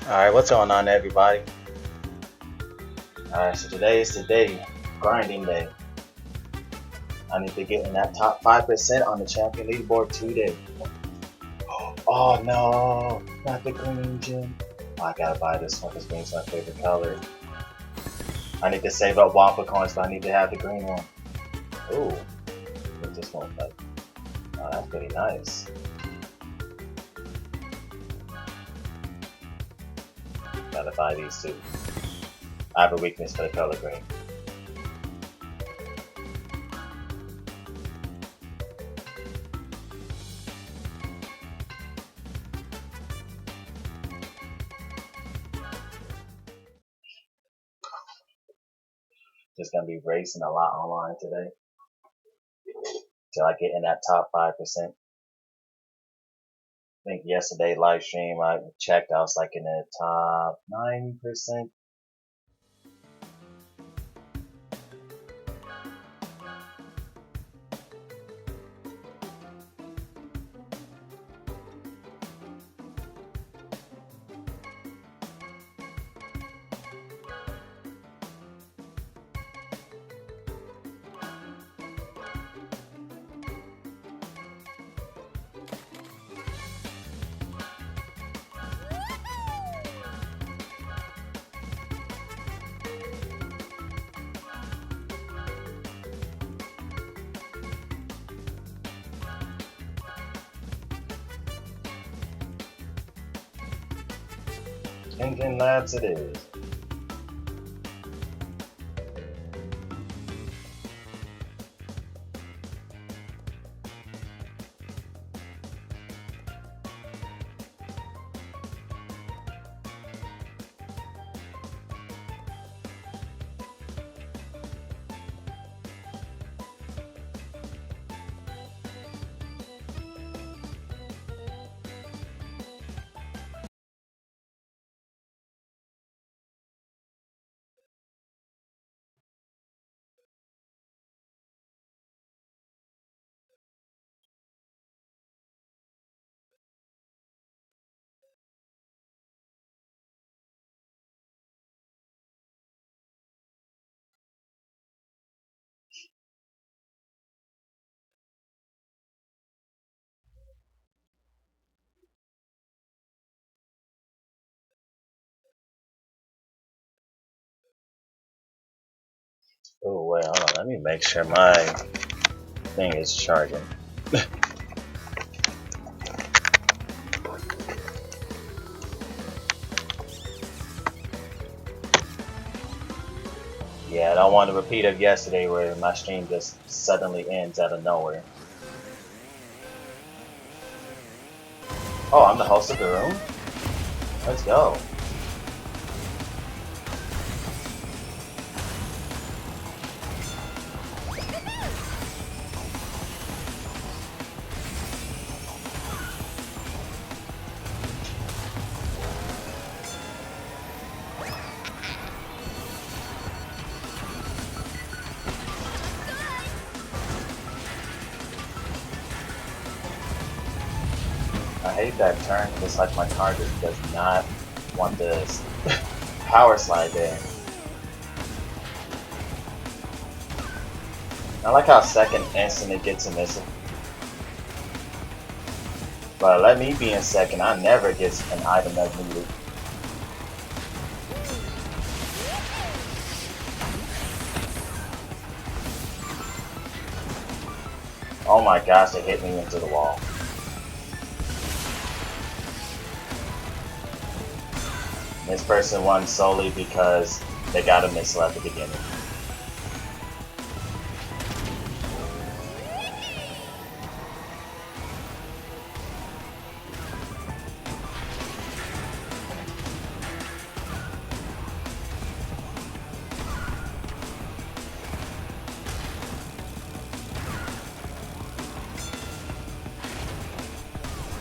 Alright, what's going on, everybody? Alright, so today is the day, grinding day. I need to get in that top 5% on the champion leaderboard today. Oh no, not the green gem. Oh, I gotta buy this one because green's my favorite color. I need to save up Wampa coins, but I need to have the green one. Ooh, what's this one like? Oh, that's pretty nice. Gotta buy these two. I have a weakness for the color green. Just gonna be racing a lot online today till I get in that top 5%. I think yesterday live stream I checked, I was like in the top 9%. Engine Labs it is. Oh wait, hold on, let me make sure my thing is charging. Yeah, I don't want a repeat of yesterday where my stream just suddenly ends out of nowhere. Oh, I'm the host of the room? Let's go. I hate that turn, it's like my car just does not want this power slide there. I like how second instant it gets a missile. But let me be in second, I never get an item that's needed. Oh my gosh, it hit me into the wall. This person won solely because they got a missile at the beginning.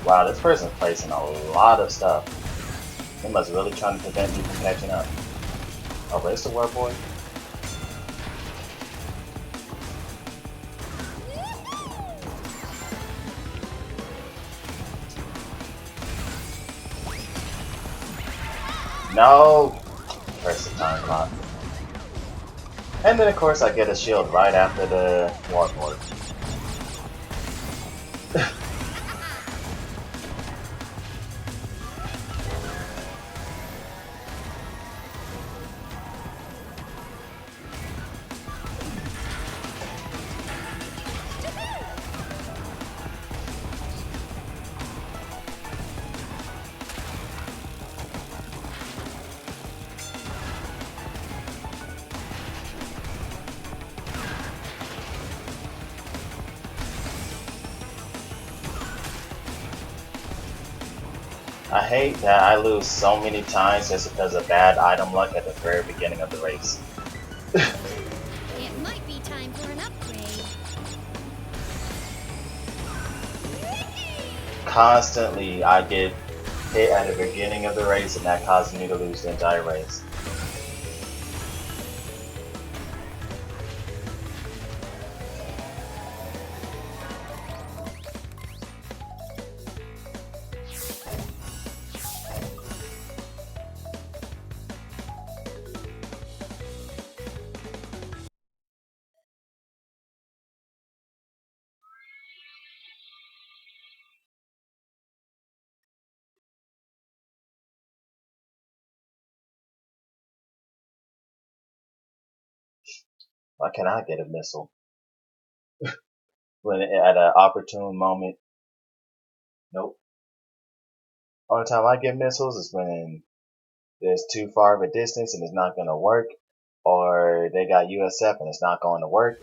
Wow, this person's placing a lot of stuff. They must really trying to prevent me from catching up. Oh, where's the warp boy? No! Press the time clock. And then of course I get a shield right after the warboard. I hate that I lose so many times just because of bad item luck at the very beginning of the race. It might be time for an upgrade. Constantly I get hit at the beginning of the race and that causes me to lose the entire race. Why can't I get a missile? When at an opportune moment. Nope. Only time I get missiles is when there's too far of a distance and it's not going to work, or they got USF and it's not going to work.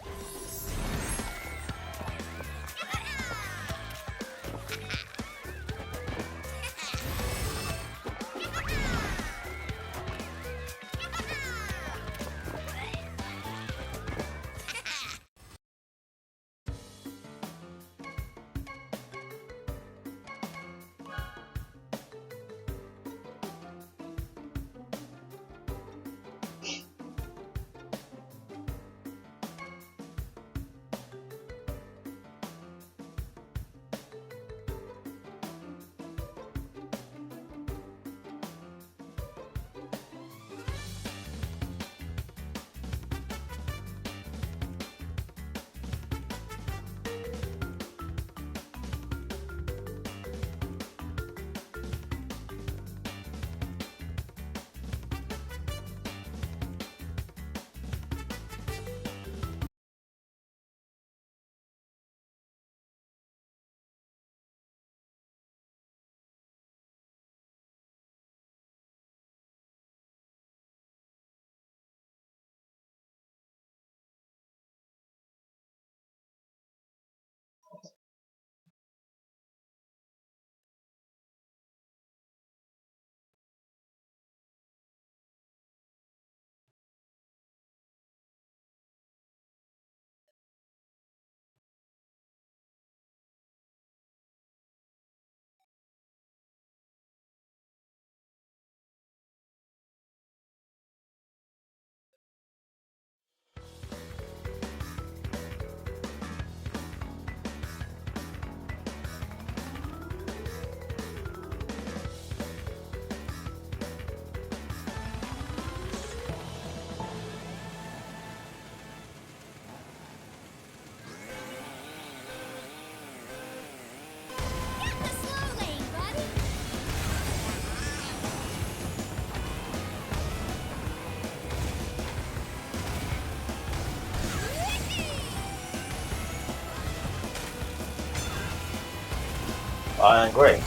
Great.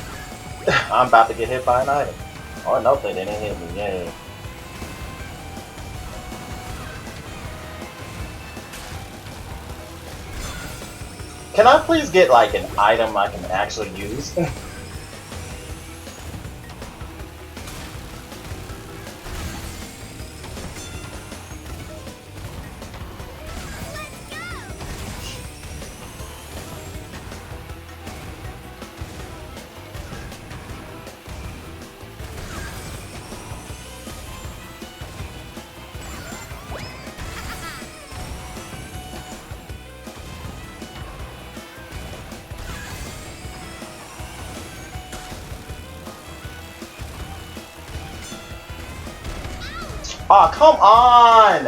I'm about to get hit by an item. Oh, nope, they didn't hit me. Yay. Can I please get like an item I can actually use? Oh, come on!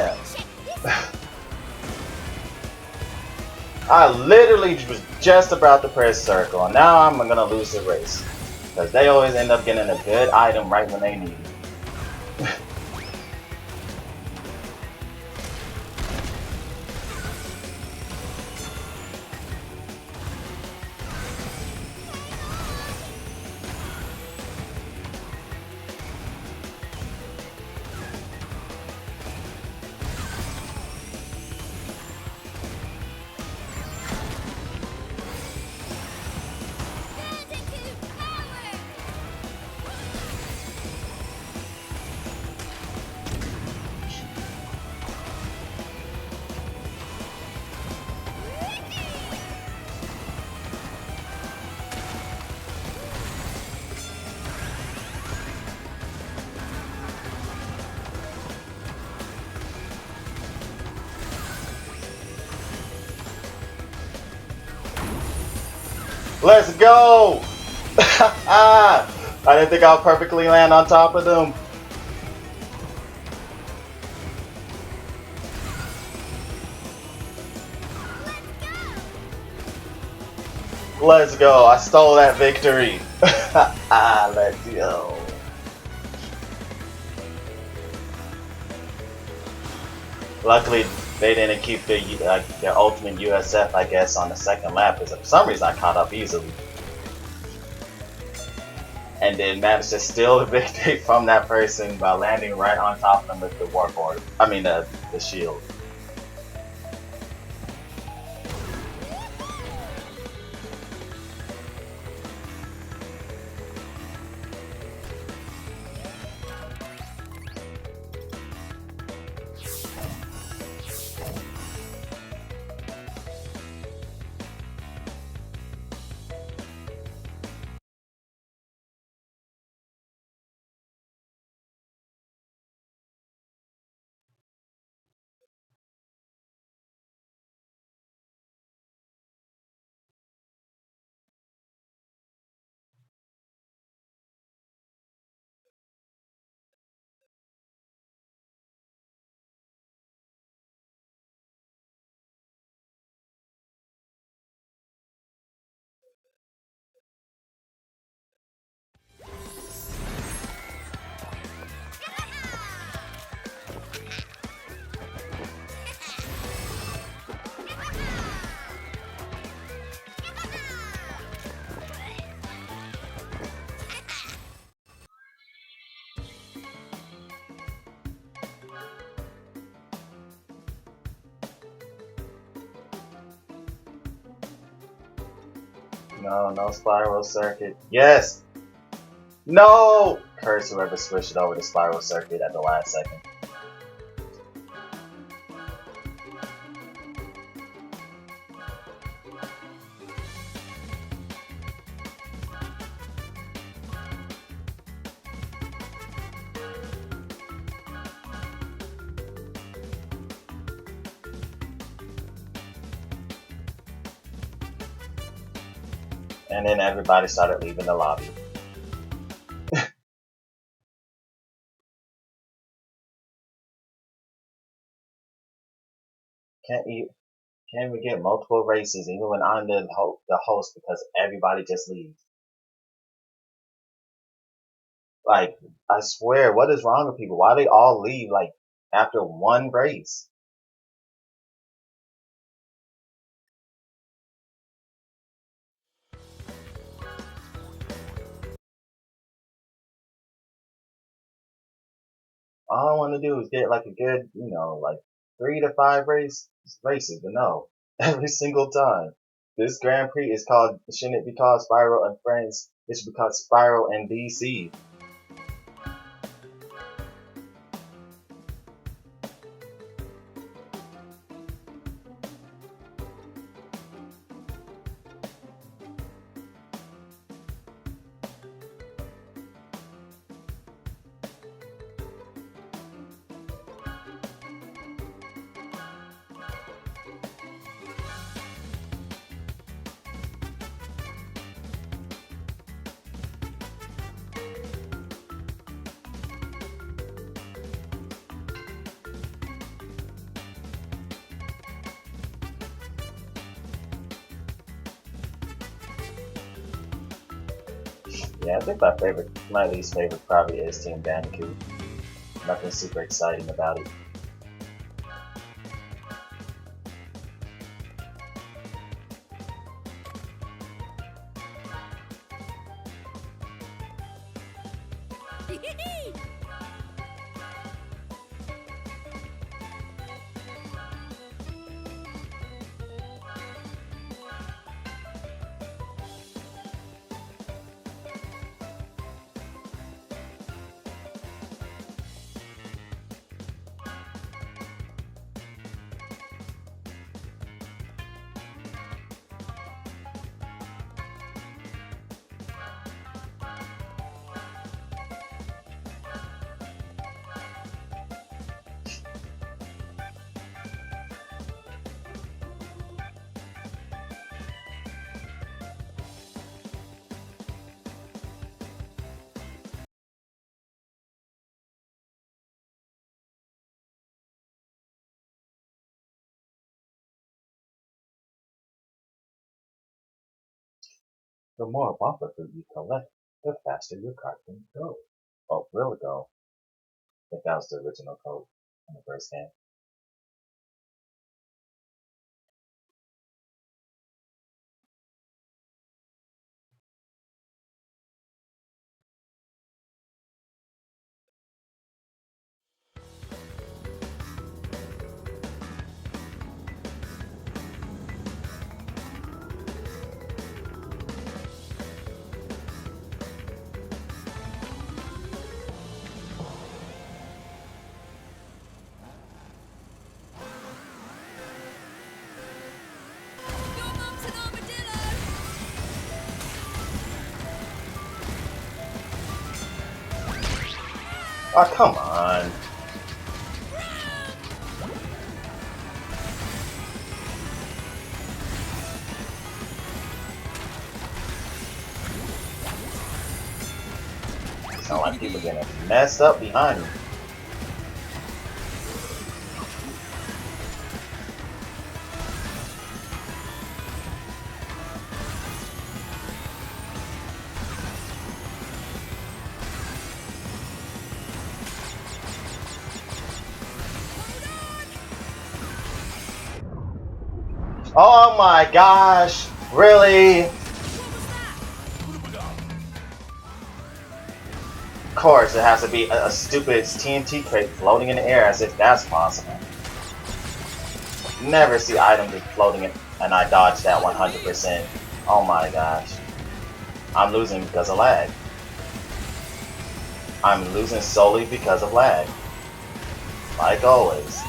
I literally was just about to press circle, and now I'm gonna lose the race. Because they always end up getting a good item right when they need it. Let's go! I didn't think I'll perfectly land on top of them. Let's go. I stole that victory. Let's go. Luckily, they didn't keep their ultimate USF, I guess, on the second lap, because for some reason I caught up easily. And then managed to steal the victory from that person by landing right on top of them with the warboard. I mean, the shield. No, no spiral circuit. Yes! No! Curse whoever switched it over to spiral circuit at the last second. And then everybody started leaving the lobby. Can't we get multiple races even when I'm the host, because everybody just leaves? Like, I swear, what is wrong with people? Why do they all leave like after one race? All I want to do is get like a good, like 3 to 5 races, but no, every single time. This Grand Prix is called, shouldn't it be called Spyro and Friends? It should be called Spyro and DC. Yeah, I think my least favorite probably is Team Bandicoot. Nothing super exciting about it. The more bumper fruit you collect, the faster your cart can go. Oh, will go. I think that was the original code in the first game. Oh, come on. Sound like people getting messed up behind me. Oh my gosh! Really? Of course, it has to be a stupid TNT crate floating in the air as if that's possible. Never see items just floating in, and I dodged that 100%. Oh my gosh. I'm losing because of lag. I'm losing solely because of lag. Like always.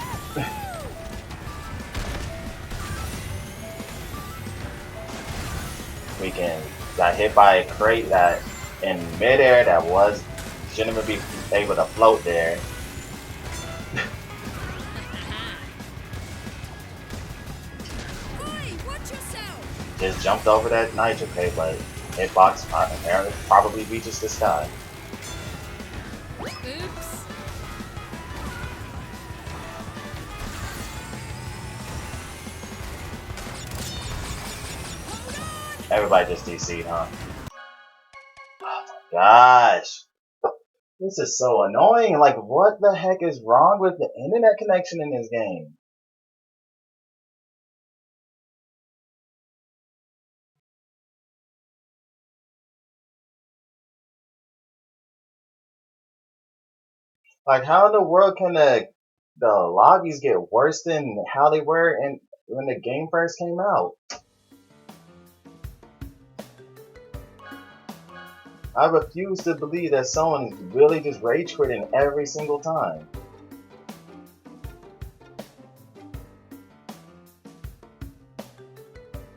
Freaking got hit by a crate that in midair that shouldn't even be able to float there. Just jumped over that nitro crate, but hitbox apparently probably reaches the sky. Oops. Everybody just DC'd, huh? Oh my gosh. This is so annoying. Like, what the heck is wrong with the internet connection in this game? Like, how in the world can the lobbies get worse than how they were when the game first came out? I refuse to believe that someone is really just rage quitting every single time.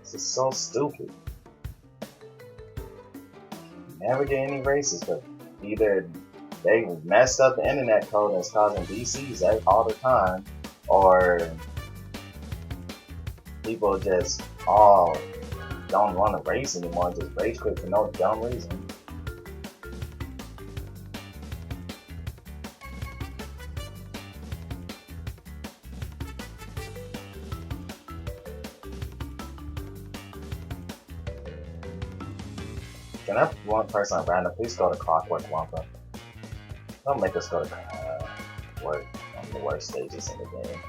This is so stupid. Never get any races, but either they messed up the internet code that's causing DCs all the time, or people just all don't want to race anymore, just rage quit for no dumb reason. Can that one person at random please go to Clockwork Wampa? Don't make us go to work on the worst stages in the game.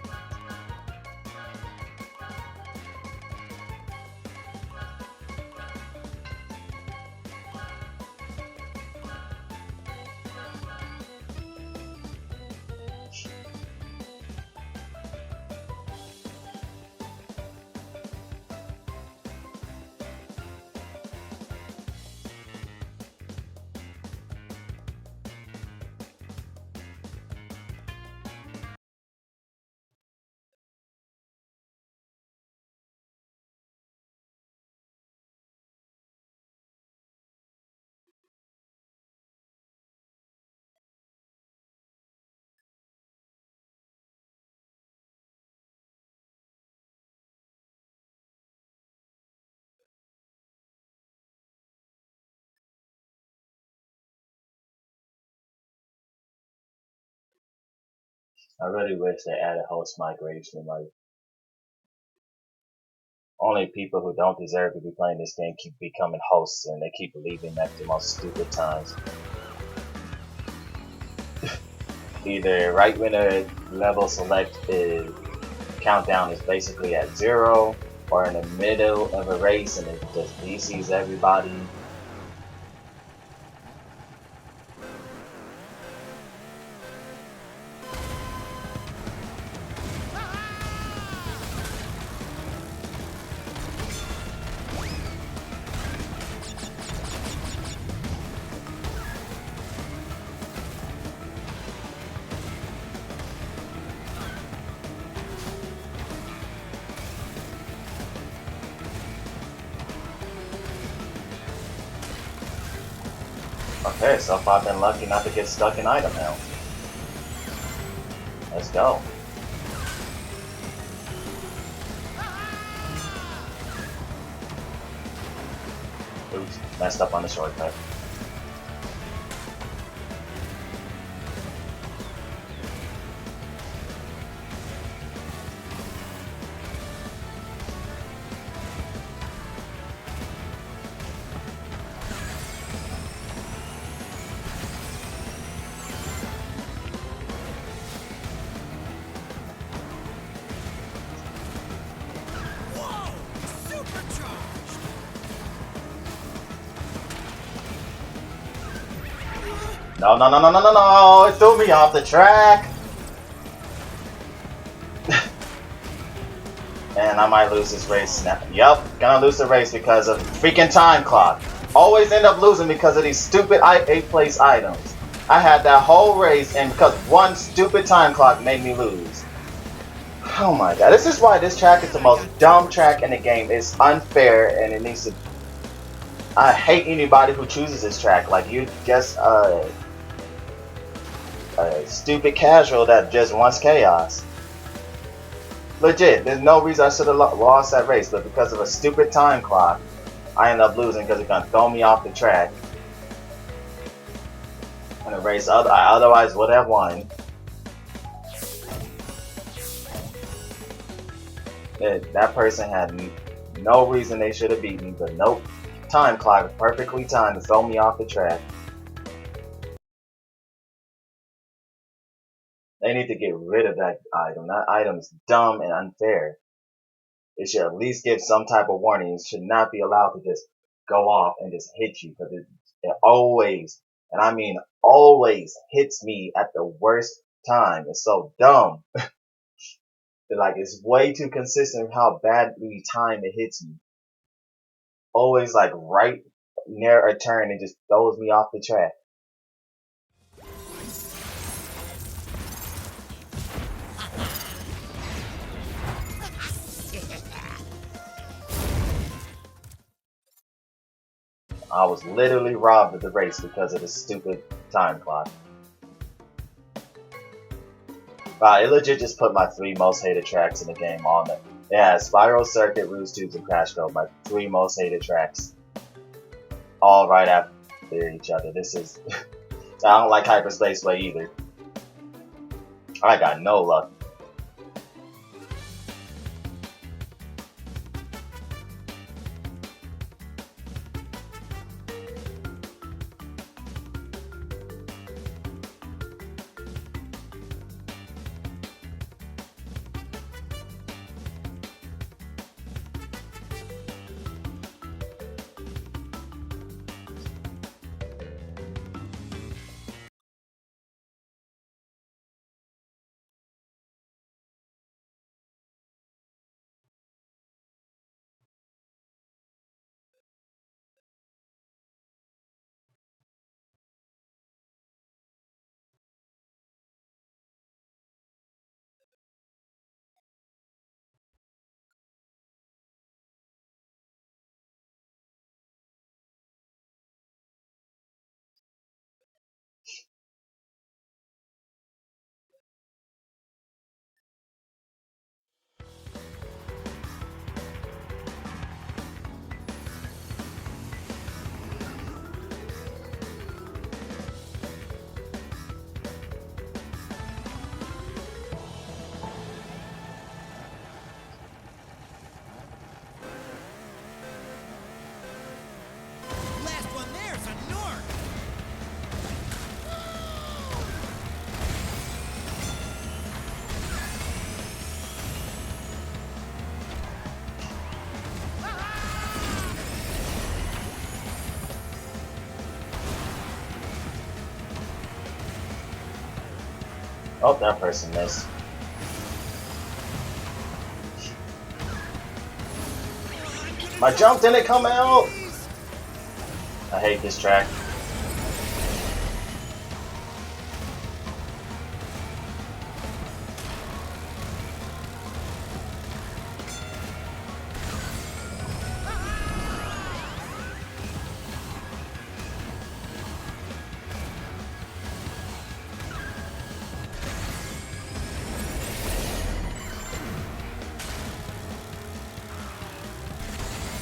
I really wish they added host migration. Like, only people who don't deserve to be playing this game keep becoming hosts, and they keep leaving at the most stupid times. Either right when the level select countdown is basically at 0, or in the middle of a race and it just DCs everybody. Okay, so far I've been lucky not to get stuck in item hell. Let's go. Oops, messed up on the shortcut. No, no, no, no, no, no, no! It threw me off the track! And I might lose this race now. Yup, gonna lose the race because of freaking time clock. Always end up losing because of these stupid 8th place items. I had that whole race and because one stupid time clock made me lose. Oh my god, this is why this track is the most dumb track in the game. It's unfair and it needs to... I hate anybody who chooses this track. Like, you just a stupid casual that just wants chaos. Legit, there's no reason I should have lost that race, but because of a stupid time clock, I ended up losing because it's gonna throw me off the track. And a race I otherwise would have won. That person had no reason they should have beat me, but nope. Time clock perfectly timed to throw me off the track. They need to get rid of that item. That item is dumb and unfair. It should at least give some type of warning. It should not be allowed to just go off and just hit you, because it always, and I mean always, hits me at the worst time. It's so dumb. Like, it's way too consistent how badly timed it hits me. Always like right near a turn, it just throws me off the track. I was literally robbed of the race because of the stupid time clock. Wow, it legit just put my 3 most hated tracks in the game on it. Yeah, Spyro Circuit, Ruse Tubes, and Crash Code, my 3 most hated tracks. All right after each other. This is... I don't like Hyperspace Way either. I got no luck. Oh, that person missed. My jump didn't come out! I hate this track.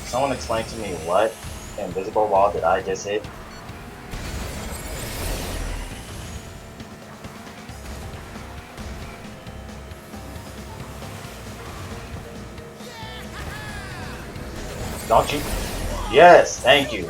Someone explain to me what invisible wall did I just hit? Don't you? Yes, thank you.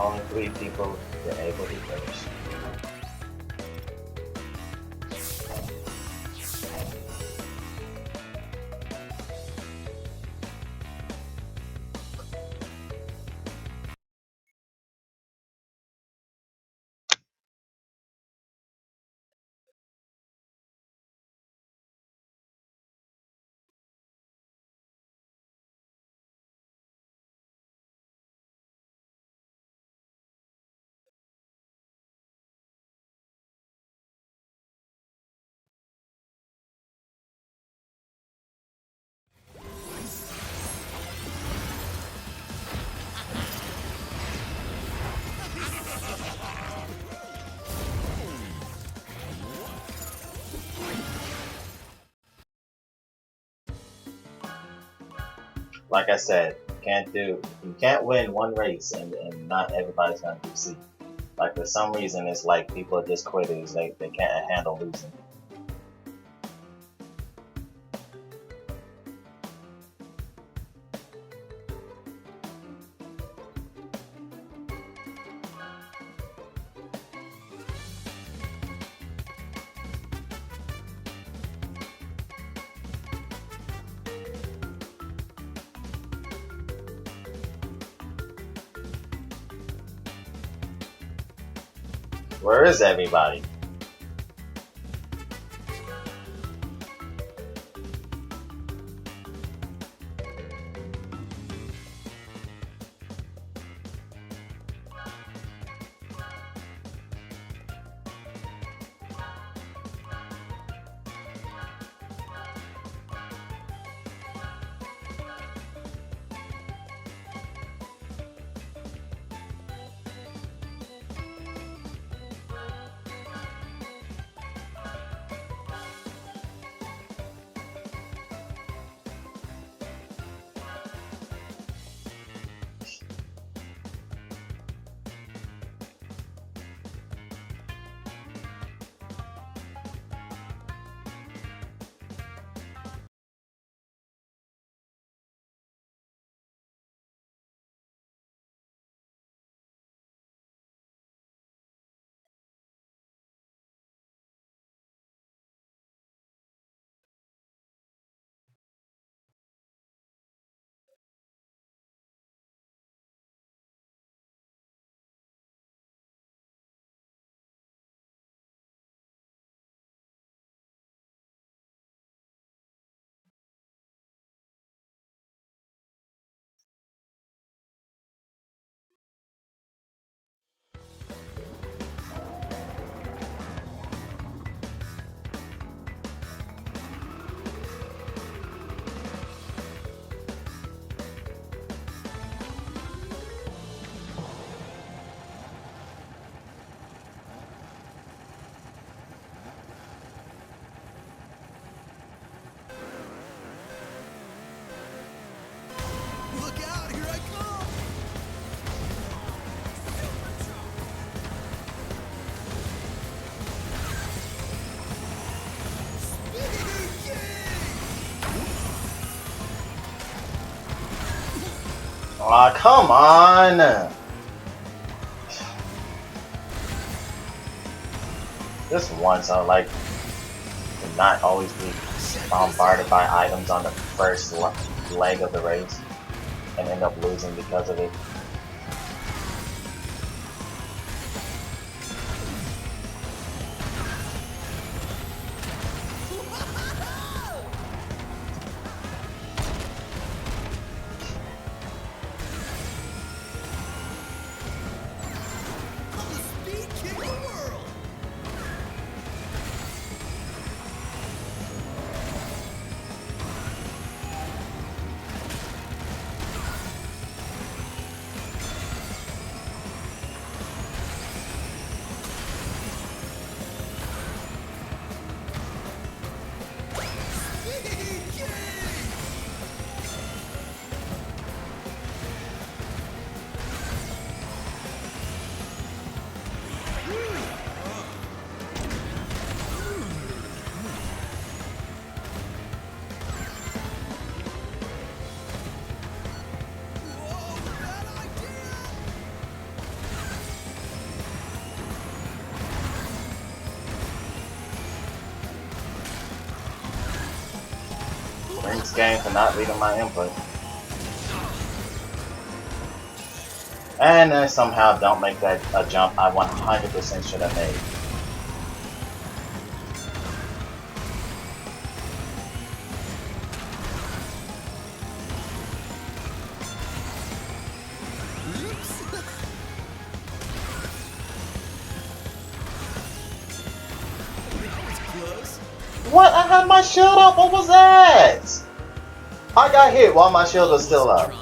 Only 3 people were able to finish. Like I said, you can't win one race and not everybody's gonna do C. Like for some reason it's like people are just quitters, they can't handle losing. Where is everybody? Aw, come on! Just once, I would like to not always be bombarded by items on the first leg of the race and end up losing because of it. Thanks game for not reading my input. And then somehow don't make that a jump I 100% should have made. What? I had my shield up. What was that? I got hit while my shield was still up.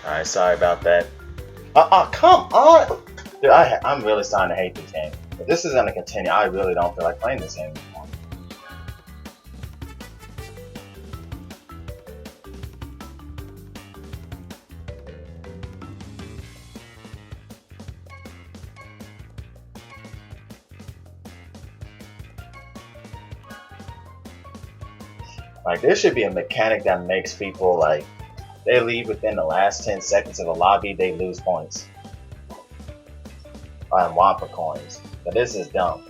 Alright, sorry about that. Come on! Dude, I'm really starting to hate this game. If this is gonna continue, I really don't feel like playing this game anymore. Like, there should be a mechanic that makes people, like, they leave within the last 10 seconds of a lobby, they lose points. On Wampa coins. But this is dumb.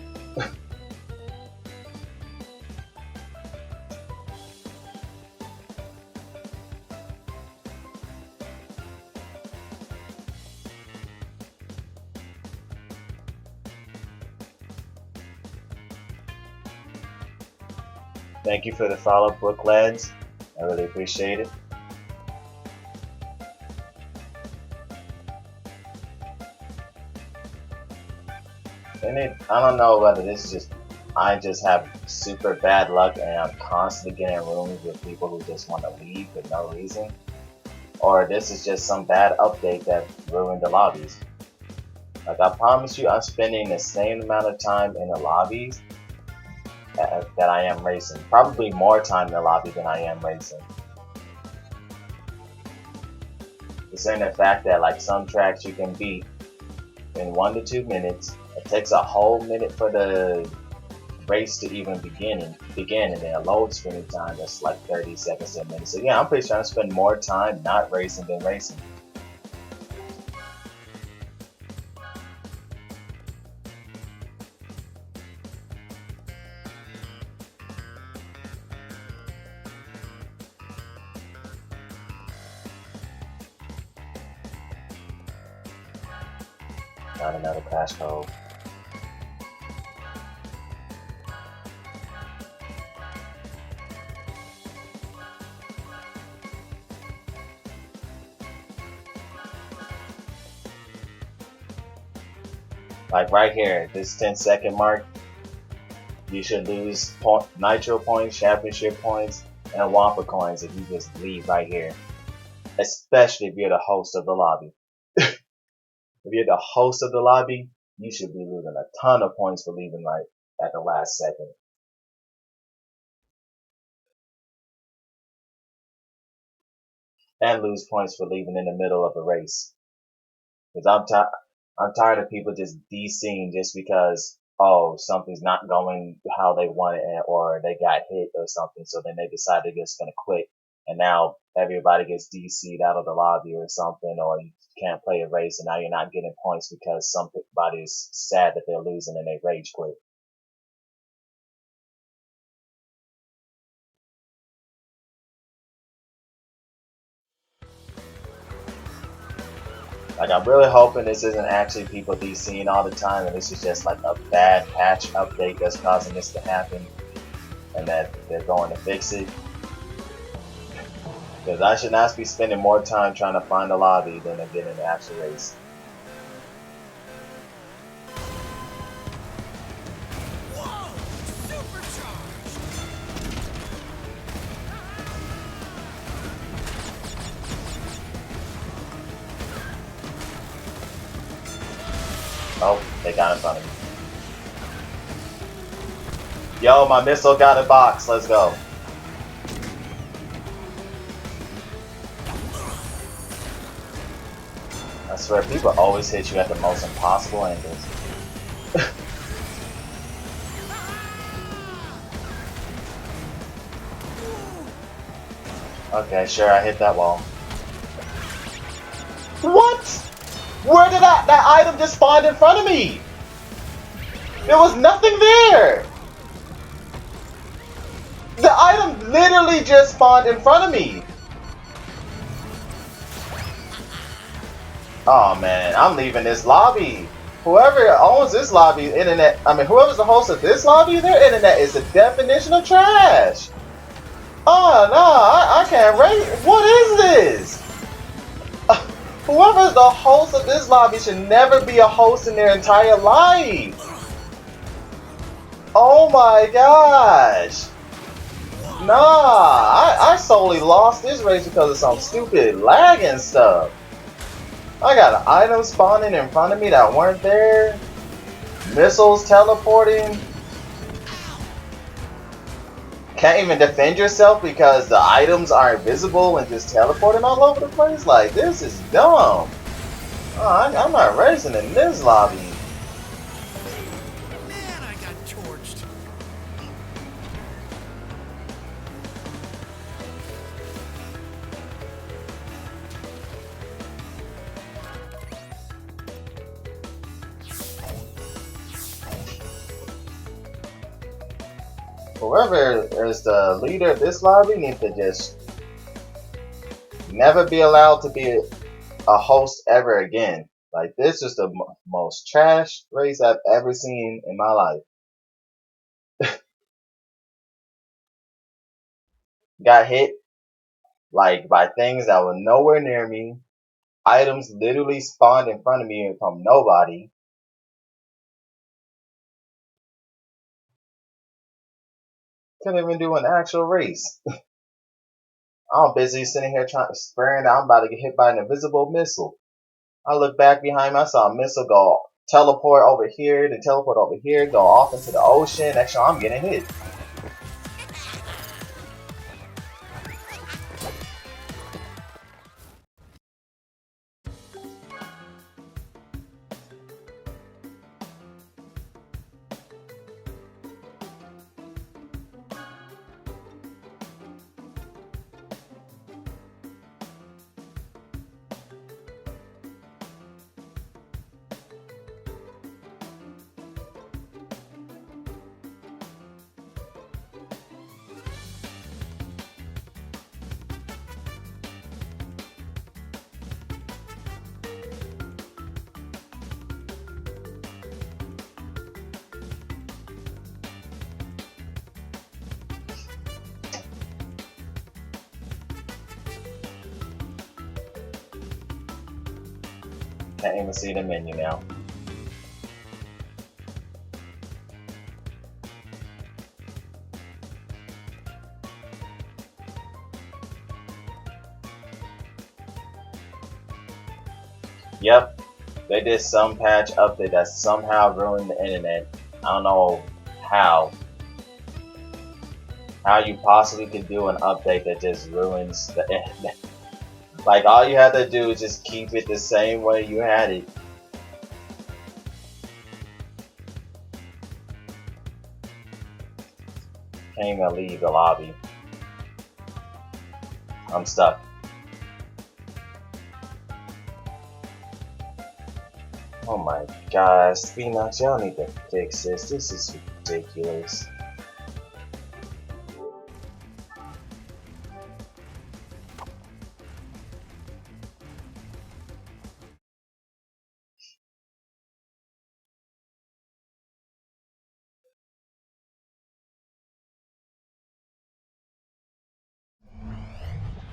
Thank you for the follow, Brooklands. I really appreciate it. And I don't know whether this is just I just have super bad luck and I'm constantly getting rooms with people who just want to leave for no reason, or this is just some bad update that ruined the lobbies. Like, I promise you, I'm spending the same amount of time in the lobbies that I am racing. Probably more time in the lobby than I am racing. It's in the fact that, like, some tracks you can beat in 1 to 2 minutes. It takes a whole minute for the race to even begin, and then a load screen time that's like 30 seconds to a minute. So yeah, I'm pretty sure I spend more time not racing than racing. Not another crash code. Like right here, this 10-second mark, you should lose Nitro points, championship points, and Wampa coins if you just leave right here. Especially if you're the host of the lobby. If you're the host of the lobby, you should be losing a ton of points for leaving right at the last second. And lose points for leaving in the middle of a race. Because I'm tired of people just DCing just because, oh, something's not going how they want it, or they got hit or something, so then they decide they're just gonna quit. And now everybody gets DC'd out of the lobby or something, or you can't play a race, and now you're not getting points because somebody's sad that they're losing and they rage quit. Like, I'm really hoping this isn't actually people DCing all the time, and this is just like a bad patch update that's causing this to happen, and that they're going to fix it. Because I should not be spending more time trying to find a lobby than to get in the actual race. Oh, they got in front of me. Yo, my missile got a box. Let's go. I swear, people always hit you at the most impossible angles. Okay, sure, I hit that wall. What? Where did that item just spawned in front of me? There was nothing there. The item literally just spawned in front of me. Oh man, I'm leaving this lobby. Whoever owns this lobby, whoever's the host of this lobby, their internet is the definition of trash. Oh no, I can't rate. What is this? Whoever's the host of this lobby should never be a host in their entire life. Oh my gosh. Nah, I solely lost this race because of some stupid lag and stuff. I got items spawning in front of me that weren't there. Missiles teleporting. Can't even defend yourself because the items are invisible and just teleporting all over the place. Like, this is dumb. Oh, I'm not racing in this lobby. Man, I got torched. Whoever is the leader of this lobby needs to just never be allowed to be a host ever again. Like, this is the most trash race I've ever seen in my life. Got hit like by things that were nowhere near me. Items literally spawned in front of me from nobody. Couldn't even do an actual race. I'm busy sitting here trying to spraying that I'm about to get hit by an invisible missile. I look back behind me, I saw a missile go teleport over here, then teleport over here, go off into the ocean. Next time I'm getting hit. Can't even see the menu now. Yep, they did some patch update that somehow ruined the internet. I don't know how. How you possibly could do an update that just ruins the internet. Like, all you have to do is just keep it the same way you had it. Can't even leave the lobby. I'm stuck. Oh my gosh, Speednox, y'all need to fix this. This is ridiculous.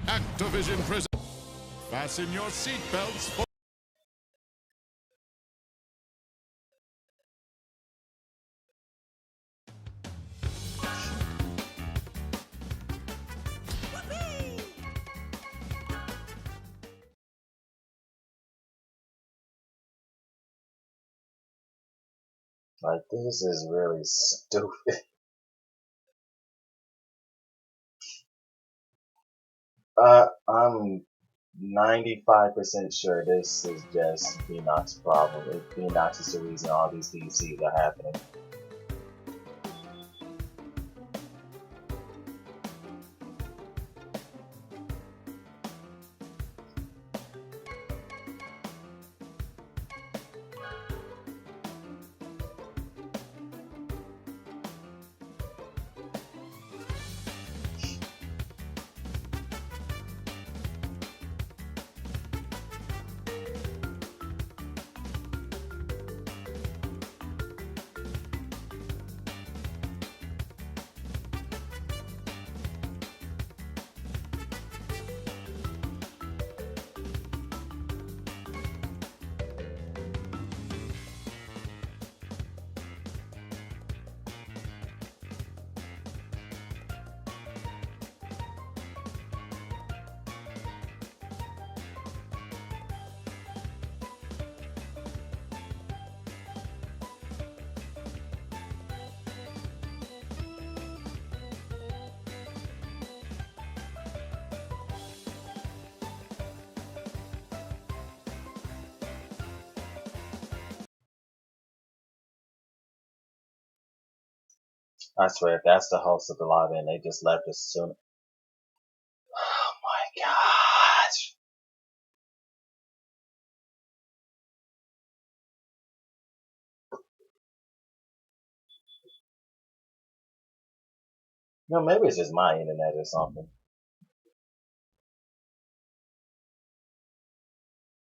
Activision presents. Fasten your seatbelts for. Like, this is really stupid. I'm 95% sure this is just Beanox's problem. Beanox is the reason all these DCs are happening. I swear, if that's the host of the lobby and they just left as soon. Oh my gosh. You know, maybe it's just my internet or something.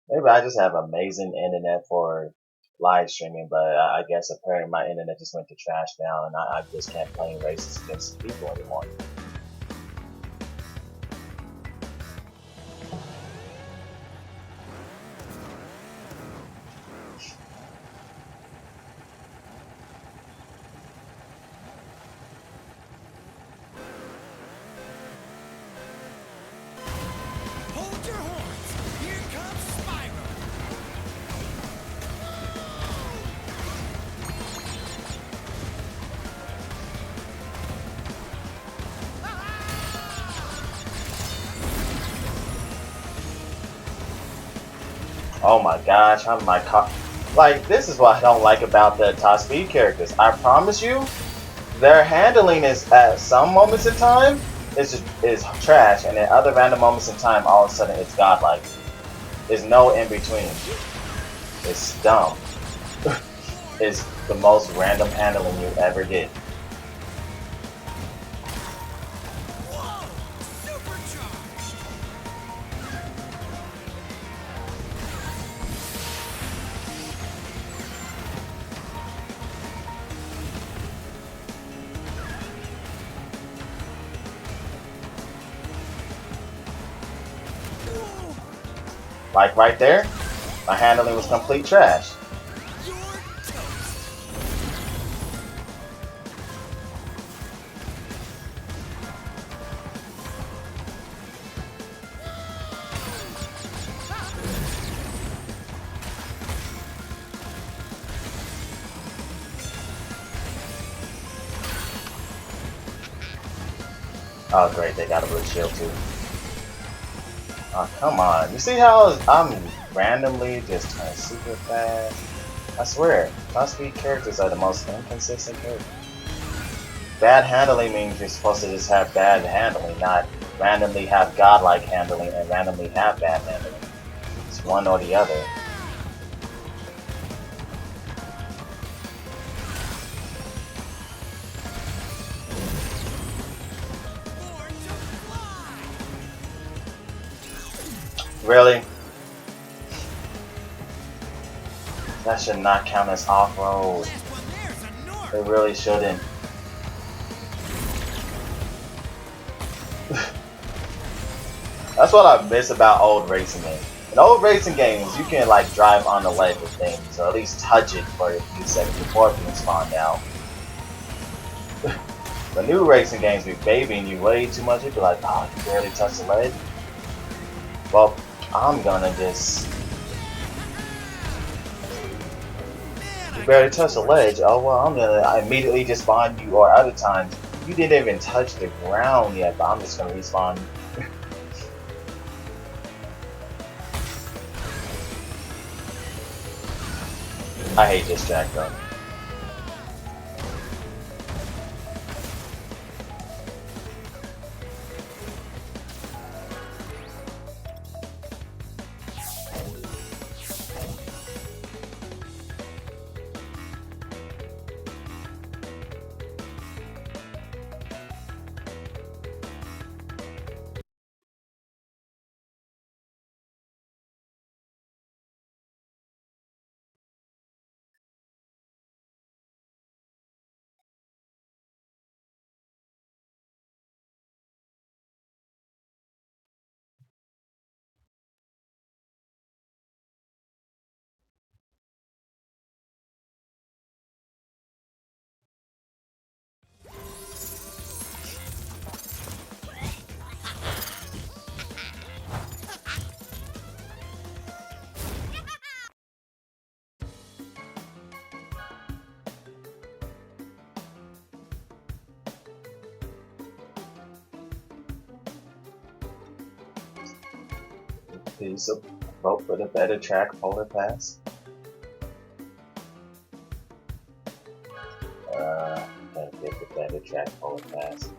Maybe I just have amazing internet for live streaming, but I guess apparently my internet just went to trash now and I just can't play races against people anymore. Hold your horns! Here comes Spyro! Oh my gosh, how my car. Like, this is what I don't like about the top speed characters. I promise you, their handling is at some moments in time is trash, and at other random moments in time, all of a sudden it's godlike. There's no in between. It's dumb. It's the most random handling you ever get. Whoa! Supercharged! Like right there, my handling was complete trash. You're toast! Oh great, they got a blue shield too. Oh come on, you see how I'm randomly just turning super fast? I swear, top speed characters are the most inconsistent characters. Bad handling means you're supposed to just have bad handling, not randomly have godlike handling and randomly have bad handling. It's one or the other. Born to fly! Really? That should not count as off-road. Last one there's a North! It really shouldn't. That's what I miss about old racing games. In old racing games, you can like drive on the ledge with things, or at least touch it for a few seconds before being spawned out. The new racing games be babying you way too much. You be like, oh, you barely touch the ledge. Well, I'm gonna just. You barely touch the ledge. Oh well, I'm gonna immediately just spawn you. Or other times, you didn't even touch the ground yet, but I'm just gonna respawn you. I hate this track though. Please vote for the better track folder pass. Can't get the better track forward pass.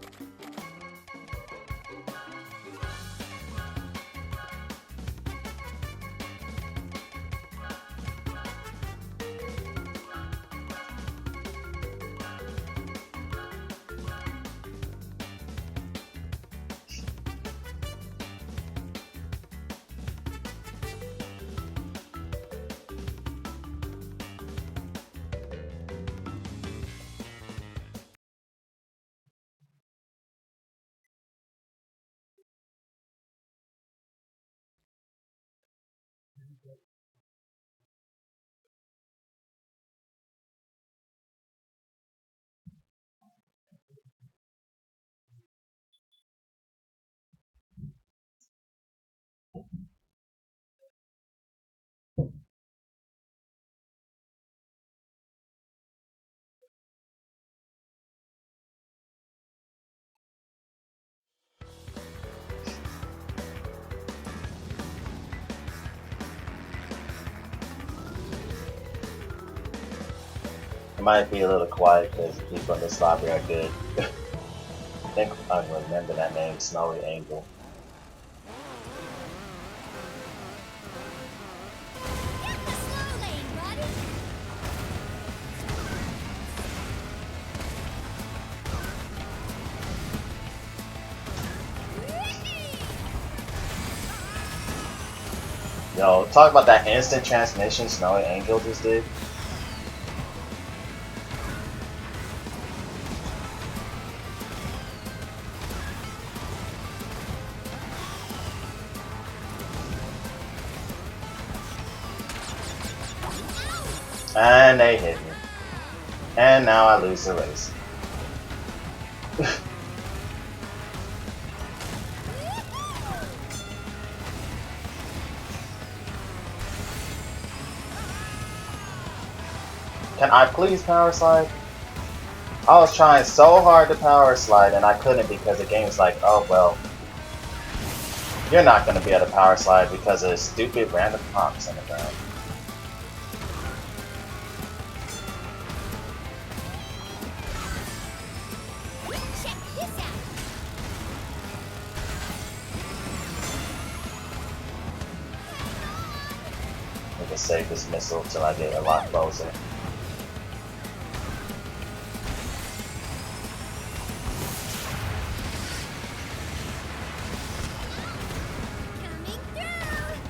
It might be a little quiet because the people in this lobby are good. I think I remember that name, Snowy Angel. Get the slow lane, buddy. Yo, talk about that instant transmission Snowy Angel just did. And they hit me. And now I lose the race. Can I please power slide? I was trying so hard to power slide and I couldn't because the game's like, oh well, you're not going to be able to power slide because of stupid random prompts on the ground. Check this out. I can save this missile till I get a lot closer. Coming through.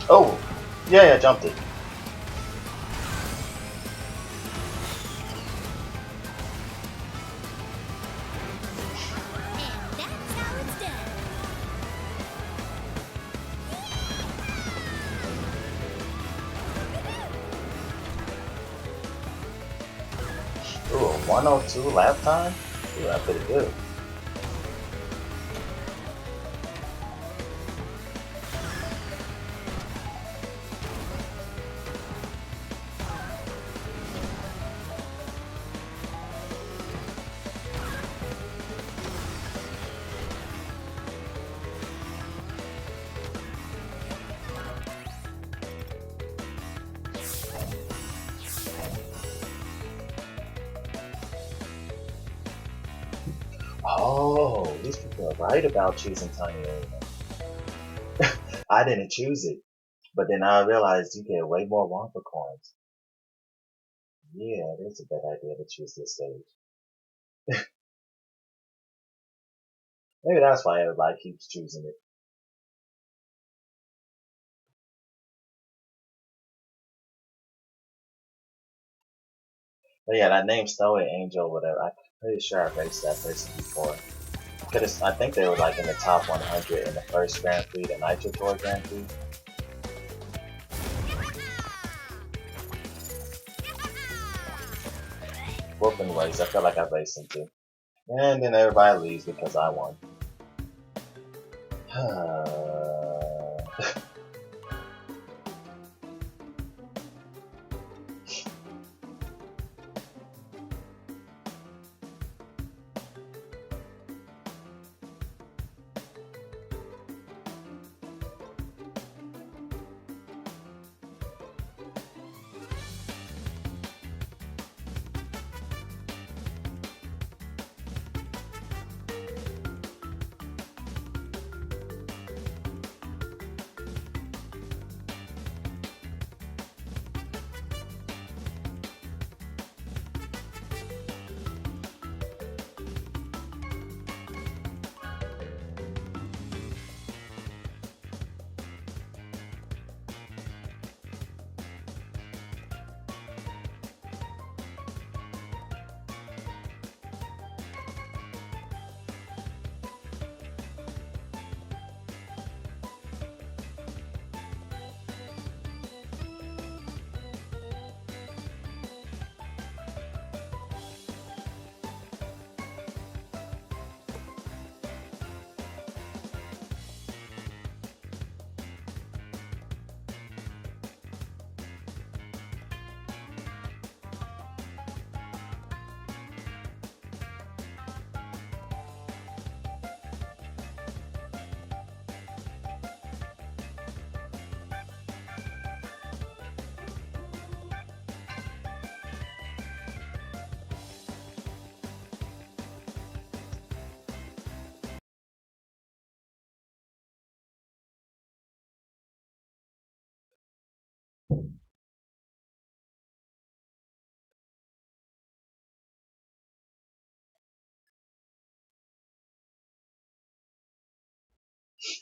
Oh, yeah, jumped it. And that's how it's done. Ooh, a 102 lap time? Ooh, that's pretty good. You're right about choosing Tiny Arena. I didn't choose it, but then I realized you get way more Wampa coins. Yeah, it is a bad idea to choose this stage. Maybe that's why everybody keeps choosing it. But yeah, that name Snowy Angel, whatever. I'm pretty sure I raced that person before. I think they were like in the top 100 in the first Grand Prix, the Nitro-Fueled Grand Prix. Whooping ways, I feel like I raced them too. And then everybody leaves because I won.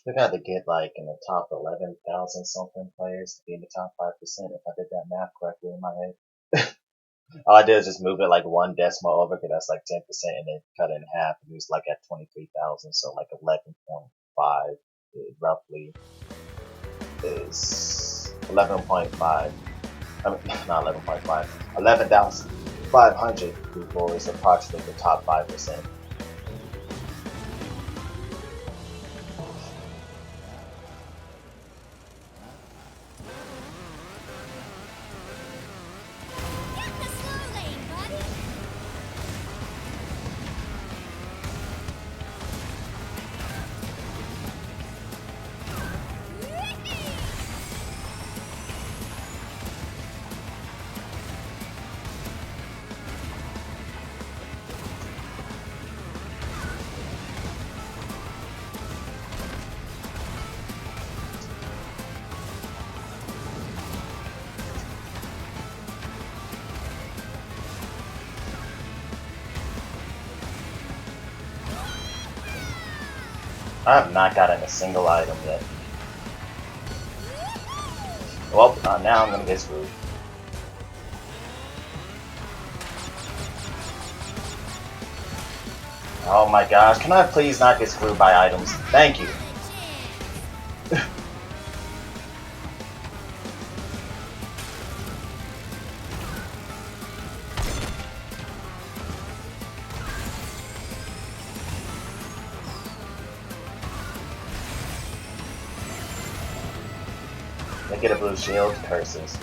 They've got to get like in the top 11,000 something players to be in the top 5% if I did that math correctly in my head. All I did is just move it like one decimal over because that's like 10% and then cut it in half and it was like at 23,000, so like 11.5 roughly is 11.5. I mean, not 11.5. 11,500 people is approximately the top 5%. I have not gotten a single item yet. Well, now I'm gonna get screwed. Oh my gosh, can I please not get screwed by items? Thank you. They get a blue shield, curses.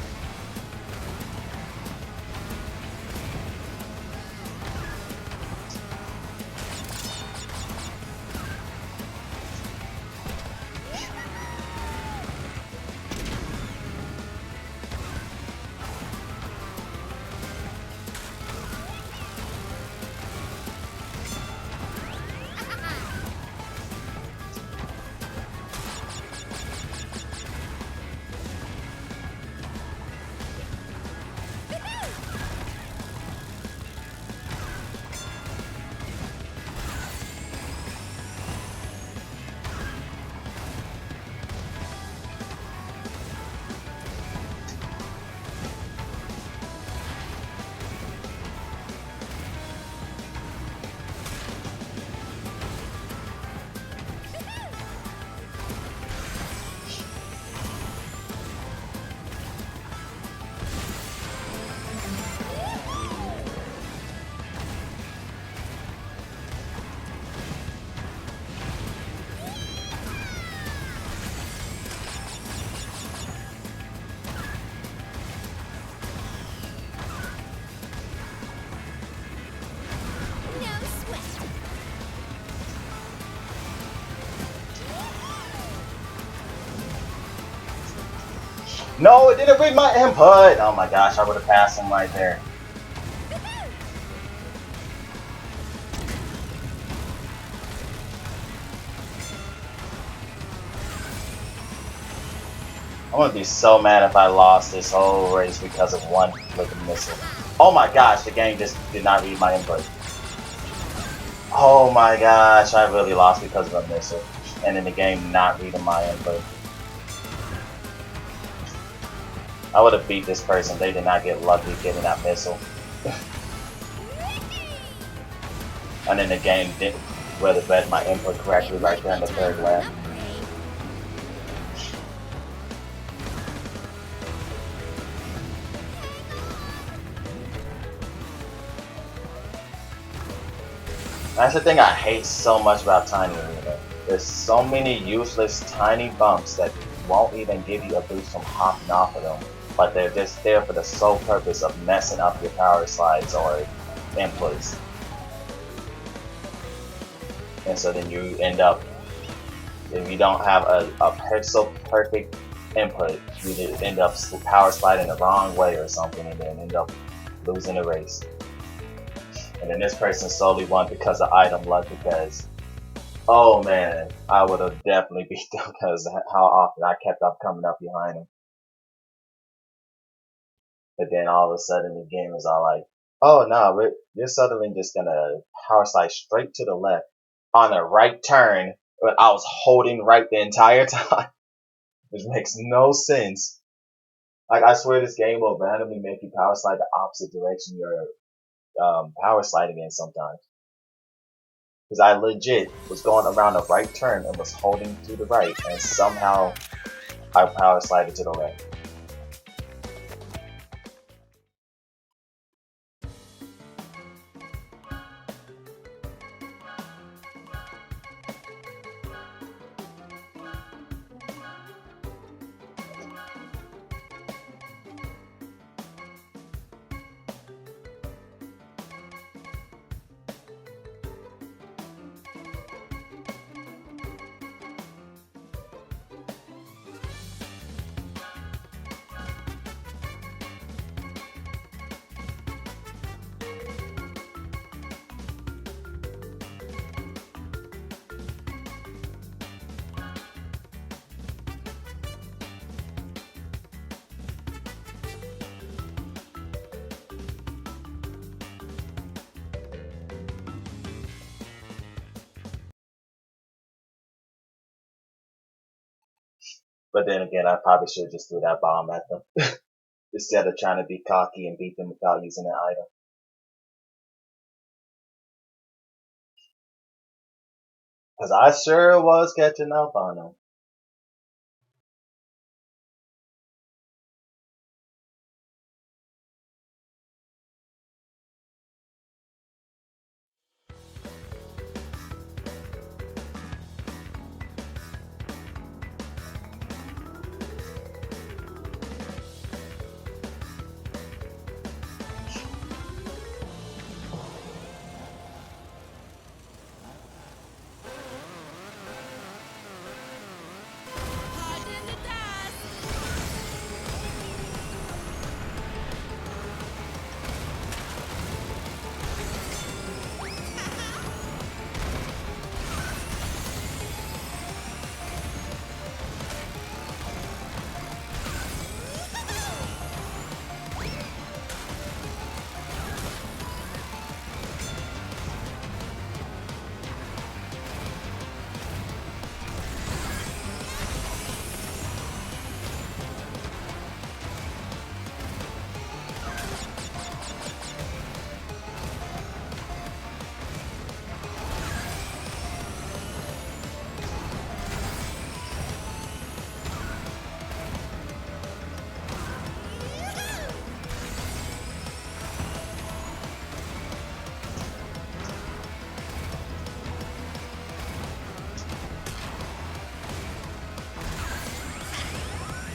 No, it didn't read my input. Oh my gosh, I would have passed him right there. I'm gonna be so mad if I lost this whole race because of one flipping missile. Oh my gosh, the game just did not read my input. Oh my gosh, I really lost because of a missile. And then the game not reading my input. I would have beat this person. They did not get lucky getting that missile. And then the game didn't really read my input correctly right there in the third lap. That's the thing I hate so much about Tiny Arena. There's so many useless tiny bumps that won't even give you a boost from hopping off of them, but they're just there for the sole purpose of messing up your power slides or inputs. And so then you end up, if you don't have a pixel perfect input, you just end up power sliding the wrong way or something and then end up losing the race. And then this person solely won because of item luck because, oh man, I would have definitely beat them because how often I kept up coming up behind them. But then all of a sudden the game was all like, oh no, you're suddenly just gonna power slide straight to the left on a right turn, but I was holding right the entire time, which makes no sense. Like I swear this game will randomly make you power slide the opposite direction you're power sliding in sometimes. Because I legit was going around a right turn and was holding to the right, and somehow I power slided to the left. But then again, I probably should have just threw that bomb at them. Instead of trying to be cocky and beat them without using an item. Because I sure was catching up on them. Hide in the dust.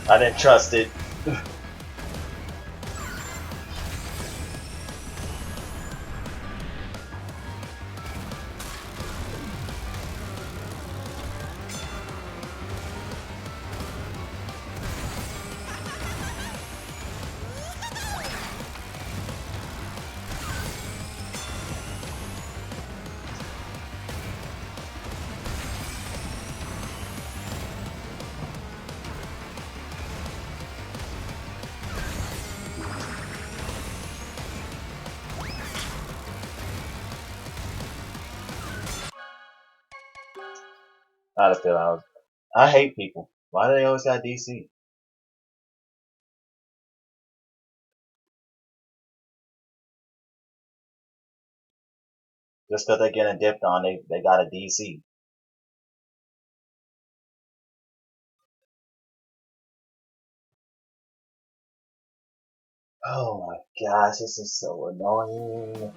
I didn't trust it. I had a feeling I hate people. Why do they always got DC? Just because they getting dipped on, they got a DC. Oh my gosh, this is so annoying.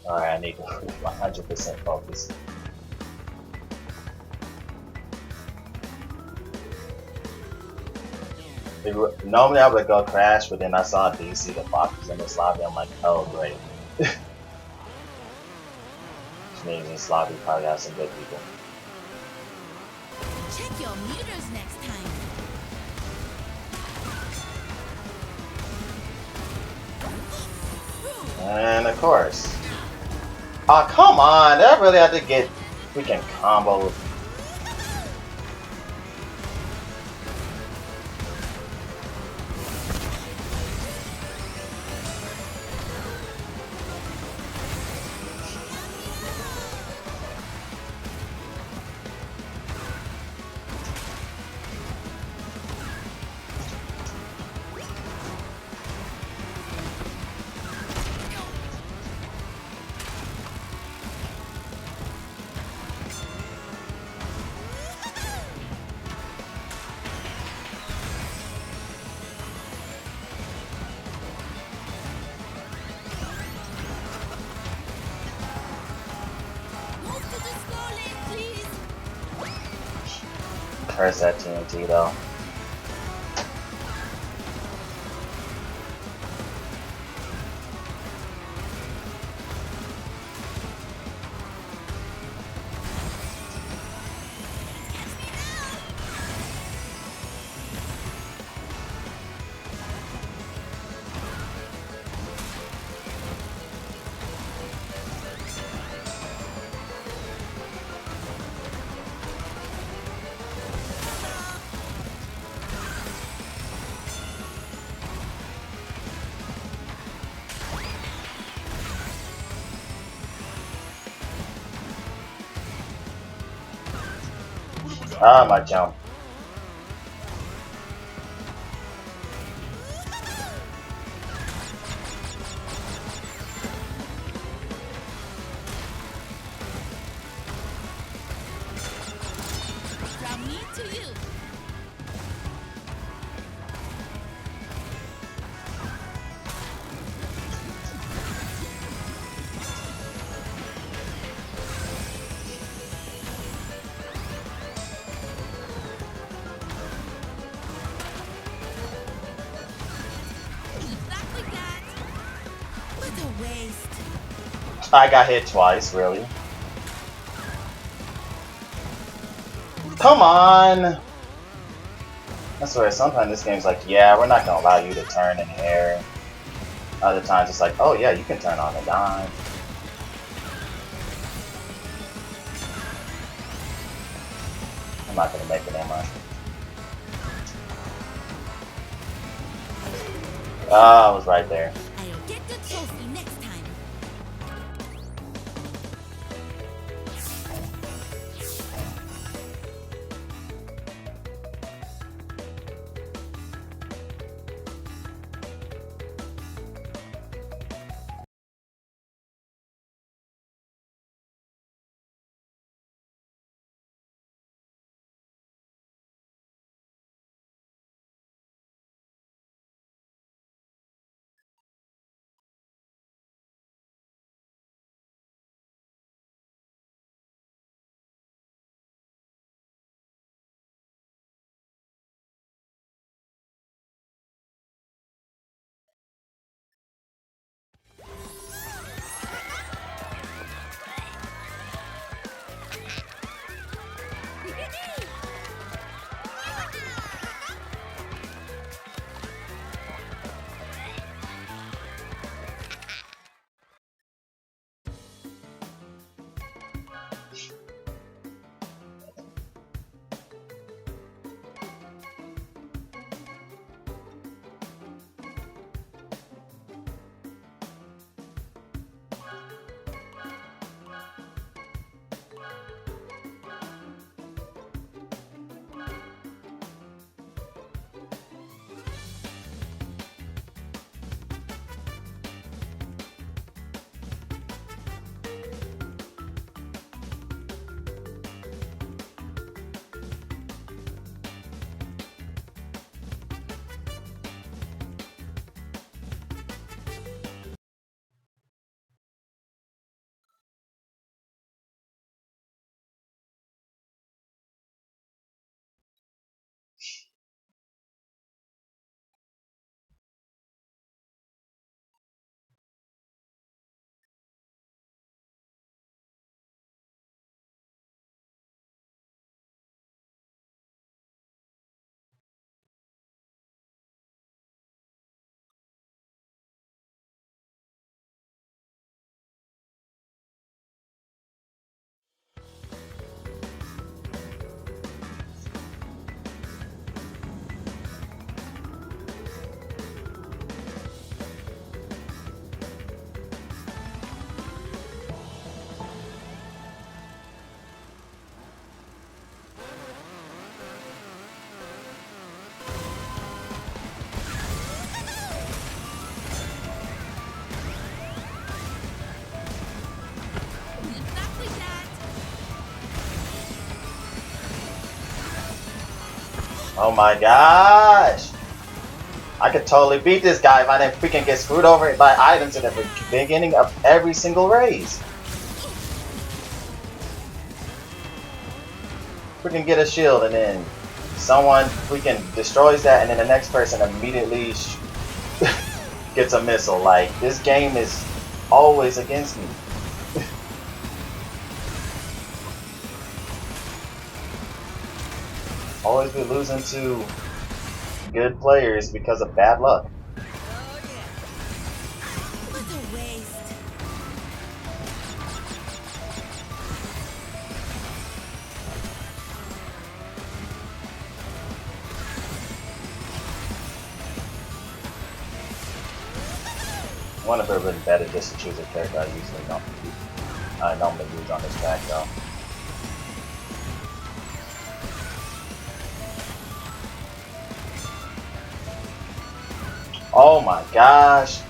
Alright, I need to 100% focus. Normally I would go Crash, but then I saw DC the Foxes in this lobby. I'm like, oh great. Which means this lobby probably has some good people. Check your meters next time. And of course. Oh, come on! Did I really have to get freaking combo? Curse that TNT though. Ah, my jump. From me to you. waste. I got hit twice, really. Come on! I swear, sometimes this game's like, yeah, we're not gonna allow you to turn in the air. Other times it's like, oh yeah, you can turn on a dime. I'm not gonna make it, am I? Oh, I was right there. I'll get the trophy next time. Exactly that. Oh my gosh! I could totally beat this guy if I didn't freaking get screwed over by items at the beginning of every single race. Freaking get a shield and then someone freaking destroys that and then the next person immediately gets a missile. Like, this game is always against me. Always be losing to good players because of bad luck. Oh yeah. What a waste. One of have been better just to choose a character I normally use on this track though. Oh my gosh.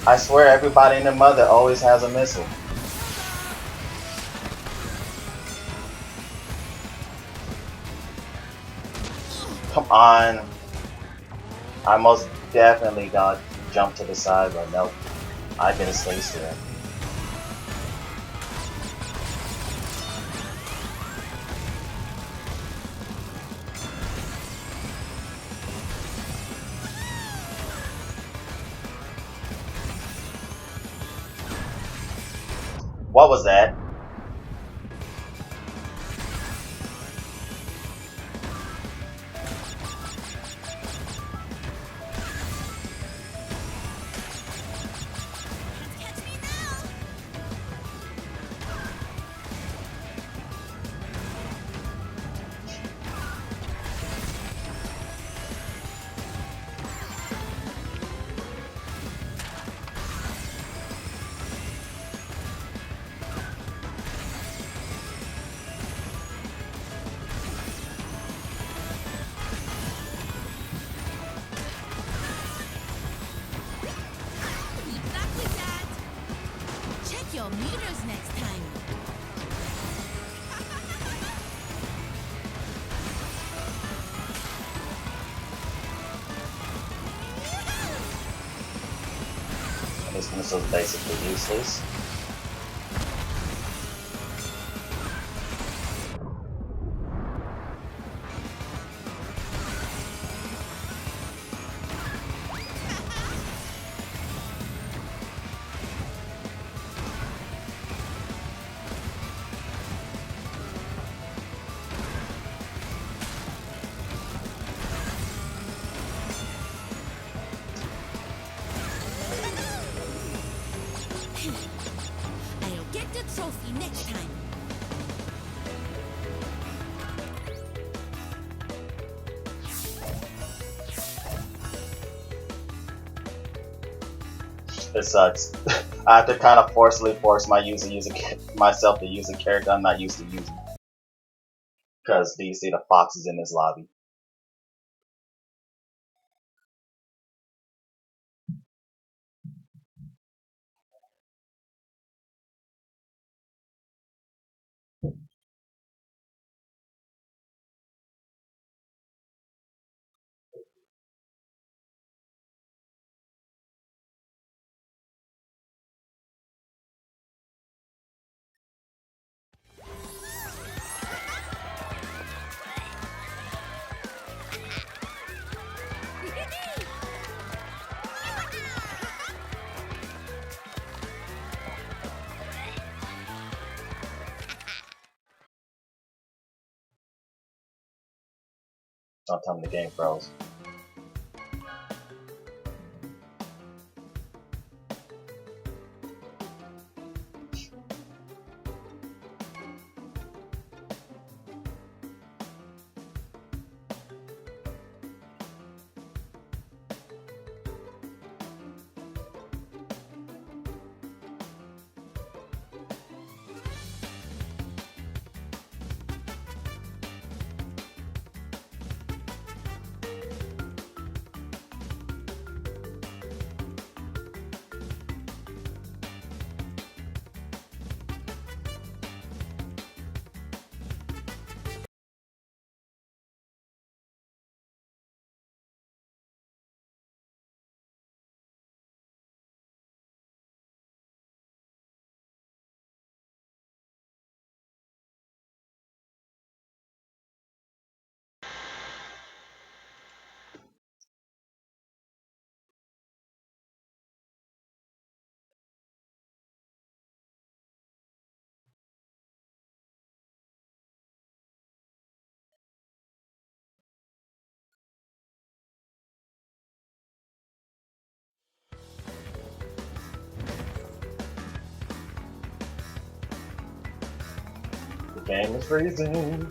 I swear everybody and their mother always has a missile. Come on. I most definitely got jump to the side, but nope. I can stay still. What was that? Catch me now! Exactly that! Check your meters next time. This missile's basically useless. I'll get the trophy next time. It sucks. I have to kind of forcefully force myself to use a character I'm not used to using. Because do you see the foxes in this lobby? Don't tell me the game froze. The game is freezing.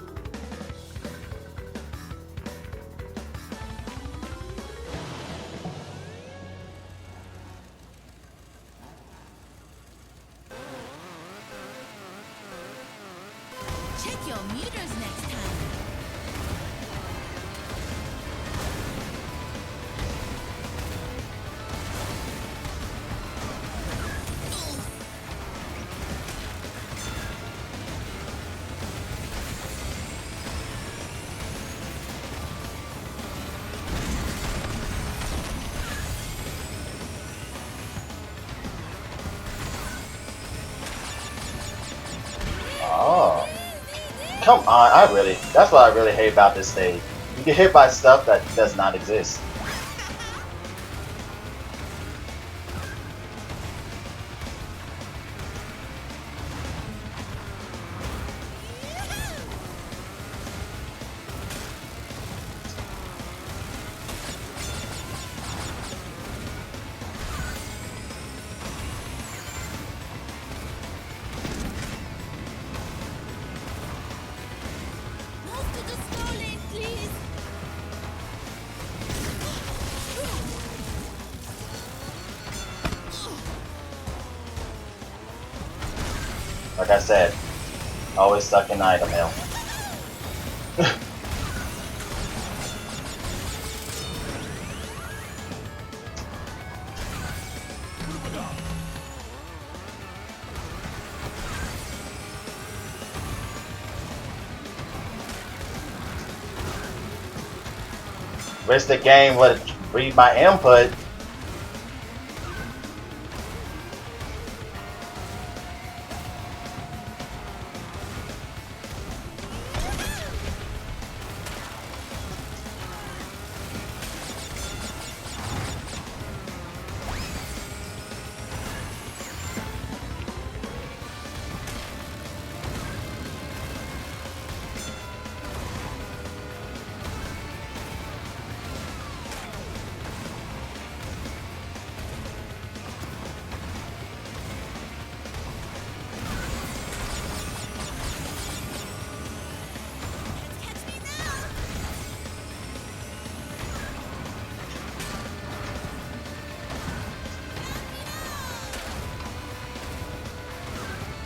Check your meters next time. Oh. Come on, that's what I really hate about this stage. You get hit by stuff that does not exist. Like I said, always stuck in item mail. Wish the game would read my input.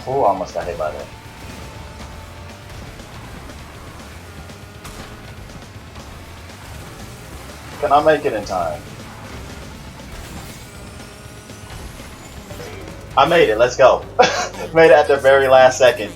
Oh, almost got hit by that. Can I make it in time? I made it, let's go. Made it at the very last second.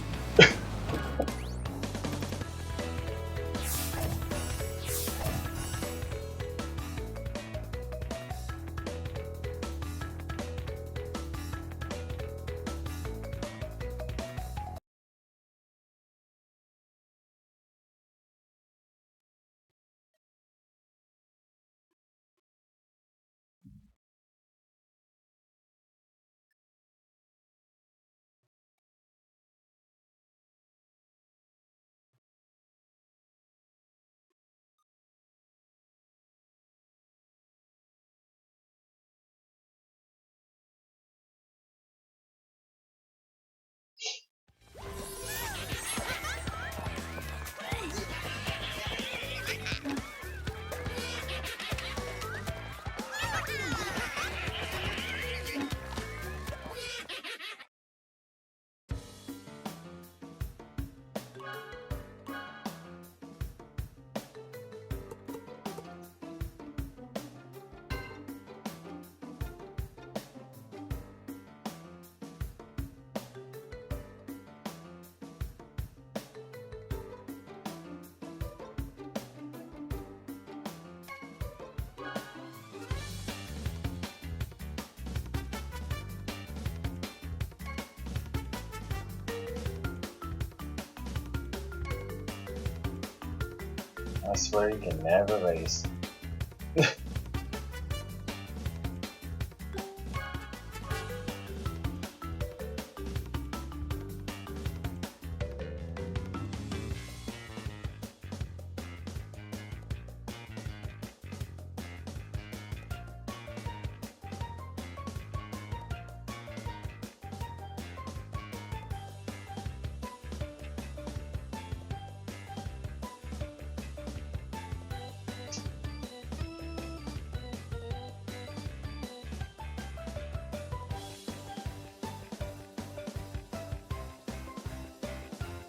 I swear you can never race.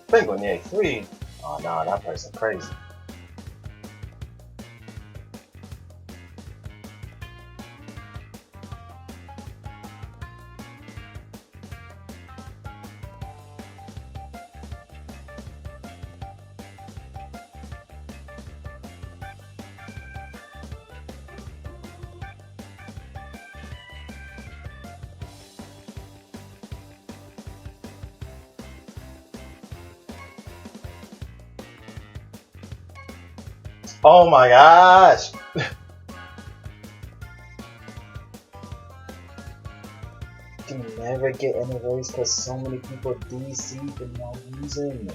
Penguin, yeah, 3. Oh no, that person crazy. Oh my gosh! You can never get any race because so many people DC for no reason.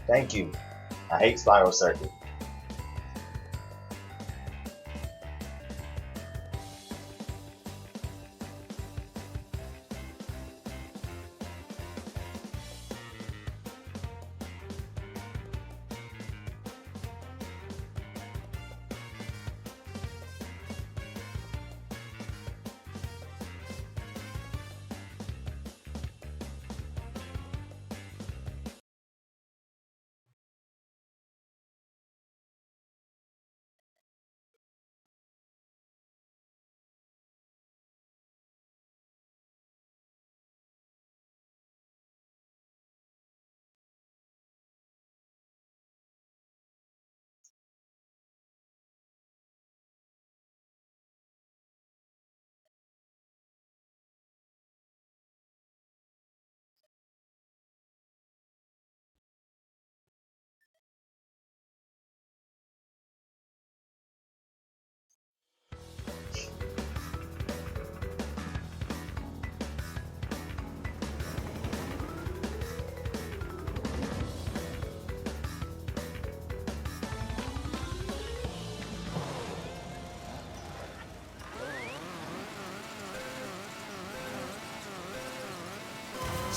Thank you. I hate Spyro Circuit.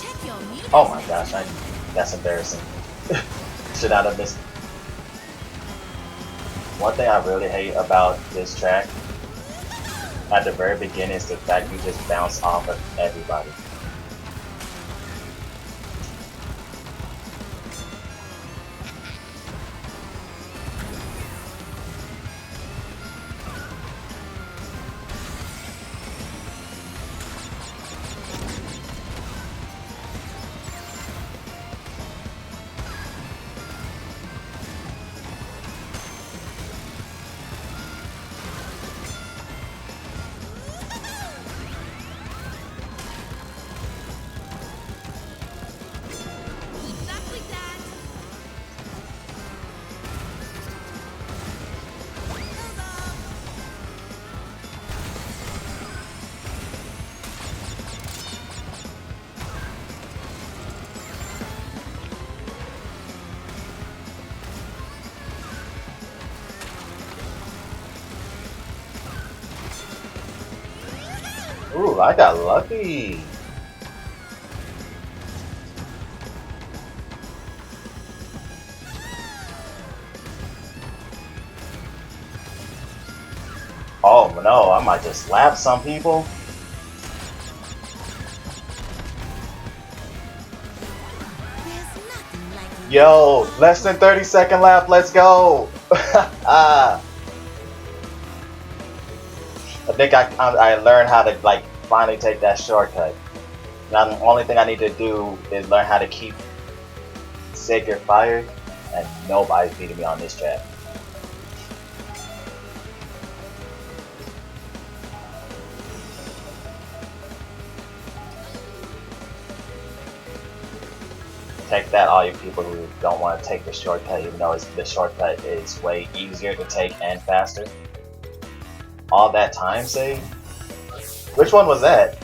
Check your mutant. Oh my gosh, that's embarrassing. Should not have missed. One thing I really hate about this track at the very beginning is the fact you just bounce off of everybody. Exactly that. Ooh, I got lucky. Oh no, I might just slap some people. There's nothing like a Yo, less than 30-second left, let's go. I think I learned how to like finally take that shortcut. Now the only thing I need to do is learn how to keep Sacred Fire, and nobody's beating me on this track. Take that, all you people who don't want to take the shortcut, even though the shortcut is way easier to take and faster. All that time saved? Which one was that?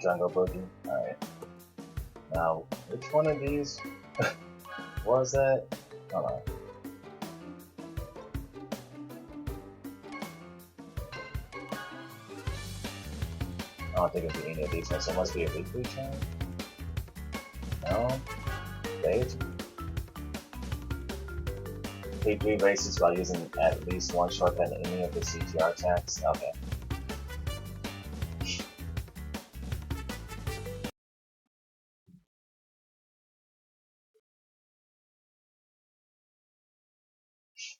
Jungle Boogie. Alright. Now, which one of these was that? Hold on. don't think it'll be any of these ones. So it must be a weekly train. No. Stage. Complete 3 races while using at least one shortcut in any of the CTR attacks. Okay.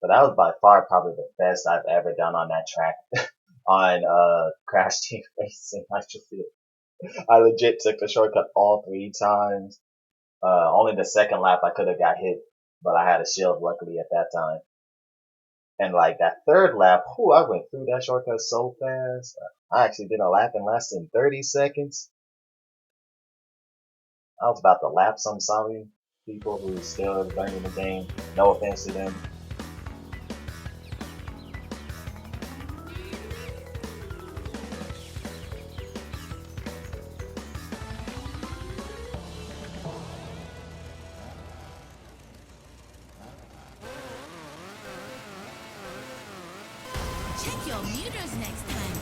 But that was by far probably the best I've ever done on that track. On Crash Team Racing Nitro-Fueled. I legit took the shortcut all 3 times. Only the second lap I could have got hit, but I had a shield luckily at that time. And like that third lap, whew, I went through that shortcut so fast. I actually did a lap in less than 30 seconds. I was about to lap some sorry people who still learning the game. No offense to them. Check your meters next time.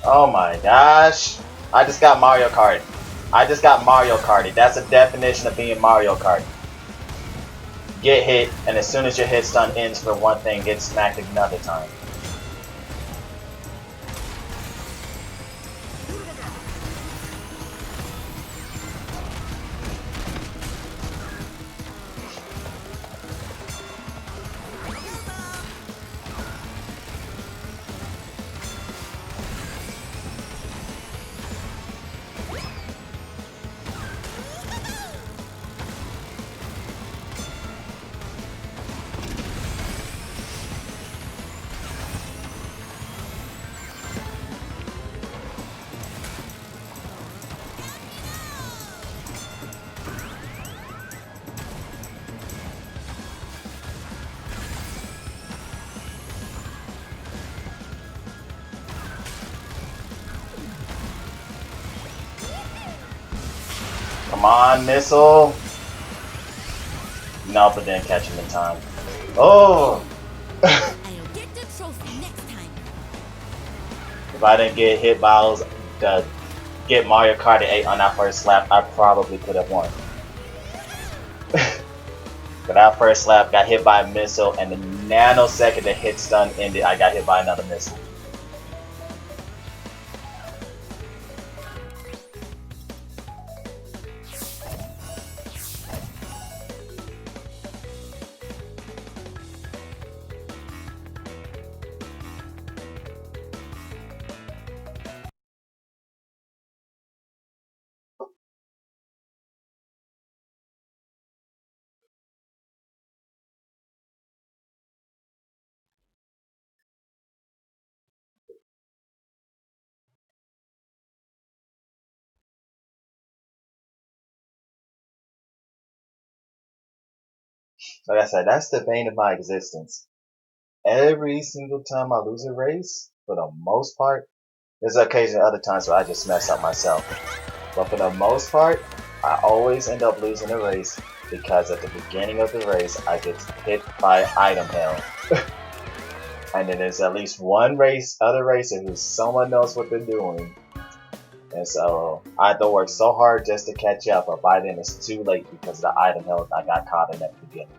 Oh my gosh. I just got Mario Kart. I just got Mario Karted. That's the definition of being Mario Kart. Get hit, and as soon as your hit stun ends for one thing, get smacked another time. Come on, missile. Nope, it didn't catch him in time. Oh! I'll get the trophy next time. If I didn't get hit by those, get Mario Kart 8 on that first lap, I probably could have won. But that first lap got hit by a missile, and the nanosecond the hit stun ended, I got hit by another missile. Like I said, that's the bane of my existence. Every single time I lose a race, for the most part, there's occasionally other times where I just mess up myself. But for the most part, I always end up losing a race because at the beginning of the race, I get hit by item hell. And then there's at least one other racer who someone knows what they're doing. And so I have to work so hard just to catch up, but by then it's too late because of the item hell I got caught in at the beginning.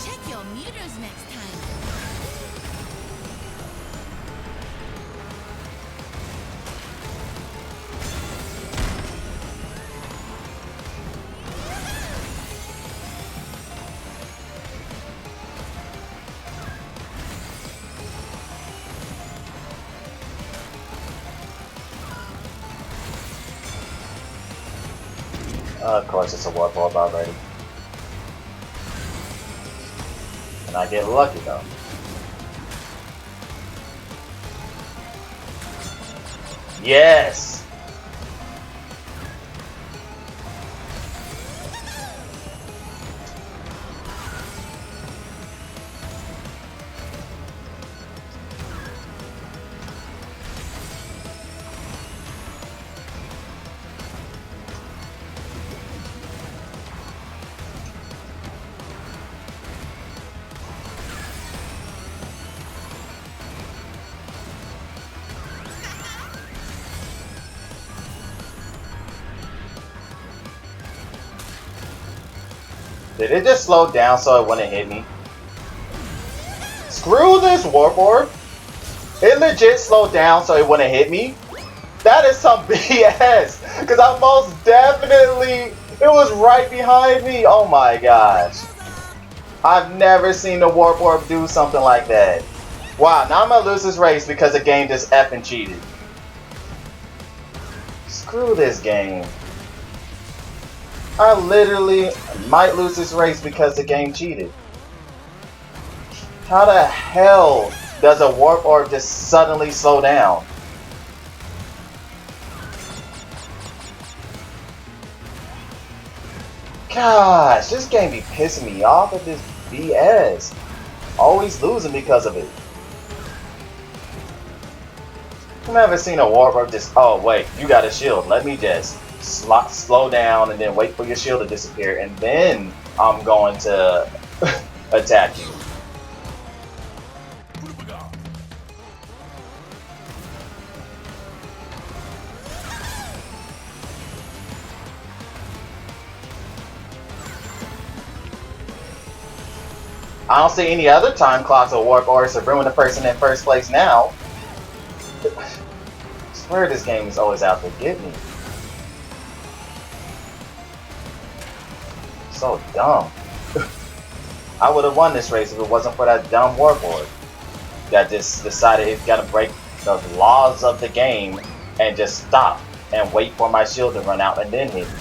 Check your meters next time. Of course, it's a warp orb already. And I get lucky though. Yes! Did it just slow down so it wouldn't hit me? Screw this warp orb! It legit slowed down so it wouldn't hit me? That is some BS! Because I most definitely... It was right behind me! Oh my gosh. I've never seen the warp orb do something like that. Wow, now I'm gonna lose this race because the game just effing cheated. Screw this game. I literally might lose this race because the game cheated. How the hell does a warp orb just suddenly slow down? Gosh, this game be pissing me off with this BS. Always losing because of it. I've never seen a warp orb just, oh wait, you got a shield, let me just slow down and then wait for your shield to disappear and then I'm going to attack you. I don't see any other time clocks or warp orbs to ruin the person in first place now. I swear this game is always out to get me. So dumb. I would have won this race if it wasn't for that dumb warp orb that just decided it's gotta break the laws of the game and just stop and wait for my shield to run out and then hit me.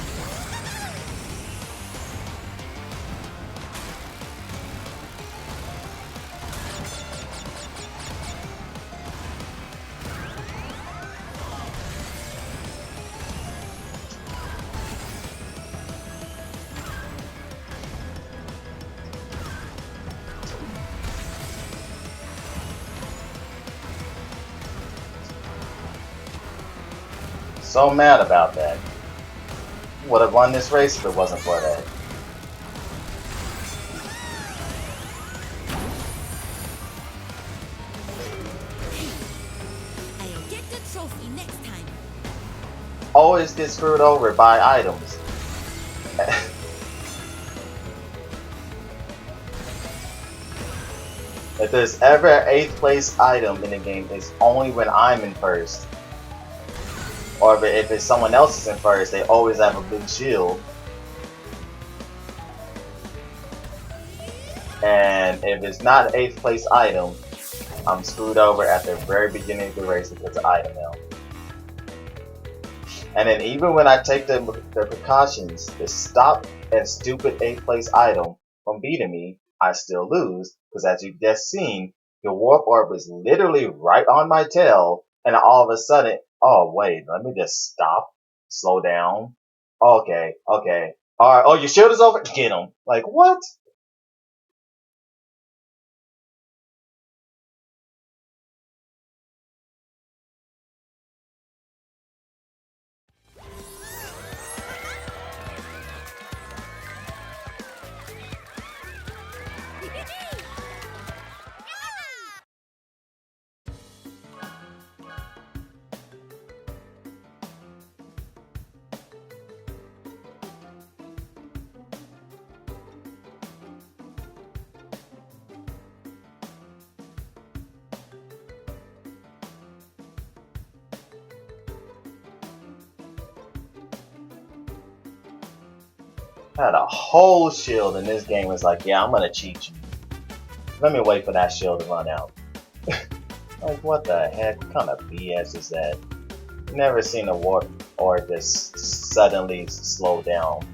So mad about that. Would have won this race if it wasn't for that. I'll get the trophy next time. Always get screwed over by items. If there's ever an 8th place item in the game, it's only when I'm in first. Or if it's someone else is in first, they always have a big shield. And if it's not an 8th place item, I'm screwed over at the very beginning of the race because of item L. And then even when I take the precautions to stop a stupid 8th place item from beating me, I still lose. Because as you've just seen, the warp orb was literally right on my tail, and all of a sudden, oh wait, let me just stop, slow down. Okay, okay. Alright, oh your shield is over? Get him. Like, what? Had a whole shield, and this game was like, yeah, I'm gonna cheat you. Let me wait for that shield to run out. Like, what the heck? What kind of BS is that? Never seen a warp or just suddenly slow down.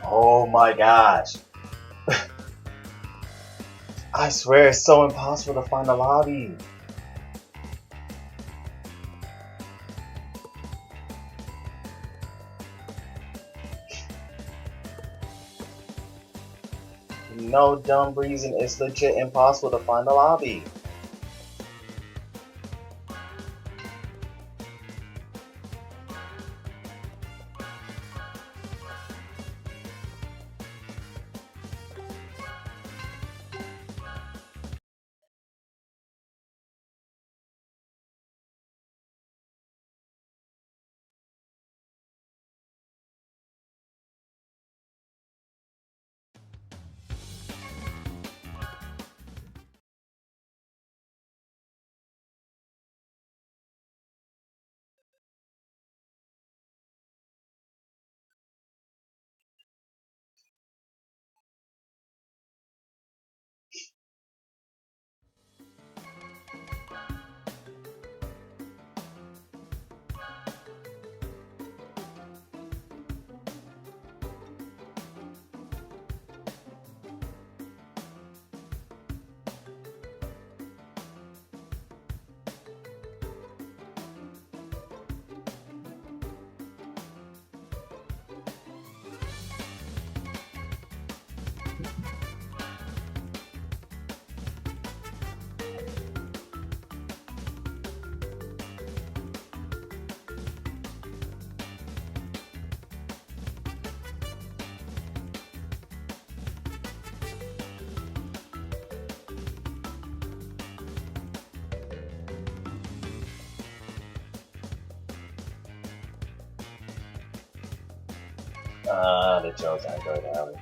Oh my gosh. I swear it's so impossible to find a lobby. No dumb reason, it's legit impossible to find a lobby. The jokes aren't going to have it.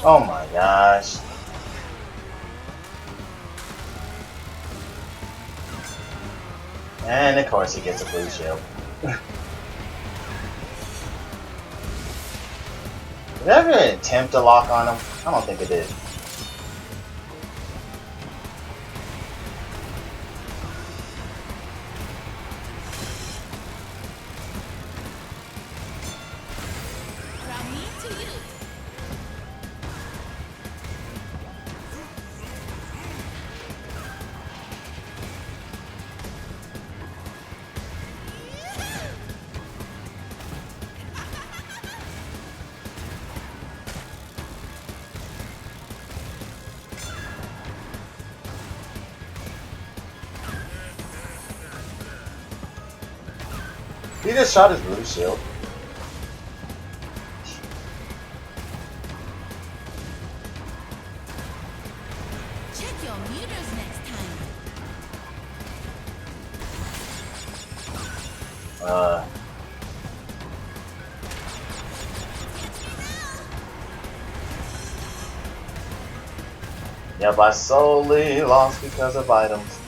Oh my gosh. And of course he gets a blue shield. Did I ever attempt to lock on him? I don't think it did. From me to you. He just shot his blue shield. Check your meters next time. Yep, I solely lost because of items.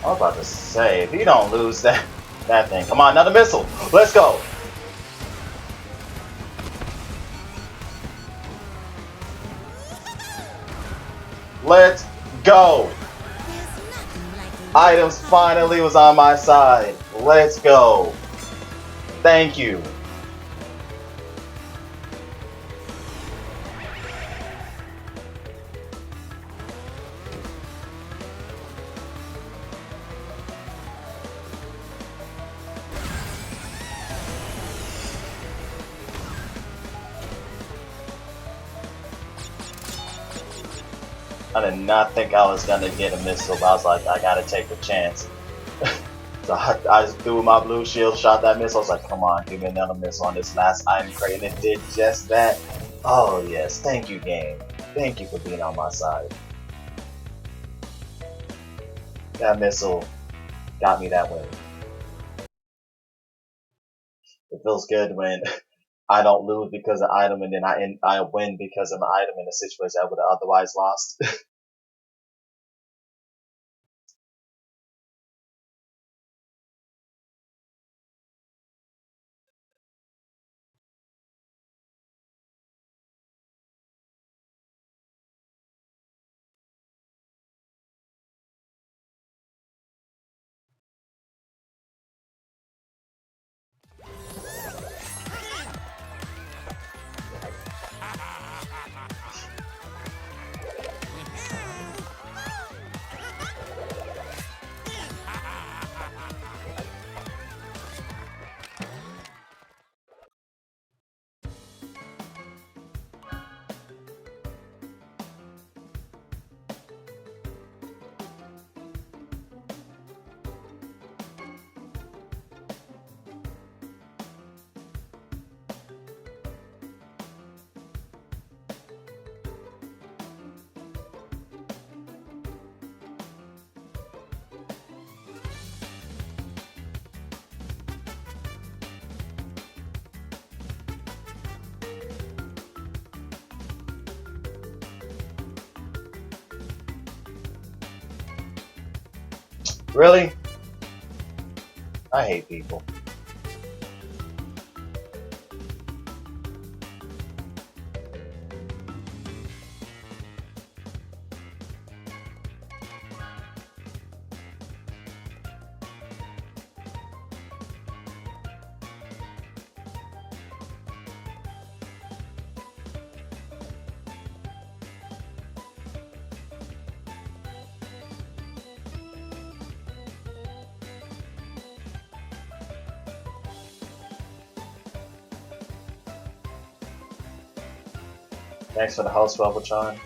I was about to say, if you don't lose that thing, come on, another missile. Let's go. Let's go. Items finally was on my side. Let's go. Thank you. I did not think I was gonna get a missile, but I was like, I gotta take the chance. So I just threw my blue shield, shot that missile. I was like, come on, give me another missile on this last item crate, and it did just that. Oh yes, thank you, game. Thank you for being on my side. That missile got me that win. It feels good when I don't lose because of item, and then I win because of an item in a situation I would have otherwise lost. Really? I hate people. Thanks for the host, Robotron.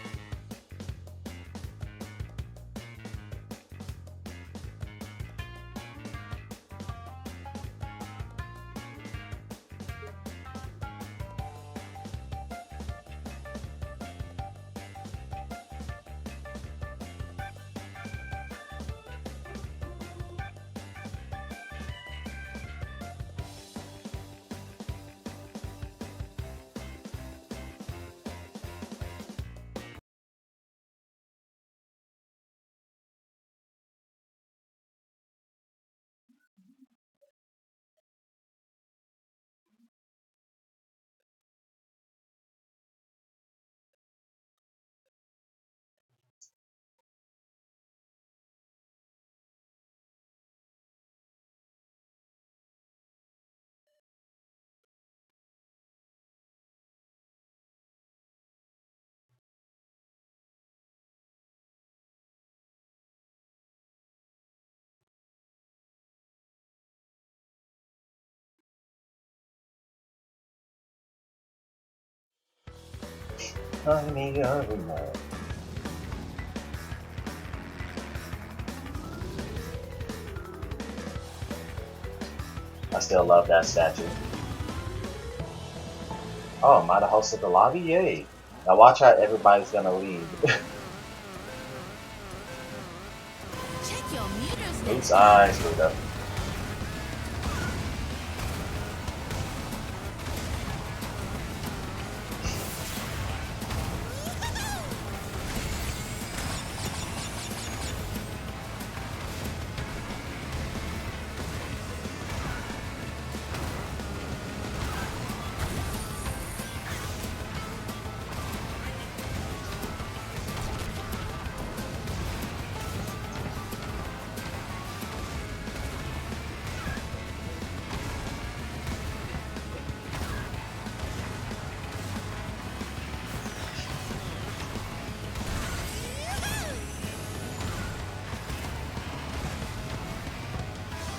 Honey, your love. I still love that statue. Oh, am I the host of the lobby? Yay! Now watch how everybody's gonna leave. Check your meters Oops, next I time. screwed up.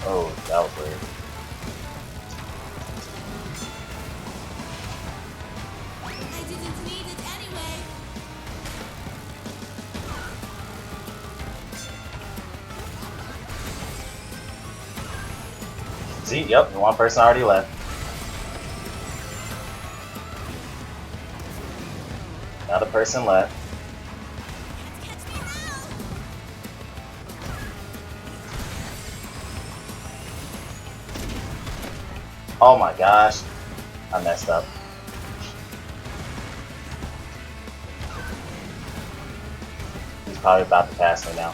Oh, that was weird. I didn't need it anyway. See, yep, one person already left. Another person left. Catch me now. Oh my gosh, I messed up. He's probably about to pass me now.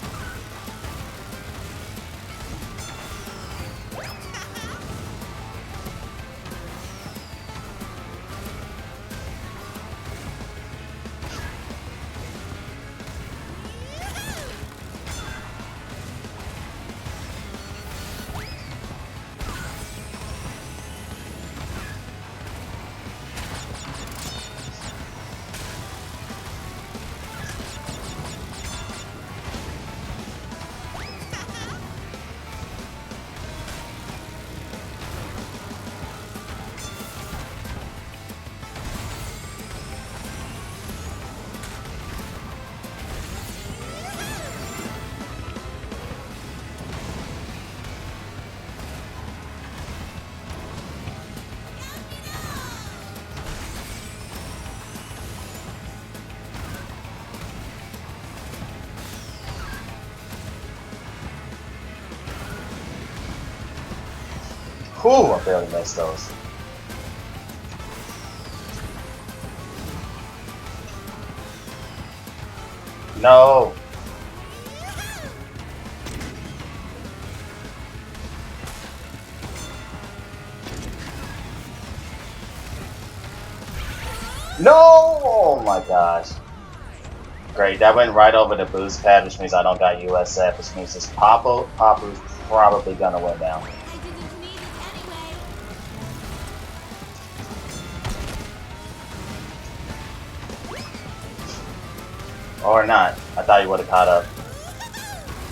Whew, I barely missed those. No! No! Oh my gosh. Great, that went right over the boost pad, which means I don't got USF, which means this Papa's probably gonna win now. I didn't need it anyway. Or not. I thought he would have caught up.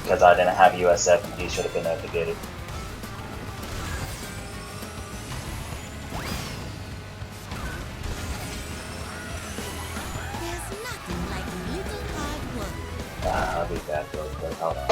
Because I didn't have USF and he should have been able to get it. There's nothing like a little hard work. I'll be back real quick. Hold on.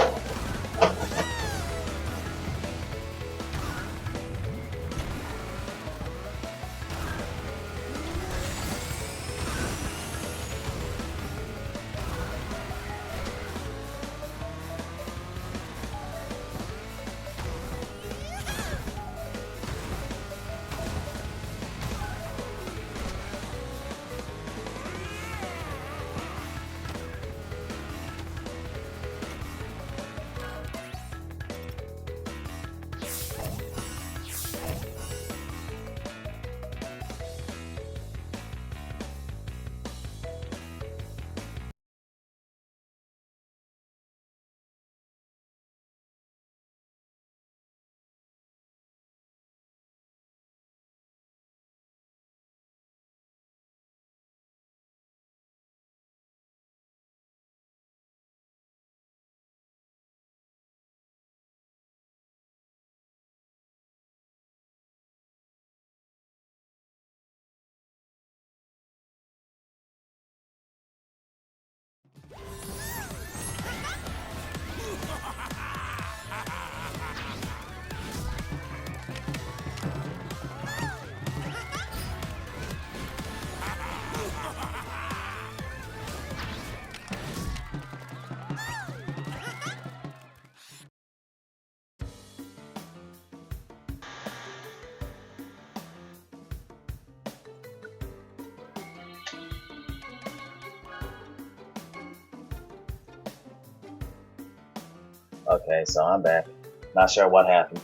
Okay, so I'm back. Not sure what happened.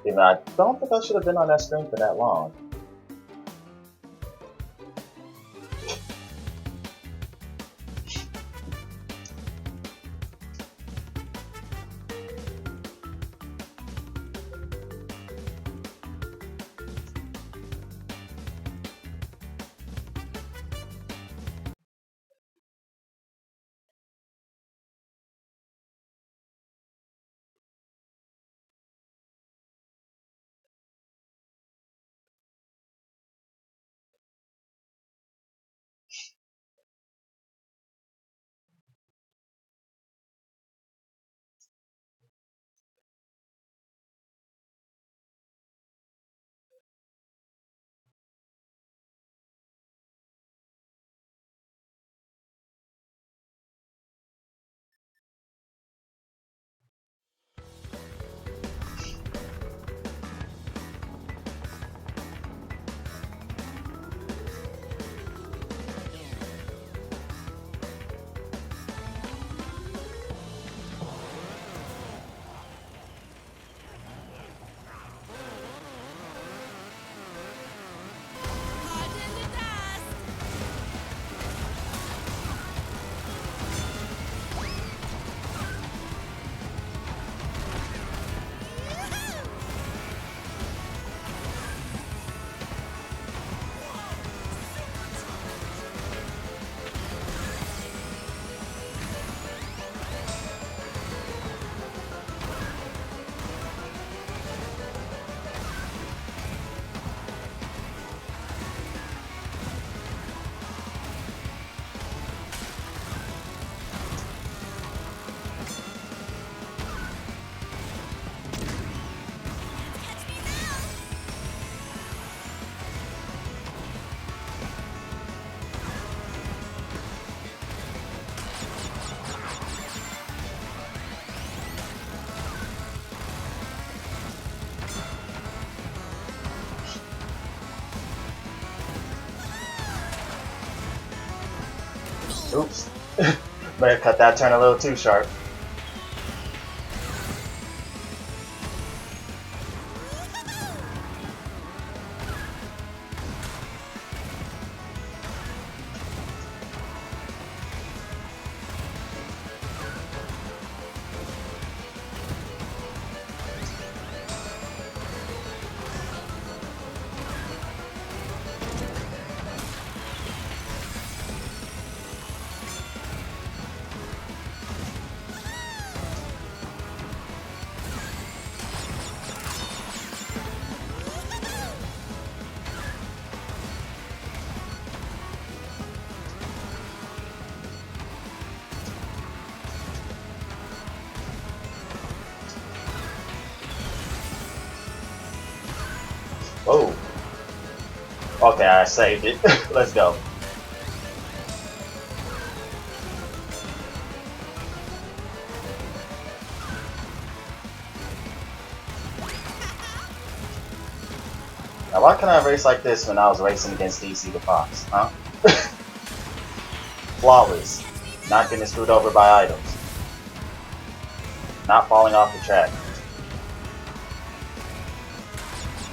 Even I don't think I should have been on that screen for that long. Hot in the dust. Oops. Better cut that turn a little too sharp. Whoa. Okay, I saved it. Let's go. Now why can't I race like this when I was racing against DC the Fox, huh? Flawless. Not getting screwed over by items. Not falling off the track.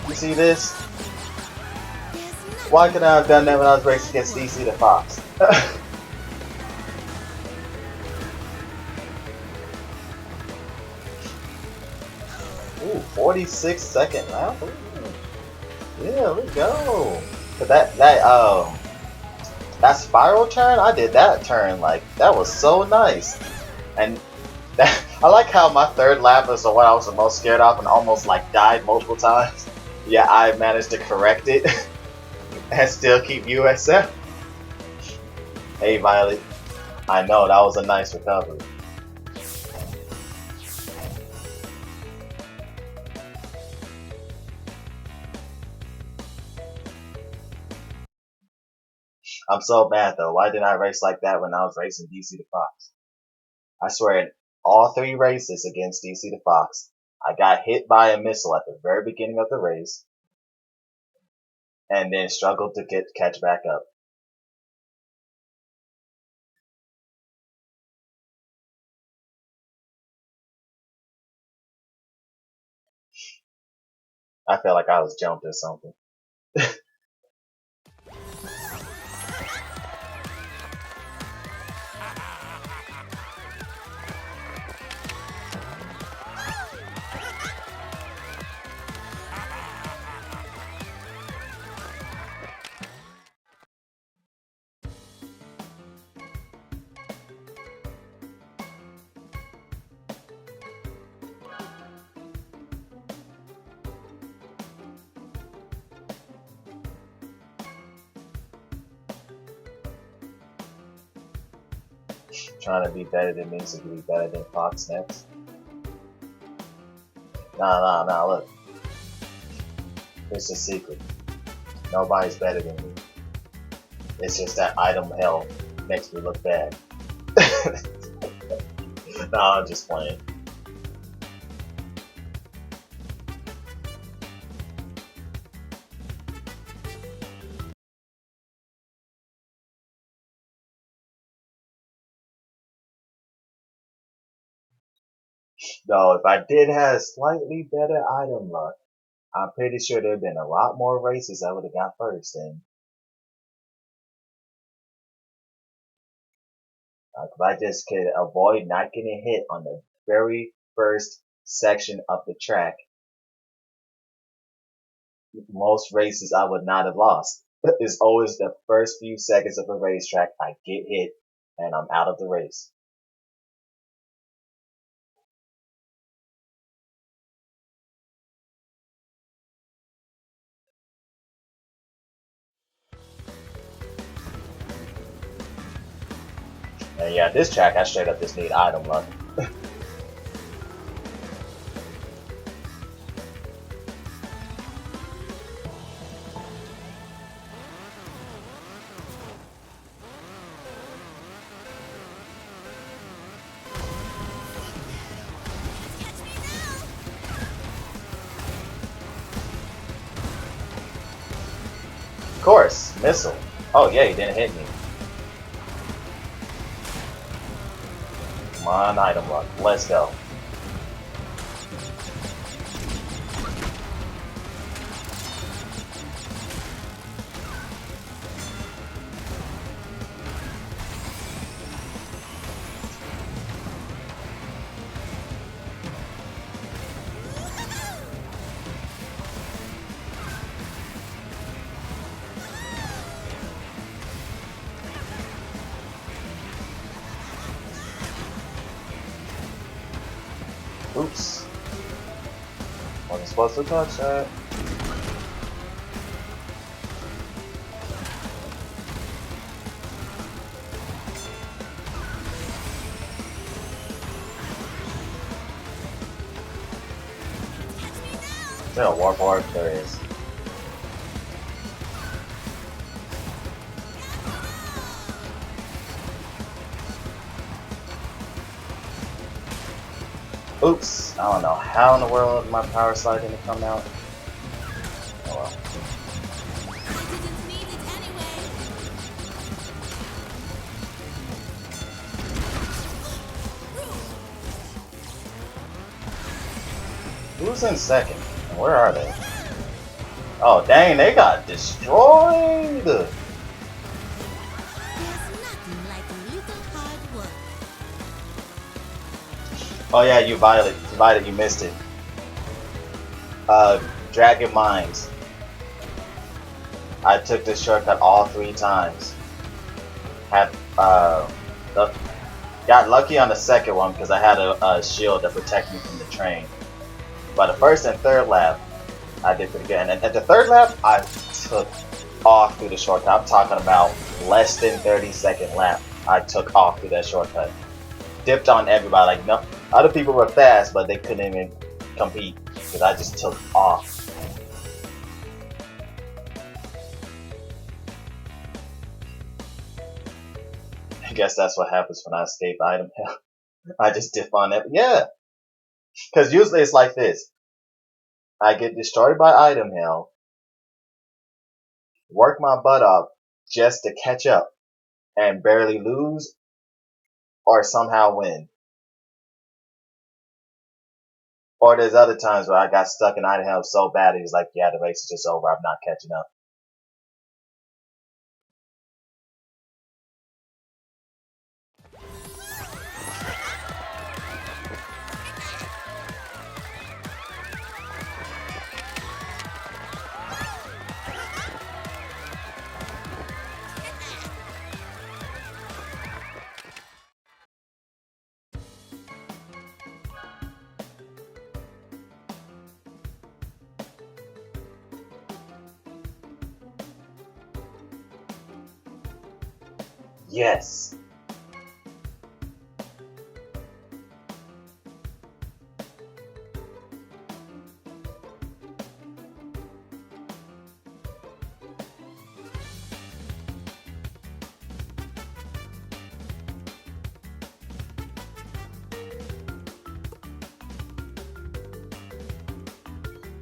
You see this? Why could I have done that when I was racing against DC the Fox? Ooh, 46-second round. Ooh. Yeah, let's go. But that spiral turn, I did that turn like that was so nice. And that, I like how my third lap was the one I was the most scared of and almost like died multiple times. Yeah, I managed to correct it and still keep USF. Hey Violet, I know that was a nice recovery. I'm so mad though. Why didn't I race like that when I was racing DC the Fox? I swear in all 3 races against DC the Fox, I got hit by a missile at the very beginning of the race and then struggled to catch back up. I felt like I was jumped or something. Trying to be better than me so you can be better than Fox next. Nah, look. It's a secret. Nobody's better than me. It's just that item hell makes me look bad. Nah, I'm just playing. Though, if I did have slightly better item luck, I'm pretty sure there'd been a lot more races I would have got first in. If I just could avoid not getting hit on the very first section of the track, most races I would not have lost. It's always the first few seconds of a racetrack I get hit and I'm out of the race. And yeah, this track I straight up just need item luck. Of course, missile. Oh yeah, he didn't hit me. Come on, item luck. Let's go. Oops. Wasn't supposed to touch that. Is there a warp orb? There is. Oops. I don't know how in the world my power slide didn't come out. Oh well. Who's in second? And where are they? Oh dang, they got destroyed! There's nothing like a little hard work. Oh yeah, you Violet, you missed it. Dragon Mines. I took this shortcut all 3 times. Got lucky on the second one because I had a shield that protected me from the train. But the first and third lap, I did pretty good. And at the third lap, I took off through the shortcut. I'm talking about less than 30-second lap. I took off through that shortcut. Dipped on everybody. Like, no, other people were fast, but they couldn't even compete because I just took off. I guess that's what happens when I escape item hell. I just dip on it. Yeah, because usually it's like this. I get destroyed by item hell, work my butt off just to catch up and barely lose or somehow win. Or there's other times where I got stuck in item hell so bad, he's like, yeah, the race is just over. I'm not catching up. Yes.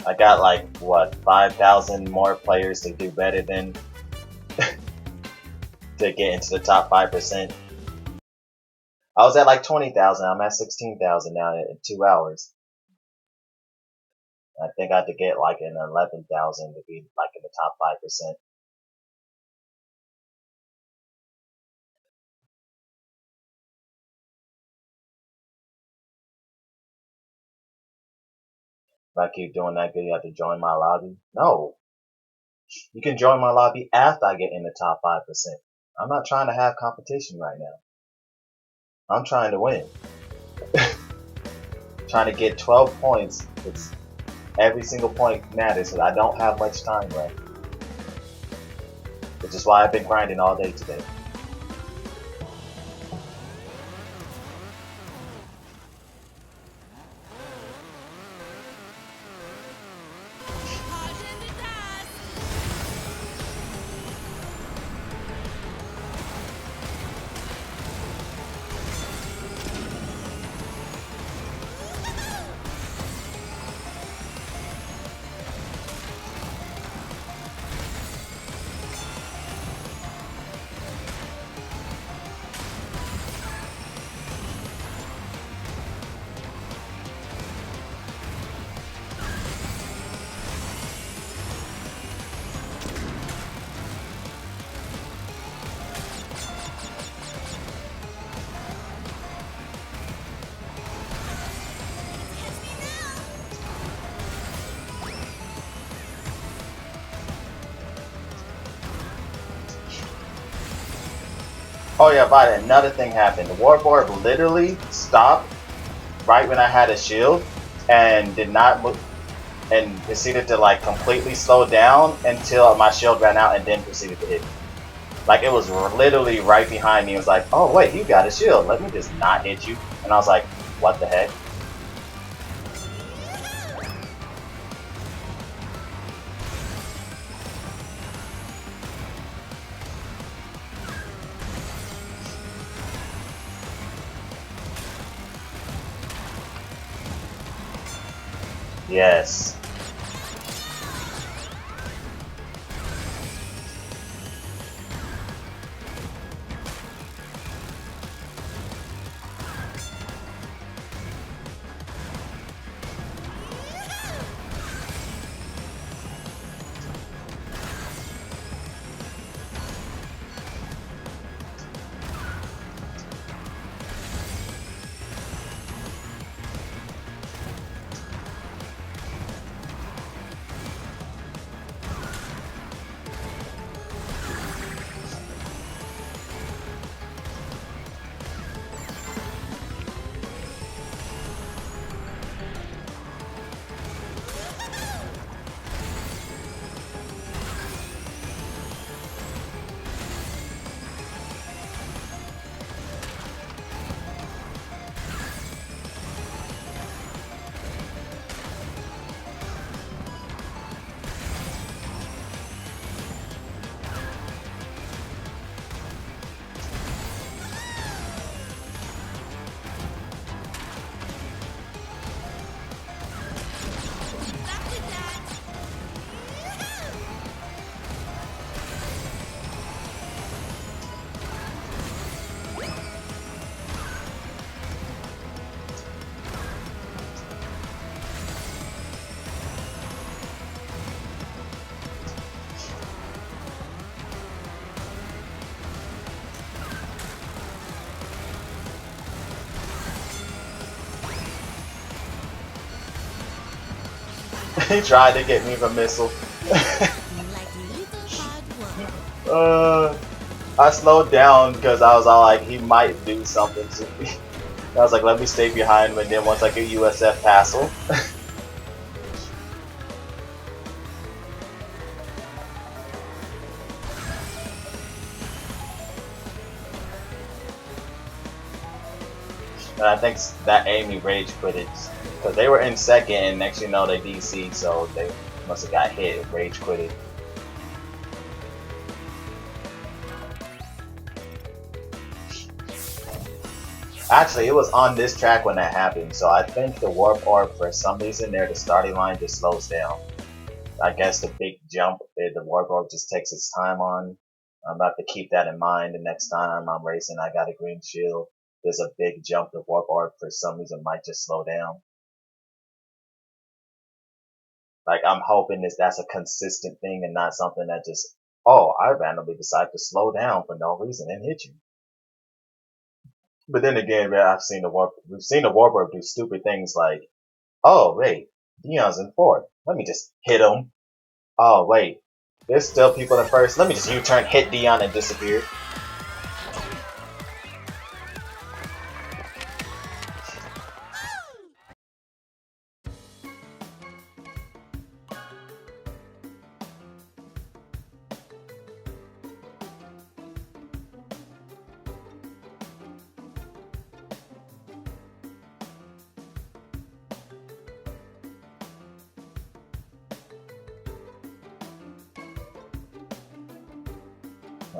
I got like, what, 5,000 more players to do better than to get into the top 5%. I was at like 20,000. I'm at 16,000 now in 2 hours. I think I had to get like an 11,000 to be like in the top 5%. If I keep doing that good, you have to join my lobby. No. You can join my lobby after I get in the top 5%. I'm not trying to have competition right now. I'm trying to win. Trying to get 12 points. It's every single point matters, because I don't have much time left. Which is why I've been grinding all day today. Oh yeah, but another thing happened. The warboard literally stopped right when I had a shield and did not move, and proceeded to like completely slow down until my shield ran out and then proceeded to hit me. Like it was literally right behind me. It was like, oh wait, you got a shield. Let me just not hit you. And I was like, what the heck? Yes. He tried to get me with a missile. Like little bad worm. I slowed down because I was all like, he might do something to me. I was like, let me stay behind him, and then once I get USF Castle. And I think that Amy rage quit it because they were in second, and next you know they DC'd, so they must have got hit and rage quit it. Actually, it was on this track when that happened, so I think the warp orb, for some reason, there the starting line just slows down. I guess the big jump, the warp orb just takes its time on. I'm about to keep that in mind the next time I'm racing. I got a green shield. There's a big jump. The warp orb for some reason might just slow down. Like, I'm hoping that's a consistent thing and not something that just, oh, I randomly decide to slow down for no reason and hit you. But then again, man, we've seen the warp orb do stupid things like, oh wait, Dion's in fourth. Let me just hit him. Oh wait, there's still people in first. Let me just U-turn, hit Dion, and disappear.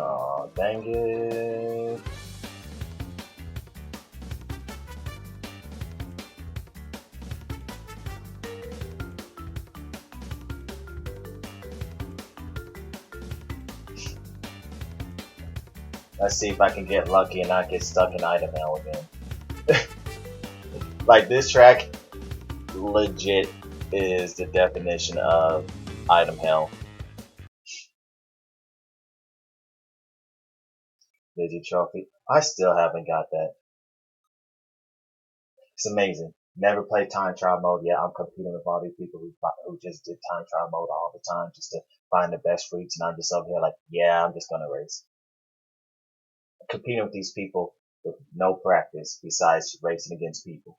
Oh, dang it. Let's see if I can get lucky and not get stuck in item hell again. Like, this track legit is the definition of item hell. Digi trophy. I still haven't got that. It's amazing. Never played time trial mode yet. I'm competing with all these people who just did time trial mode all the time just to find the best fruits, and I'm just over here like, yeah, I'm just gonna race. Competing with these people with no practice besides racing against people.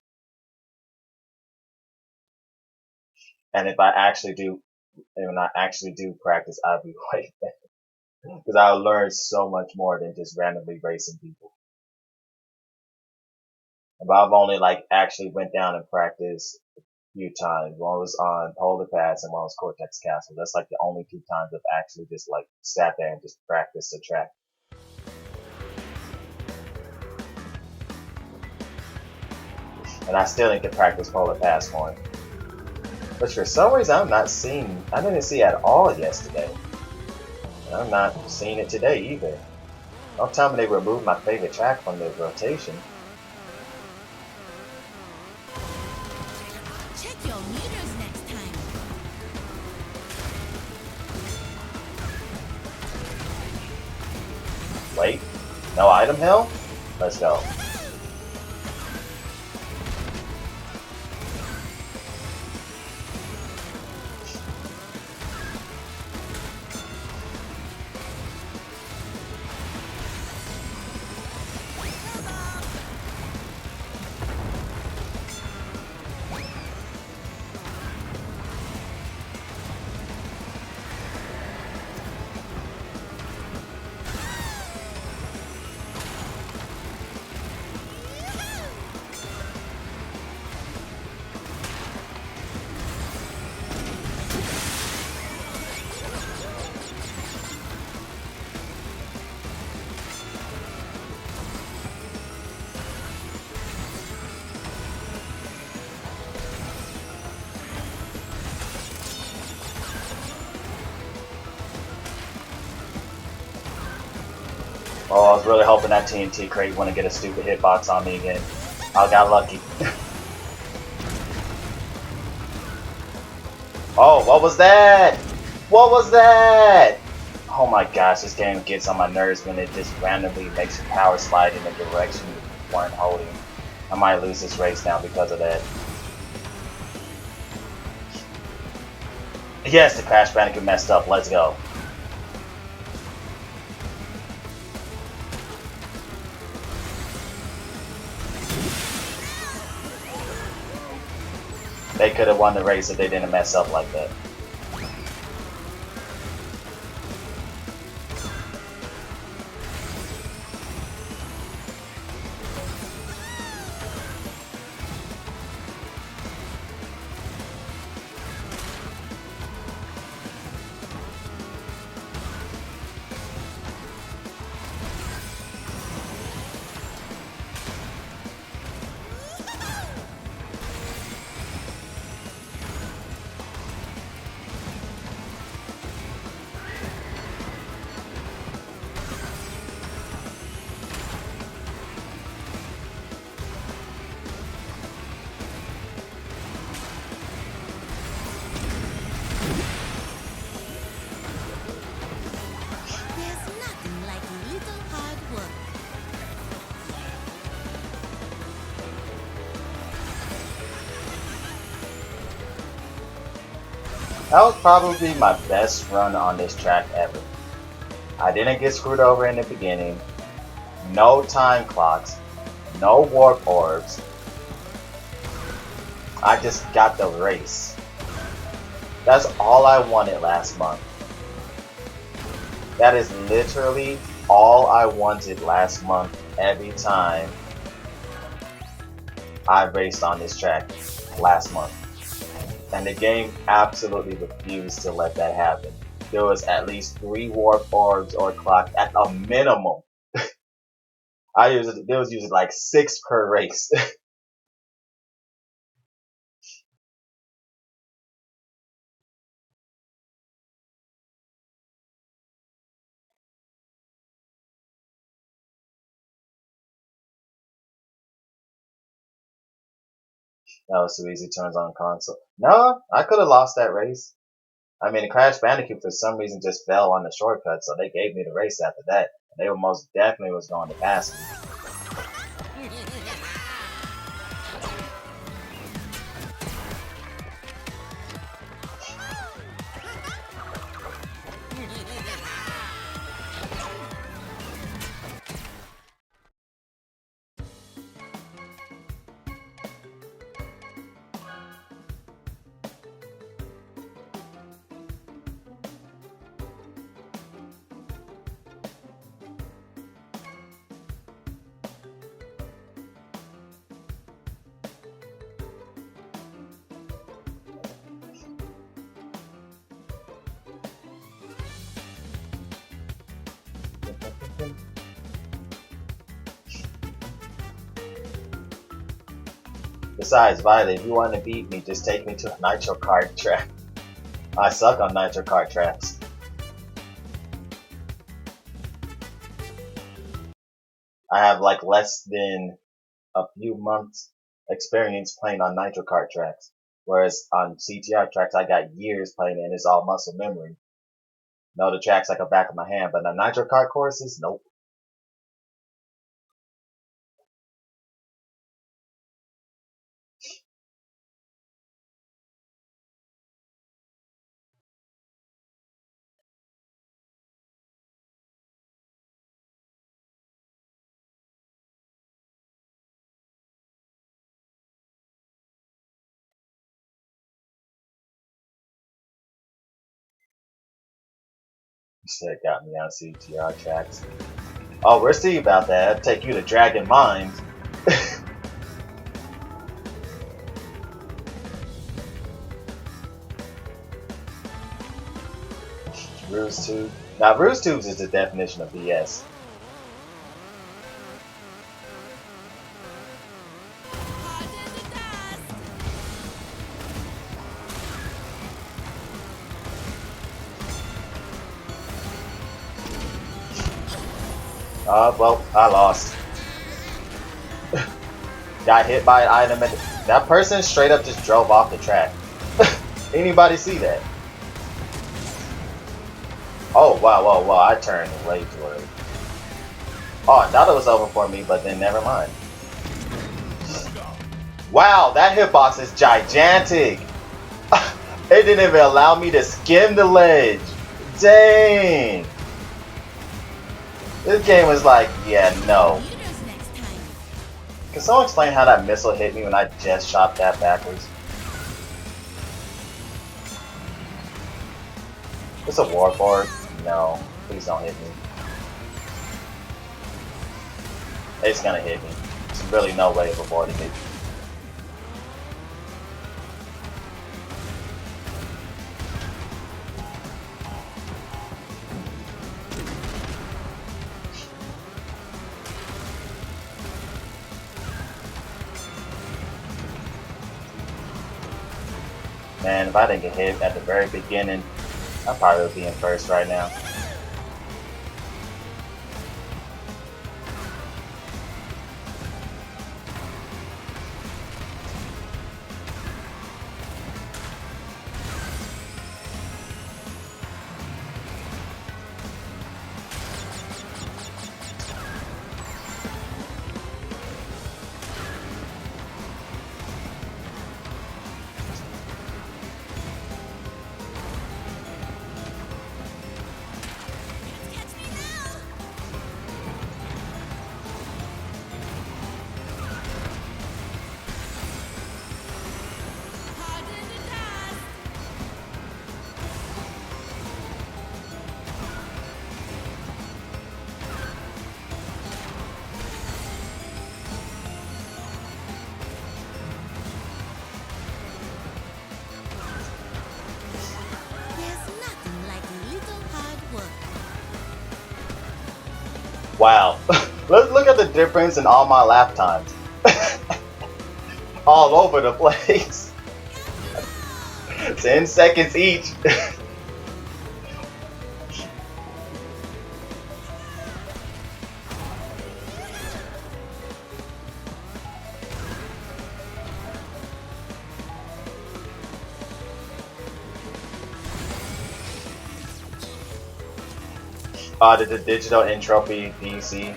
And if I actually do, and when I actually do practice, I'll be way better. Because I'll learn so much more than just randomly racing people. But I've only like actually went down and practiced a few times. One was on Polar Pass and one was Cortex Castle. That's like the only 2 times I've actually just like sat there and just practiced the track. And I still need to practice Polar Pass more. But for some reason I didn't see it at all yesterday. And I'm not seeing it today either. Don't tell me they removed my favorite track from the rotation. Check your meters next time. Wait, no item hell? Let's go. Oh, I was really hoping that TNT crate wouldn't get a stupid hitbox on me again. I got lucky. Oh, what was that? What was that? Oh my gosh, this game gets on my nerves when it just randomly makes you power slide in a direction you weren't holding. I might lose this race now because of that. Yes, the Crash Bandicoot messed up. Let's go. They could have won the race if they didn't mess up like that. There's nothing like a little hard work. That was probably my best run on this track ever. I didn't get screwed over in the beginning. No time clocks. No warp orbs. I just got the race. That's all I wanted last month. That is literally all I wanted last month every time I raced on this track last month. And the game absolutely refused to let that happen. There was at least 3 warp orbs or clock at a minimum. There was usually like 6 per race. That was too easy turns on console. No, I could have lost that race. I mean, Crash Bandicoot for some reason just fell on the shortcut, so they gave me the race after that. They were most definitely was going to pass me. Besides, Violet, if you want to beat me, just take me to a Nitro Kart track. I suck on Nitro Kart tracks. I have like less than a few months experience playing on Nitro Kart tracks. Whereas on CTR tracks, I got years playing it and it's all muscle memory. Know the tracks like the back of my hand, but on Nitro Kart courses, nope. Shit got me on CTR tracks. Oh, we'll see about that. I'll take you to Dragon Mines. Ruse Tube. Now, Ruse Tubes is the definition of BS. Well, I lost. Got hit by an item and that person straight up just drove off the track. Anybody see that? Oh, wow, I turned way too early. Oh, I thought it was over for me, but then never mind. Wow, that hitbox is gigantic! It didn't even allow me to skim the ledge. Dang. This game was like, yeah, no. Computers next time. Can someone explain how that missile hit me when I just shot that backwards? It's a warboard? No. Please don't hit me. It's gonna hit me. There's really no way of avoiding it. Man, if I didn't get hit at the very beginning, I probably would be in first right now. Catch me now. Hard in the dust. There's nothing like a little hard work. Wow. Let's look at the difference in all my lap times. All over the place. 10 seconds each. Did the digital entropy DC?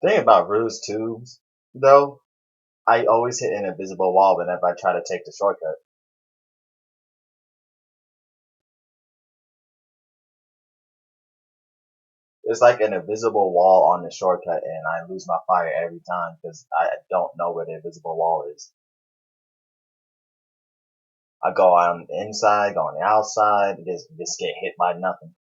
Thing about Ruse tubes, though, I always hit an invisible wall whenever I try to take the shortcut. It's like an invisible wall on the shortcut, and I lose my fire every time because I don't know where the invisible wall is. I go on the inside, go on the outside, just get hit by nothing.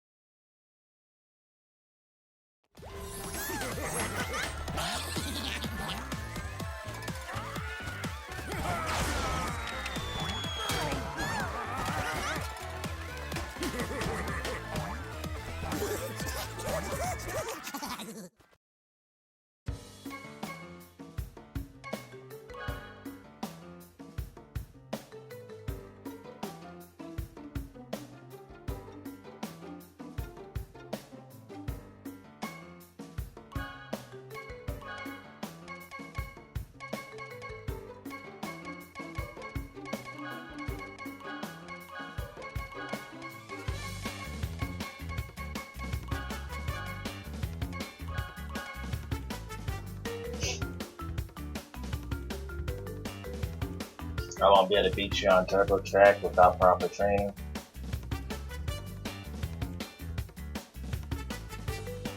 I won't be able to beat you on turbo track without proper training.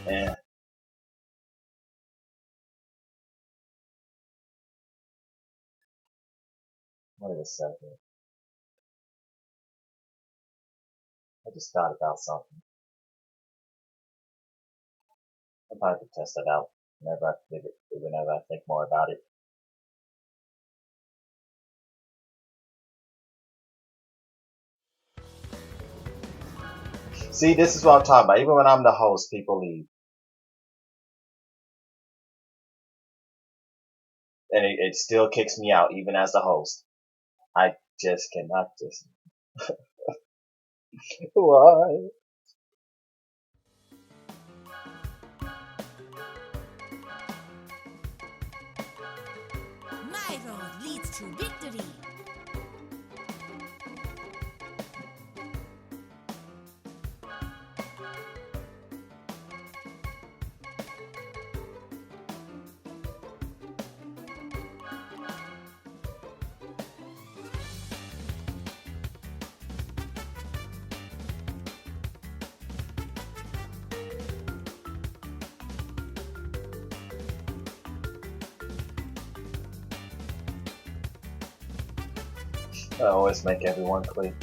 And wait a second. I just thought about something. I'm about to test it out whenever I think more about it. See, this is what I'm talking about. Even when I'm the host, people leave. And it still kicks me out, even as the host. I just cannot just... Why? My road leads to victory. I always make everyone quit.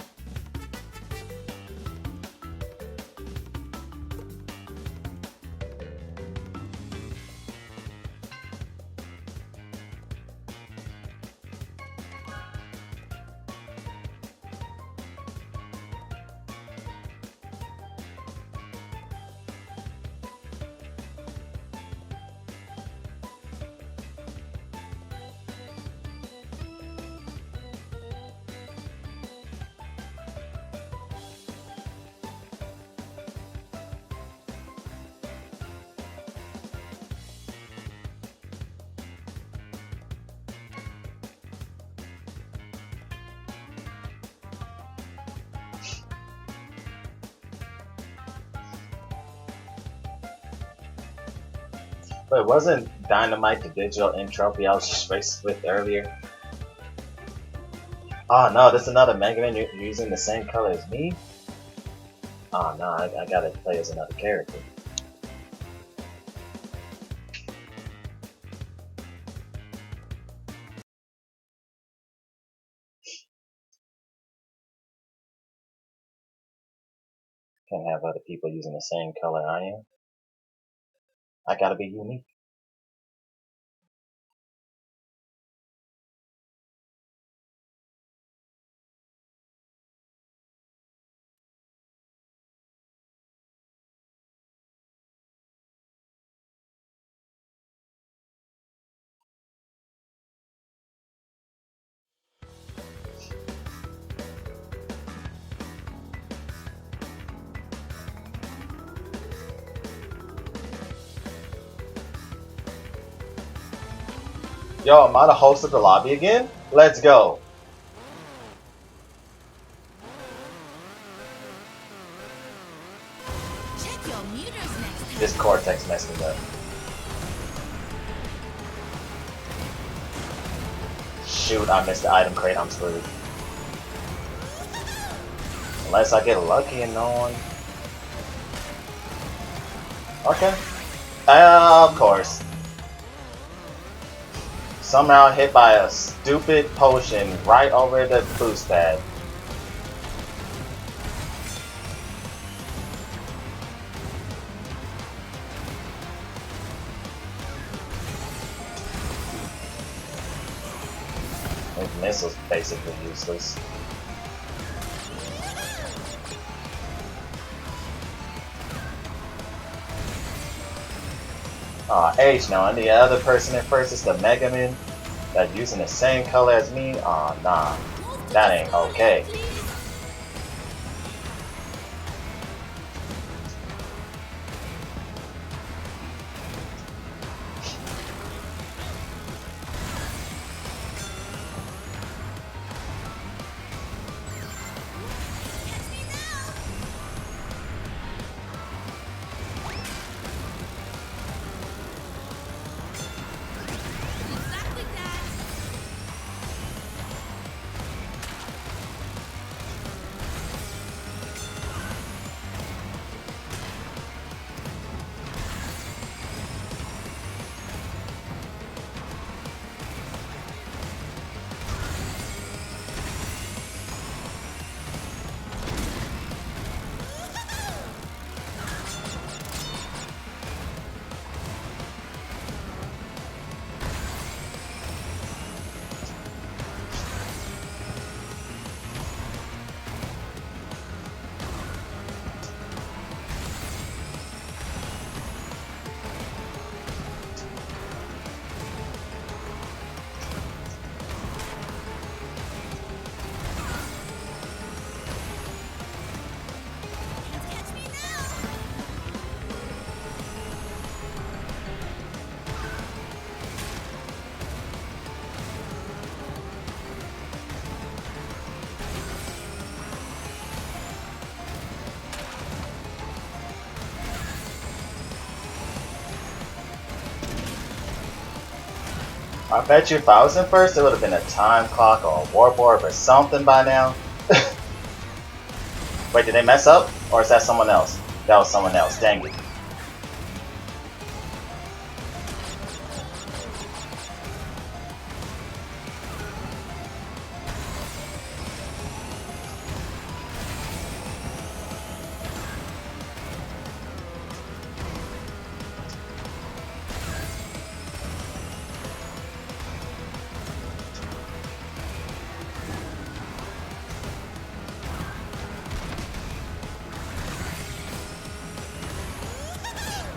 But wasn't Dynamite the digital entropy I was just racing with earlier? Oh no, there's another Mega Man using the same color as me? Oh no, I gotta play as another character. Can't have other people using the same color I am. I gotta be unique. Yo, am I the host of the lobby again? Let's go! Check your meters next time. This Cortex messed me up. Shoot, I missed the item crate, I'm screwed. Unless I get lucky and no one... Okay. Of course. Somehow hit by a stupid potion right over the boost pad. These missiles basically useless. H now, and the other person at first is the Mega Man that's using the same color as me. Nah, that ain't okay. I bet you if I was in first, it would have been a time clock or a warp orb or something by now. Wait, did they mess up? Or is that someone else? That was someone else, dang it.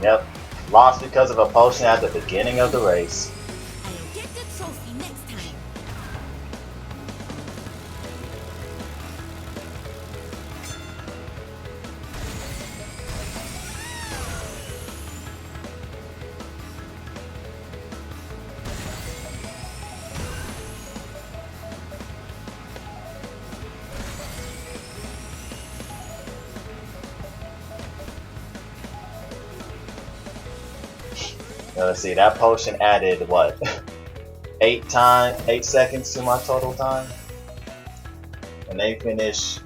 Yep. Lost because of a potion at the beginning of the race. I'll get the trophy next time. Let's see, that potion added what? 8 seconds to my total time? And they finished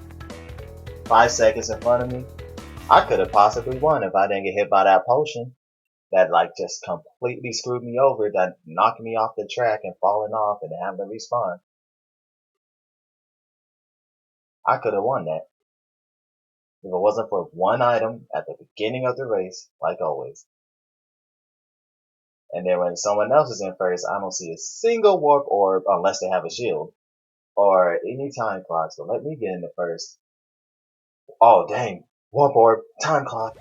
5 seconds in front of me. I could have possibly won if I didn't get hit by that potion. That like just completely screwed me over, that knocked me off the track and falling off and having to respawn. I could have won that. If it wasn't for one item at the beginning of the race, like always. And then when someone else is in first, I don't see a single warp orb unless they have a shield. Or any time clock, so let me get in the first. Oh dang, warp orb, time clock.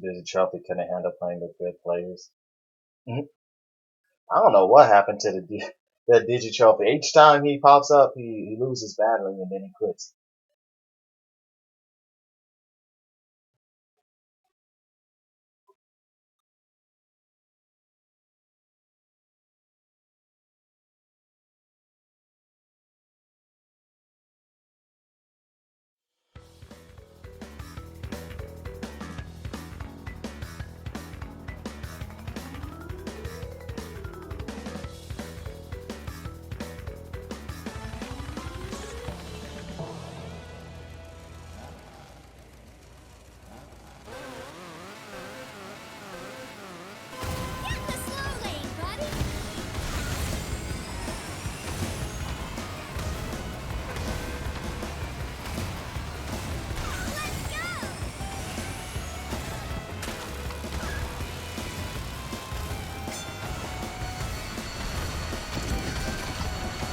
'Digi Trophy couldn't handle playing with good players. I don't know what happened to the Digi Trophy. Each time he pops up, he loses battling and then he quits. Get the slow lane, buddy. Let's go.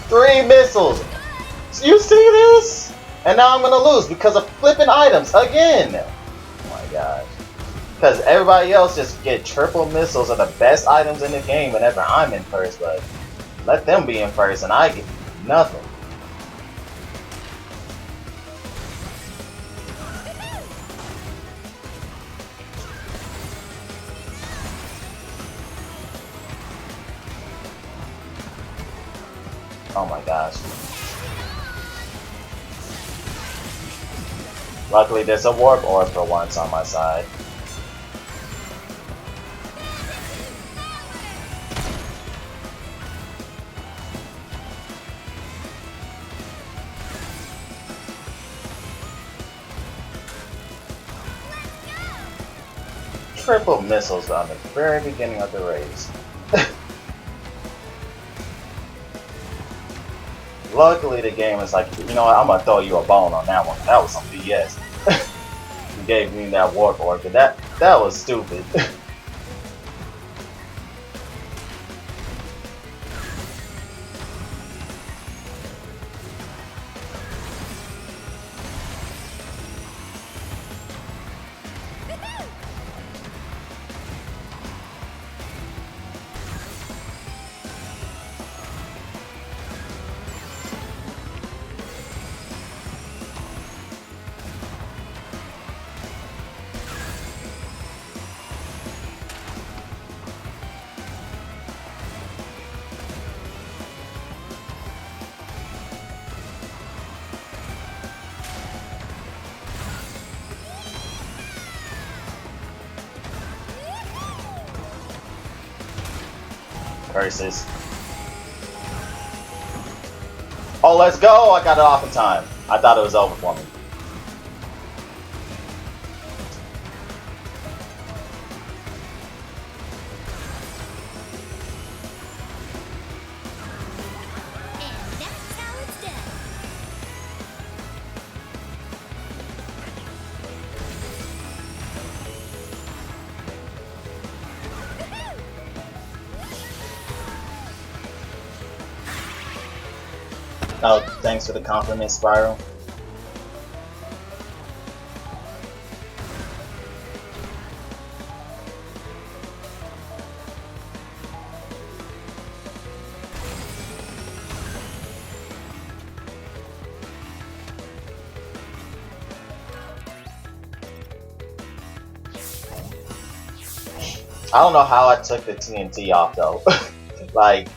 3 missiles! You see this? And now I'm gonna lose because of flipping items again! Oh my gosh. Because everybody else just get triple missiles of the best items in the game whenever I'm in first, but let them be in first and I get nothing. Oh my gosh. Luckily there's a warp orb for once on my side. Triple missiles on the very beginning of the race. Luckily the game is like, you know what, I'm gonna throw you a bone on that one. That was some BS. You gave me that warp orb, but that was stupid. curses. Oh, let's go! I got it off in time. I thought it was over for me. And that's how it's done. Oh, thanks for the compliment, Spyro. I don't know how I took the TNT off though. Like,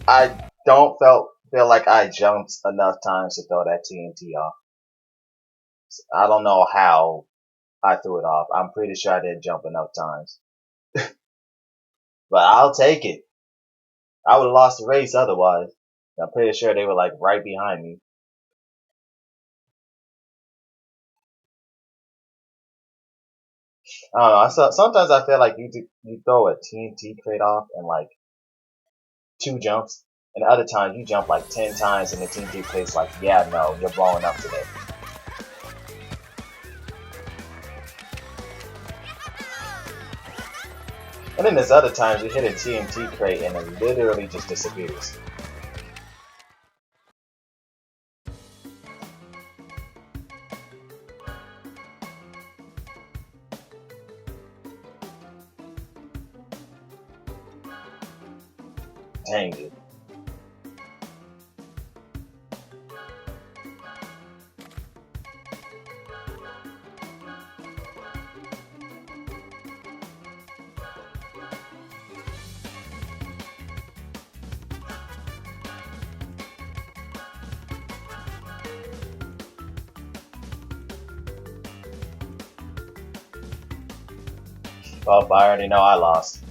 I don't feel like I jumped enough times to throw that TNT off. I don't know how I threw it off. I'm pretty sure I didn't jump enough times. But I'll take it. I would have lost the race otherwise. I'm pretty sure they were like right behind me. I don't know. Sometimes I feel like you throw a TNT crate off in like 2 jumps, and other times you jump like 10 times and the TNT crate's like, yeah, no, you're blowing up today. And then there's other times you hit a TNT crate and it literally just disappears. Dang it. Well, I already know I lost.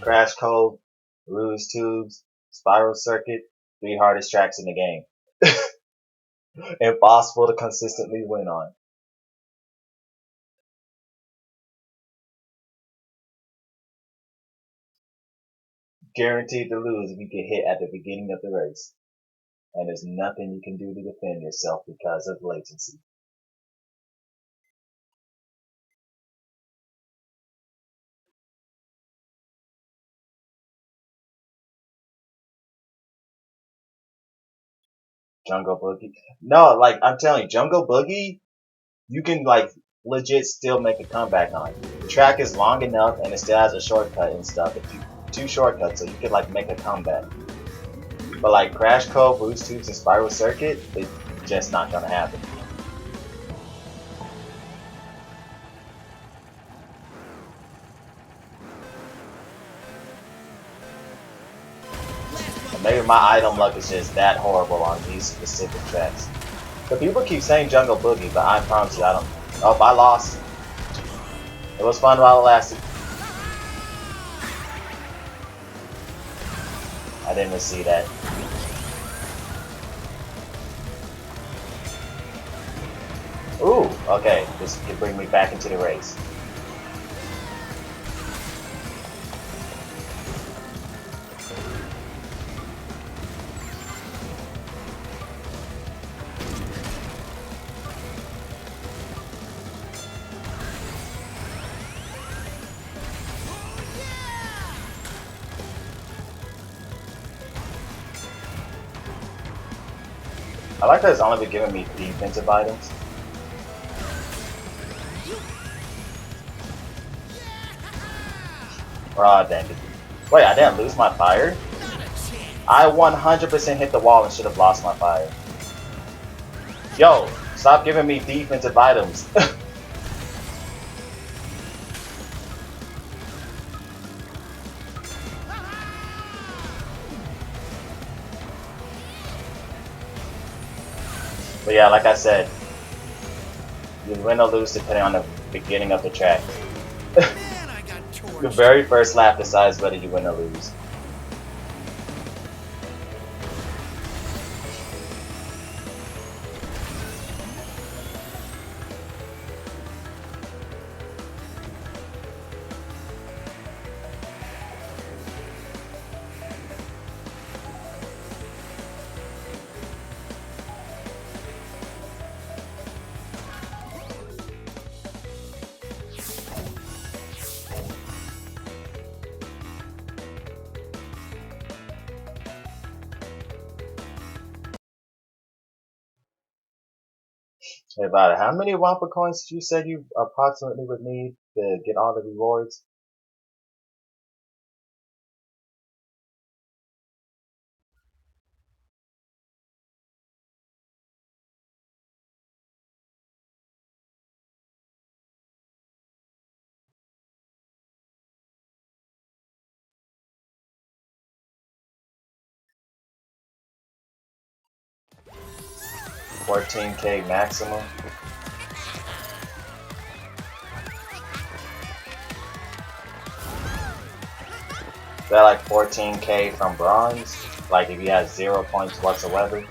Crash Code, Ruse Tubes, Spiral Circuit, 3 hardest tracks in the game. Impossible to consistently win on. Guaranteed to lose if you get hit at the beginning of the race. And there's nothing you can do to defend yourself because of latency. Jungle Boogie. No, like, I'm telling you, Jungle Boogie, you can, like, legit still make a comeback on. The track is long enough and it still has a shortcut and stuff. If you, 2 shortcuts, so you can, like, make a comeback. But, like, Crash Code, Boost Tubes, and Spiral Circuit, it's just not gonna happen. And maybe my item luck is just that horrible on these specific tracks. But people keep saying Jungle Boogie, but I promise you, I don't. Oh, I lost. It was fun while it lasted. I didn't even see that. Ooh, okay. This can bring me back into the race. I like that it's only been giving me defensive items. Oh, dang it. Wait, I didn't lose my fire? I 100% hit the wall and should have lost my fire. Yo, stop giving me defensive items. But yeah, like I said, You win or lose depending on the beginning of the track. Man, I got The torched. very first lap decides whether you win or lose. Hey, about it. How many Wampa coins did you said you approximately would need to get all the rewards? $14K maximum. Is that like 14K from bronze? Like if you have 0 points whatsoever?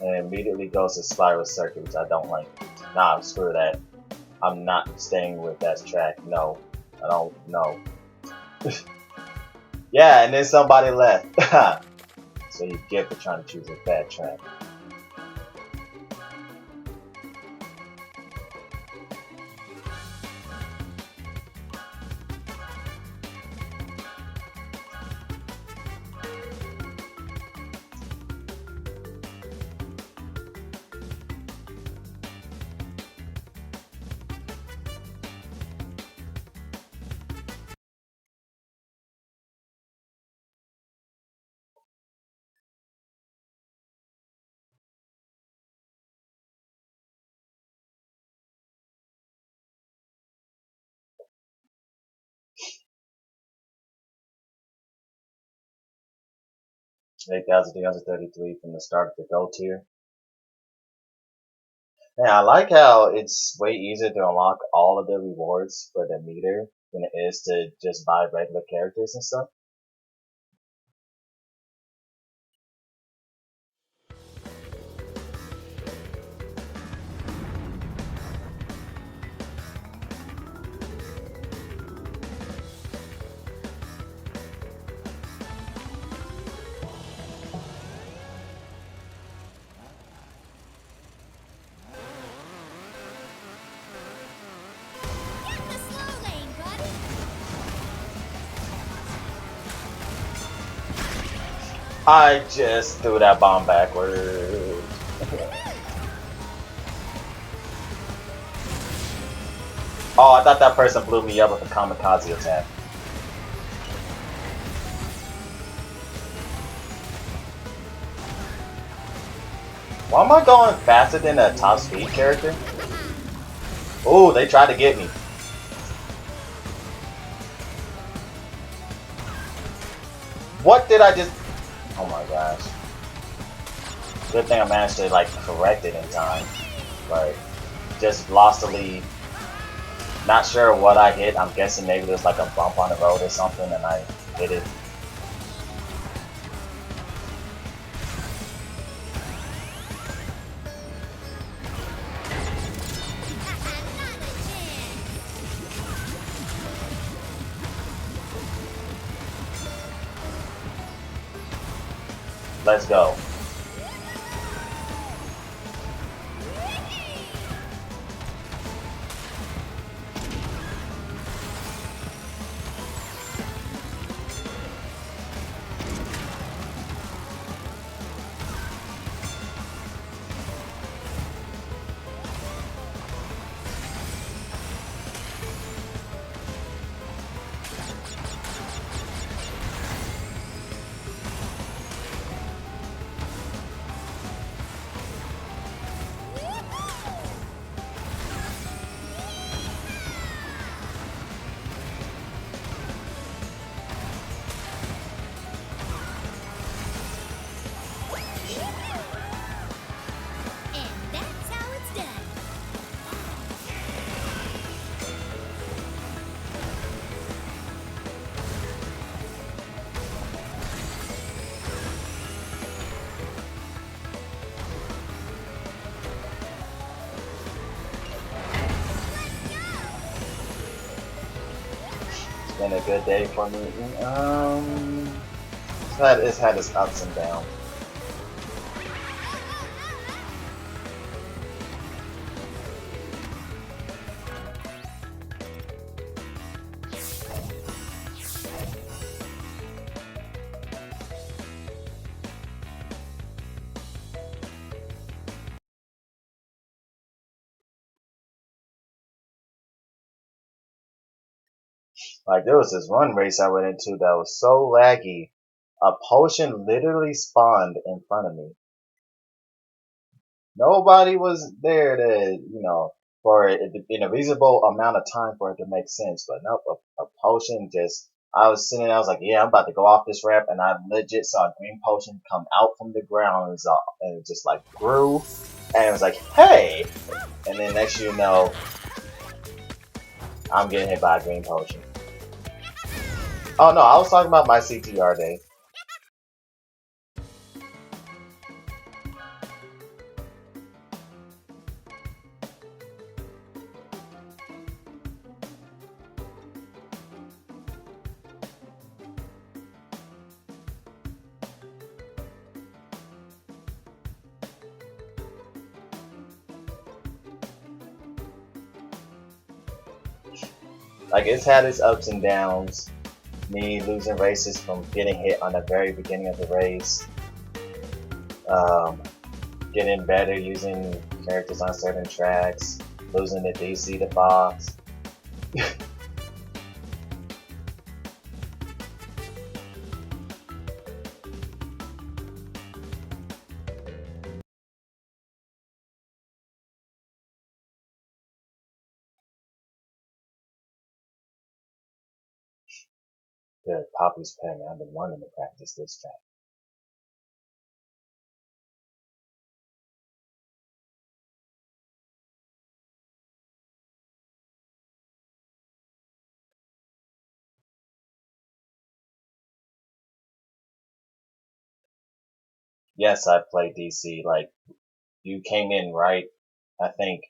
And immediately goes to Spyro Circuit, which I don't like. Nah, screw that. I'm not staying with that track. No. I don't know. Yeah, and then somebody left. So you get for trying to choose a bad track. $8,333 from the start of the Go tier. Man, I like how it's way easier to unlock all of the rewards for the meter than it is to just buy regular characters and stuff. Get the slow lane, buddy. I just threw that bomb backwards. Oh, I thought that person blew me up with a kamikaze attack. Why am I going faster than a top speed character? Oh, they tried to get me. What did I just... Oh my gosh. Good thing I managed to like correct it in time. But just lost the lead. Not sure what I hit. I'm guessing maybe there's like a bump on the road or something and I hit it. Let's go. been a good day for me. It's had its ups and downs. Like, there was this one race I went into that was so laggy. A potion literally spawned in front of me. Nobody was there to, for it in a reasonable amount of time for it to make sense. But nope, a potion just, I was sitting there, I was like, yeah, I'm about to go off this ramp, and I legit saw a green potion come out from the ground, and it just like grew, and it was like, hey! And then next you know, I'm getting hit by a green potion. Oh no, I was talking about my CTR day. Like, it's had its ups and downs. Me losing races from getting hit on the very beginning of the race. Getting better using characters on certain tracks. Losing to DC to Vods. Good, Poppy's pen. I've been wanting to practice this track. Yes, I played DC. Like, you came in right, I think,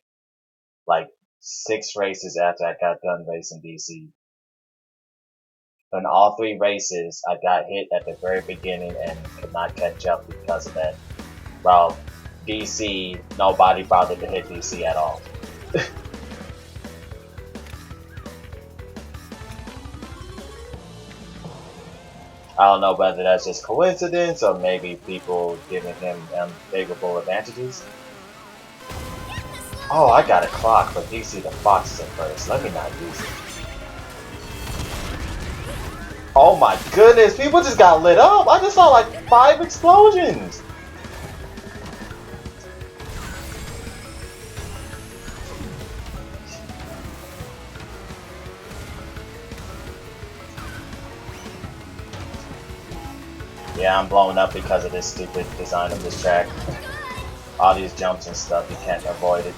like 6 races after I got done racing DC. In all 3 races, I got hit at the very beginning and could not catch up because of that. Well, DC, nobody bothered to hit DC at all. I don't know whether that's just coincidence or maybe people giving him unfavorable advantages. Oh, I got a clock for DC the Foxes at first. Let me not use it. Oh my goodness, people just got lit up. I just saw like 5 explosions. Yeah, I'm blowing up because of this stupid design of this track. All these jumps and stuff, you can't avoid it.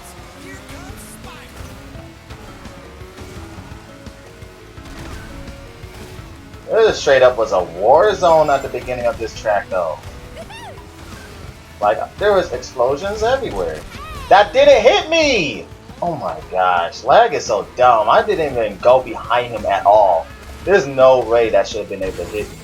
It straight up was a war zone at the beginning of this track though. Like, there was explosions everywhere. That didn't hit me! Oh my gosh, lag is so dumb. I didn't even go behind him at all. There's no way that should have been able to hit me.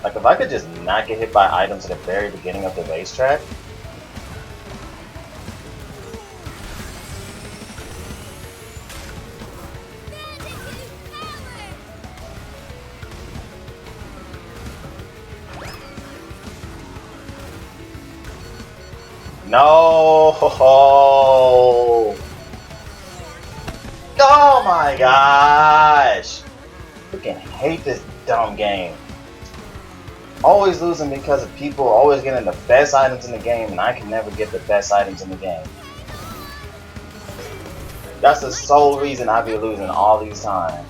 Like, if I could just not get hit by items at the very beginning of the racetrack. No! Oh my gosh! Freaking hate this dumb game. Always losing because of people always getting the best items in the game, and I can never get the best items in the game. That's the sole reason I be losing all these times.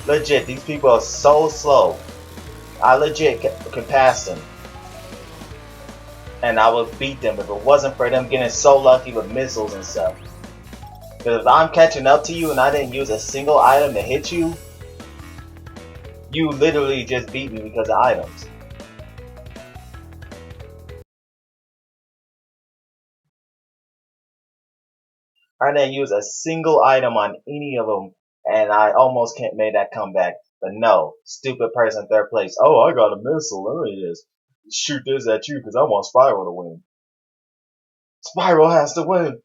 Legit, these people are so slow. I legit can pass them. And I would beat them if it wasn't for them getting so lucky with missiles and stuff. Because if I'm catching up to you and I didn't use a single item to hit you, you literally just beat me because of items. I didn't use a single item on any of them, and I almost can't make that comeback. But no, stupid person third place. Oh, I got a missile. Let me just shoot this at you because I want Spyro to win. Spyro has to win.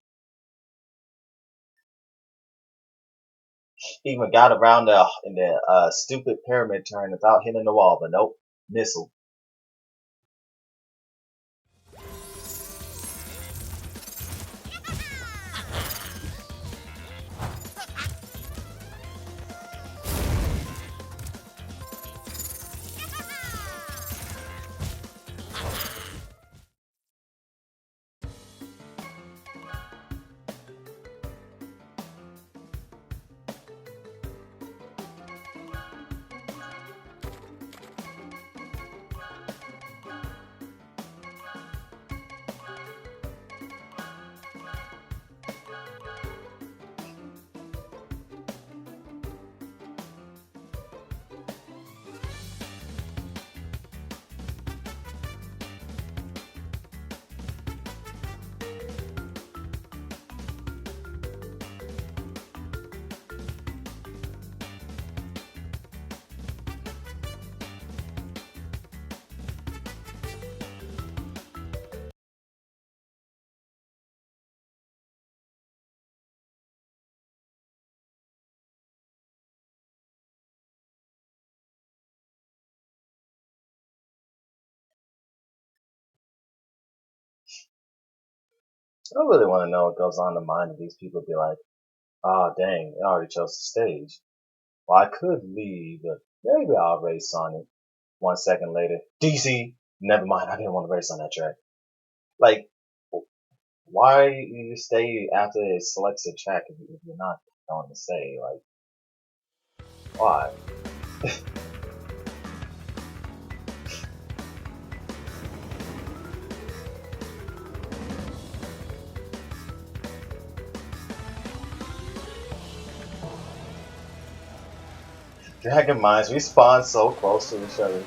Even got around the stupid pyramid turn without hitting the wall, but nope, missile. I really want to know what goes on in the mind of these people. Be like, oh dang, I already chose the stage. Well, I could leave, but maybe I'll race on it. 1 second later, DC. Never mind, I didn't want to race on that track. Like, why you stay after it selects a track if you're not going to stay? Like, why? Dragon Mines, we spawn so close to each other.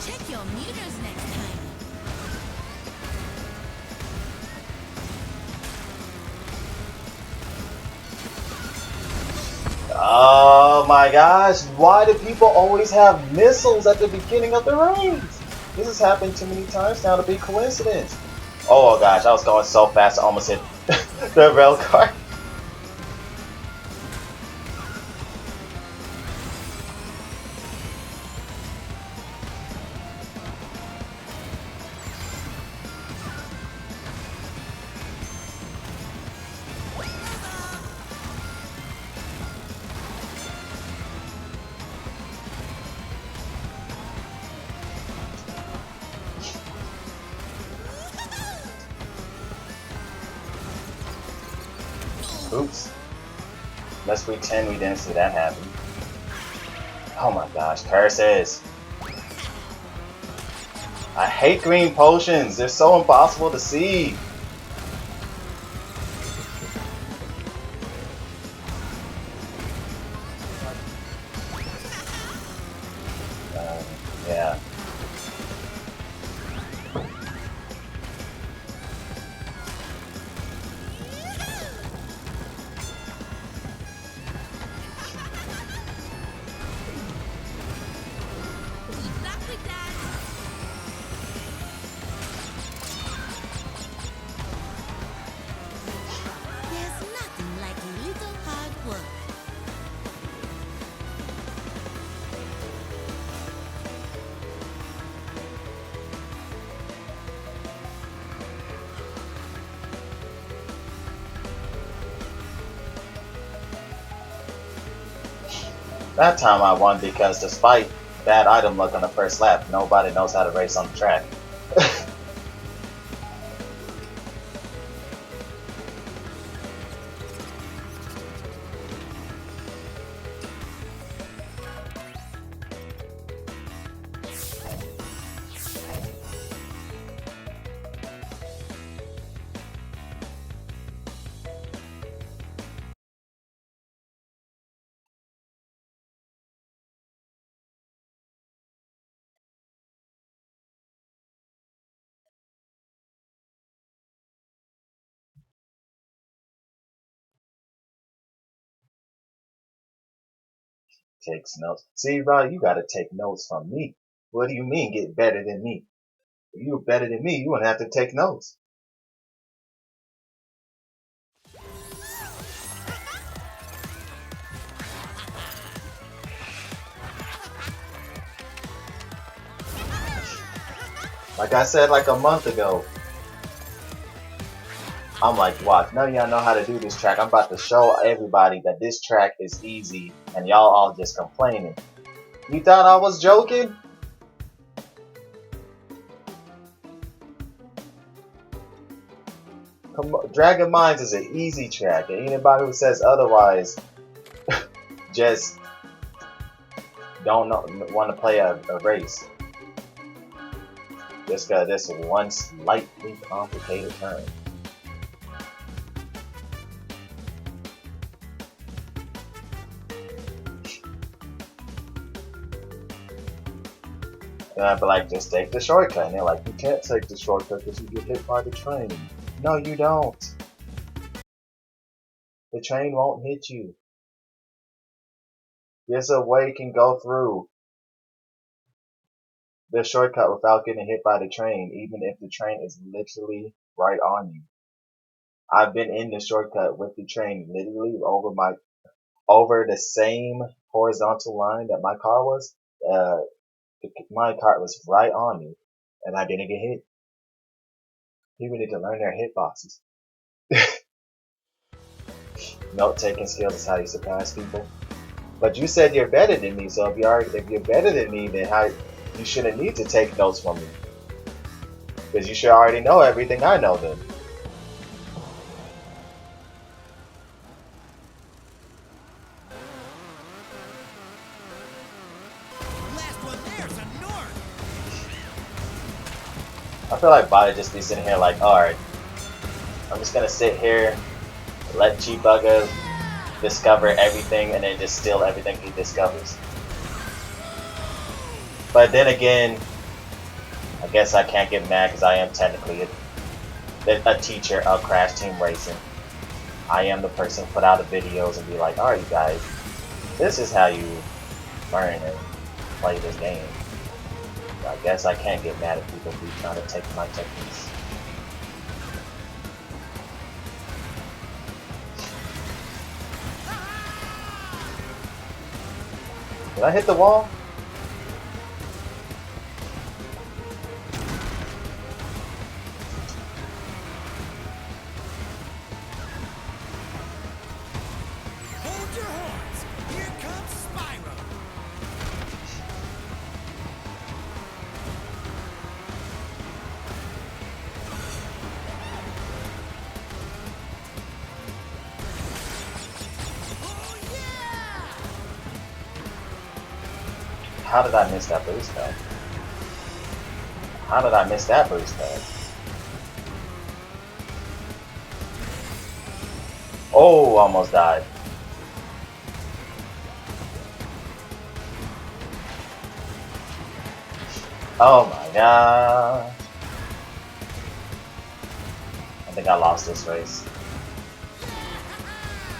Check your meters next time. Oh my gosh, why do people always have missiles at the beginning of the race? This has happened too many times now to be coincidence. Oh gosh, I was going so fast I almost hit the rail car. Oops. Let's pretend we didn't see that happen. Oh my gosh, curses. I hate green potions. They're so impossible to see. Yeah. There's nothing like a little hard work. That time I won because despite bad item luck on the first lap, nobody knows how to race on the track. Takes notes. See, bro, you gotta take notes from me. What do you mean get better than me? If you were better than me, you wouldn't have to take notes. Like I said like a month ago, I'm like, watch, none of y'all know how to do this track. I'm about to show everybody that this track is easy and y'all all just complaining. You thought I was joking? Come on, Dragon Mines is an easy track, and anybody who says otherwise just don't want to play a race. Just got this one slightly complicated turn. And I'd be like, just take the shortcut. And they're like, you can't take the shortcut because you get hit by the train. No, you don't. The train won't hit you. There's a way you can go through the shortcut without getting hit by the train, even if the train is literally right on you. I've been in the shortcut with the train literally over the same horizontal line that my car was. My car was right on me, and I didn't get hit. People need to learn their hitboxes. Note taking skills is how you surpass people. But you said you're better than me, so if you're better than me, then you shouldn't need to take notes from me. Because you should already know everything I know then. Last one there's a north. I feel like Body just be sitting here like, alright, I'm just gonna sit here, let Chibuga discover everything, and then just steal everything he discovers. But then again, I guess I can't get mad because I am technically a teacher of Crash Team Racing. I am the person who put out the videos and be like, alright you guys, this is how you learn and play this game. I guess I can't get mad at people who trying to take my techniques. Did I hit the wall? Hold your horns. Here comes Spyro. Oh yeah! How did I miss that boost pad? How did I miss that boost pad? Oh, almost died. Oh my god. I think I lost this race.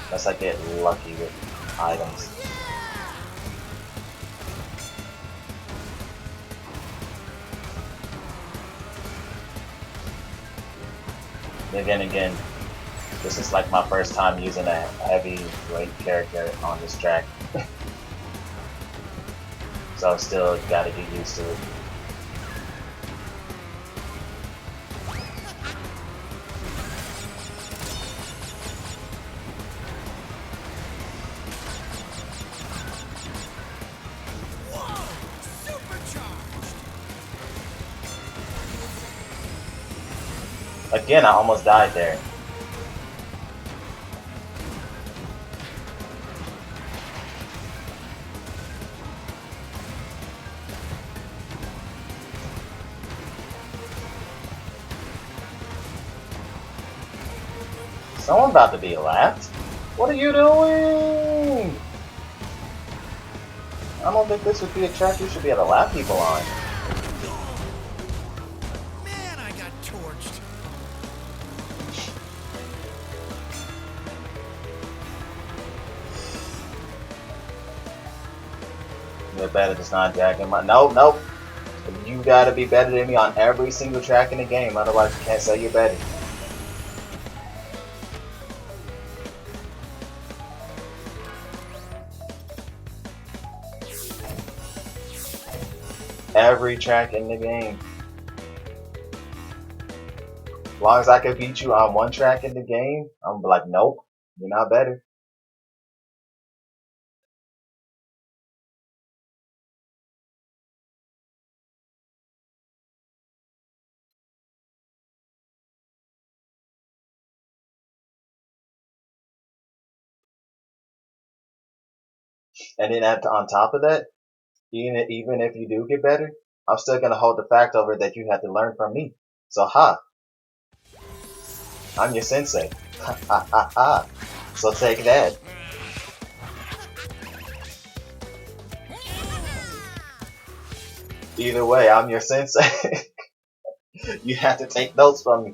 Unless I get lucky with items. Again, this is like my first time using a heavyweight character on this track. So I still gotta get used to it. Whoa! Supercharged! Again, I almost died there. Someone about to be lapped? What are you doing? I don't think this would be a track you should be able to lap people on. Man, I got torched. You're better than not jacking my. Nope, nope. You gotta be better than me on every single track in the game, otherwise you can't say you're better. Every track in the game. As long as I can beat you on one track in the game, I'm like, nope, you're not better. And then on top of that, even if you do get better, I'm still gonna hold the fact over that you had to learn from me. So I'm your sensei. Ha ha ha ha. So take that. Either way, I'm your sensei. You have to take notes from me.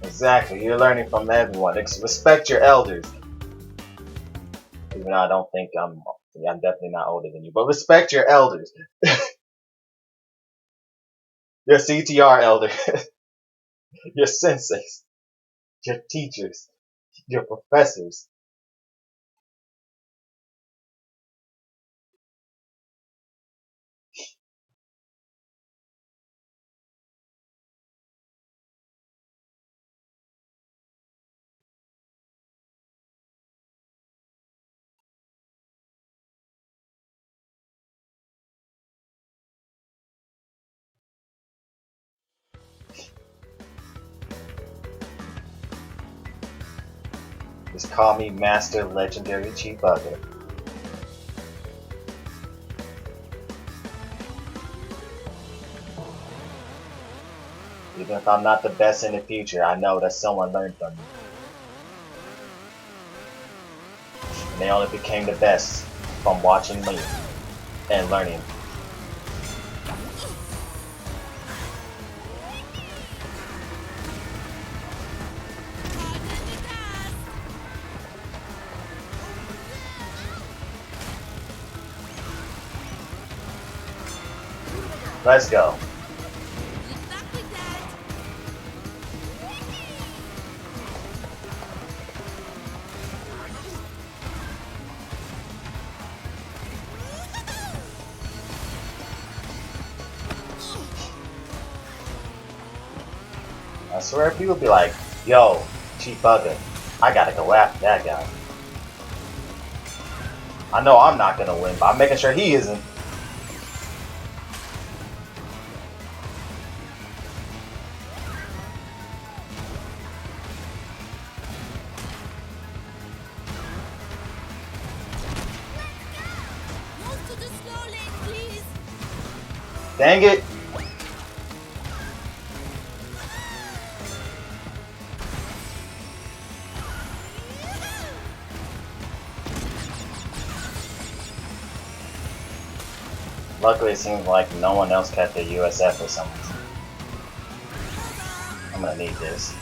Exactly, you're learning from everyone. Respect your elders. Even though I don't think I'm definitely not older than you, but respect your elders. Your CTR elder, your senseis, your teachers, your professors. Just call me Master Legendary Chibuga. Even if I'm not the best in the future, I know that someone learned from me. And they only became the best from watching me and learning. Let's go. I swear people be like, yo, Chibuga, I gotta go after that guy. I know I'm not gonna win, but I'm making sure he isn't. Dang it! Luckily, it seems like no one else kept their USF for some reason. I'm gonna need this.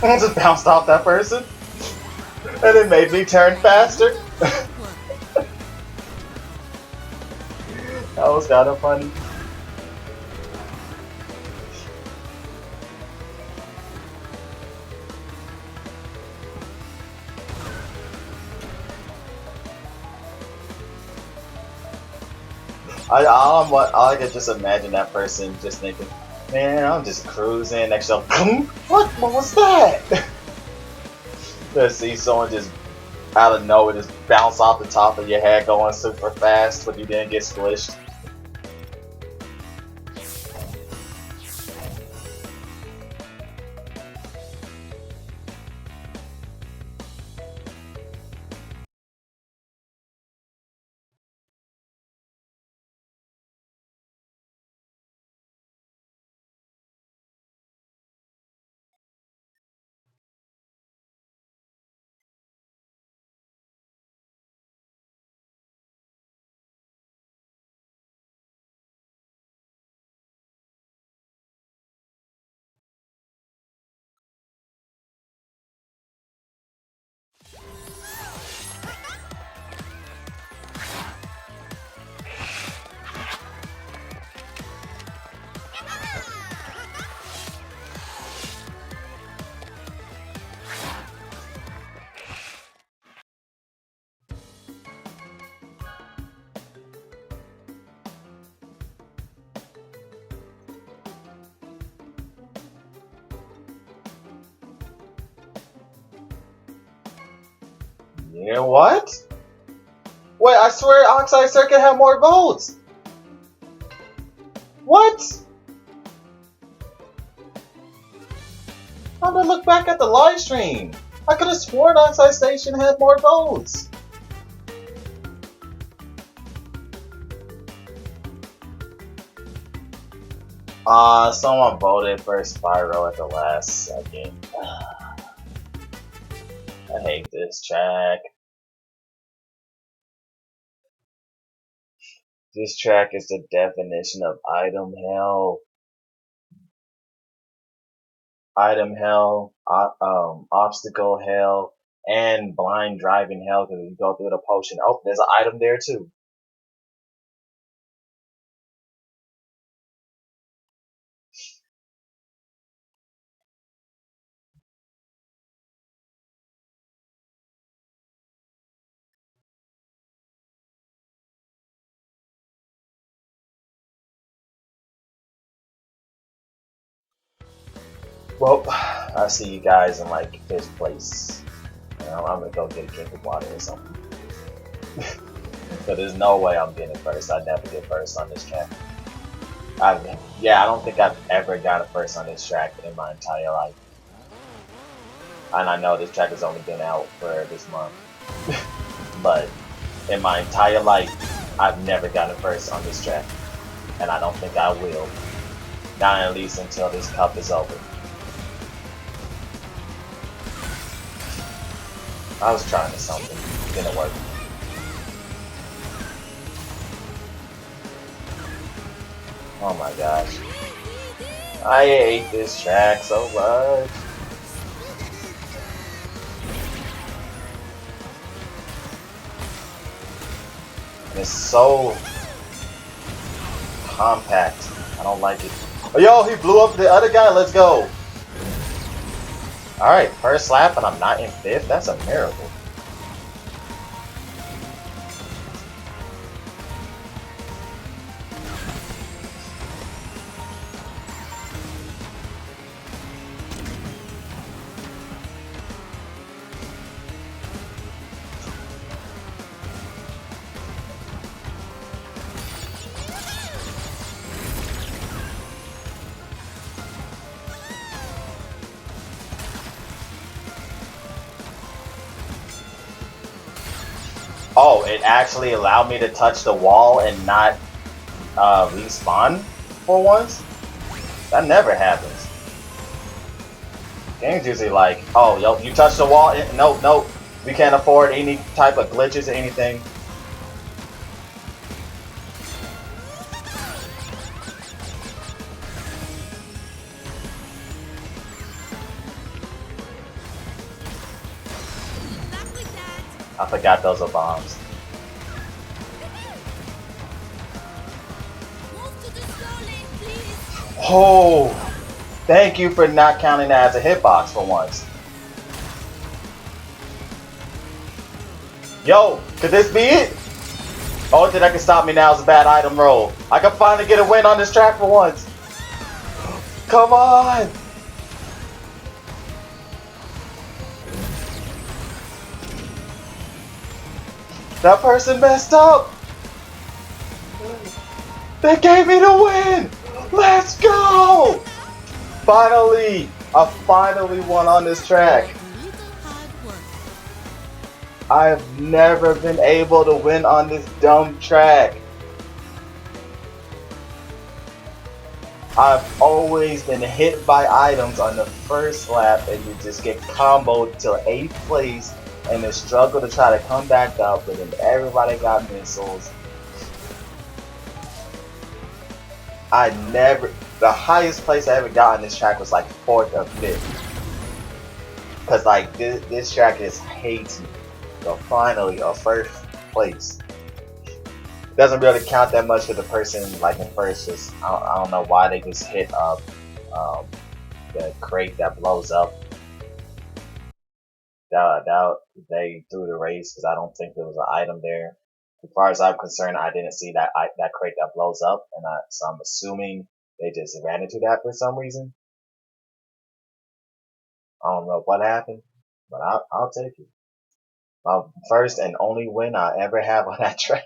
I just bounced off that person, and it made me turn faster. That was kind of funny. I could just imagine that person just thinking, man, I'm just cruising. Next up, what was that? To see someone just out of nowhere just bounce off the top of your head going super fast, but you didn't get squished. Yeah, what? Wait, I swear Oxide Circuit had more votes! What? I'm gonna look back at the live stream. I could have sworn Oxide Station had more votes. Someone voted for Spyro at the last second. I hate this track. This track is the definition of item hell. Item hell, obstacle hell, and blind driving hell because you go through the potion. Oh, there's an item there too. Well, I see you guys in like 5th place. You know, I'm gonna go get a drink of water or something. But there's no way I'm getting first. I never get first on this track. I don't think I've ever got a first on this track in my entire life. And I know this track has only been out for this month. But in my entire life, I've never gotten a first on this track. And I don't think I will. Not at least until this cup is over. I was trying to something. Didn't work. Oh my gosh. I hate this track so much. It's so compact. I don't like it. Oh, yo, he blew up the other guy. Let's go. Alright, first lap and I'm not in 5th? That's a miracle. Oh, it actually allowed me to touch the wall and not respawn for once? That never happens. Games usually like, oh, yo, you touched the wall? No, we can't afford any type of glitches or anything. I forgot those are bombs. Oh, thank you for not counting that as a hitbox for once. Yo, could this be it? Only thing that can stop me now is a bad item roll. I can finally get a win on this track for once. Come on! That person messed up! They gave me the win! Let's go! Finally! I finally won on this track. I've never been able to win on this dumb track. I've always been hit by items on the first lap and you just get comboed till 8th place and then struggle to try to come back up, but then everybody got missiles. The highest place I ever got on this track was like 4th or 5th. Cause like this track is hating. So finally a 1st place. Doesn't really count that much for the person like in first. Just I don't know why they just hit up the crate that blows up. Doubt they threw the race because I don't think there was an item there. As far as I'm concerned, I didn't see that crate that blows up, and so I'm assuming they just ran into that for some reason. I don't know what happened, but I'll take it. My first and only win I ever have on that track.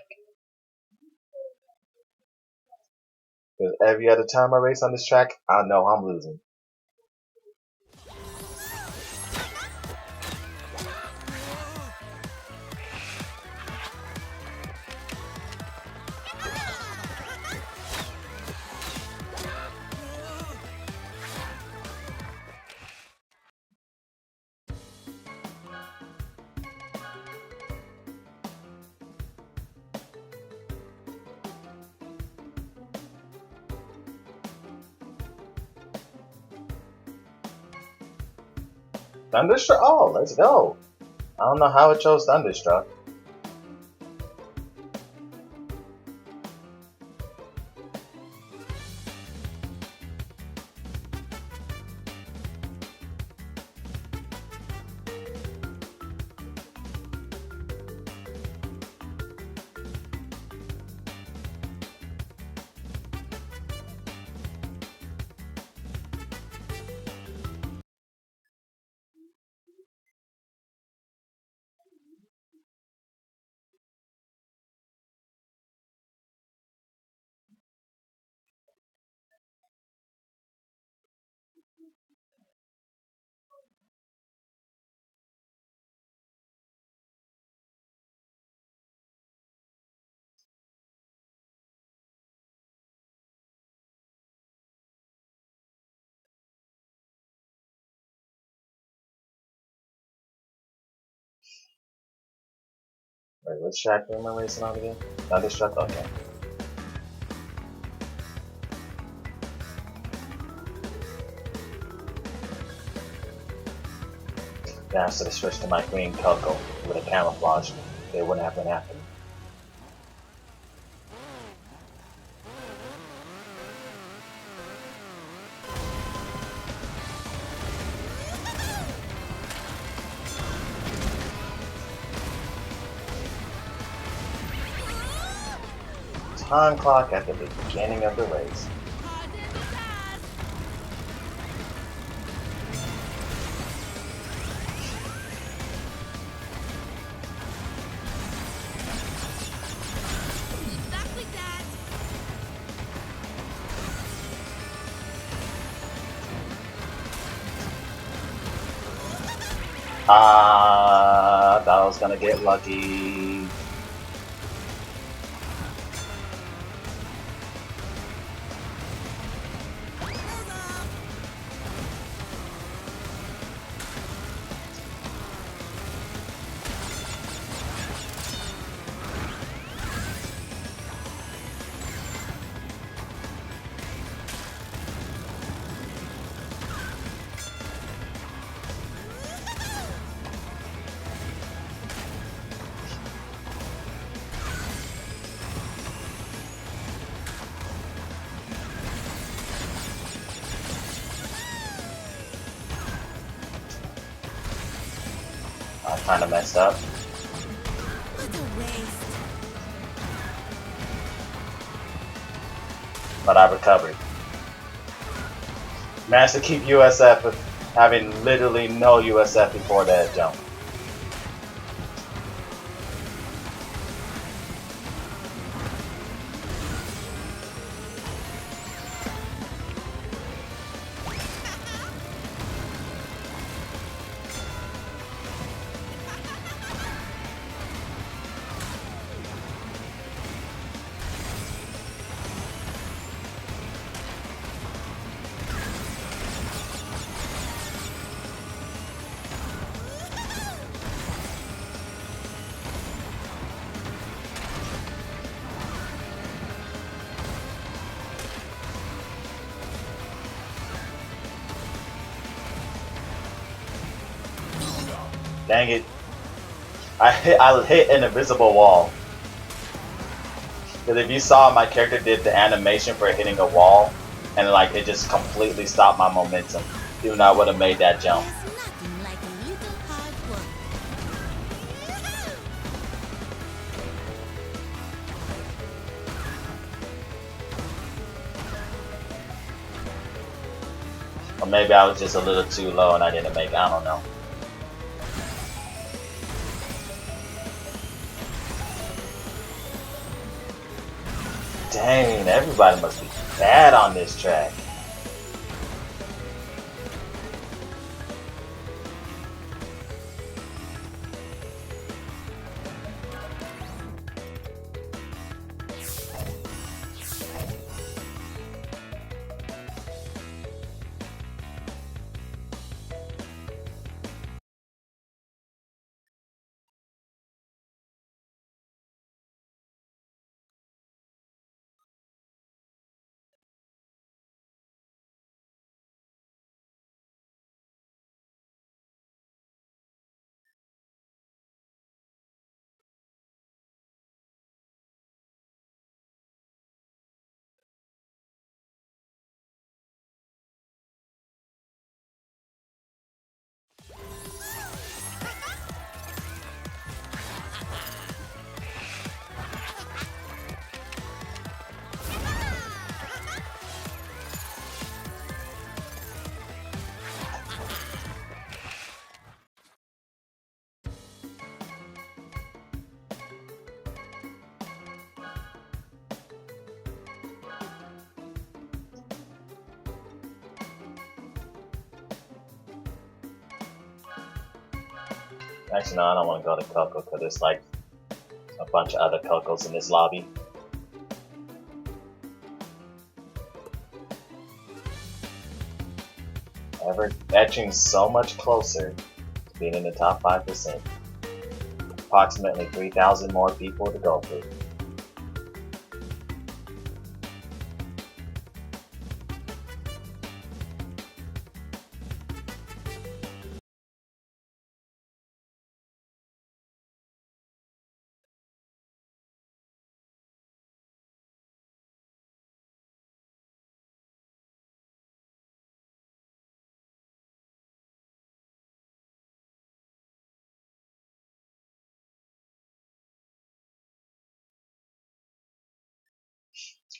Because every other time I race on this track, I know I'm losing. Thunderstruck? Oh, let's go. I don't know how it chose Thunderstruck. Wait, which track am I racing on again? Thunderstruck? Okay. Now I should have switched to my green Coco with a camouflage. It wouldn't have been happening. Time clock at the beginning of the race. I thought I was gonna get lucky. I kinda messed up. What a waste. but I recovered. Managed to keep USF with having literally no USF before that jump. Dang it. I hit an invisible wall. Because if you saw, my character did the animation for hitting a wall, and like it just completely stopped my momentum. Even though I would have made that jump. There's nothing like a little hard work. Or maybe I was just a little too low and I didn't make it. I don't know. Dang, everybody must be bad on this track. Actually, no, I don't want to go to Coco because there's like a bunch of other Cocos in this lobby. Ever etching so much closer to being in the top 5%. Approximately 3,000 more people to go through.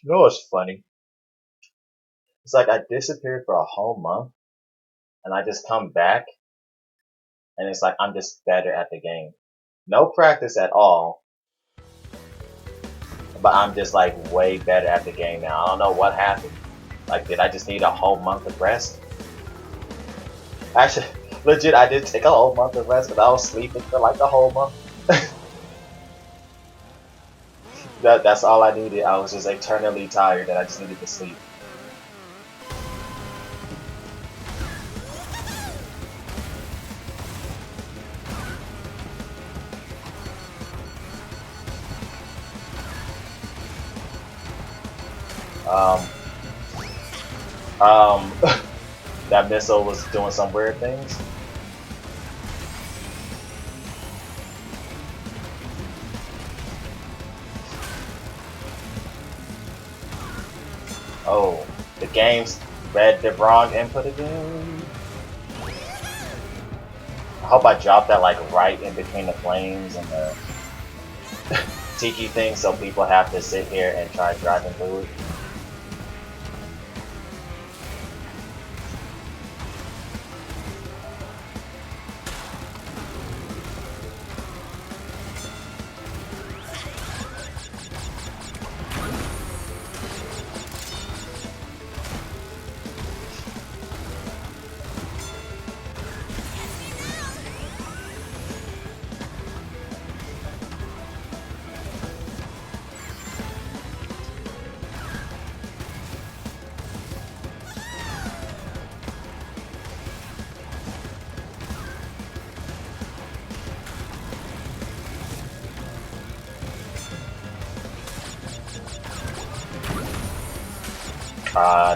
You know what's funny? It's like I disappeared for a whole month and I just come back and it's like I'm just better at the game. No practice at all, but I'm just like way better at the game now. I don't know what happened. Like, did I just need a whole month of rest? Actually, legit, I did take a whole month of rest, but I was sleeping for like a whole month. That's all I needed. I was just eternally tired and I just needed to sleep. That missile was doing some weird things. Oh, the game's read the wrong input again. I hope I dropped that like right in between the flames and the tiki thing so people have to sit here and try driving through it.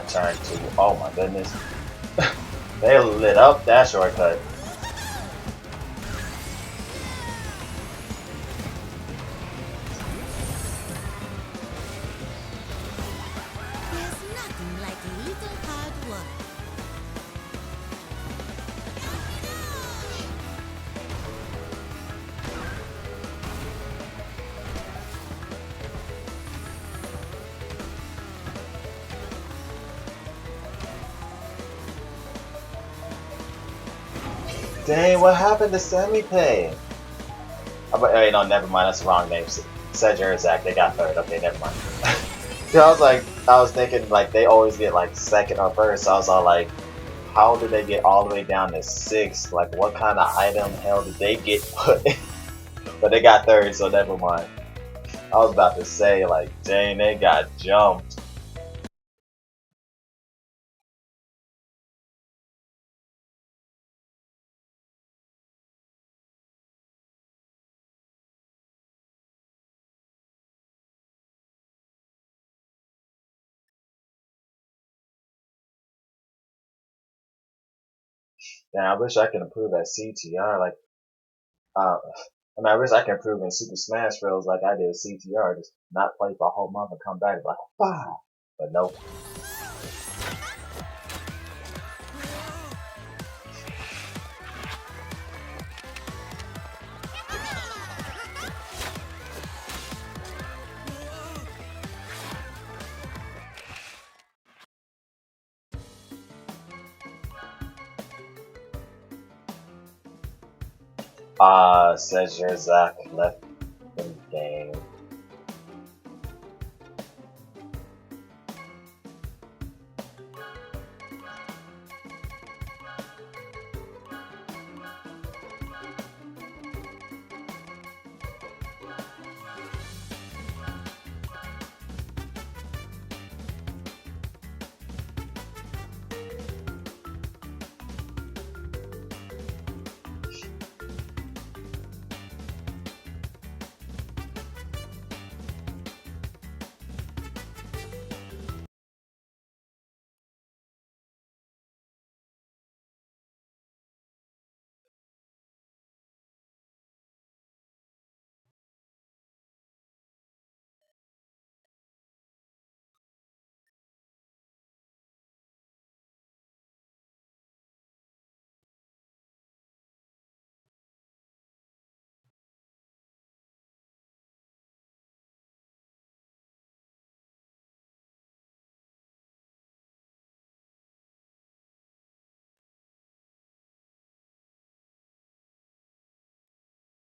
Turn 2. Oh my goodness. They lit up that shortcut. There's nothing like a little hard work. Dang, what happened to Semi-Pay? Oh, but, wait, no, never mind. That's the wrong name. Cedric Zach, they got third. Okay, never mind. Yeah, I was thinking like they always get like second or first. So I was all like, how did they get all the way down to 6th? Like, what kind of item hell did they get put? But they got third, so never mind. I was about to say like, dang, they got jumped. Damn, I wish I could improve at CTR. Like, I mean, I wish I could improve in Super Smash Bros. Like I did CTR. Just not play for a whole month and come back like, wow. But nope. Says your Zach left the game.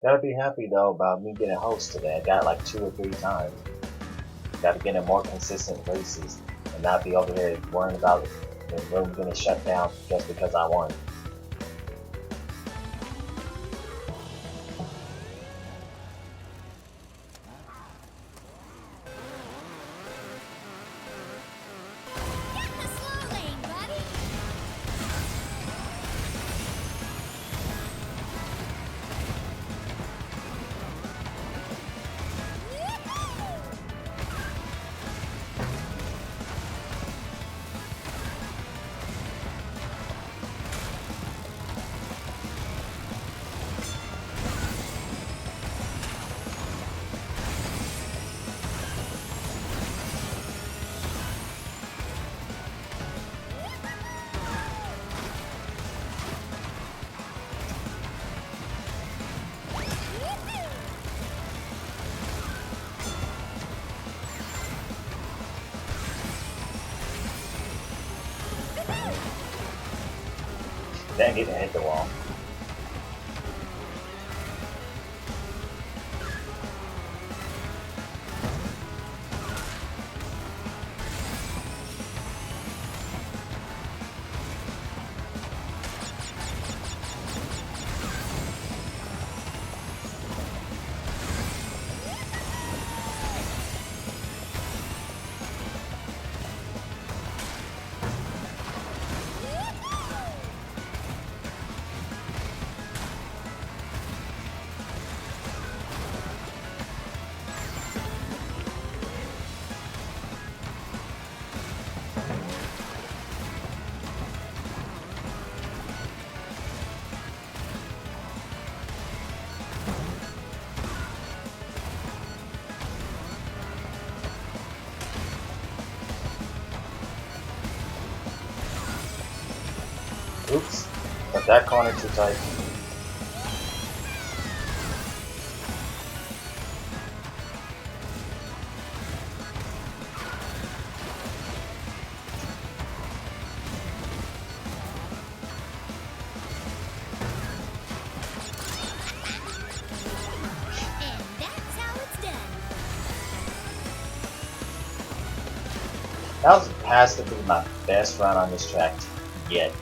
Gotta be happy though about me getting host today. I got like 2 or 3 times. Gotta get in more consistent races and not be over here worrying about the room getting shut down just because I won. Get in the slow lane, buddy. Dang, he didn't hit the wall. Oops. Got that corner too tight. And that's how it's done. That has to be my best run on this track yet.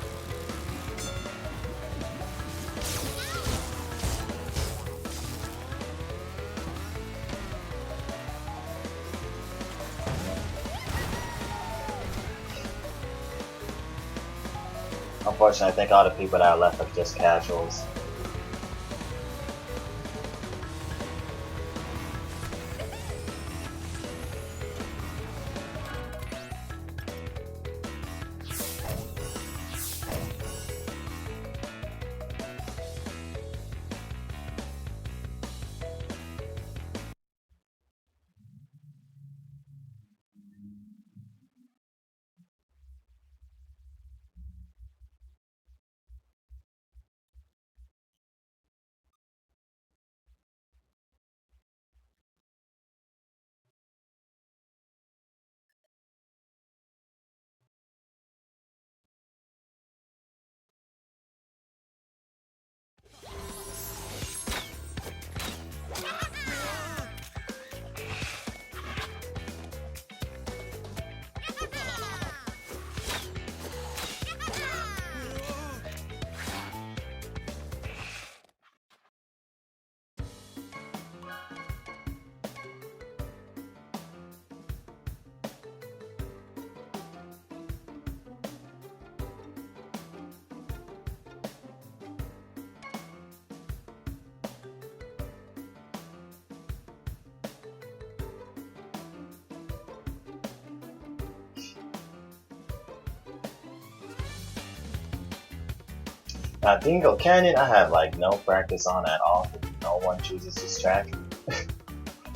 Unfortunately, I think all the people that are left are just casuals. Now, Dingo Canyon, I have like no practice on at all. No one chooses this track.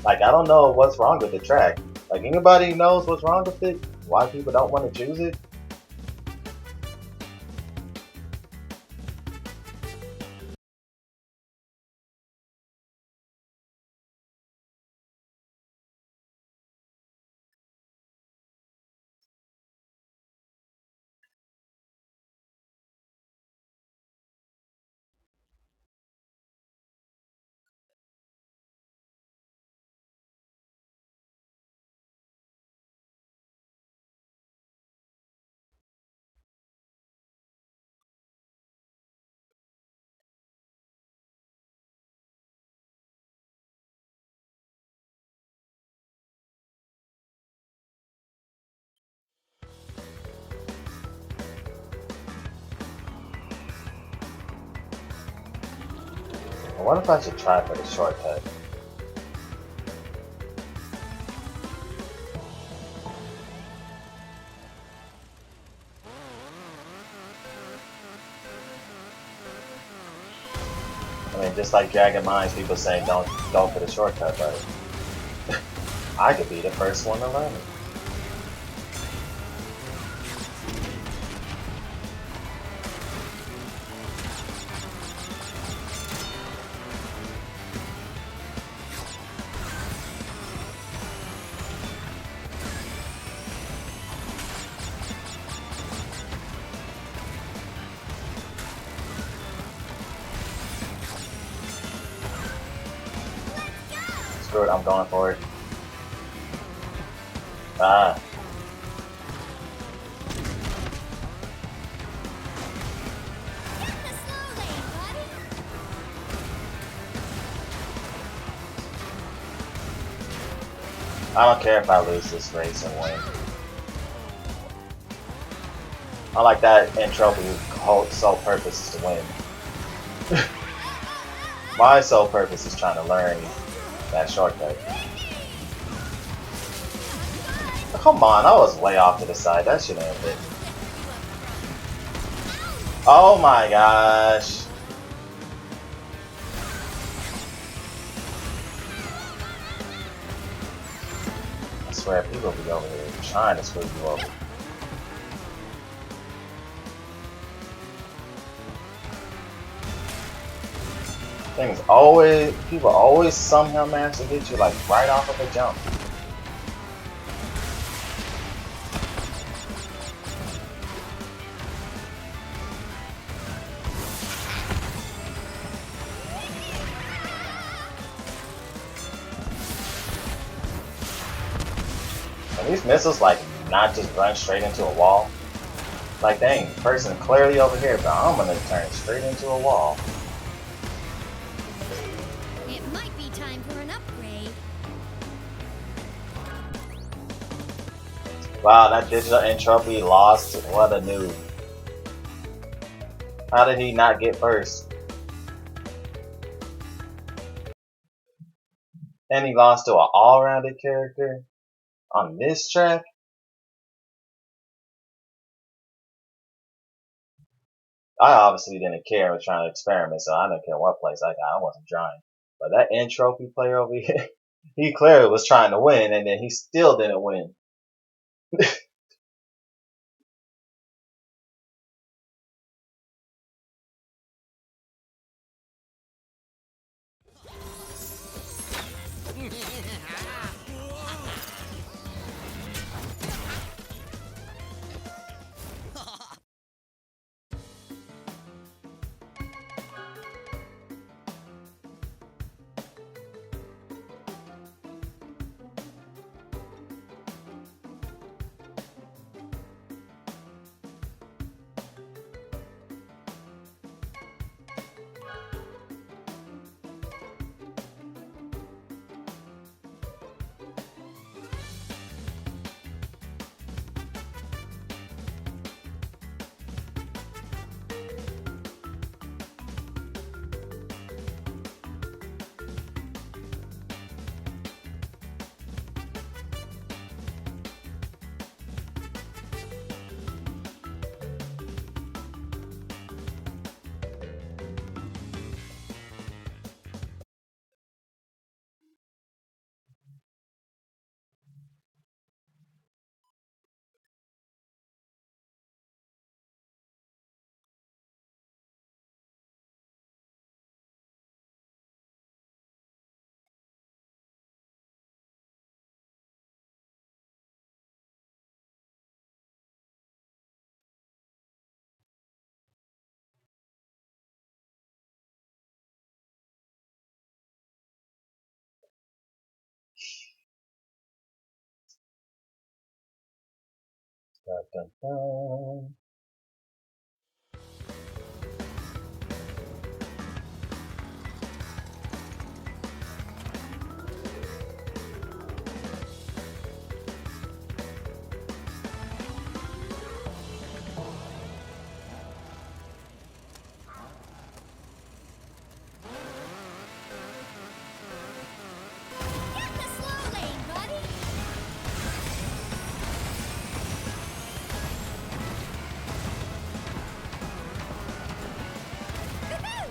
Like, I don't know what's wrong with the track. Like, anybody knows what's wrong with it? Why people don't want to choose it? I wonder if I should try for the shortcut. I mean, just like Dragon Minds, people saying don't go for the shortcut, but I could be the first one to learn it. Screw it, I'm going for it. Ah. Get in the slow lane, buddy. I don't care if I lose this race and win. I like that intro whose whole sole purpose is to win. My sole purpose is trying to learn that shortcut. Come on, I was way off to the side. That shouldn't have hit. Oh my gosh. I swear, people be over here trying to screw you over. Things always, people always somehow manage to get you like right off of the jump. And these missiles like not just run straight into a wall. Like dang, person clearly over here, but I'm gonna turn straight into a wall. It might be time for an upgrade. Wow, that digital entropy lost. What a noob. How did he not get first? And he lost to an all-rounded character on this track? I obviously didn't care. I was trying to experiment, so I didn't care what place I got. I wasn't trying. But that entropy player over here, he clearly was trying to win, and then he still didn't win. Dun, dun, dun. Get the slow lane, buddy. Woohoo!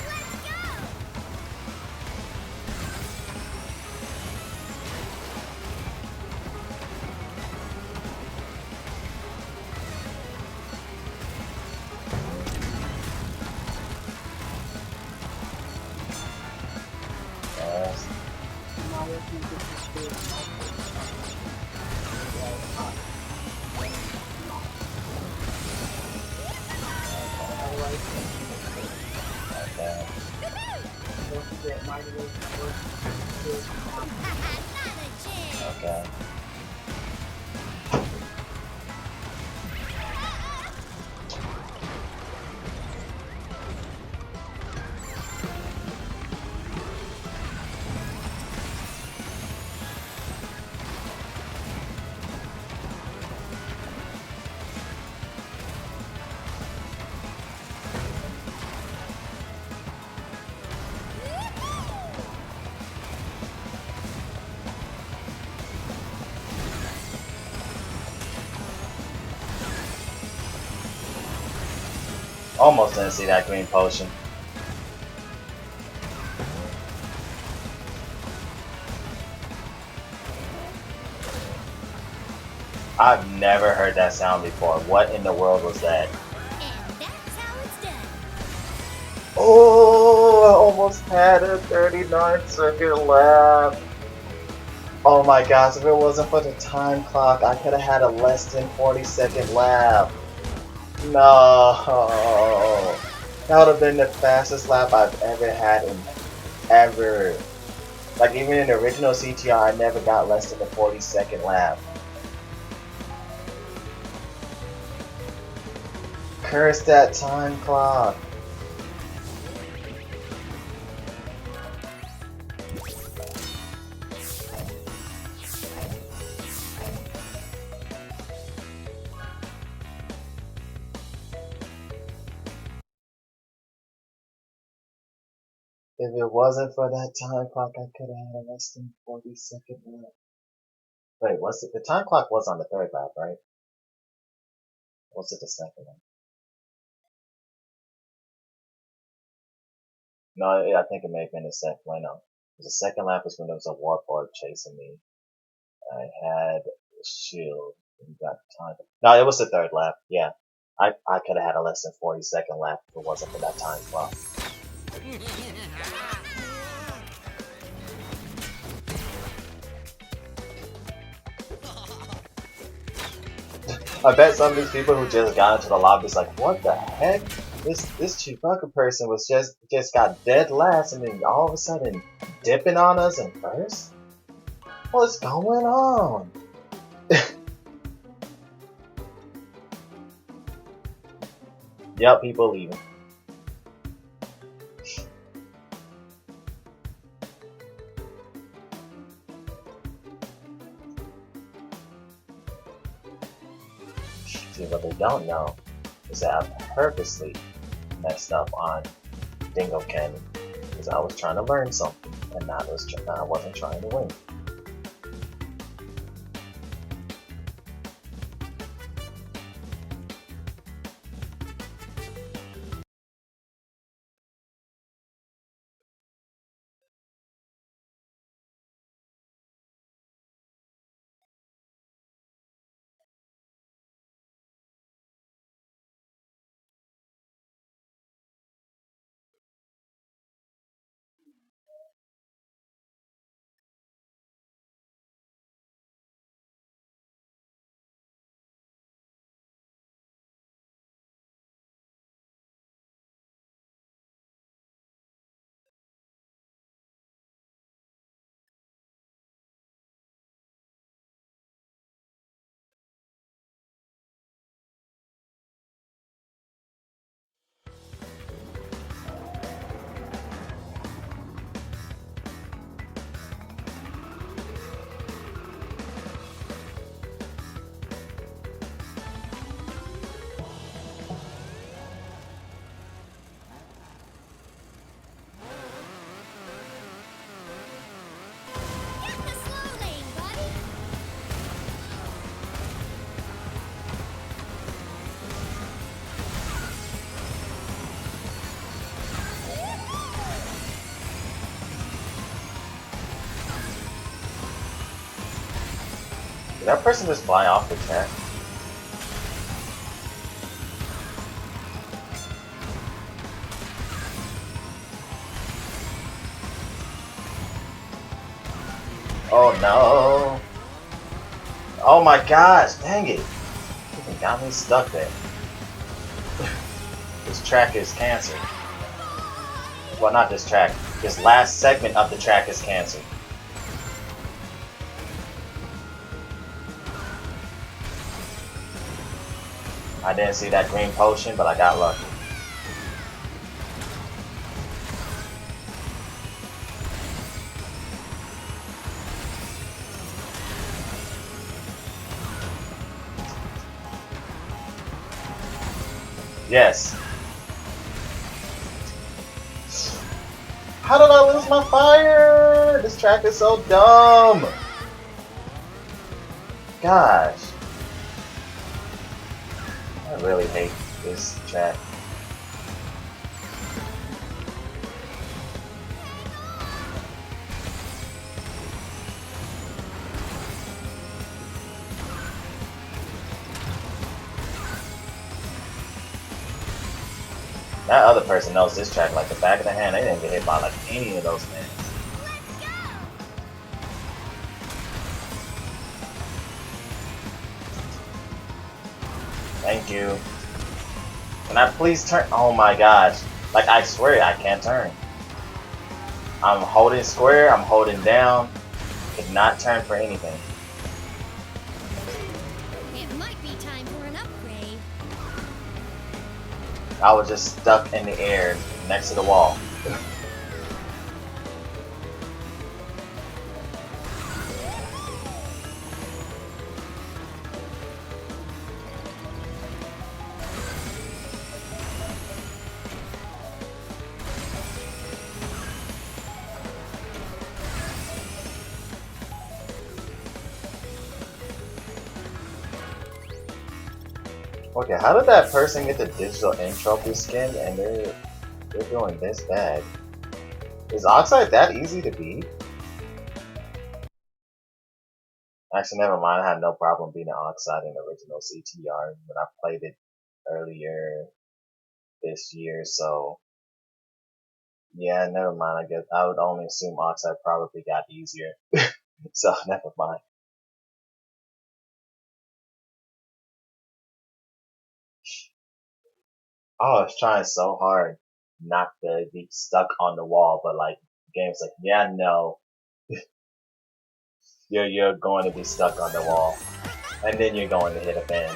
Let's go! Yes. Okay. Not a chance. Okay. Almost didn't see that green potion. I've never heard that sound before. What in the world was that? And that's how it's done. Oh, I almost had a 39-second lap. Oh my gosh, if it wasn't for the time clock, I could have had a less than 40-second lap. No. That would have been the fastest lap I've ever had in ever. Like even in the original CTR, I never got less than a 40-second lap. Curse that time clock. If it wasn't for that time clock, I could have had a less than 40-second lap. Wait, was it? The time clock was on the third lap, right? Or was it the second one? No, I think it may have been the second one. No. The second lap was when there was a warthog chasing me. I had a shield and got time. No, it was the third lap. Yeah. I could have had a less than 40-second lap if it wasn't for that time clock. I bet some of these people who just got into the lobby is like, what the heck? This Chibuga person was just got dead last and then all of a sudden dipping on us in first? What's going on? Yep, people leaving. See, what they don't know is that I purposely messed up on Dingo Cannon because I was trying to learn something and I wasn't trying to win. Get the slow lane, buddy. Did that person just fly off the track? Oh no! Oh my gosh, dang it! It got me stuck there. This track is cancer. Well, not this track. This last segment of the track is cancer. I didn't see that green potion, but I got lucky. Yes. How did I lose my fire? This track is so dumb. Gosh. I really hate this track. That other person knows this track like the back of the hand. They didn't get hit by like any of those things. Thank you. Can I please turn? Oh my gosh. Like, I swear I can't turn. I'm holding square, I'm holding down. Could not turn for anything. It might be time for an upgrade. I was just stuck in the air next to the wall. Okay, how did that person get the digital entropy skin and they're doing this bad? Is Oxide that easy to beat? Actually, never mind. I had no problem beating Oxide in the original CTR when I played it earlier this year. So yeah, never mind. I guess I would only assume Oxide probably got easier. So never mind. Oh, I was trying so hard not to be stuck on the wall, but like the game's like, yeah, no, you're going to be stuck on the wall, and then you're going to hit a fan.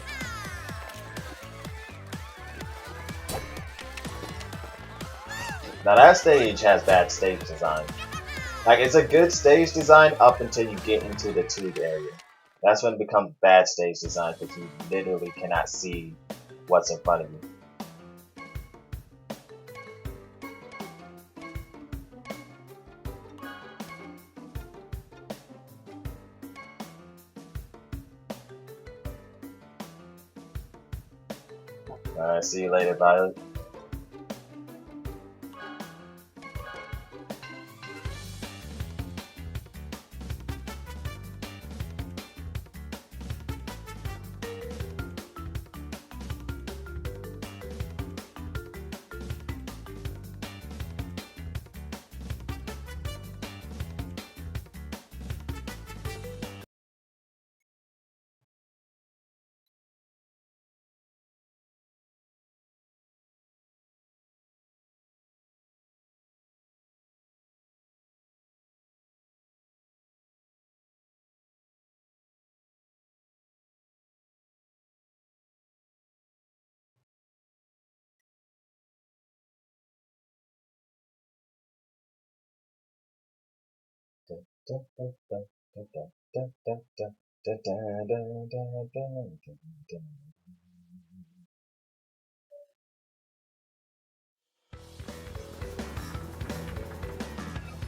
Now that stage has bad stage design. Like, it's a good stage design up until you get into the tube area. That's when it becomes bad stage design because you literally cannot see what's in front of you. Alright, see you later, Violet.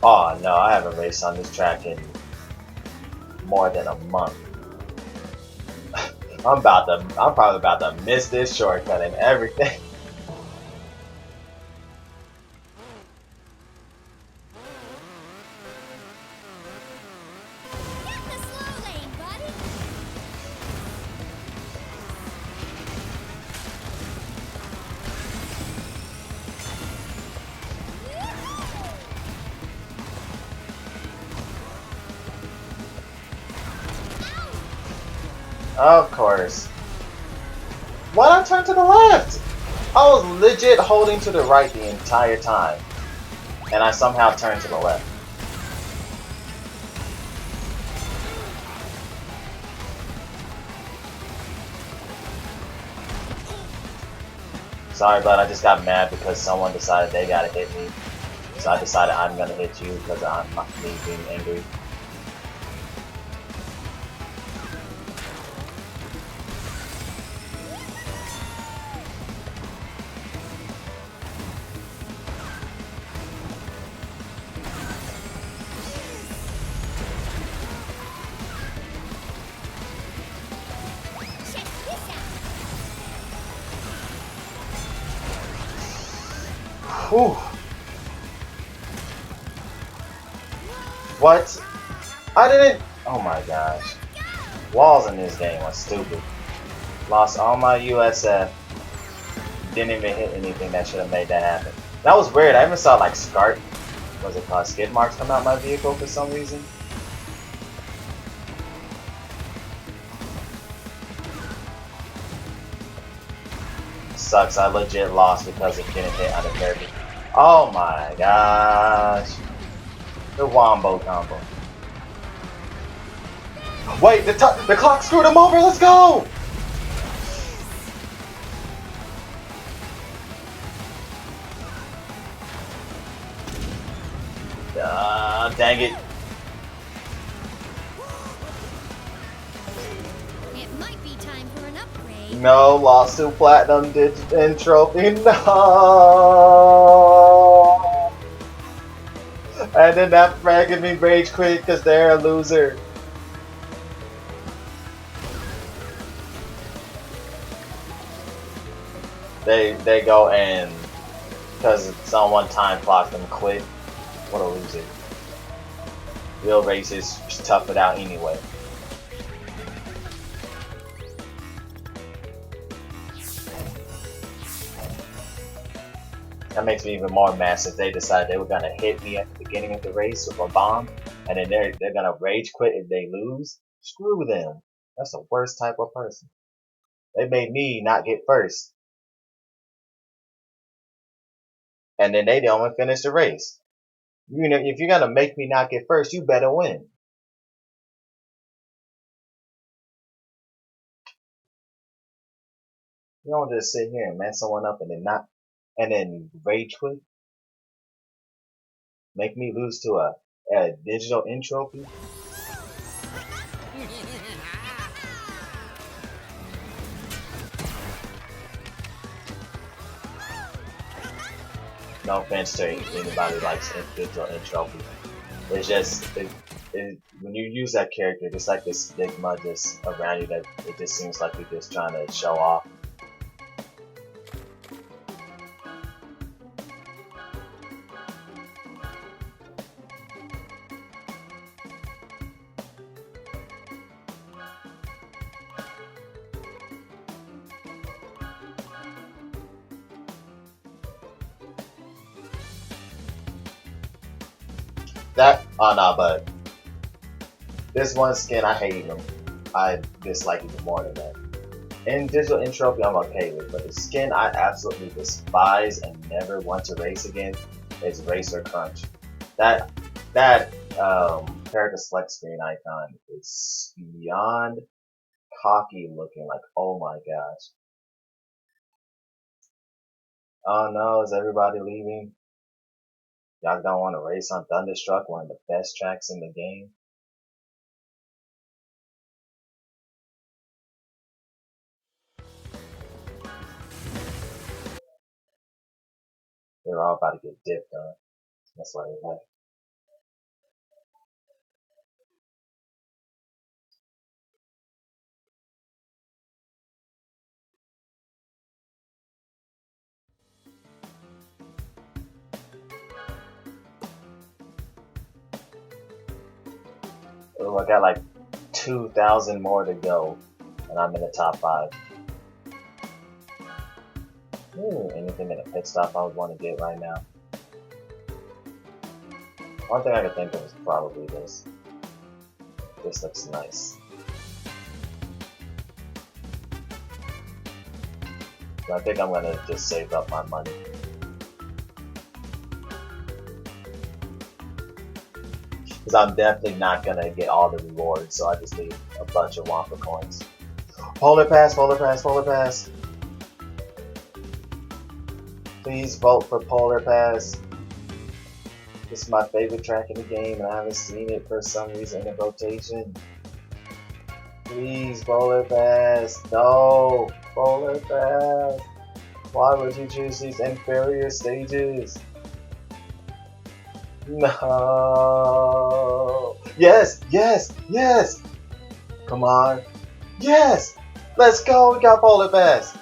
Oh no, I haven't raced on this track in more than a month. I'm probably about to miss this shortcut and everything. Get in the slow lane, buddy. Of course. Why'd I turn to the left? I was legit holding to the right the entire time. And I somehow turned to the left. Sorry, but I just got mad because someone decided they gotta hit me. So I decided I'm gonna hit you because I'm me being angry. Check this out. Whew. What? I didn't. Oh my gosh. Walls in this game are stupid. Lost all my USF. Didn't even hit anything that should have made that happen. That was weird. I even saw like was it called skid marks come out my vehicle for some reason. Sucks, I legit lost because of getting hit on the derby. Oh my gosh. The wombo combo. Wait, the clock screwed him over, let's go! Dang it. It might be time for an upgrade. No, lost to platinum and trophy, no! And then that fragging me rage quit because they're a loser. They go and because someone time clocked them quit. What a loser. Real races tough it out anyway. That makes me even more mad if they decided they were gonna hit me at the beginning of the race with a bomb, and then they're gonna rage quit if they lose. Screw them. That's the worst type of person. They made me not get first, and then they don't even finish the race. You know, if you're gonna make me not get first, you better win. You don't just sit here and mess someone up and then rage quit. Make me lose to a digital entropy. No offense to anybody likes digital entropy. It's just when you use that character, just like this stigma just around you that it just seems like you're just trying to show off. Oh no, but this one skin I hate him. I dislike even more than that. In digital entropy I'm okay with, but the skin I absolutely despise and never want to race again is Racer Crunch. That character select screen icon is beyond cocky looking. Like, oh my gosh. Oh no, is everybody leaving? Y'all don't want to race on Thunderstruck, one of the best tracks in the game? They're all about to get dipped on. That's why they left. Oh, I got like 2,000 more to go, and I'm in the top 5. Anything in a pit stop I would want to get right now? One thing I could think of is probably this. This looks nice. So I think I'm gonna just save up my money. Because I'm definitely not gonna get all the rewards, so I just need a bunch of Wampa coins. Polar Pass, Polar Pass, Polar Pass. Please vote for Polar Pass. This is my favorite track in the game, and I haven't seen it for some reason in rotation. Please, Polar Pass. No, Polar Pass. Why would you choose these inferior stages? No. Yes, yes, yes. Come on. Yes. Let's go. We got Polar Pass.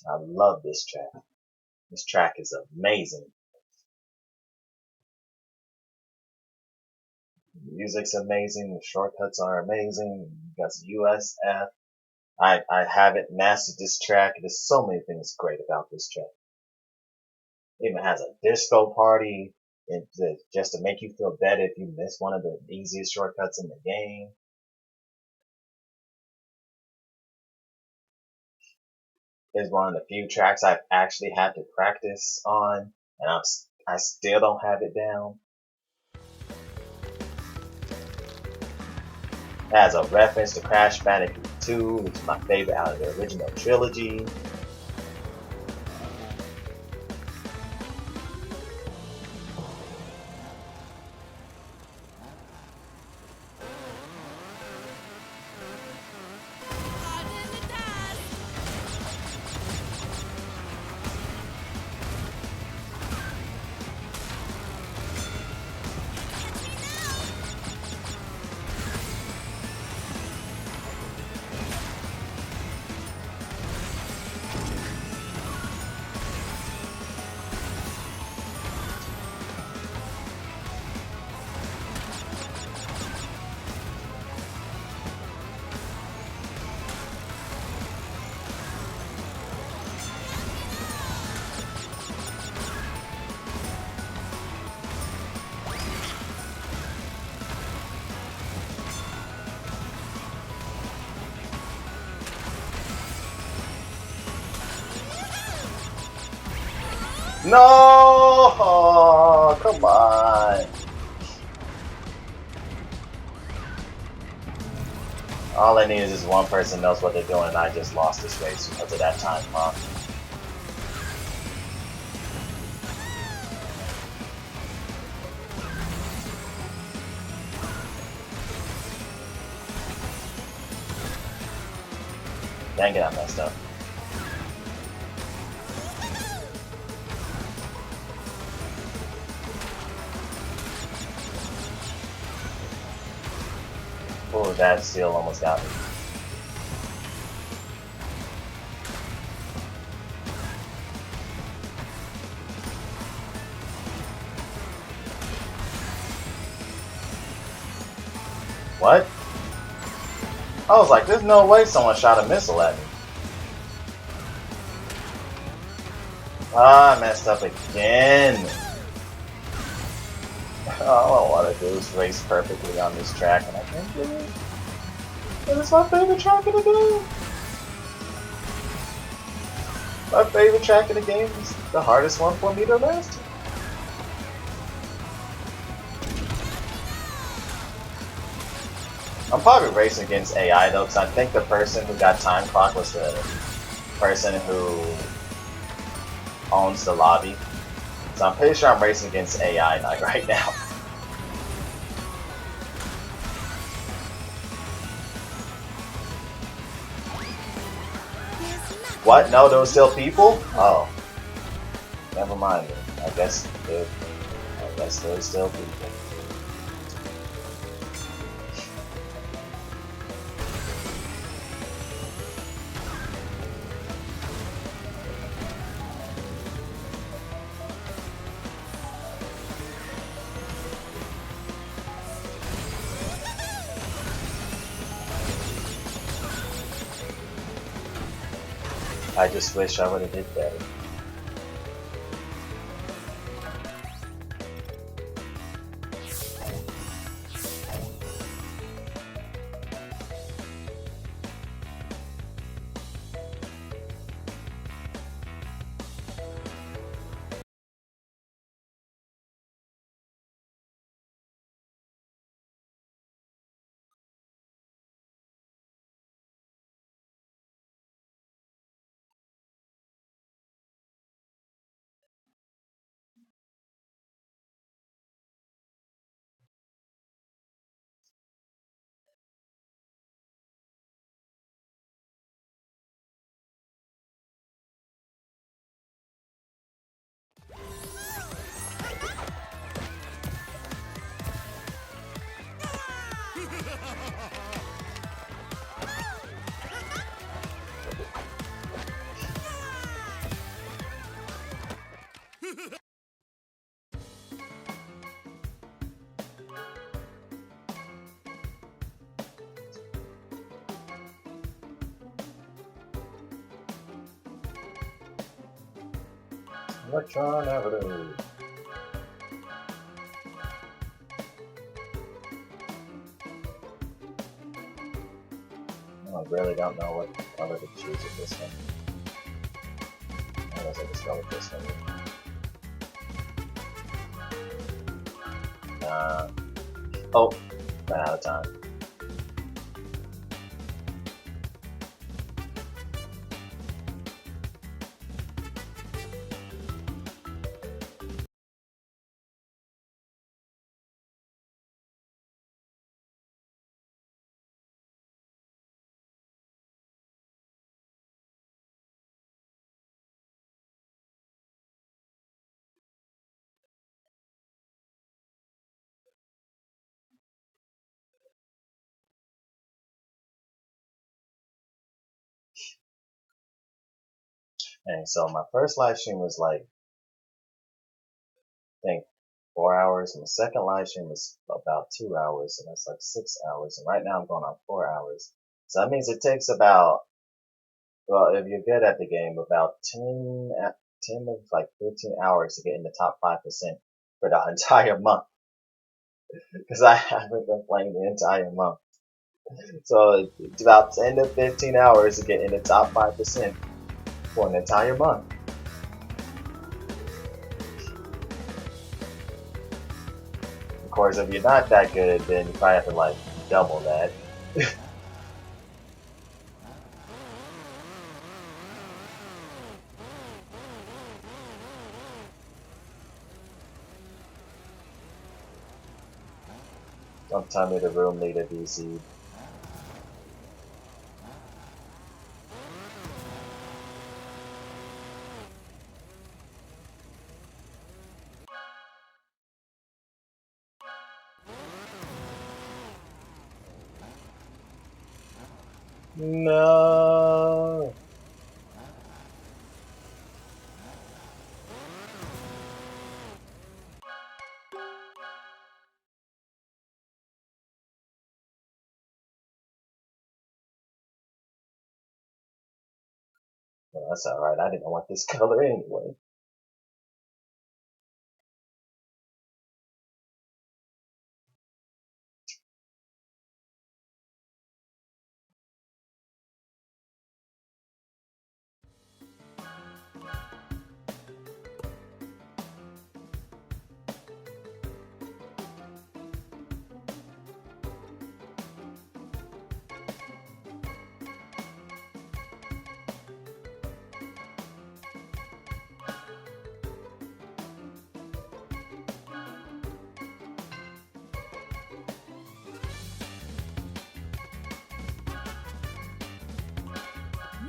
I love this track. This track is amazing. The music's amazing. The shortcuts are amazing. You got some USF. I haven't mastered this track. There's so many things great about this track. It even has a disco party just to make you feel better if you miss one of the easiest shortcuts in the game. It's one of the few tracks I've actually had to practice on, and I still don't have it down. It has a reference to Crash Bandicoot 2, which is my favorite out of the original trilogy. No! Oh, come on. All I need is just one person knows what they're doing, and I just lost this race because of that time clock. Dang it, I messed up. Oh, that still almost got me. What? I was like, there's no way someone shot a missile at me. Ah, I messed up again. All I want to do is race perfectly on this track, and I can't do it. And it's my favorite track in the game. My favorite track in the game is the hardest one for me to master. I'm probably racing against AI though, because I think the person who got time clock was the person who owns the lobby. So I'm pretty sure I'm racing against AI like right now. What? No, there were still people? Oh. Never mind then. I guess there's still people. I just wish I would have did better. Electron Avenue. I really don't know what color to choose with this one. I guess I just go with this one. Oh, ran out of time. And so my first live stream was like, I think 4 hours, and the second live stream was about 2 hours, and that's like 6 hours. And right now I'm going on 4 hours. So that means it takes about, well, if you're good at the game, about 10 to like 15 hours to get in the top 5% for the entire month. Because I haven't been playing the entire month. So it's about 10 to 15 hours to get in the top 5% for an entire month. Of course, if you're not that good, then you probably have to like double that. Don't tell me the room leader DC. No. Well, that's alright. I didn't want this color anyway.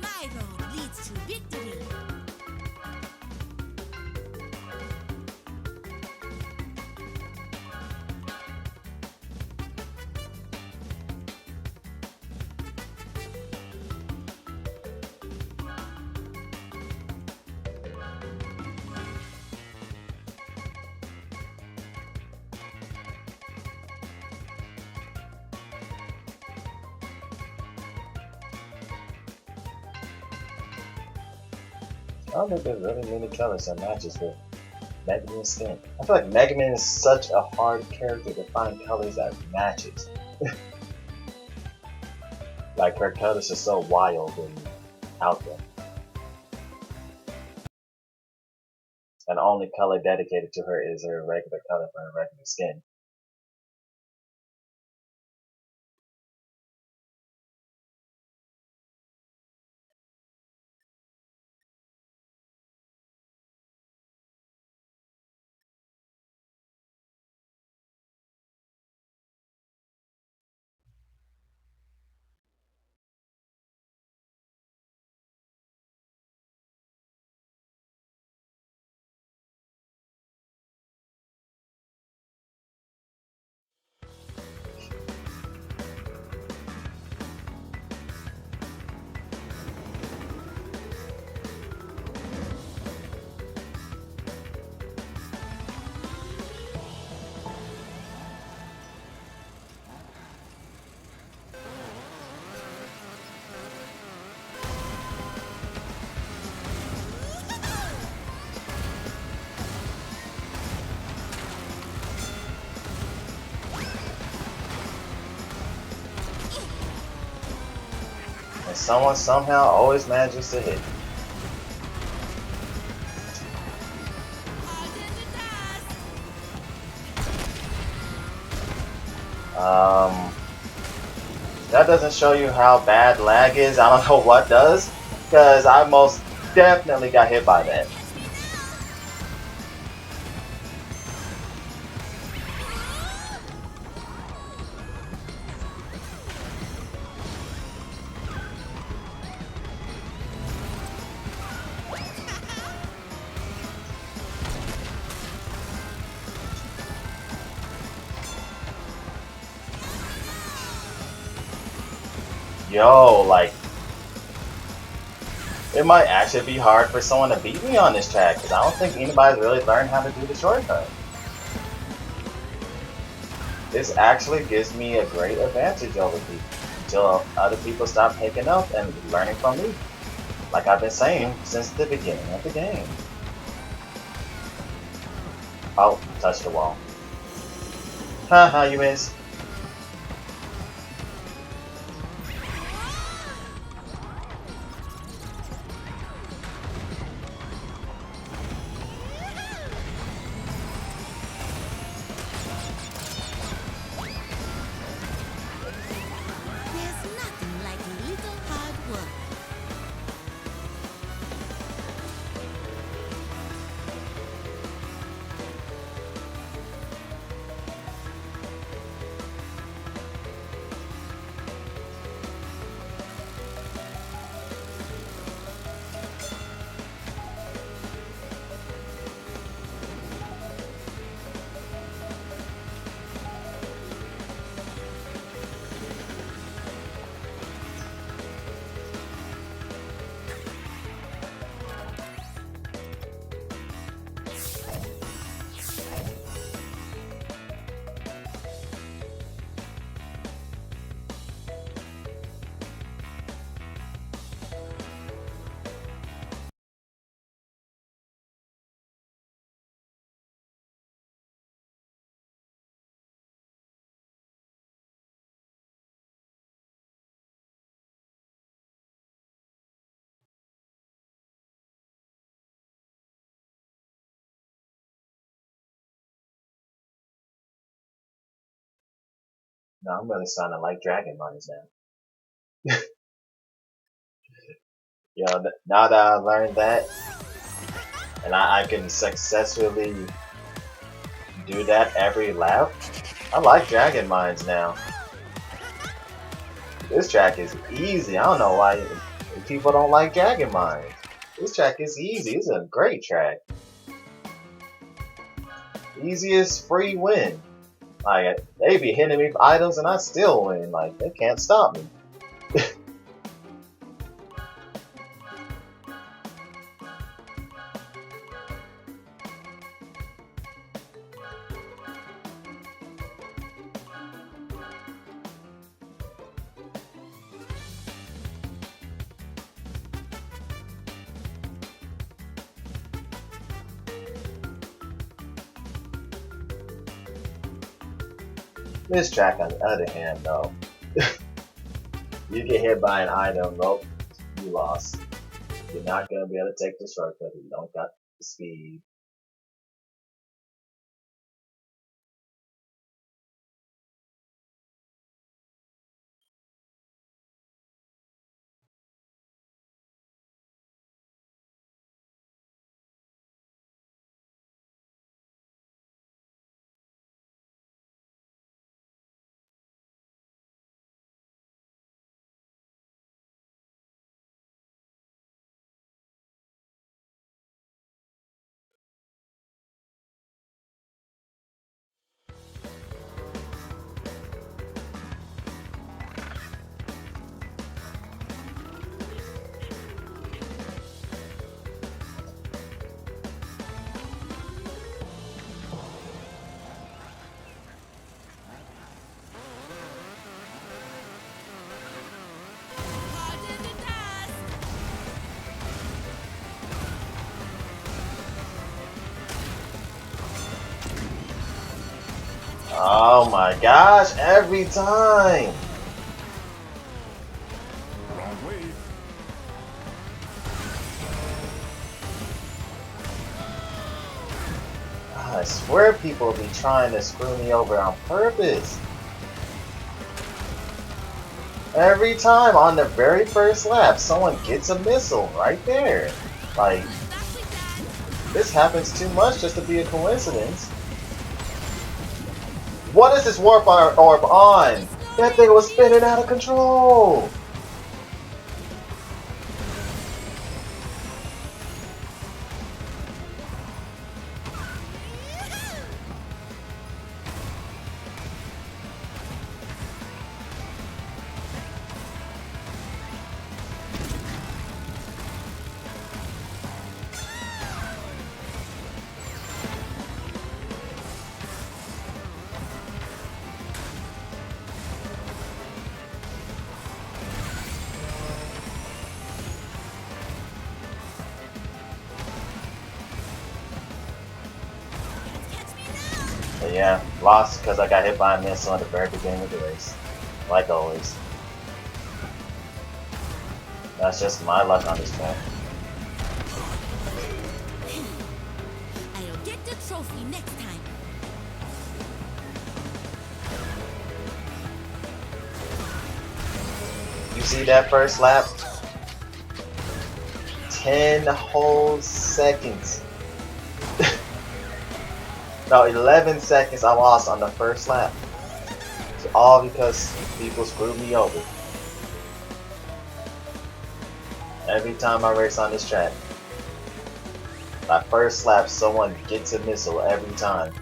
My road leads to victory. I don't think there's really many colors that matches with Mega Man's skin. I feel like Mega Man is such a hard character to find colors that matches. Like her colors are so wild and out there. And the only color dedicated to her is her regular color for her regular skin. And someone somehow always manages to hit. That doesn't show you how bad lag is. I don't know what does, because I most definitely got hit by that. Yo, like, it might actually be hard for someone to beat me on this track, because I don't think anybody's really learned how to do the shortcut. This actually gives me a great advantage over people, until other people stop picking up and learning from me. Like I've been saying since the beginning of the game. Oh, touched the wall. Haha, you missed. There's nothing like a little hard work. No, I'm really sounding like Dragon Mines now. Yo, now that I learned that, and I can successfully do that every lap, I like Dragon Mines now. This track is easy. I don't know why people don't like Dragon Mines. This track is easy. It's a great track. Easiest free win. Like, they be hitting me with items and I still win. Like, they can't stop me. This track, on the other hand, though, you get hit by an item, nope, you lost. You're not gonna be able to take the shortcut if you don't got the speed. Oh my gosh, every time! Wrong way. I swear people be trying to screw me over on purpose. Every time on the very first lap, someone gets a missile right there. Like, this happens too much just to be a coincidence. What is this warp orb on? That thing was spinning out of control. But yeah, lost because I got hit by a missile at the very beginning of the race. Like always. That's just my luck on this track. I'll get the trophy next time. You see that first lap? 10 whole seconds. No, 11 seconds I lost on the first lap. It's all because people screwed me over. Every time I race on this track, my first lap, someone gets a missile every time.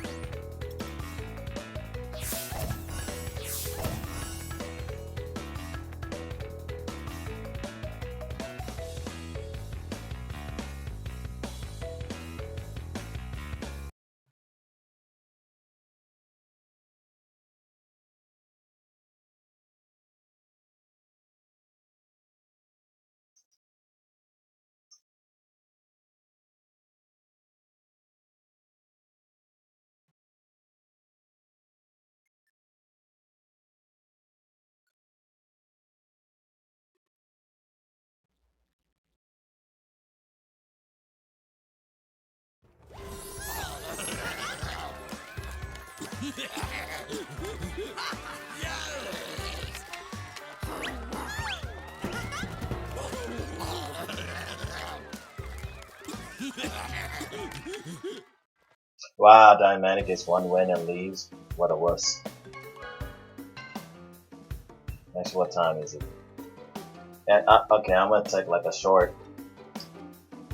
Wow, Dynamic gets one win and leaves. What a wuss. Next, what time is it? And, okay, I'm gonna take like a short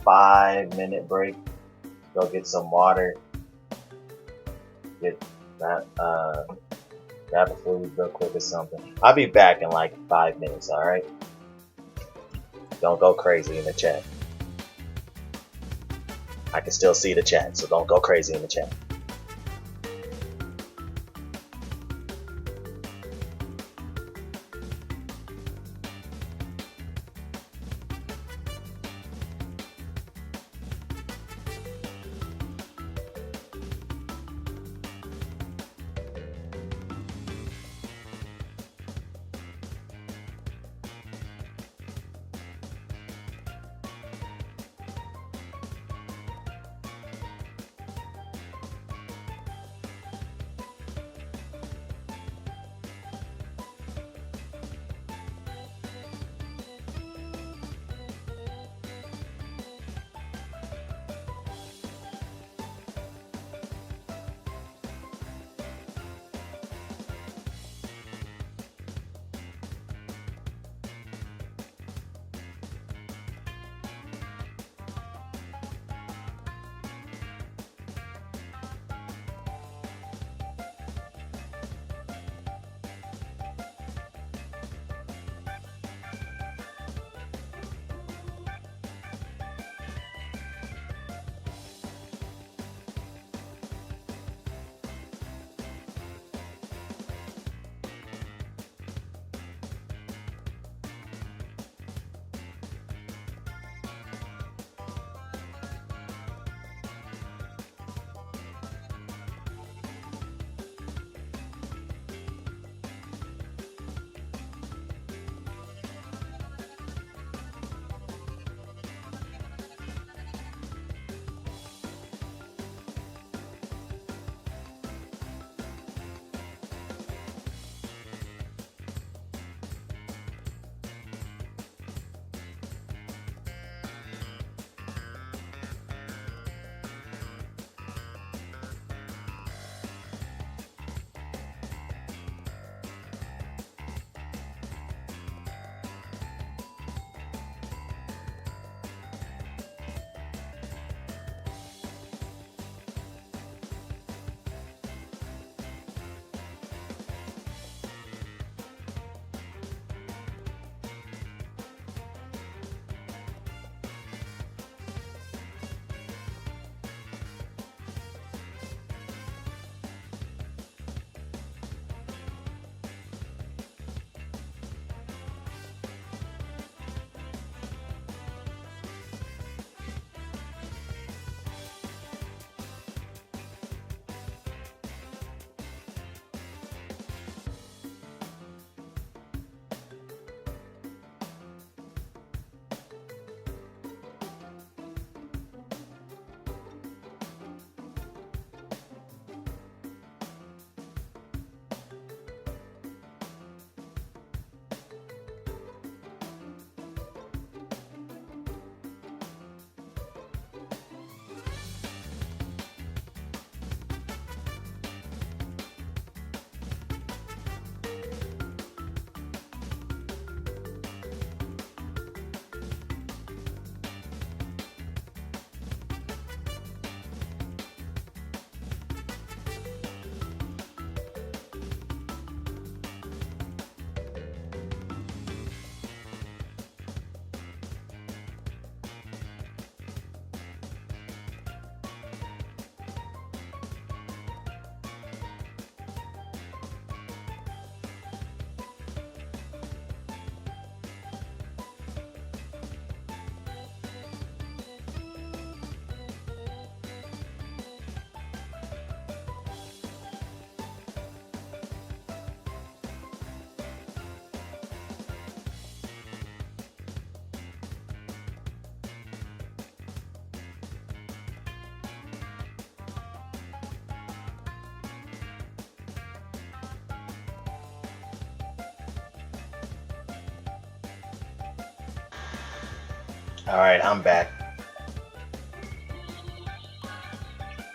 5-minute break. Go get some water. Get that, grab a food real quick or something. I'll be back in like 5 minutes, alright? Don't go crazy in the chat. I can still see the chat, so don't go crazy in the chat. Alright, I'm back.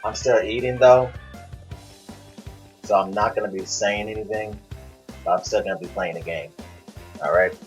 I'm still eating though, so I'm not gonna be saying anything, but I'm still gonna be playing the game. Alright?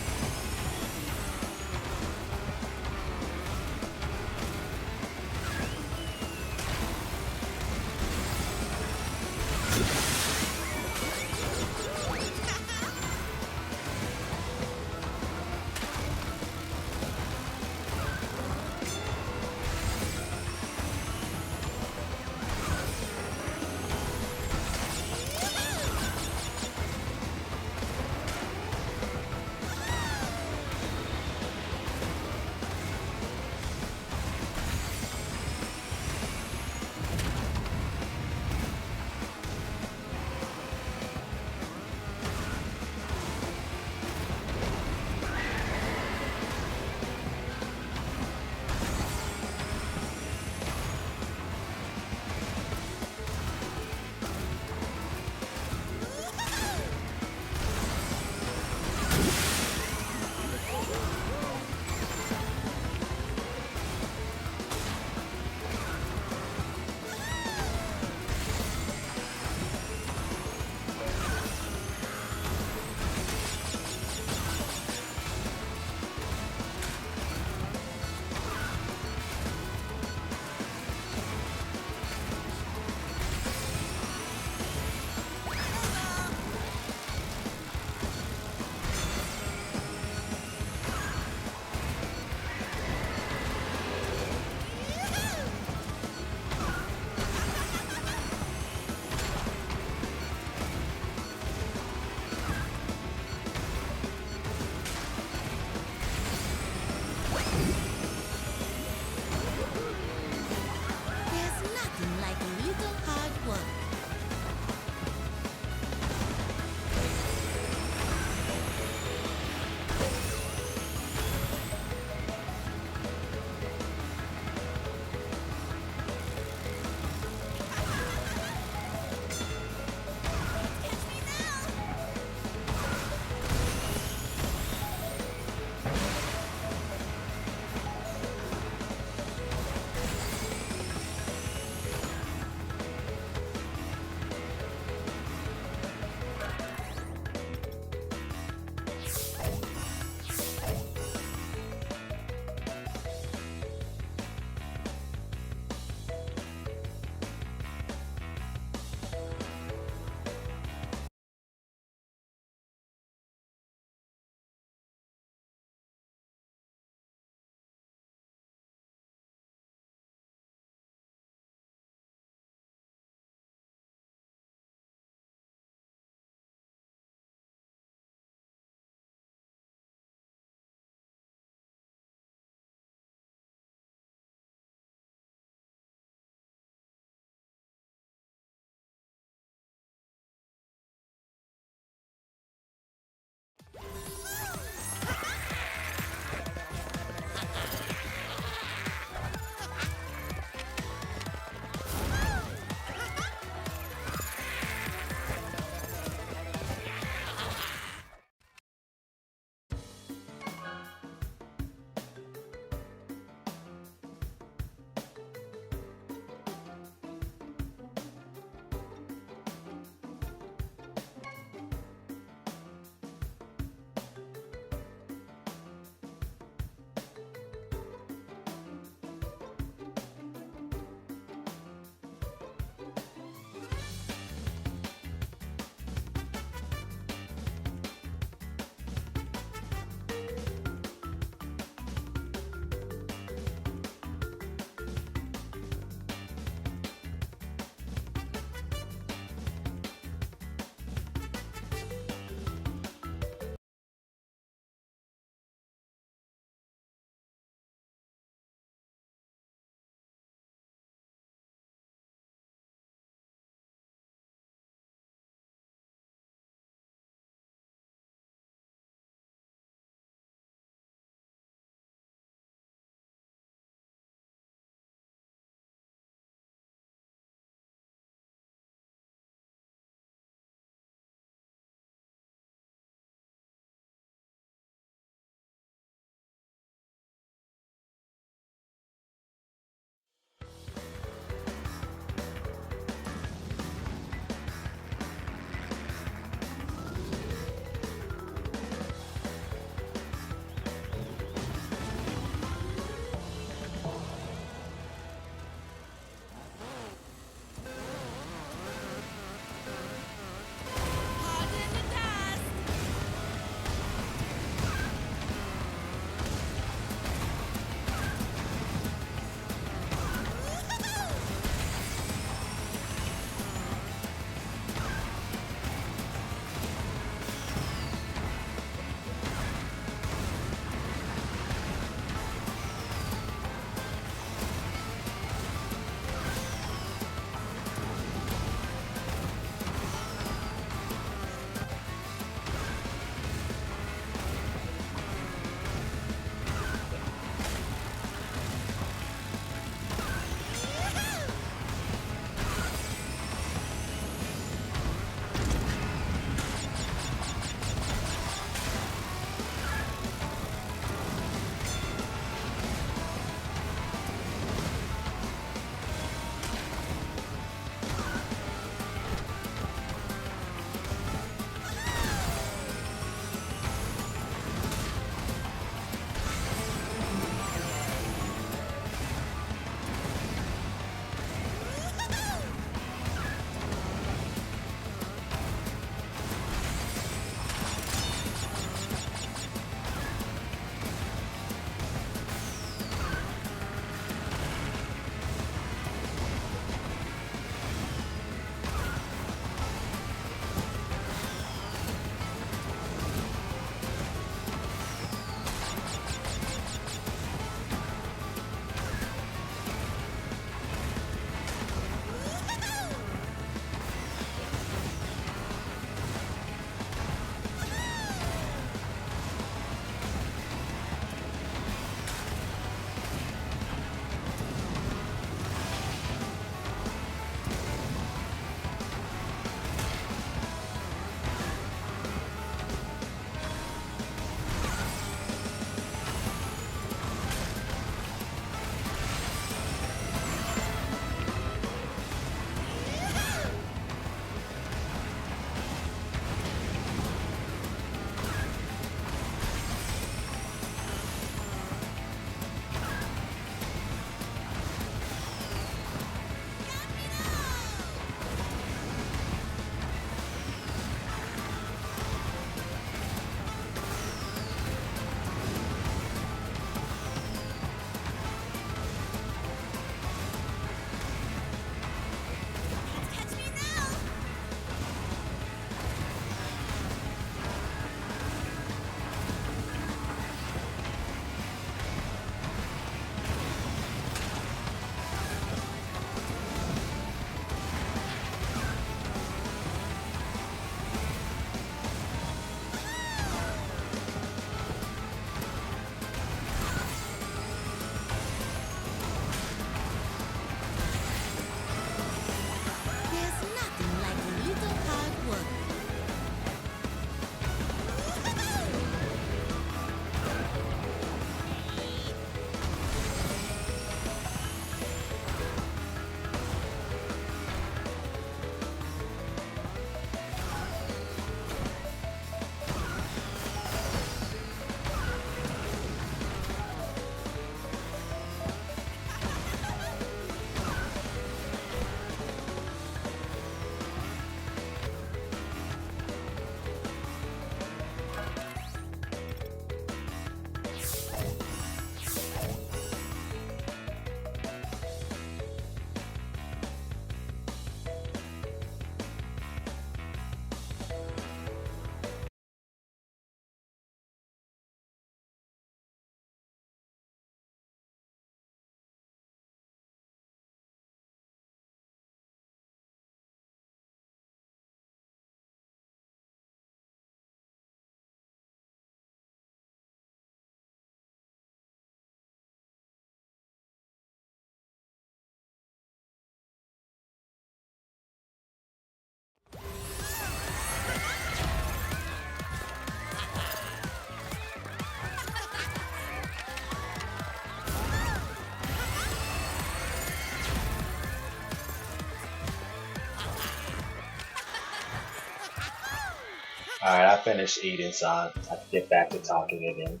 Alright, I finished eating, so I have to get back to talking again.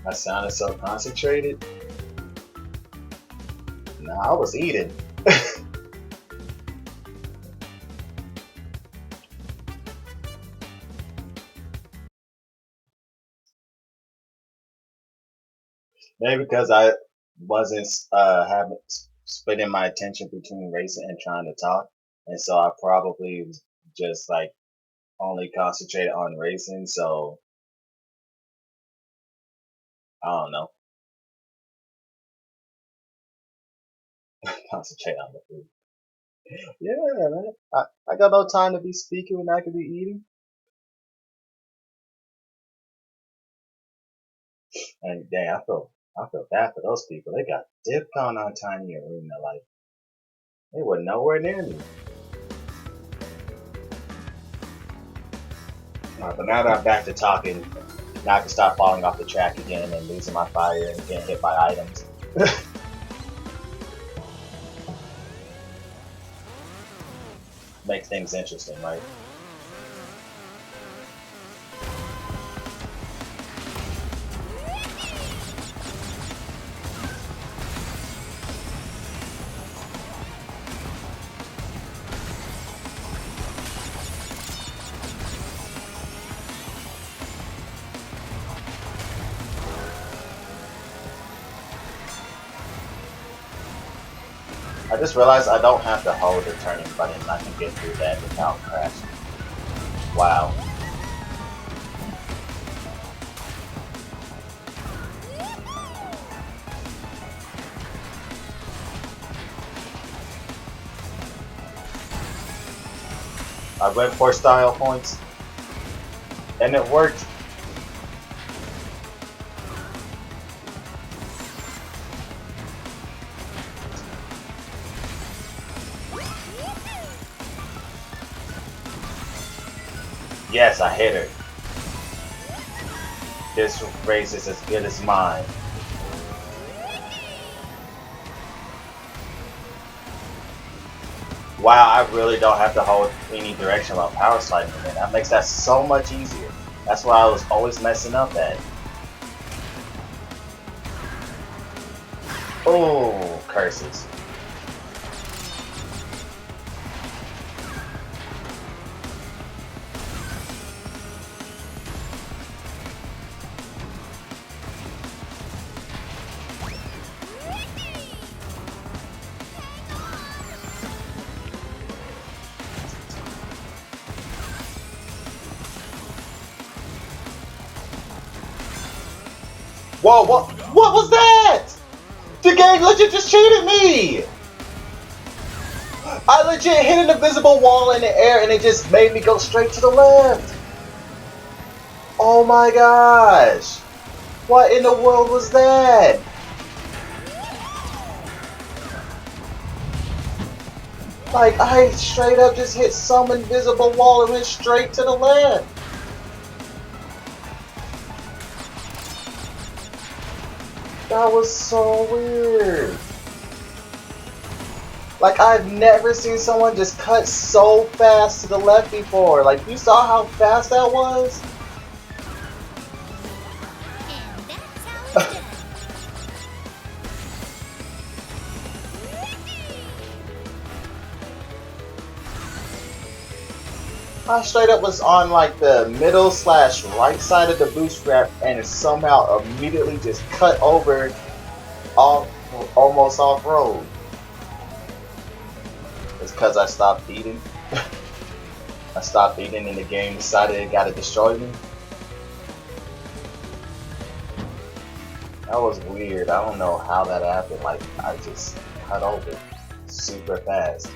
I sounded so concentrated. Nah, I was eating. Maybe because I wasn't having splitting my attention between racing and trying to talk, and so I probably was just like only concentrated on racing. So I don't know, concentrate on the food. Yeah, man. I got no time to be speaking when I could be eating. And dang, I feel bad for those people. They got DipCon on Tiny Arena, like they were nowhere near me. But now that I'm back to talking, now I can stop falling off the track again and losing my fire and getting hit by items. Makes things interesting, right? I just realized I don't have to hold the turning button. I can get through that without crashing. Wow. I went for style points, and it worked. Yes, I hit her. This race is as good as mine. Wow, I really don't have to hold any direction while power sliding in. That makes that so much easier. That's why I was always messing up at. Oh, curses. Whoa, what was that? The game legit just cheated me! I legit hit an invisible wall in the air and it just made me go straight to the left. Oh my gosh. What in the world was that? Like, I straight up just hit some invisible wall and went straight to the left. That was so weird. Like, I've never seen someone just cut so fast to the left before. Like, you saw how fast that was? And that's how it's done. I straight up was on like the middle / right side of the boost grab and it somehow immediately just cut over off, almost off road. It's because I stopped eating. I stopped eating and the game decided it gotta destroy me. That was weird. I don't know how that happened. Like, I just cut over super fast.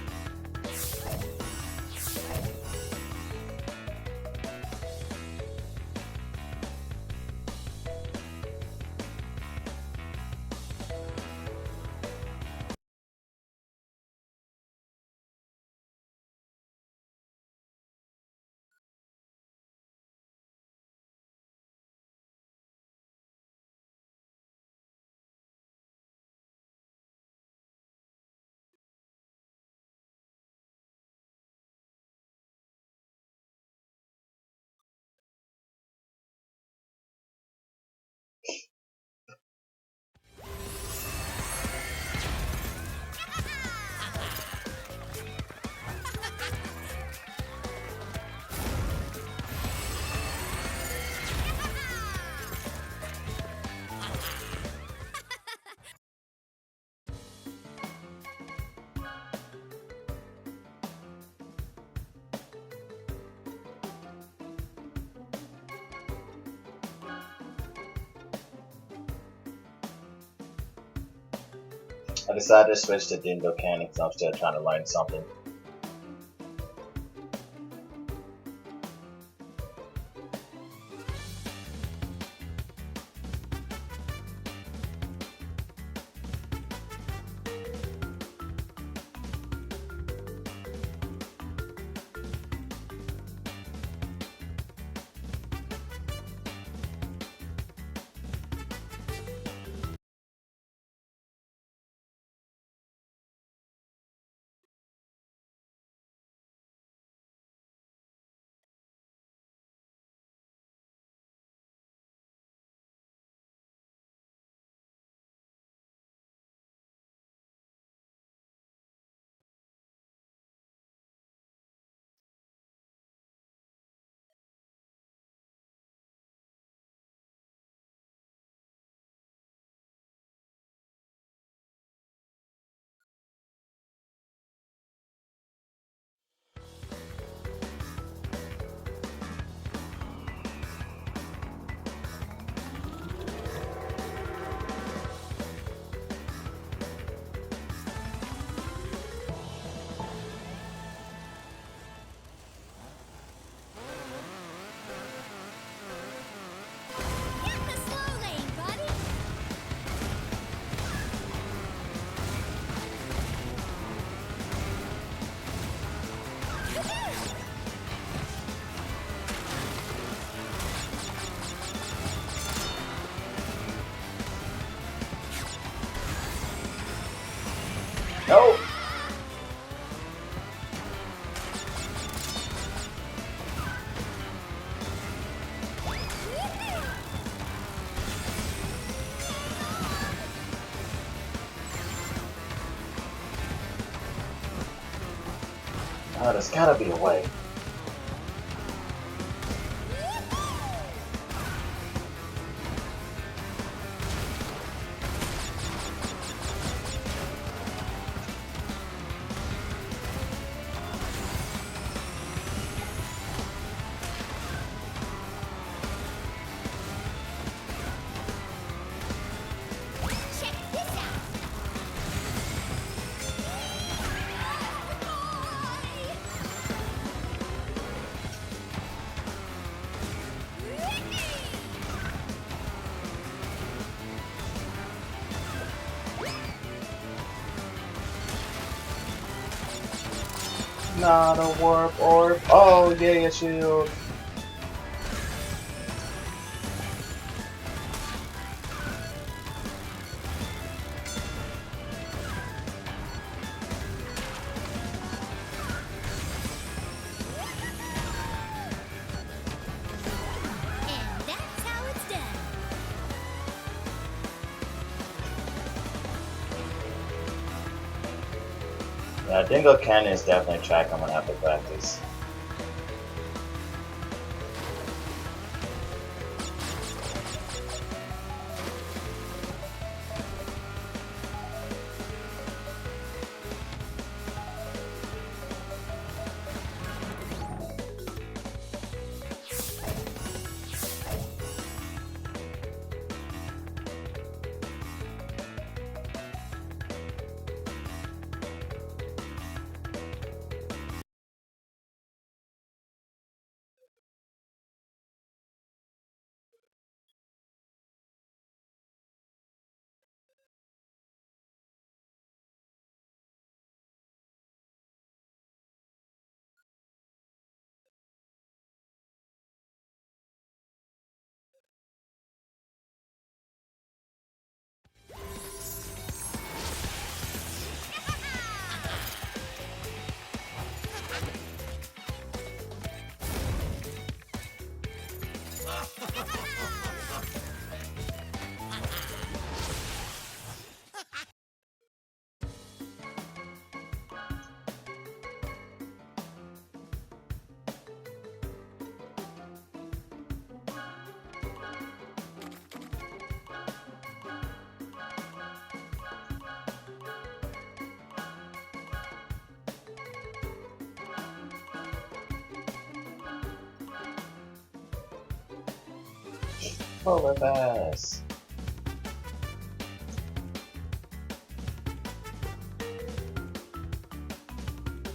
I decided to switch to Dingo Cannon because I'm still trying to learn something. Get in the slow lane, buddy. No! Oh, there's gotta be a way. Check this out. Not a warp orb. Oh, yeah, your shield. And that's how it's done. Yeah, Dingo Canyon is definitely a track I'm gonna have to practice. Polar Bass.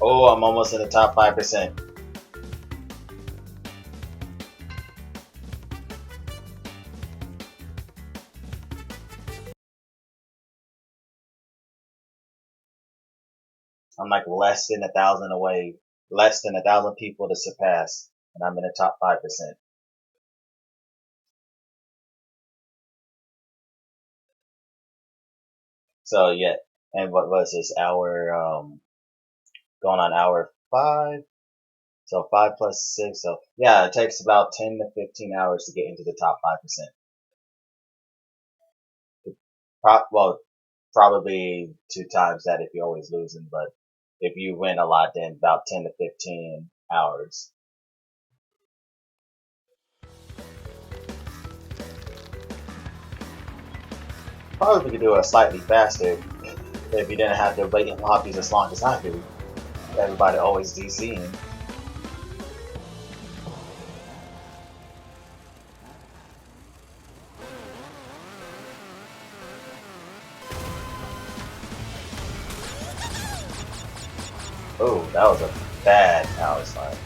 Oh, I'm almost in the top 5%. I'm like less than 1,000 away, less than 1,000 people to surpass, and I'm in the top 5%. So yeah, and what was this hour? Going on hour 5. So 5 plus 6. So yeah, it takes about 10 to 15 hours to get into the top 5%. Well, probably 2 times that if you're always losing, but if you win a lot, then about 10 to 15 hours. Probably could do it slightly faster if you didn't have to wait in lobbies as long as I do. Everybody always DCing. Oh, that was a bad power slide.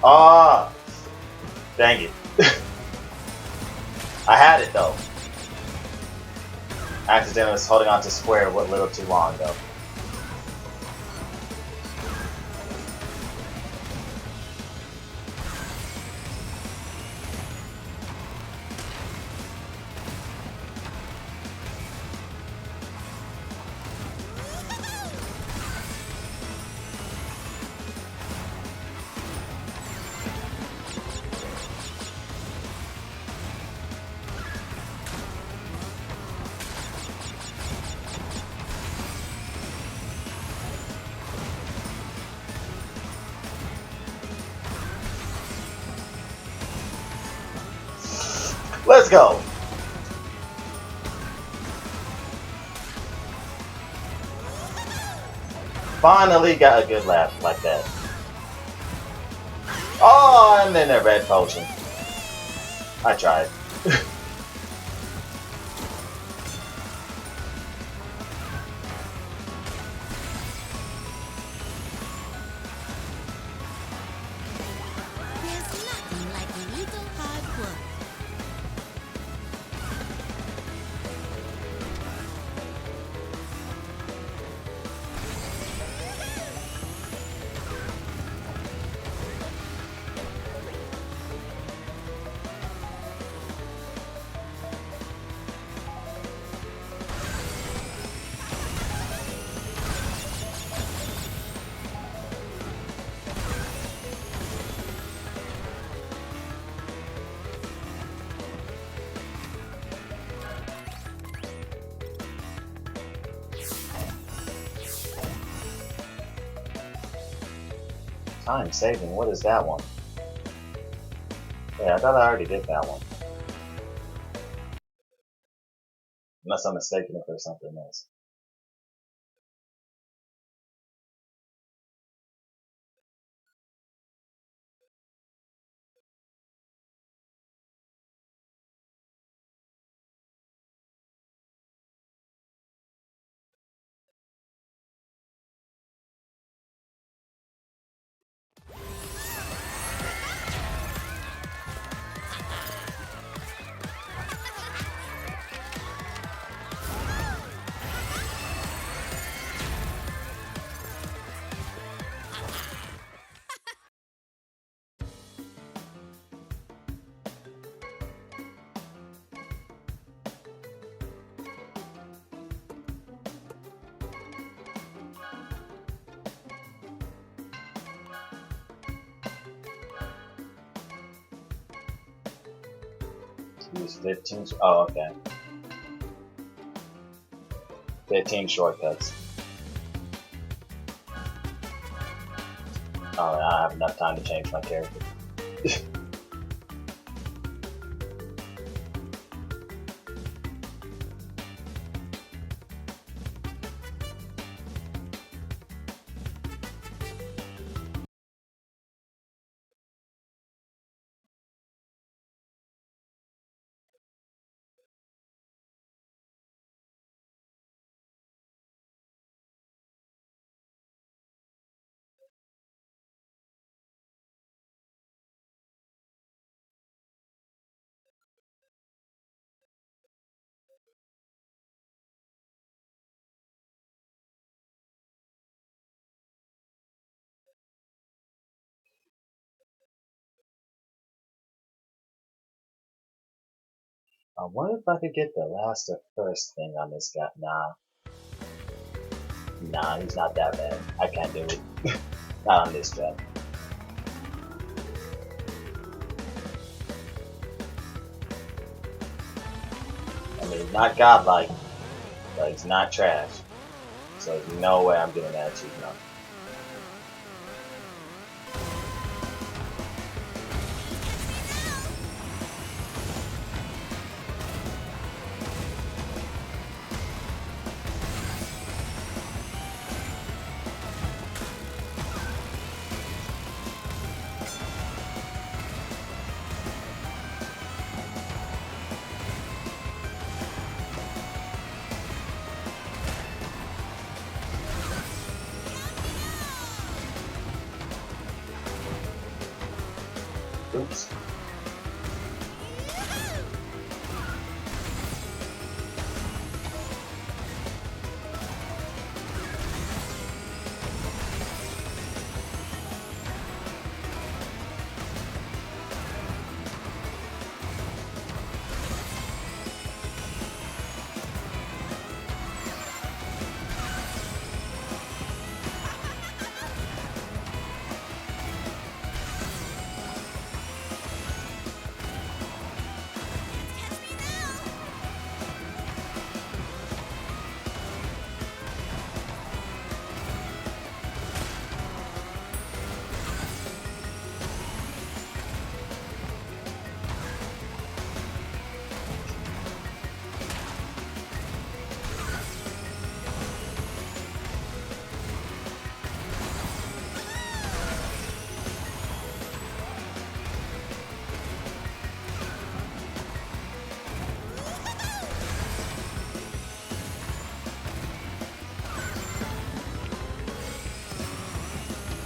Ah, dang it. I had it though. Accidentally was holding on to square a little too long though. Let's go. Finally got a good lap like that. Oh, and then a red potion. I tried. There's nothing like a little hard work. Time saving, what is that one? Yeah, I thought I already did that one. Unless I'm mistaken it for something else. Use 15. Oh, okay. 15 shortcuts. Oh, I have enough time to change my character. I wonder if I could get the last or first thing on this guy. Nah, he's not that bad. I can't do it. Not on this track. I mean, he's not godlike, but he's not trash. So there's no way I'm getting that achievement on. Oops.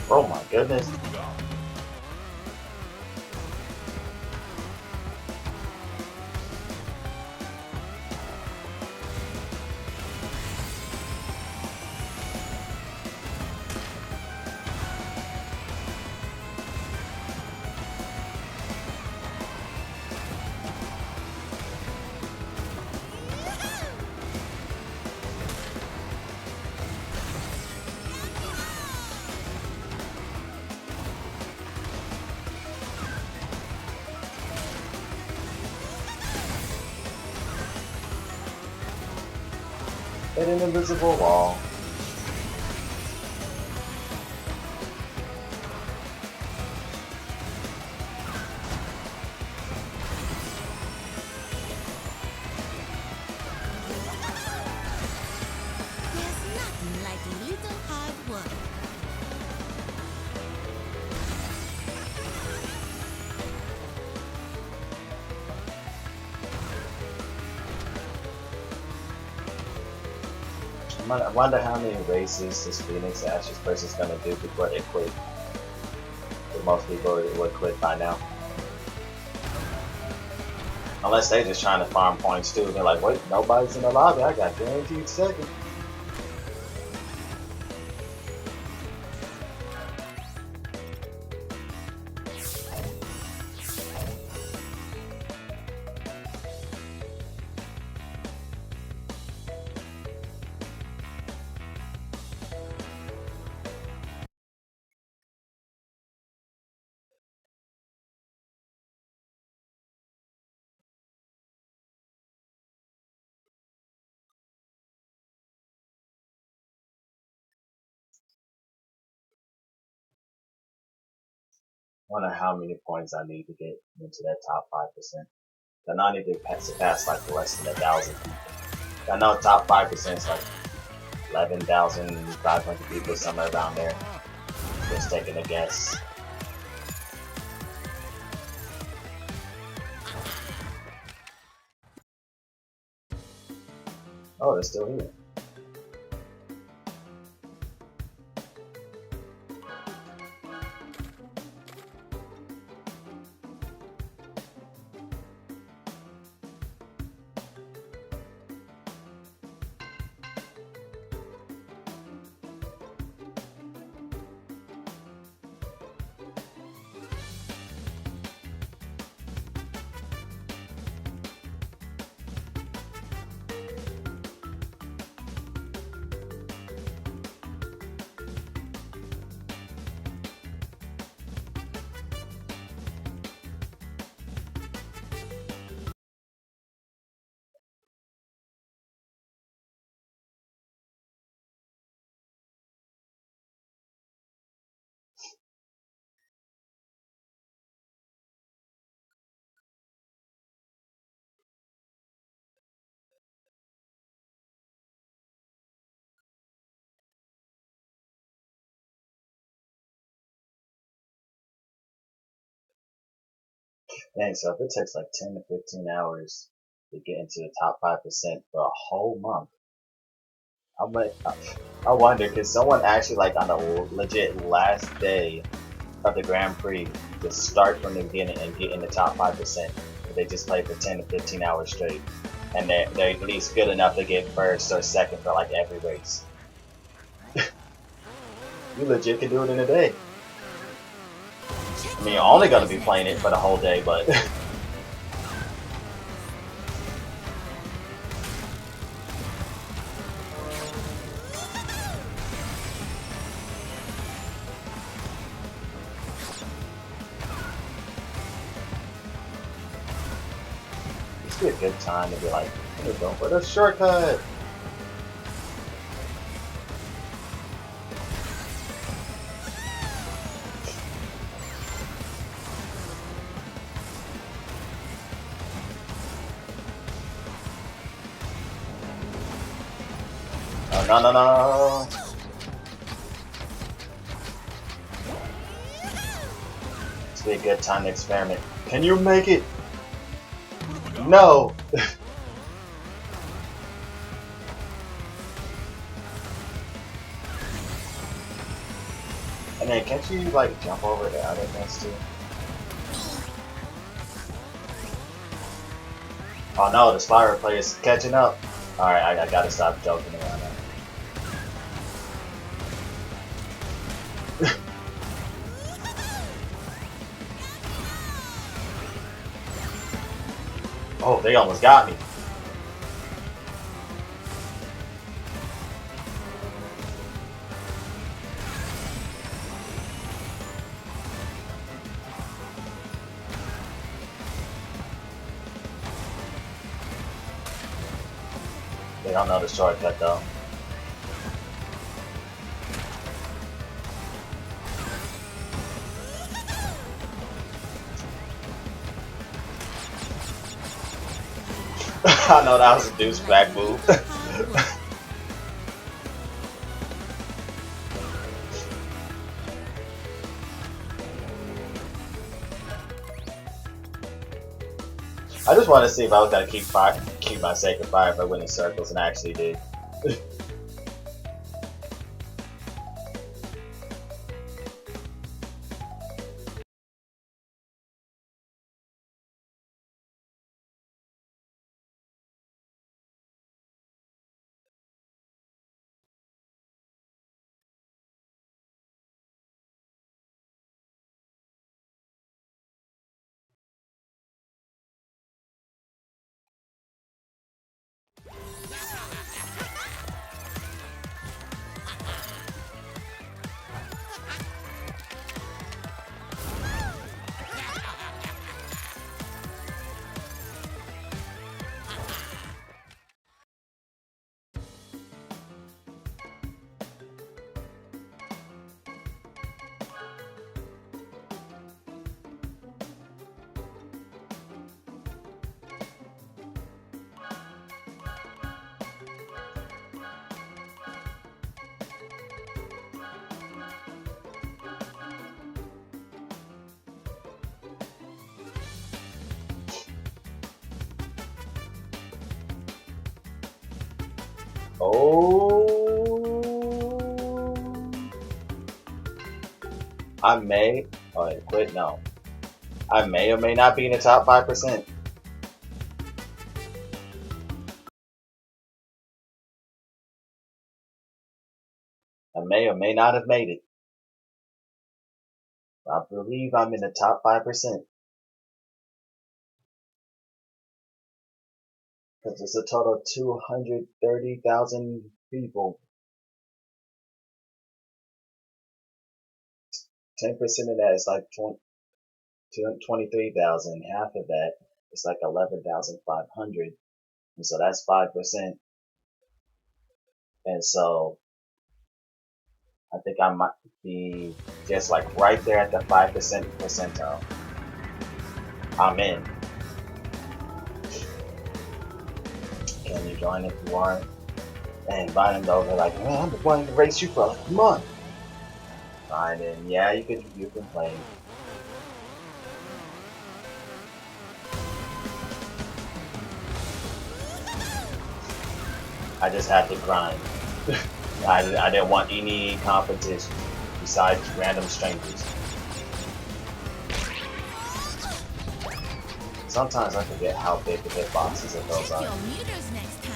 Oh my goodness. Hit an invisible wall. There's nothing like a little hard work. I wonder how many races this Phoenix Ashes person's gonna do before they quit. But most people would quit by now. Unless they're just trying to farm points too. They're like, wait, nobody's in the lobby. I got guaranteed second. Wonder how many points I need to get into that top 5%. Then I need to surpass like less than 1,000 people. I know top 5% is like 11,500 people, somewhere around there. Just taking a guess. Oh, they're still here. Dang, so if it takes like 10 to 15 hours to get into the top 5% for a whole month, I wonder, could someone actually like on the legit last day of the Grand Prix just start from the beginning and get in the top 5% if they just play for 10 to 15 hours straight, and they're at least good enough to get first or second for like every race? You legit can do it in a day. I mean, you're only gonna be playing it for the whole day, but it's be a good time to be like, I'm going for the shortcut. Oh, no, no, no. It's be a good time to experiment. Can you make it? No. And then can't you like jump over the other things too? Oh no, the Spyro player is catching up. Alright, I gotta stop joking around now. Oh, they almost got me. They don't know the shortcut though. I know that was a douchebag move. I just want to see if I was gonna keep my sacred fire if I went in circles, and I actually did. Oh, I may. Oh, wait, quit. No, I may or may not be in the top 5%. I may or may not have made it. I believe I'm in the top 5%. Because it's a total of 230,000 people. 10% of that is like 23,000. Half of that is like 11,500. And so that's 5%. And so I think I might be just like right there at the 5% percentile. I'm in. Can you join if you aren't? And Biden though, they're like, man, I've been wanting to race you for like a month. Fine, and yeah, you can play. I just had to grind. I didn't want any competition besides random strangers. Sometimes I forget how big the hitboxes of those Check are. your meters next time.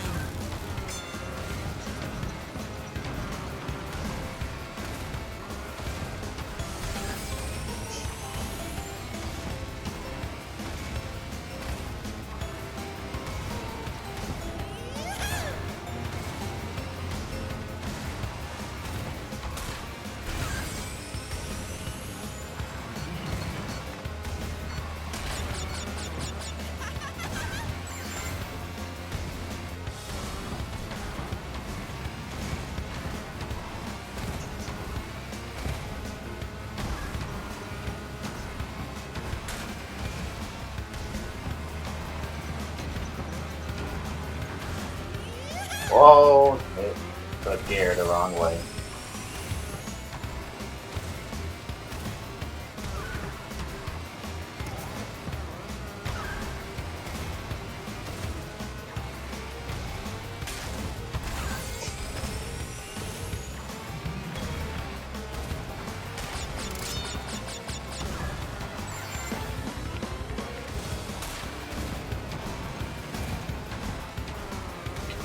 Whoa! It put gear the wrong way.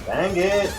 Dang it!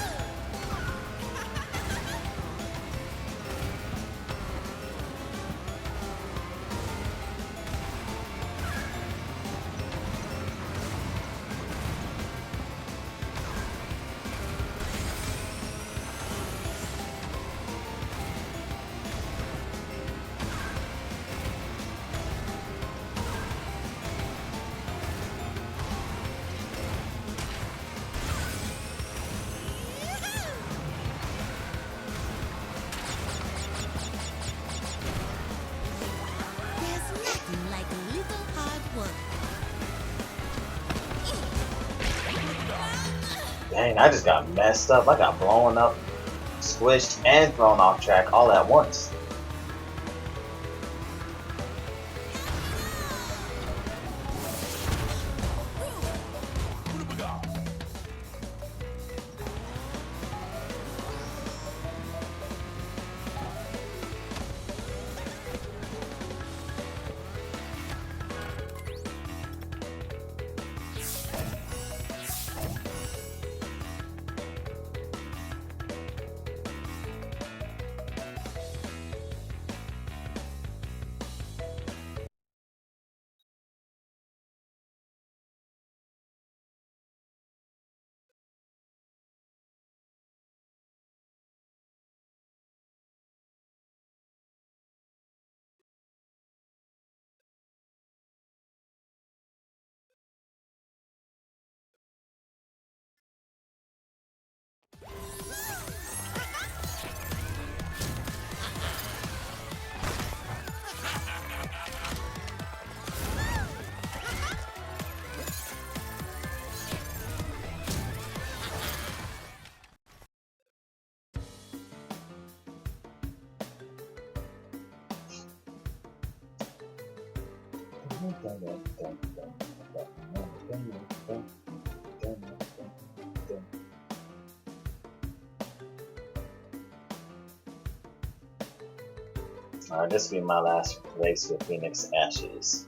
There's nothing like a little hard work. Dang, I just got messed up. I got blown up, squished, and thrown off track all at once. Alright, this will be my last race with Phoenix Ashes.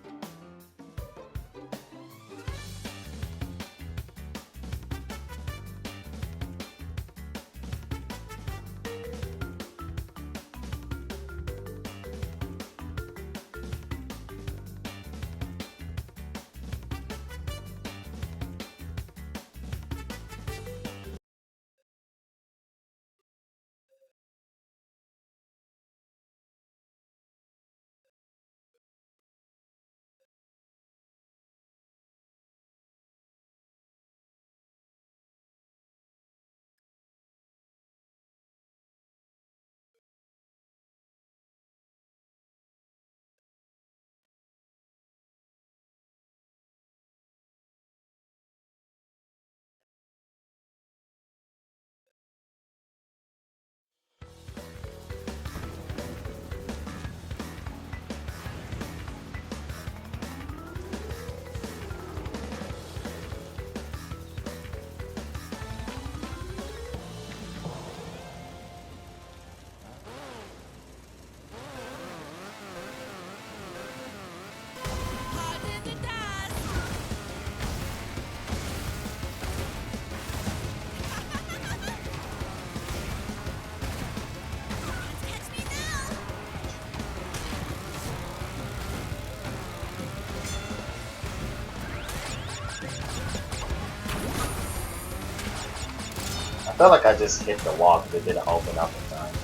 Hard in the dust. Catch me now. I felt like I just hit the wall because it didn't open up in time.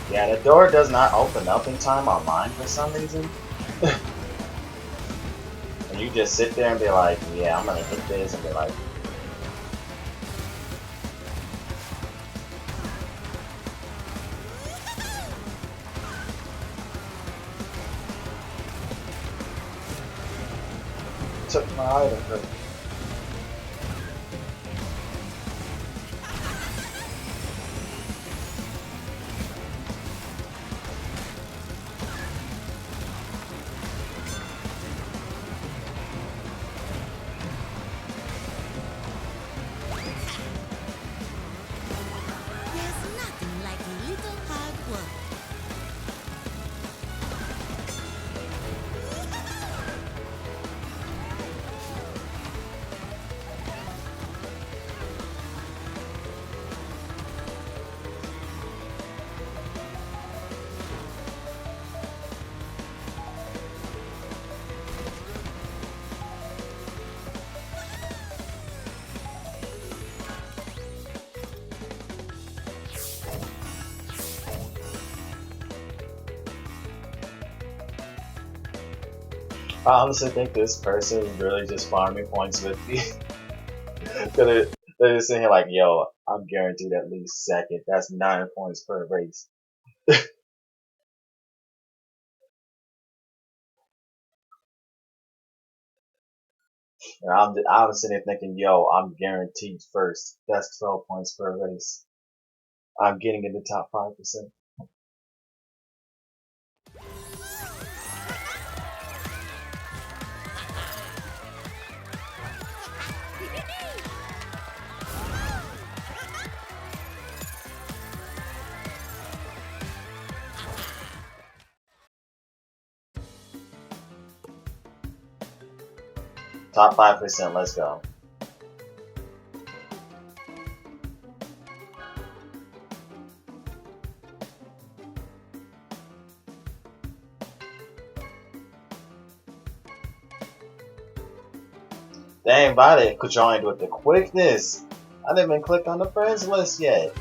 Yeah, the door does not open up in time on mine for some reason. And you just sit there and be like, yeah, I'm gonna hit this, and be like, took my item for There's nothing like a little hard work. I honestly think this person is really just farming points with me. They're just sitting here like, yo, I'm guaranteed at least second. That's 9 points per race. And I'm sitting here thinking, yo, I'm guaranteed first. That's 12 points per race. I'm getting in the top 5%. Top 5%, let's go. Dang, Violet joined with the quickness. I didn't even click on the friends list yet.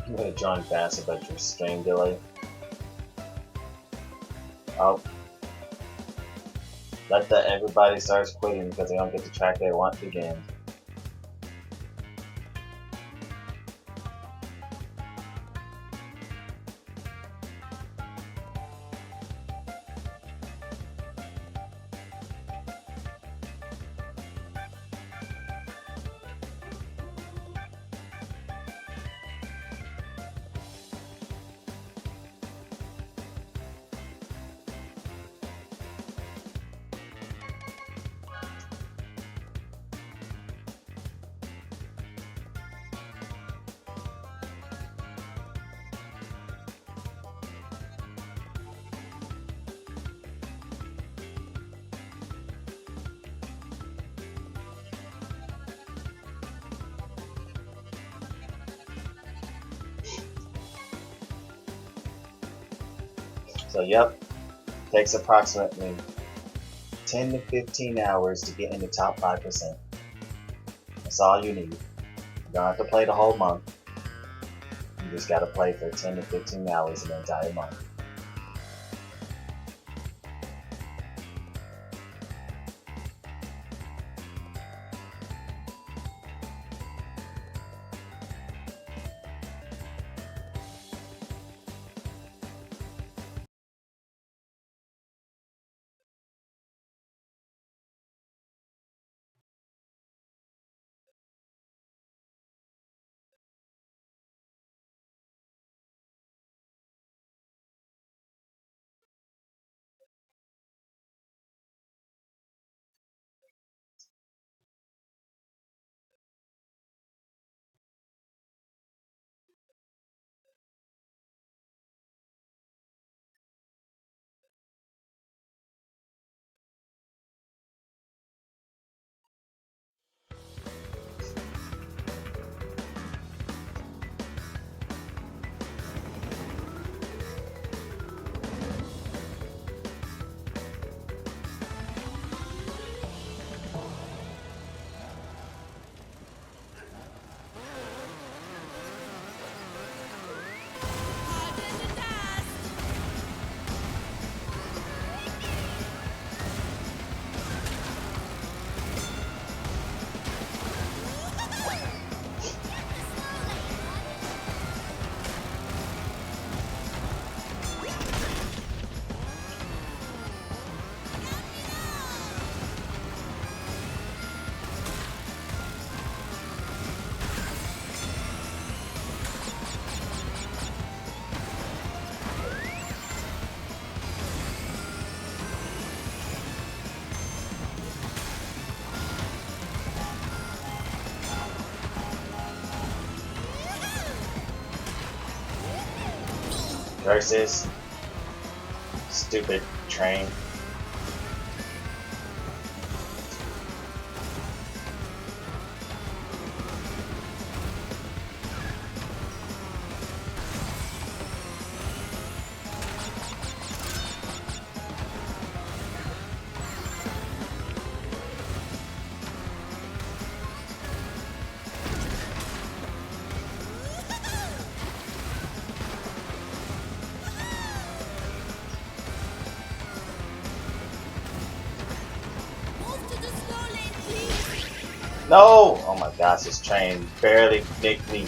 I'm gonna join faster, but your stream delay. Oh. Let everybody starts quitting because they don't get the track they want again. So yep, takes approximately 10 to 15 hours to get in the top 5%. That's all you need. You don't have to play the whole month. You just gotta play for 10 to 15 hours in the entire month. Versus stupid train. No! Oh my gosh, this train barely nicked me.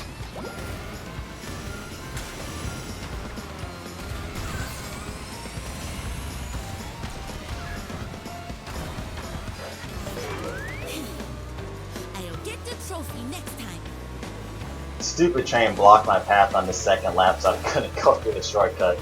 I'll get the trophy next time. Stupid train blocked my path on the second lap, so I couldn't go through the shortcut.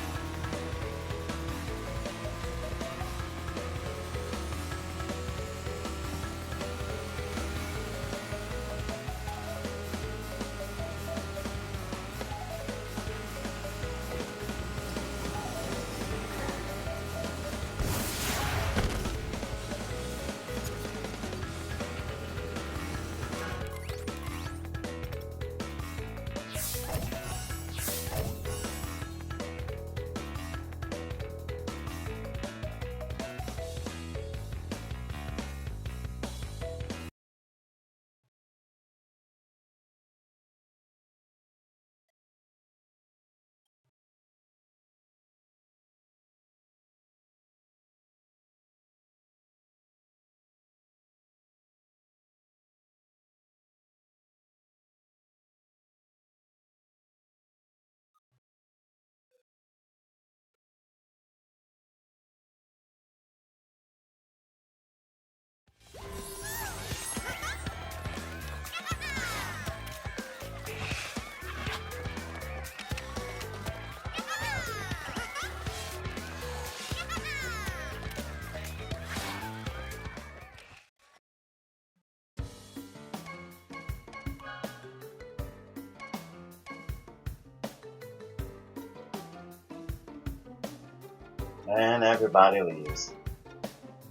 And everybody leaves.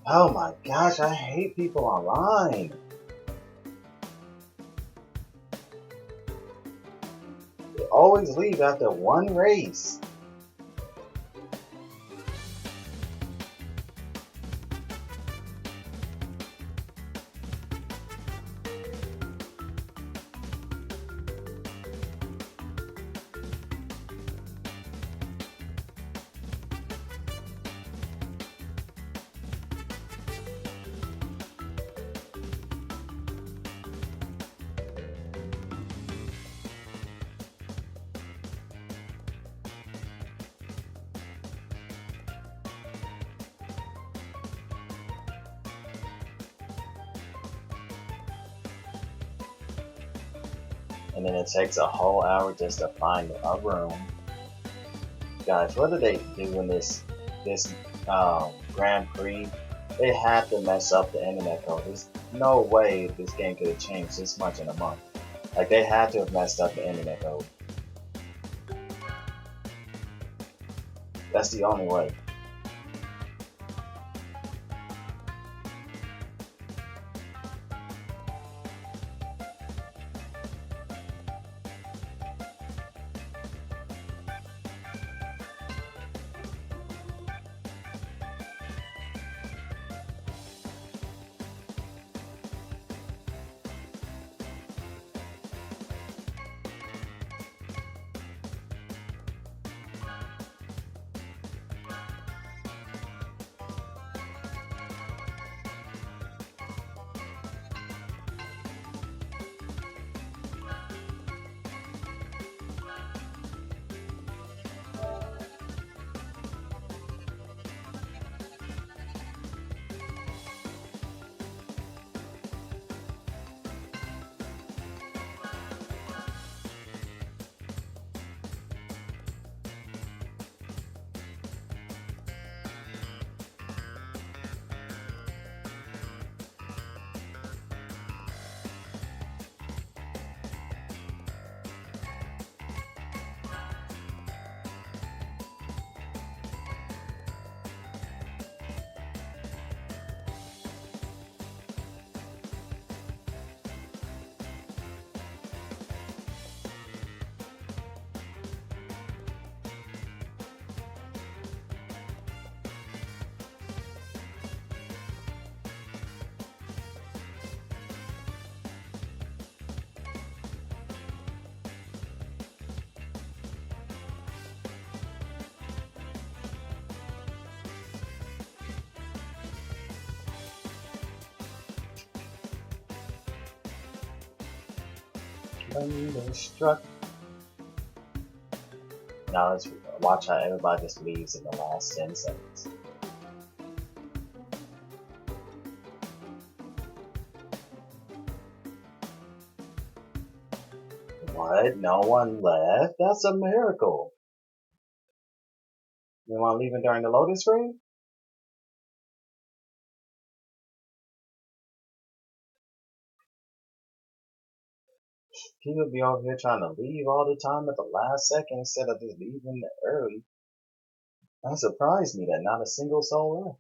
Oh my gosh, I hate people online. They always leave after one race. And then it takes a whole hour just to find a room. Guys, what are they doing this Grand Prix? They have to mess up the internet code. There's no way this game could have changed this much in a month. Like, they had to have messed up the internet code. That's the only way. Thunderstruck. Now let's watch how everybody just leaves in the last 10 seconds. What? No one left? That's a miracle. You want to leave it during the loading screen? People be over here trying to leave all the time at the last second instead of just leaving early. That surprised me that not a single soul left.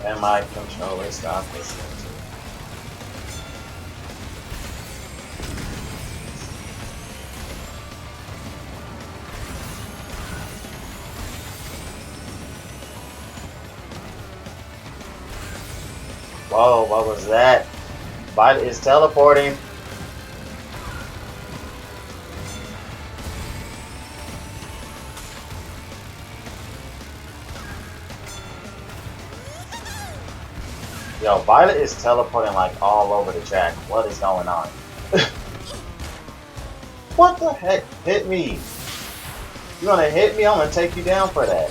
And my controller stopped listening to it. Whoa, what was that? Violet is teleporting. Yo, Violet is teleporting like all over the track. What is going on? What the heck? Hit me! You gonna hit me? I'm gonna take you down for that.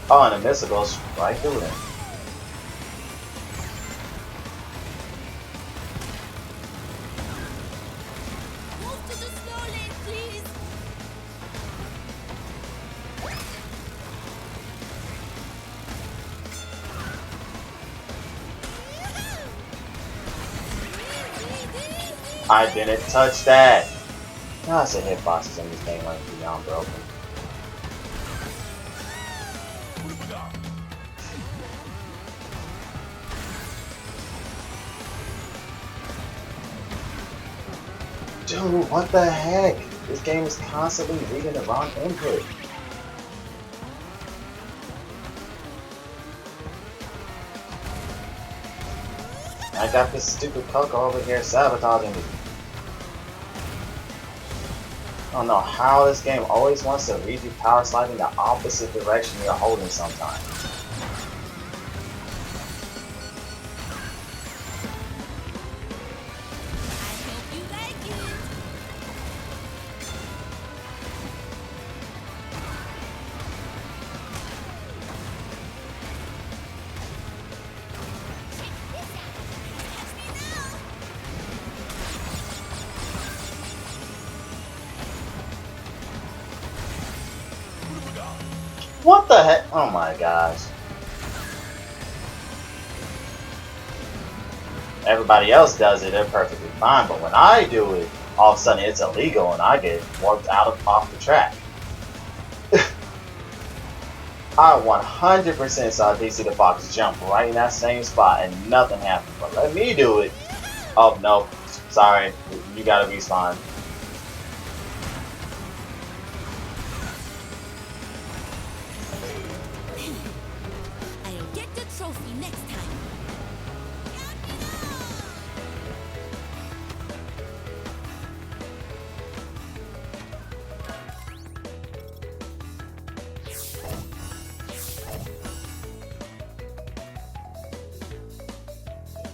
Oh, and the missile goes right through them. Move to the slow lane, please. I didn't touch that. I said hitboxes in this game like beyond broken. Dude, what the heck? This game is constantly reading the wrong input. I got this stupid Coco over here sabotaging me. I don't know how this game always wants to read you power sliding the opposite direction you're holding sometimes. I hope you like it. What the heck? Oh my gosh. Everybody else does it, they're perfectly fine, but when I do it, all of a sudden it's illegal and I get warped off the track. I 100% saw DC the Fox jump right in that same spot and nothing happened, but let me do it. Oh no, sorry, you gotta respawn. I'll get the trophy next time.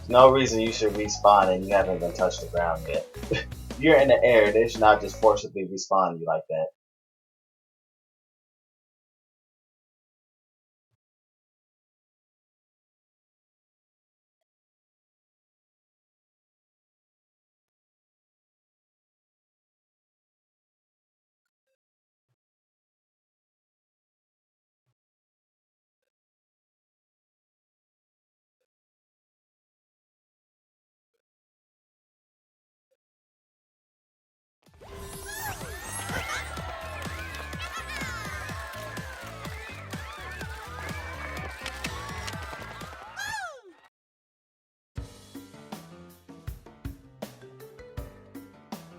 No reason you should respawn and you haven't even touched the ground yet. You're in the air, they should not just forcibly respawn you like that.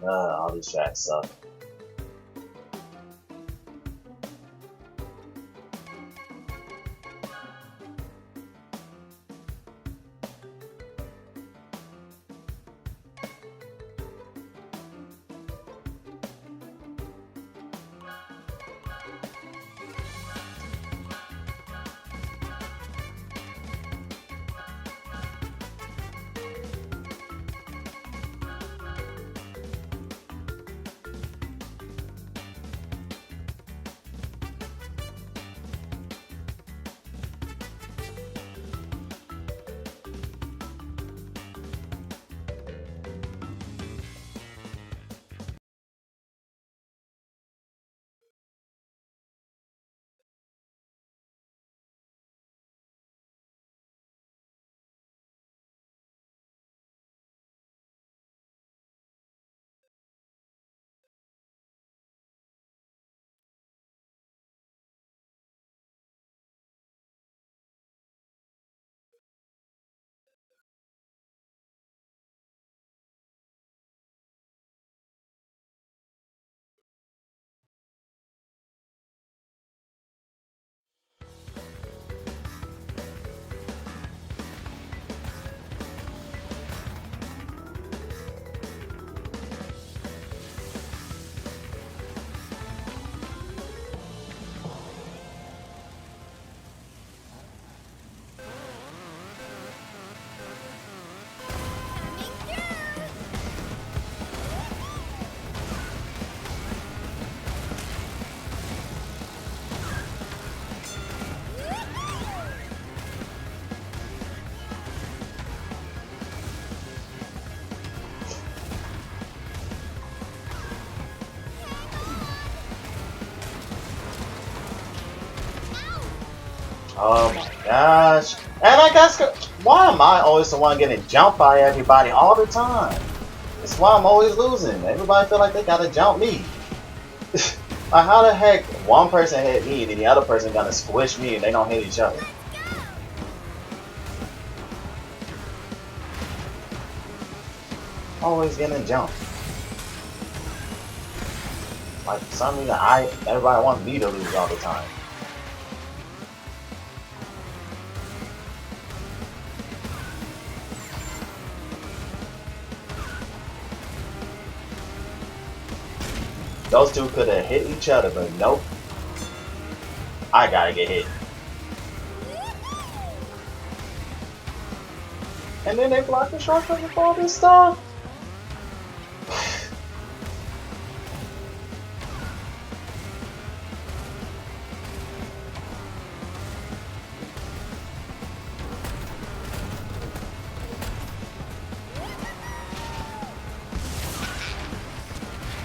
All these tracks suck. Oh my gosh. And I guess, why am I always the one getting jumped by everybody all the time? That's why I'm always losing. Everybody feel like they gotta jump me. Like, how the heck one person hit me, then the other person gonna squish me and they don't hit each other? Always getting jumped. Like, for some reason, everybody wants me to lose all the time. Those two could have hit each other, but nope. I gotta get hit. And then they block the shortcut with all this stuff.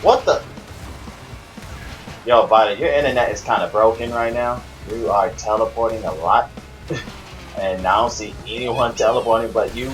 What the? Yo, Vita, your internet is kind of broken right now. You are teleporting a lot. And I don't see anyone teleporting but you.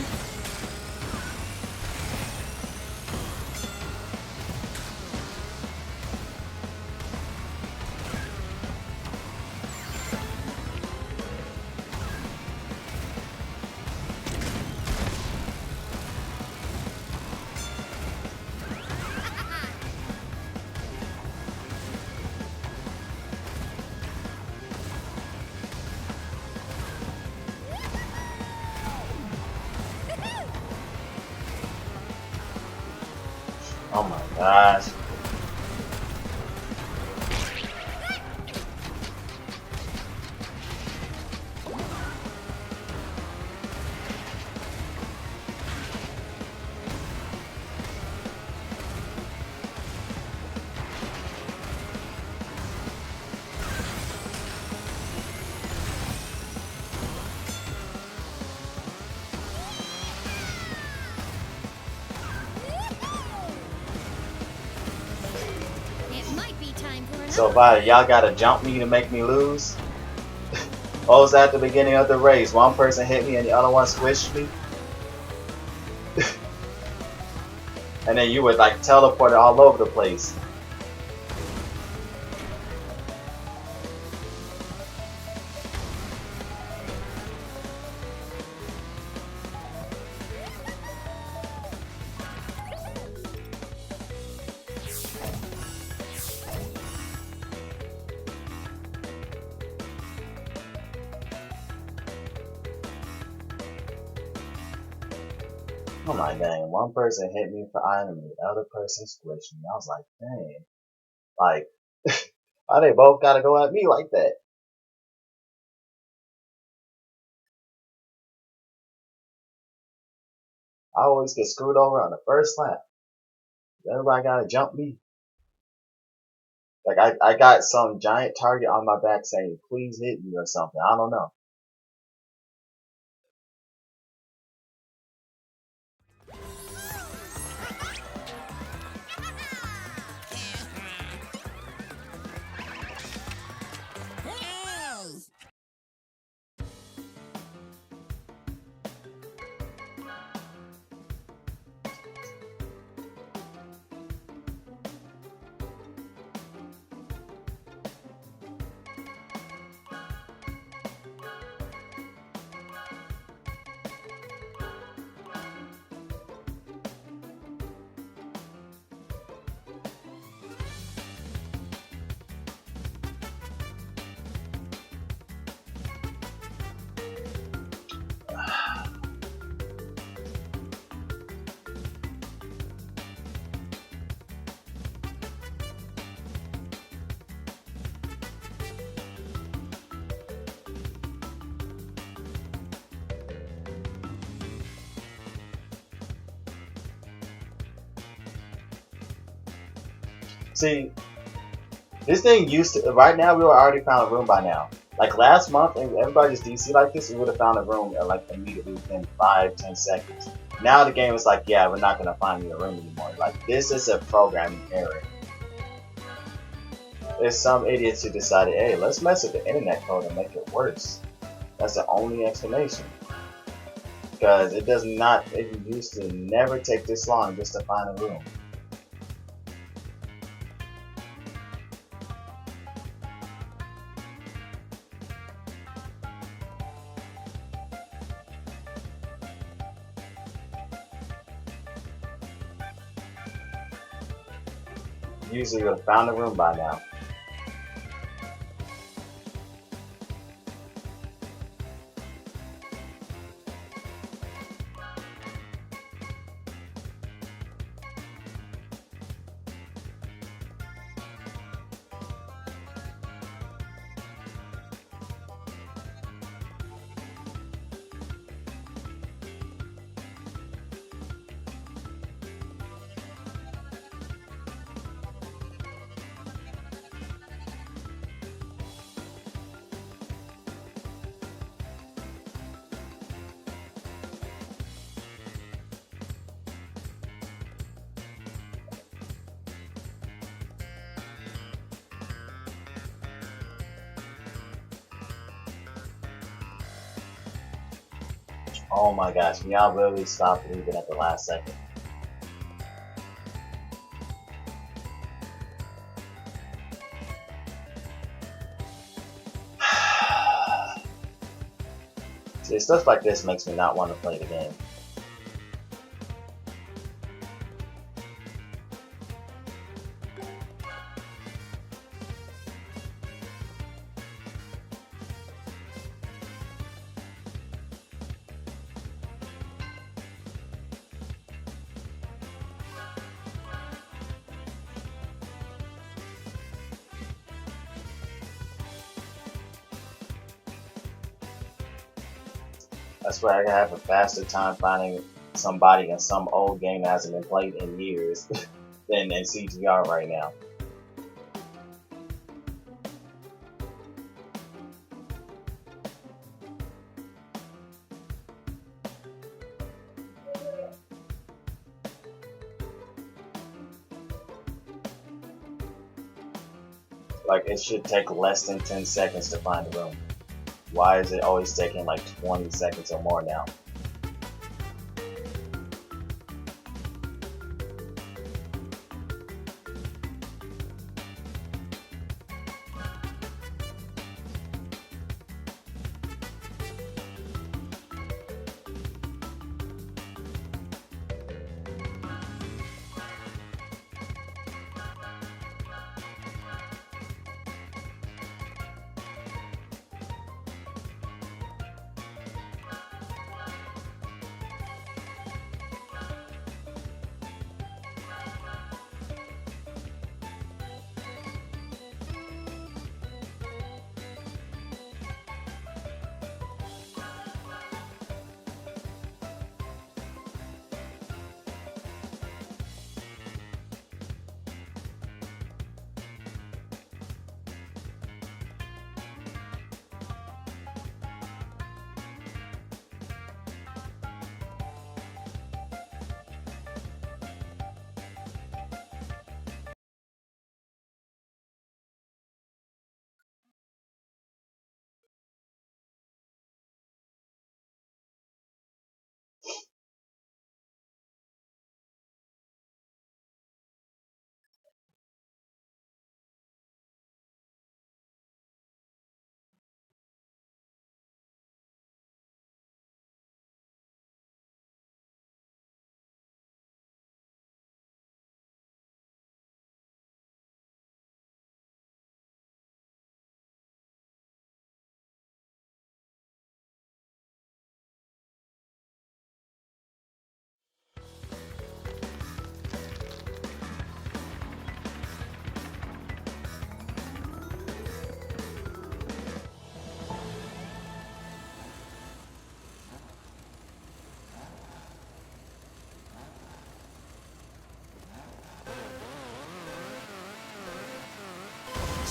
Oh my gosh. So Vita, y'all gotta jump me to make me lose? Oh, was at the beginning of the race. One person hit me and the other one squished me. And then you would like teleport all over the place. Oh my dang, one person hit me for item and the other person squished me. I was like, dang. Like, why they both gotta go at me like that? I always get screwed over on the first lap. Everybody gotta jump me. Like, I got some giant target on my back saying, please hit me or something. I don't know. See, this thing used to, right now we would already found a room by now. Like last month, and everybody just DC like this, we would have found a room at like immediately within 5-10 seconds. Now the game is like, yeah, we're not gonna find you a room anymore. Like this is a programming error. There's some idiots who decided, hey, let's mess with the internet code and make it worse. That's the only explanation. Because it does not, it used to never take this long just to find a room. Usually you would have found a room by now. Oh my gosh, can y'all really stop leaving at the last second? See, stuff like this makes me not want to play the game. That's why I have a faster time finding somebody in some old game that hasn't been played in years than in CTR right now. Like, it should take less than 10 seconds to find a room. Why is it always taking like 20 seconds or more now?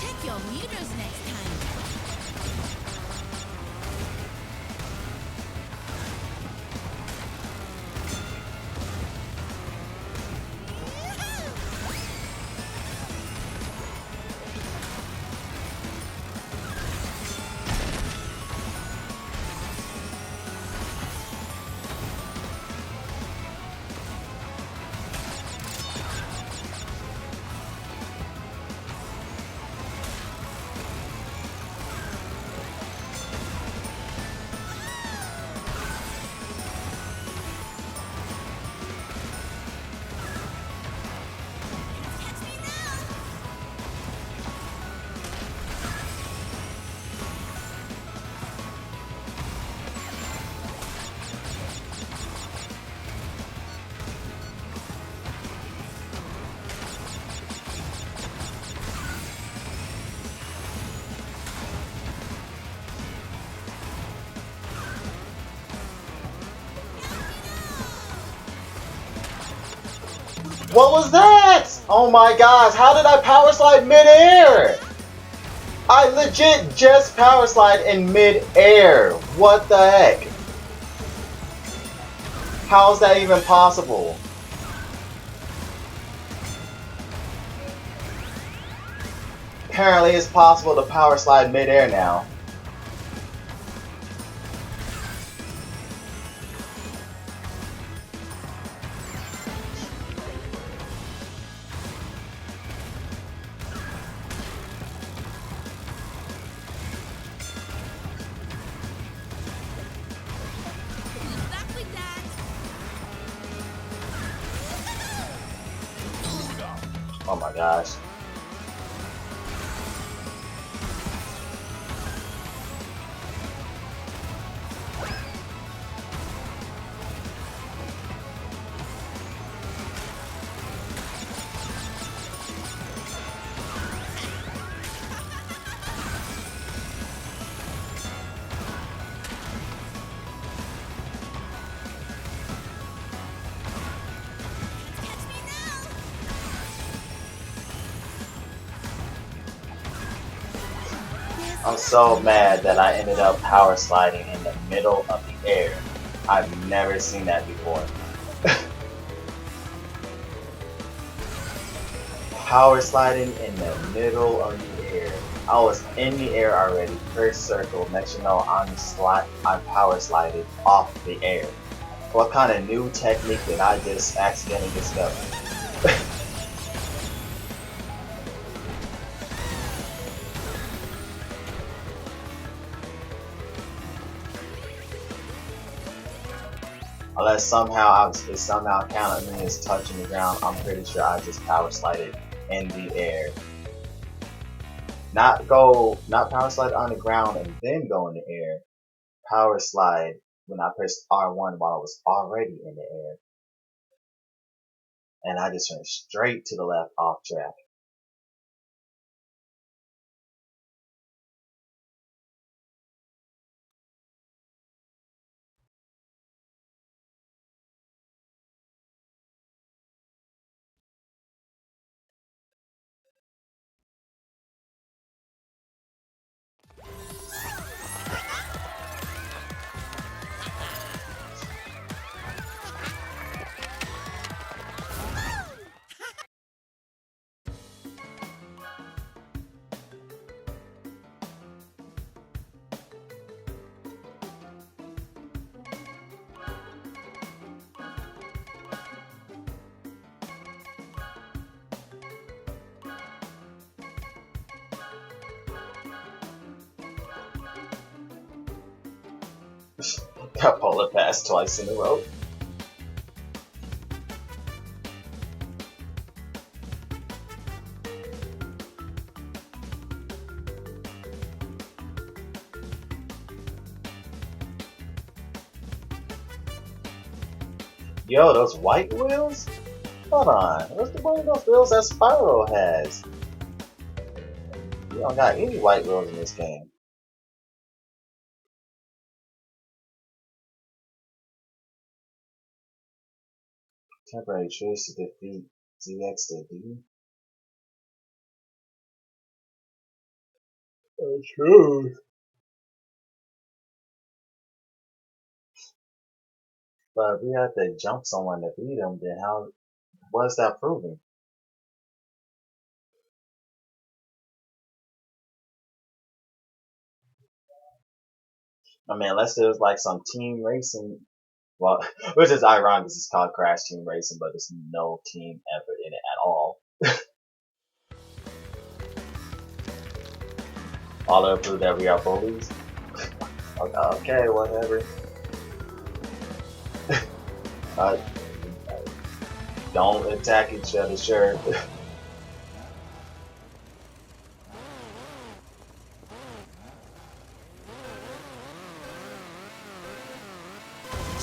Check your meters next time. What was that? Oh my gosh, how did I power slide mid-air? I legit just power slide in mid-air. What the heck? How is that even possible? Apparently it's possible to power slide mid-air now. Back with that. Oh my gosh. Catch me now. I'm so mad that I ended up power sliding in the middle of the air. I've never seen that before. Power sliding in the middle of the air. I was in the air already, first circle, next you know I power slided off the air. What kind of new technique did I just accidentally discover? Unless somehow it somehow counted me as touching the ground, I'm pretty sure I just power slided in the air. Not power slide on the ground and then go in the air. Power slide when I pressed R1 while I was already in the air. And I just went straight to the left off track. Got polar pass twice in a row. Yo, those white wheels? Hold on, what's the one of those wheels that Spyro has? You don't got any white wheels in this game. Temporary truce to defeat ZX to D. True. But if we have to jump someone to beat them, then what's that proving? I mean, unless there's like some team racing, well, which is ironic because it's called Crash Team Racing, but there's no team effort in it at all. All to prove that we are bullies. Okay, whatever. Don't attack each other, sure.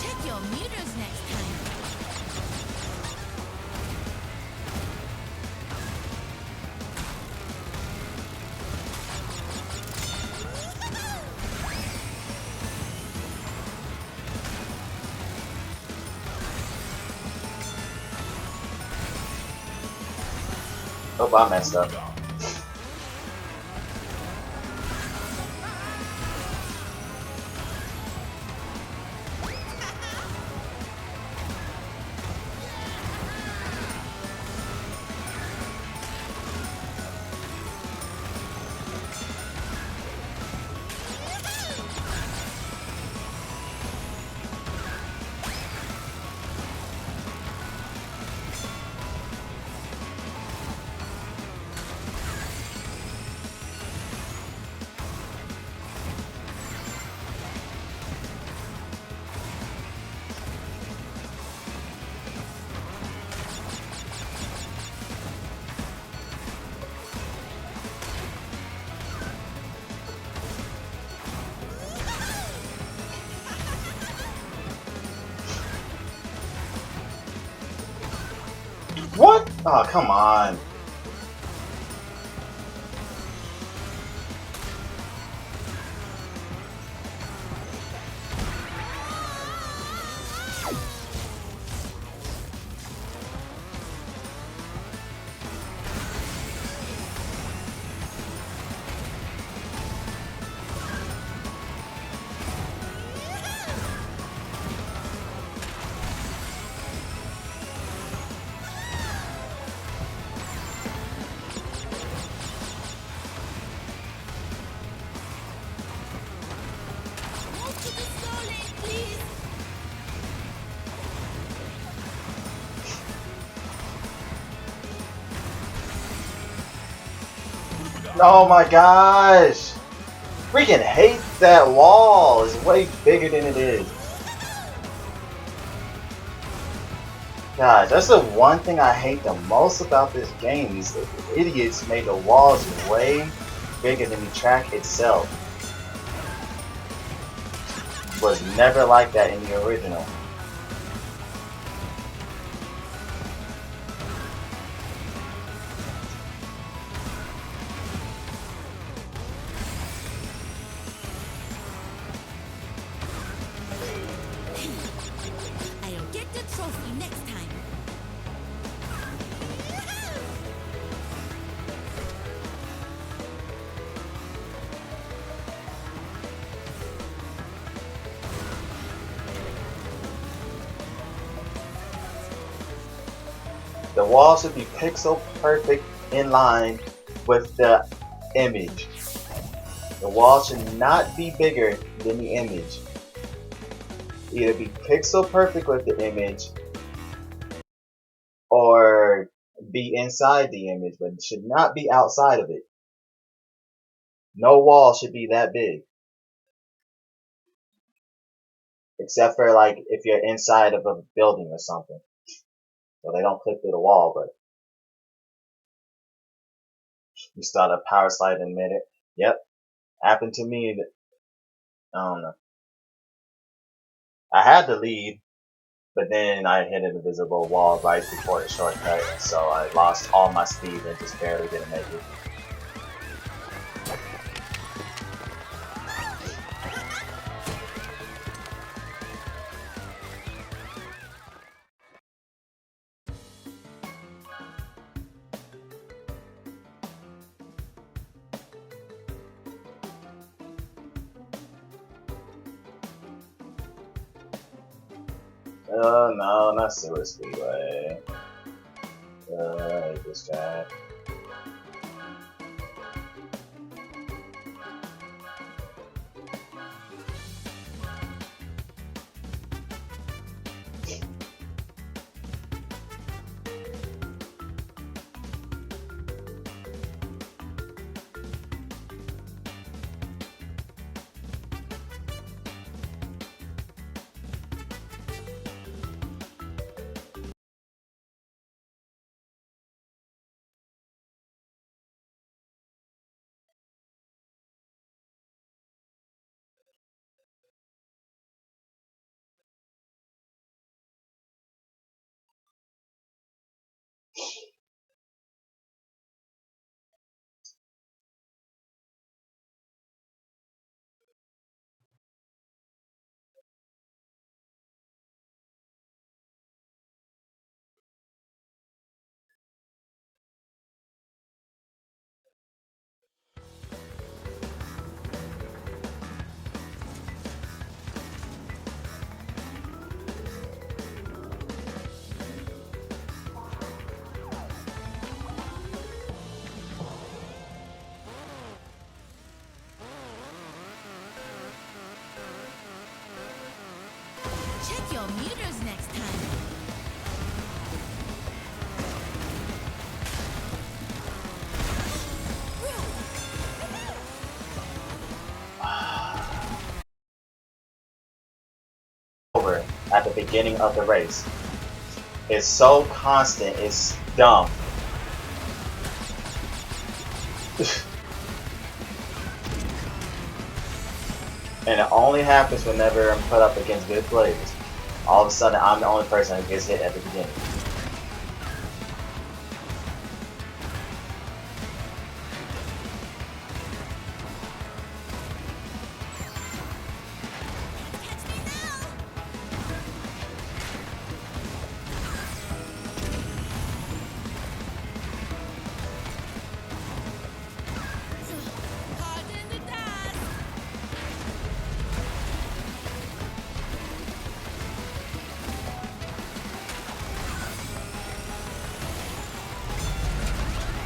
Check your meters next time. Oh, I messed up. What? Oh, come on. Move to the slow lane, please. Oh my gosh! Freaking hate that wall! It's way bigger than it is. Gosh, that's the one thing I hate the most about this game. These idiots made the walls way bigger than the track itself. Was never like that in the original. I'll get the trophy next time. The wall should be pixel perfect in line with the image. The wall should not be bigger than the image. Either be pixel perfect with the image or be inside the image, but it should not be outside of it. No wall should be that big. Except for like if you're inside of a building or something. So they don't clip through the wall, but you start a power slide in a minute. Yep. Happened to me. I don't know. I had the lead, but then I hit an invisible wall right before the shortcut, and so I lost all my speed and just barely didn't make it. Oh no, not Sewer Speedway. I hate this track. Check your meters next time. Over at the beginning of the race. It's so constant, it's dumb. And it only happens whenever I'm put up against good players. All of a sudden, I'm the only person who gets hit at the beginning. Pardon the dust.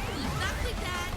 Good luck with that.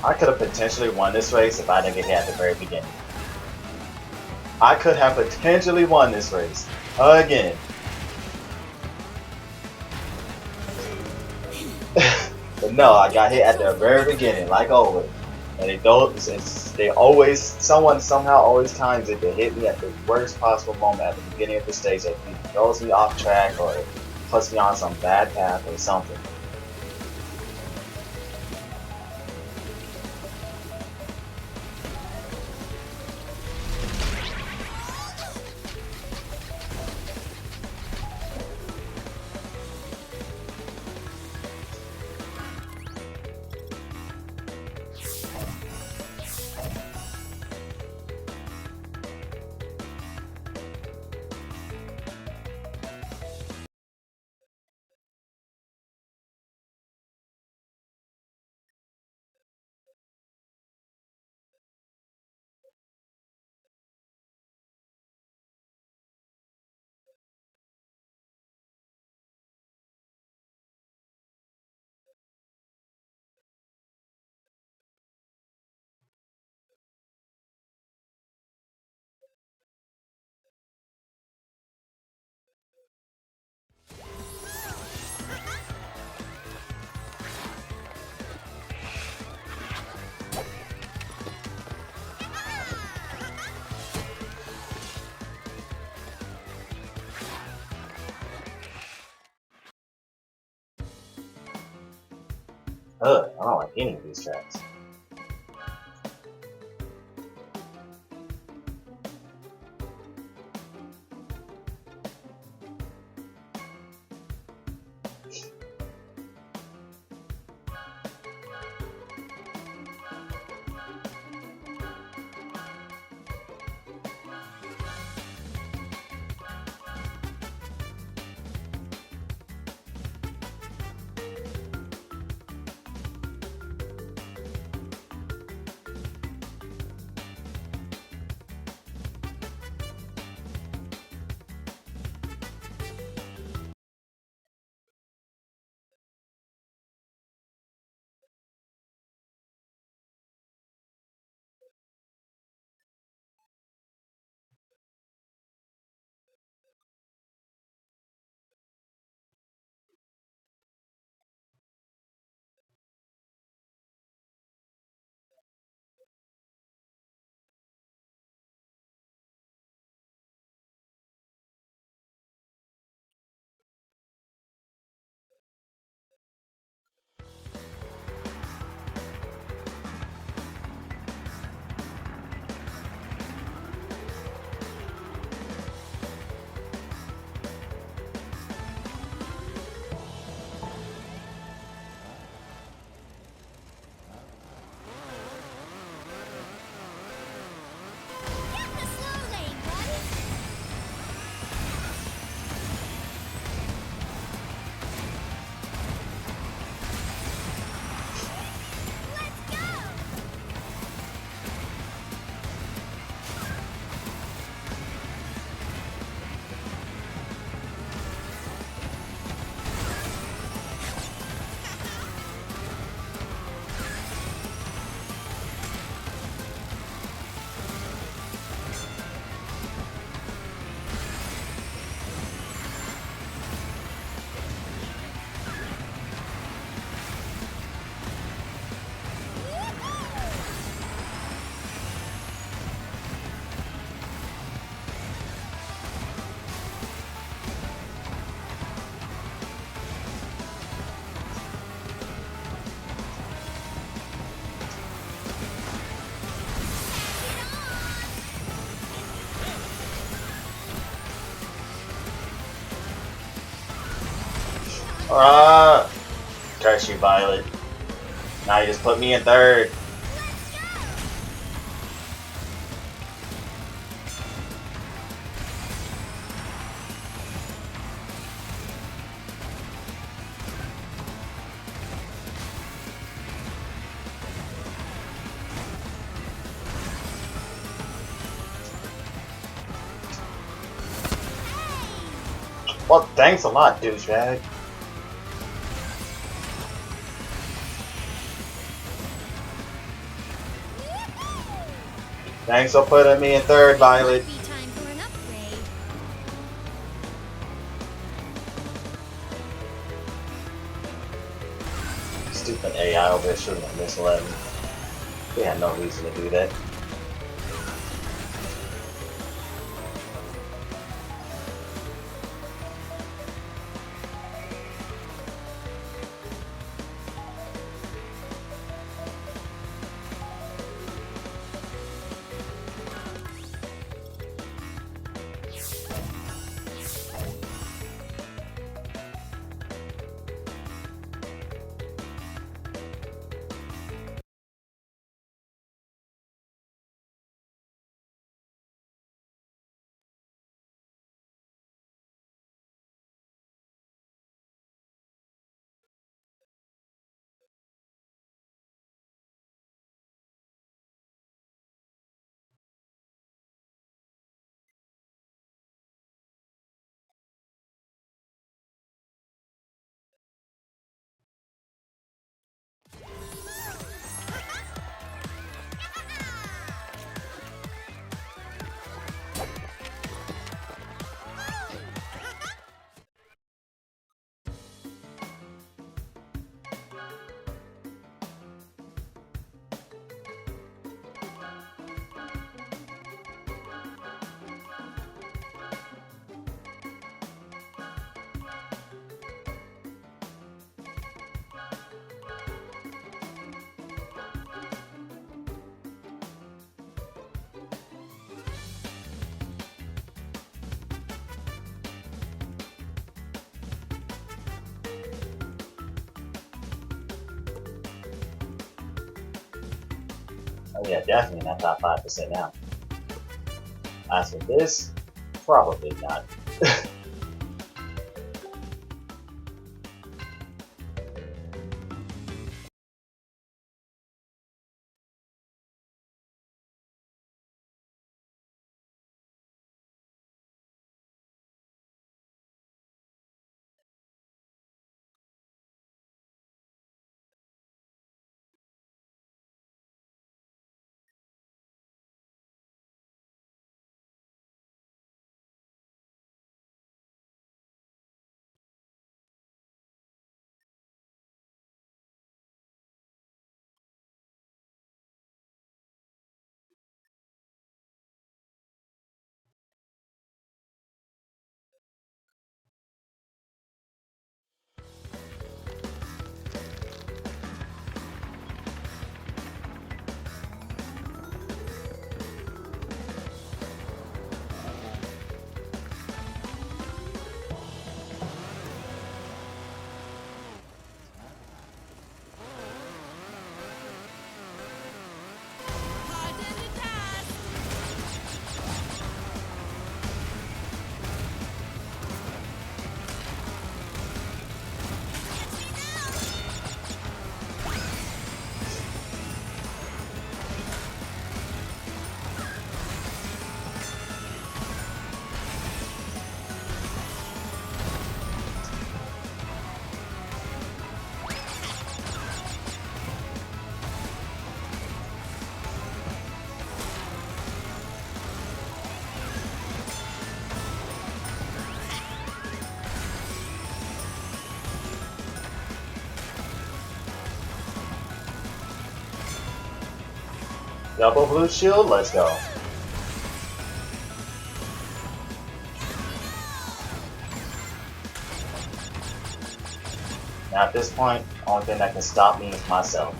I could have potentially won this race if I didn't get hit at the very beginning. I could have potentially won this race again. But no, I got hit at the very beginning, like always. And they always, someone somehow always times it to hit me at the worst possible moment at the beginning of the stage that throws me off track or puts me on some bad path or something. Ugh, I don't like any of these tracks. Curse you, Violet. Now you just put me in third. Well, thanks a lot, douchebag. Thanks for putting me in third, Violet. Might be time for an upgrade. Stupid AI over there shooting a missile at me. They had no reason to do that. Oh yeah, definitely not top 5% now. As for this, probably not. Harden the task. Double blue shield, let's go. Now at this point, only thing that can stop me is myself.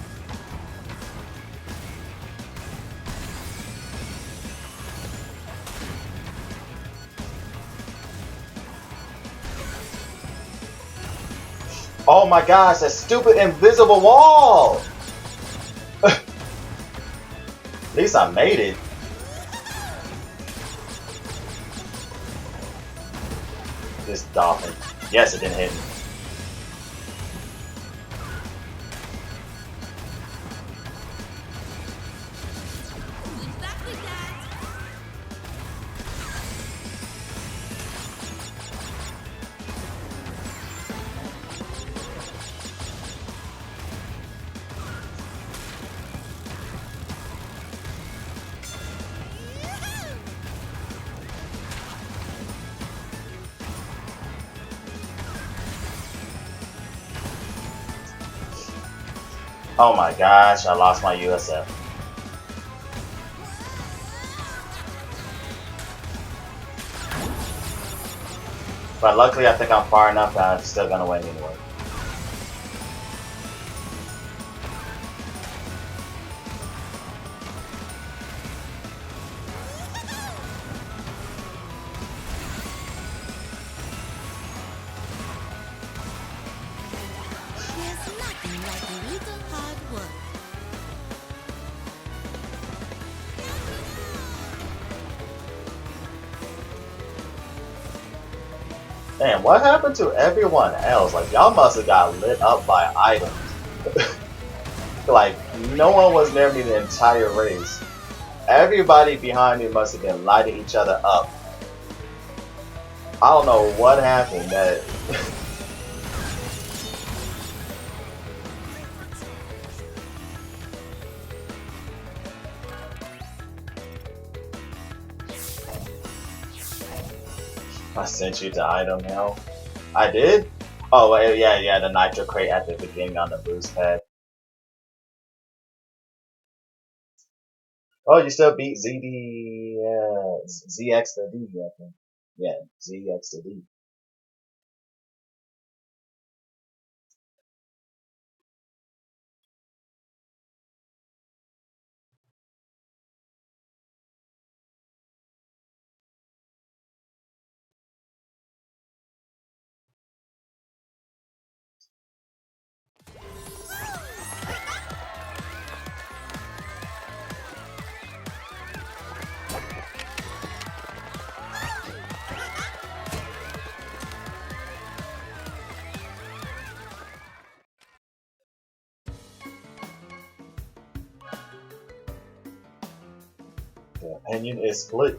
Oh my gosh, that stupid invisible wall! At least I made it. This dolphin. Yes, it didn't hit me. Good luck with that. Oh my gosh, I lost my USF. But luckily I think I'm far enough that I'm still gonna win anyway. There's nothing like a little hard work. Man, what happened to everyone else? Like, y'all must have got lit up by items. Like, no one was near me the entire race. Everybody behind me must have been lighting each other up. I don't know what happened that... I sent you to item hell. I did? Oh, well, yeah, the nitro crate at the beginning on the boost pad. Oh, you still beat ZX to D, I think. Yeah, ZX to D. The opinion is split.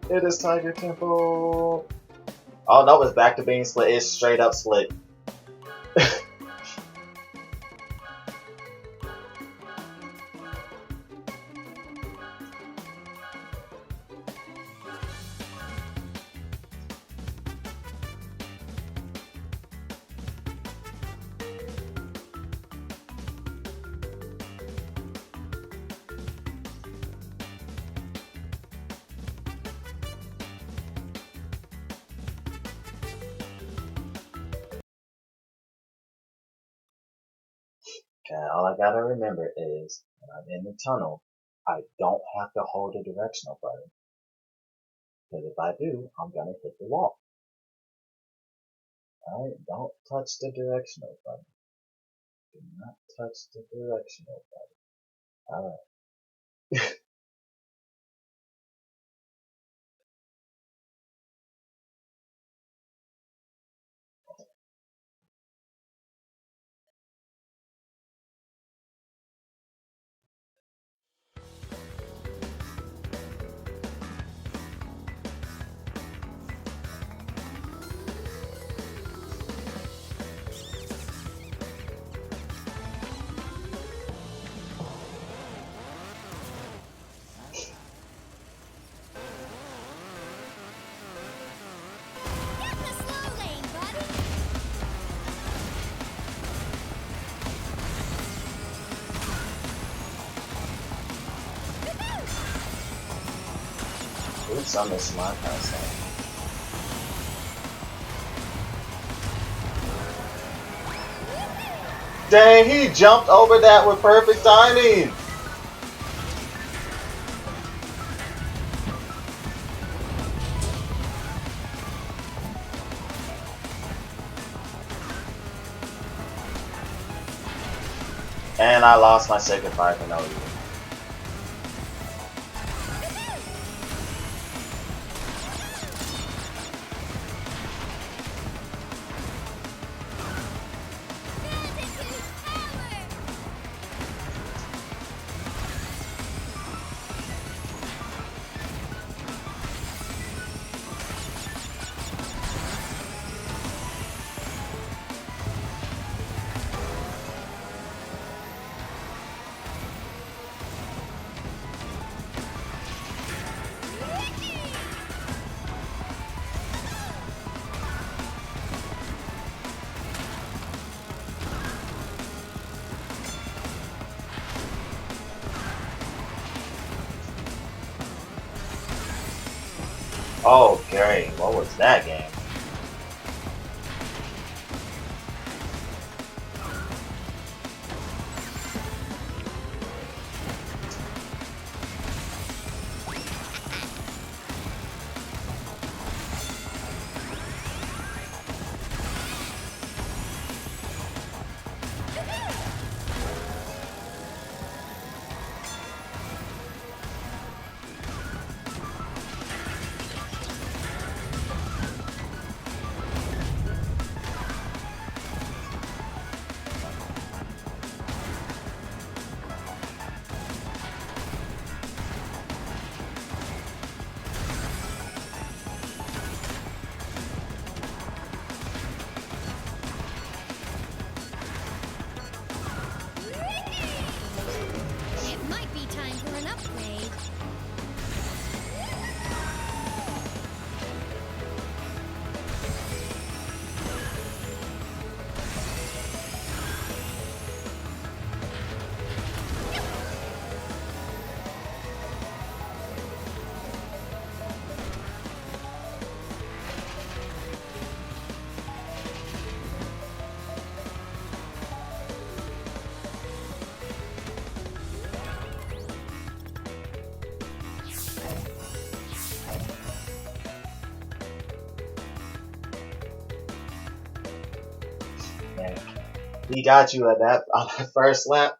It is Tiger Temple. Oh no, it's back to being split. It's straight up split. Okay, all I gotta remember is when I'm in the tunnel, I don't have to hold the directional button. Because if I do, I'm gonna hit the wall. Alright, don't touch the directional button. Do not touch the directional button. Alright. Get the slow lane, buddy. Oops, I missed my pass. Dang, he jumped over that with perfect timing! And I lost my second fire for no reason. Oh, great. What was that game? It might be time for an upgrade. Man, he got you at that on that first lap.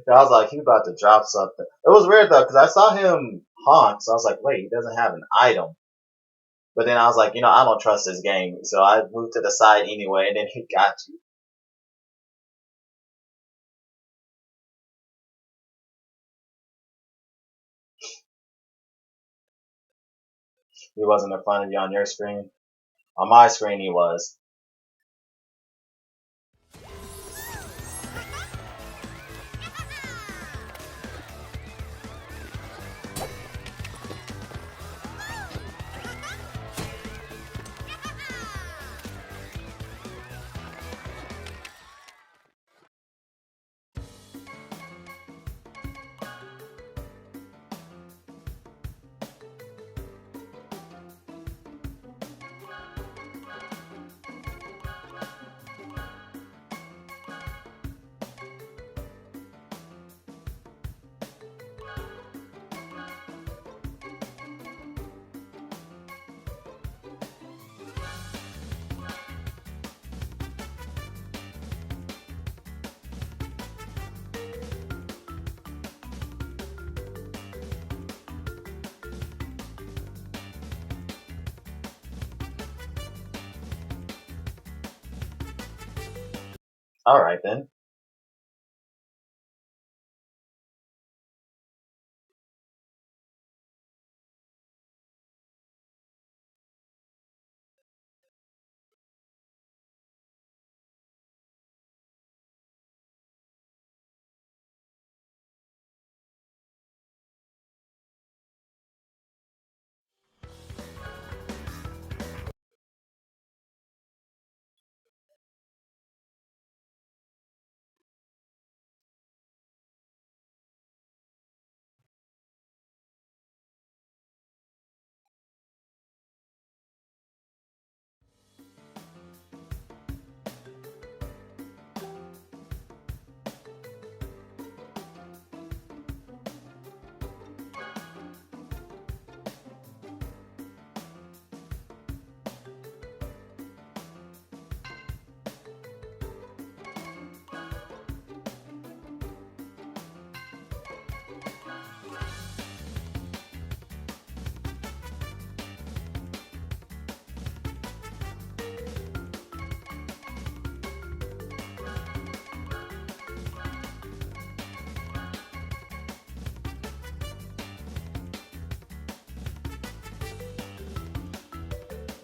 I was like, he about to drop something. It was weird though, because I saw him honk, so I was like, wait, he doesn't have an item. But then I was like, I don't trust this game, so I moved to the side anyway, and then he got you. He wasn't in front of you on your screen. On my screen, he was. Alright then.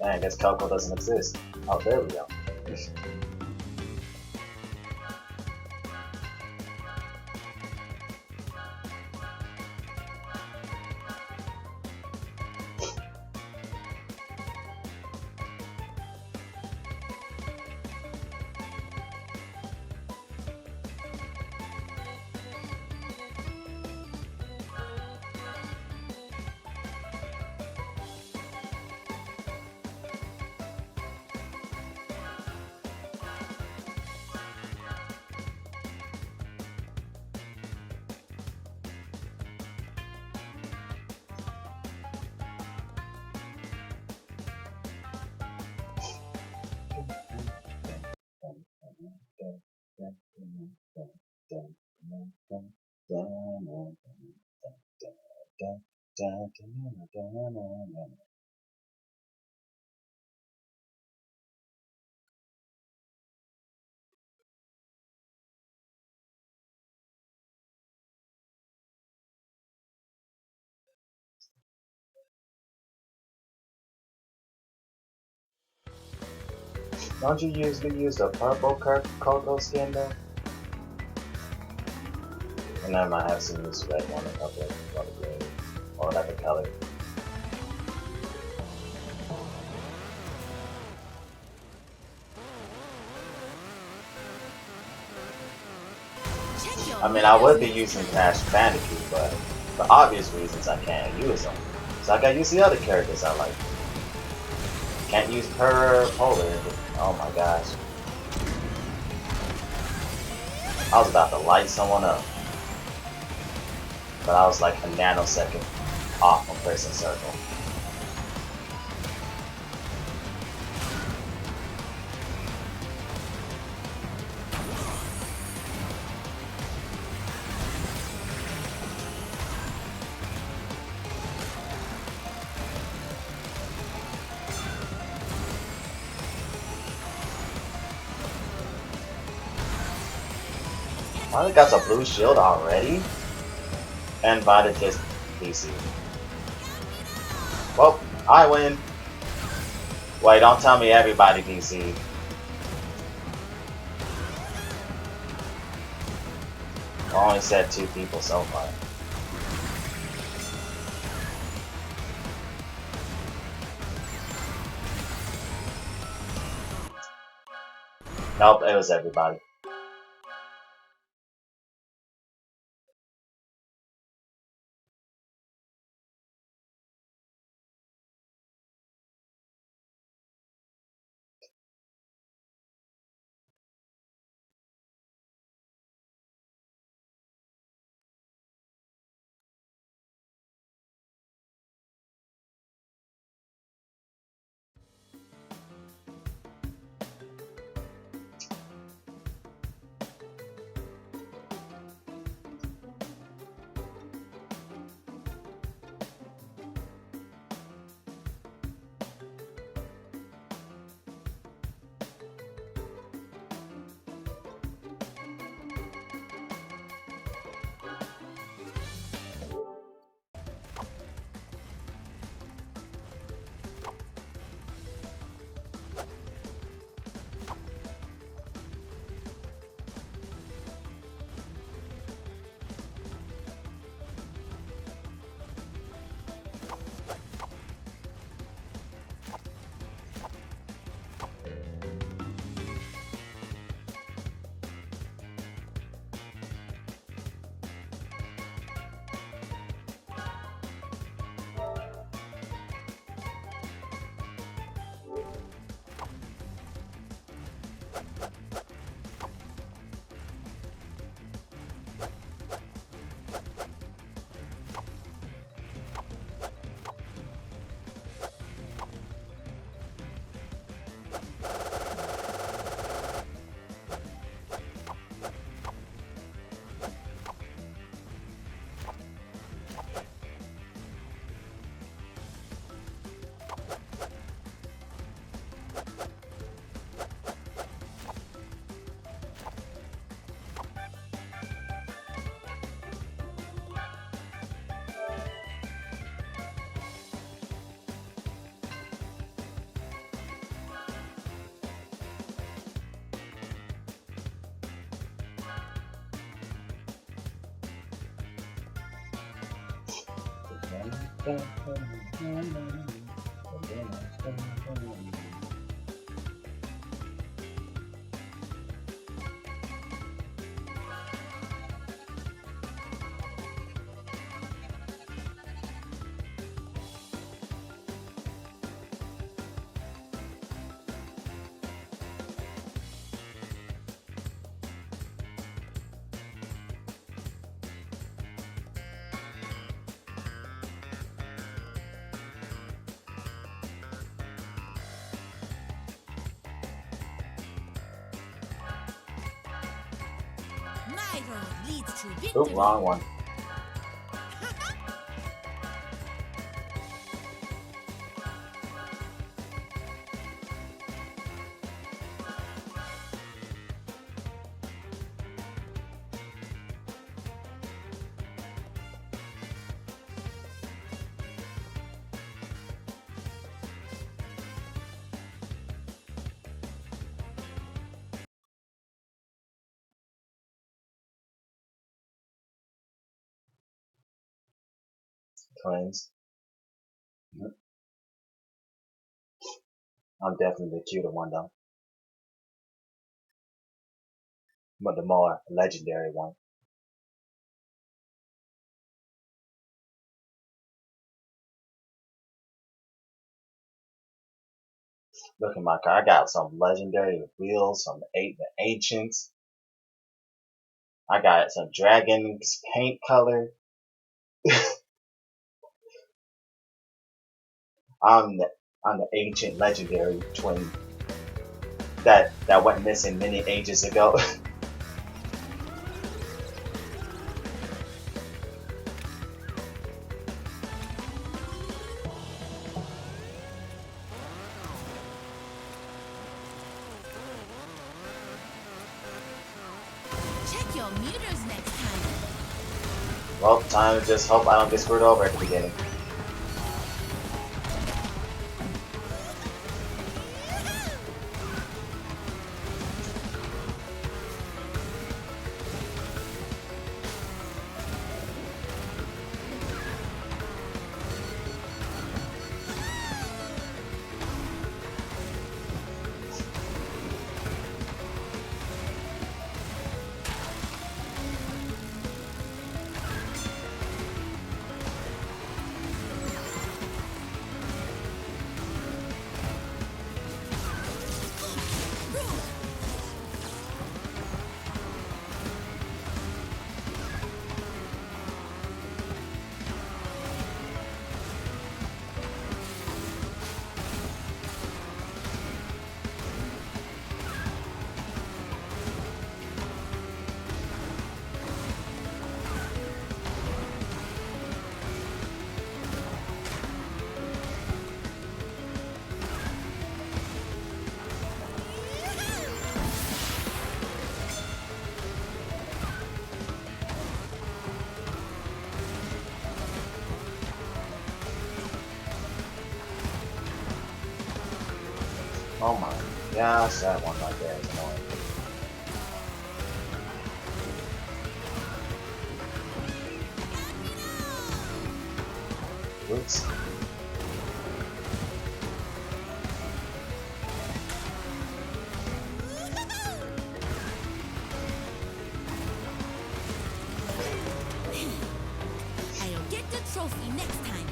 Man, I guess Coco doesn't exist. Oh, there we go. Don't you usually use the purple Coco skin though? And I might have seen this red one, a couple of green, or like a color. Check your I mean, I would be next using time. Crash Bandicoot, but for obvious reasons I can't use them. So I gotta use the other characters I like. Can't use Polar. Oh my gosh. I was about to light someone up. But I was like a nanosecond off from pressing circle. I got a blue shield already? And by the just PC. Well, I win. Wait, don't tell me everybody DC. I only said 2 people so far. Nope, it was everybody. My road leads to victory. Oop, wrong one. Twins. I'm definitely the cuter one though. But the more legendary one. Look at my car. I got some legendary wheels, some ancients. I got some dragons paint color. I'm the ancient legendary twin that went missing many ages ago. Check your meters next time. Well, time to just hope I don't get screwed over at the beginning. Oh my gosh, that one right there is annoying. Oops. I'll get the trophy next time.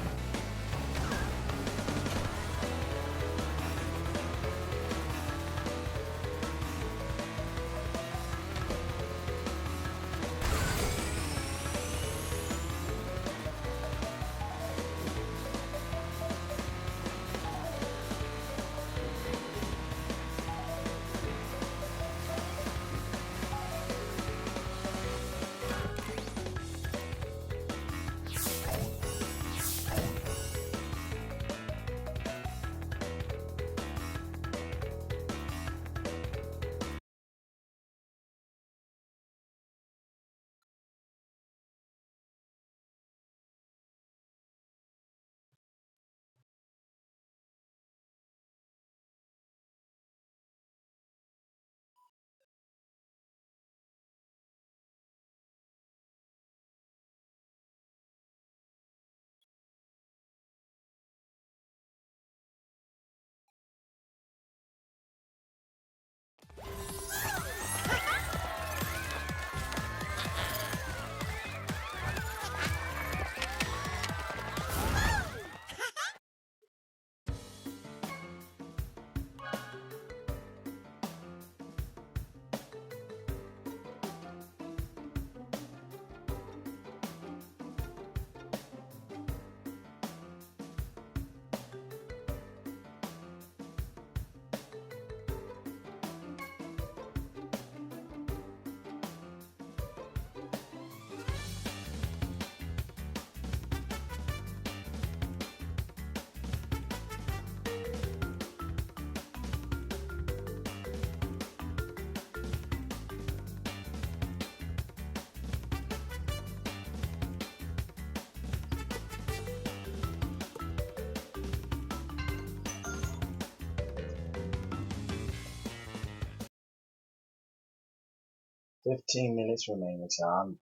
15 minutes remaining, so I'm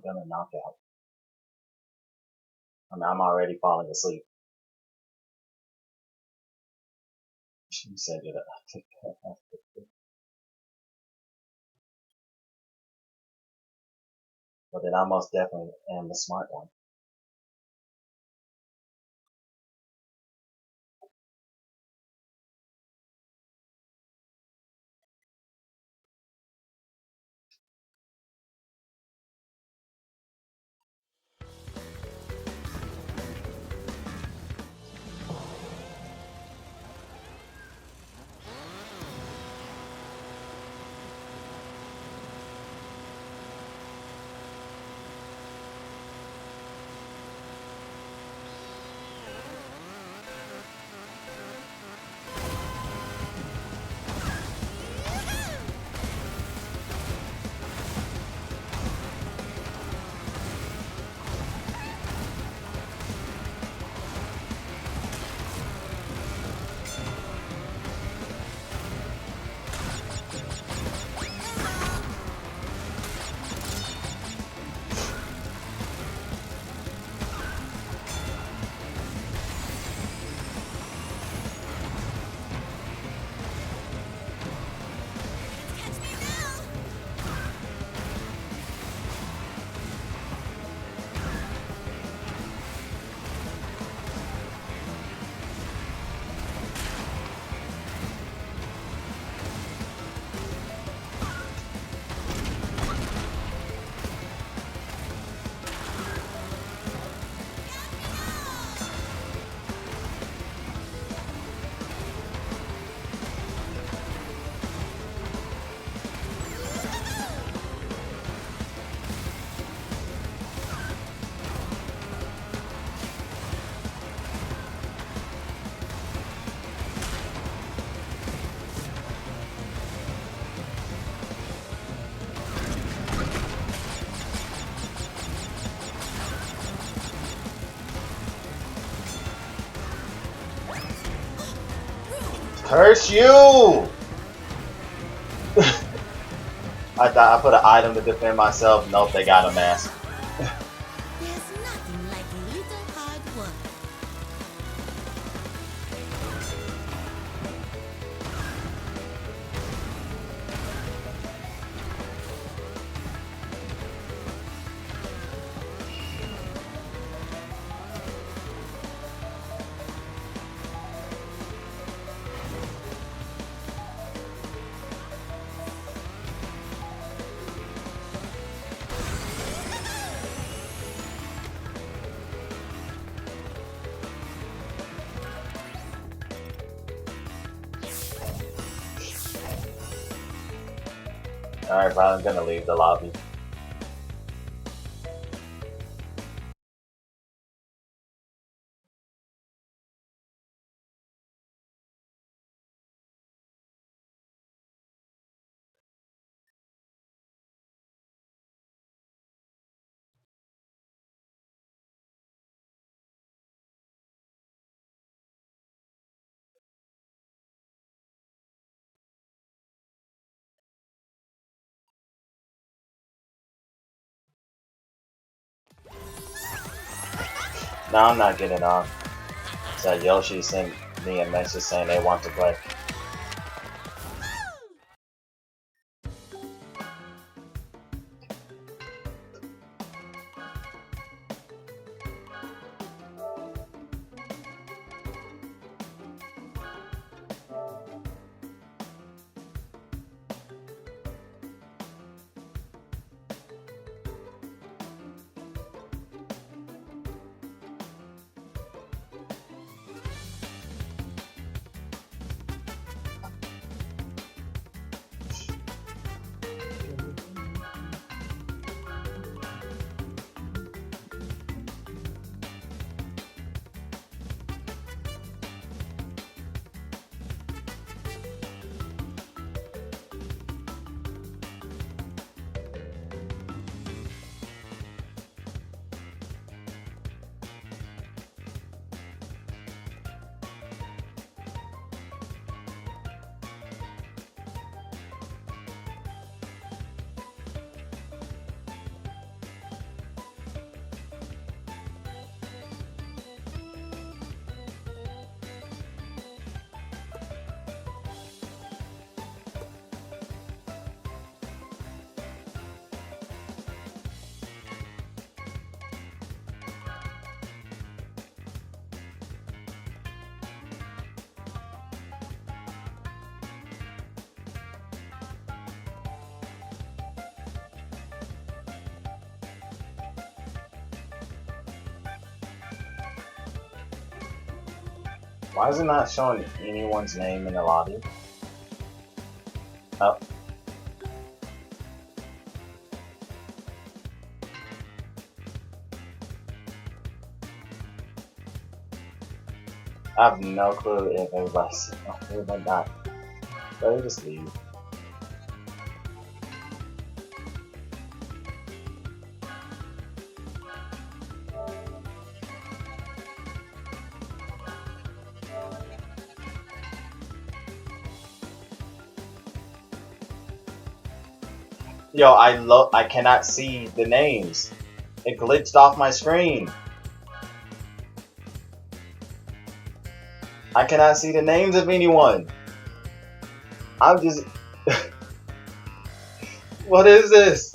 gonna knock out. I'm already falling asleep. She said it. But then I most definitely am the smart one. Curse you! I thought I put an item to defend myself. Nope, they got a mask. There's nothing like a little hard work. Alright, bro, I'm gonna leave the lobby. No, I'm not getting off. So Yoshi sent me a message saying they want to play. Why is it not showing anyone's name in the lobby? Oh. I have no clue if everybody's here or not. But they just leave. Yo, I cannot see the names. It glitched off my screen. I cannot see the names of anyone. I'm just... What is this?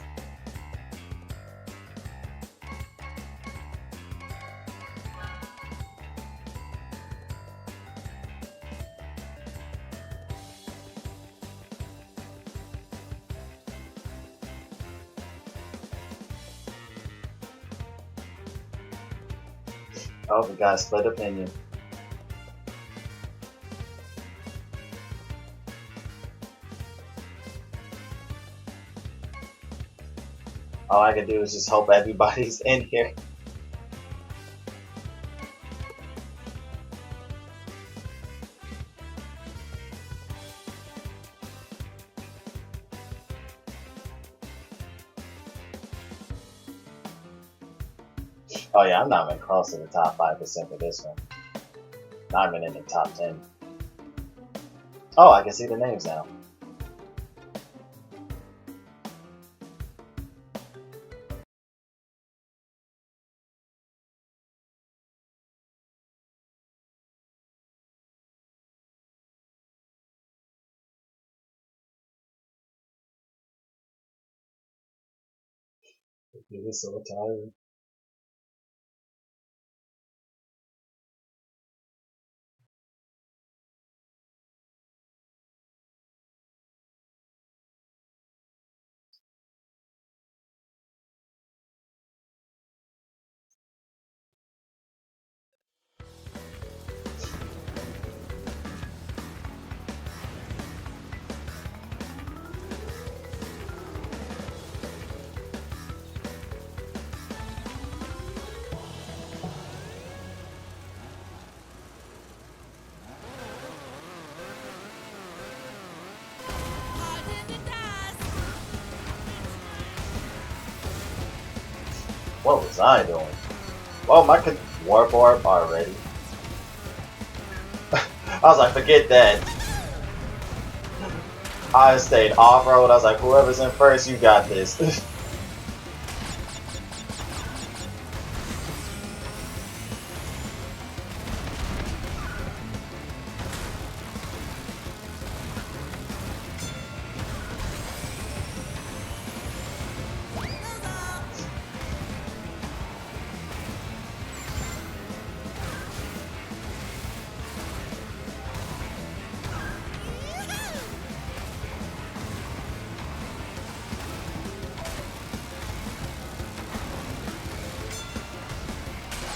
Oh, we got a split opinion. All I can do is just hope everybody's in here. Oh yeah, I'm not even close to the top 5% for this one. Not even in the top 10. Oh, I can see the names now. You're so tired. Hard in the dust. What was I doing? Well, my warp orb already. I was like, forget that. I stayed off-road. I was like, whoever's in first, you got this.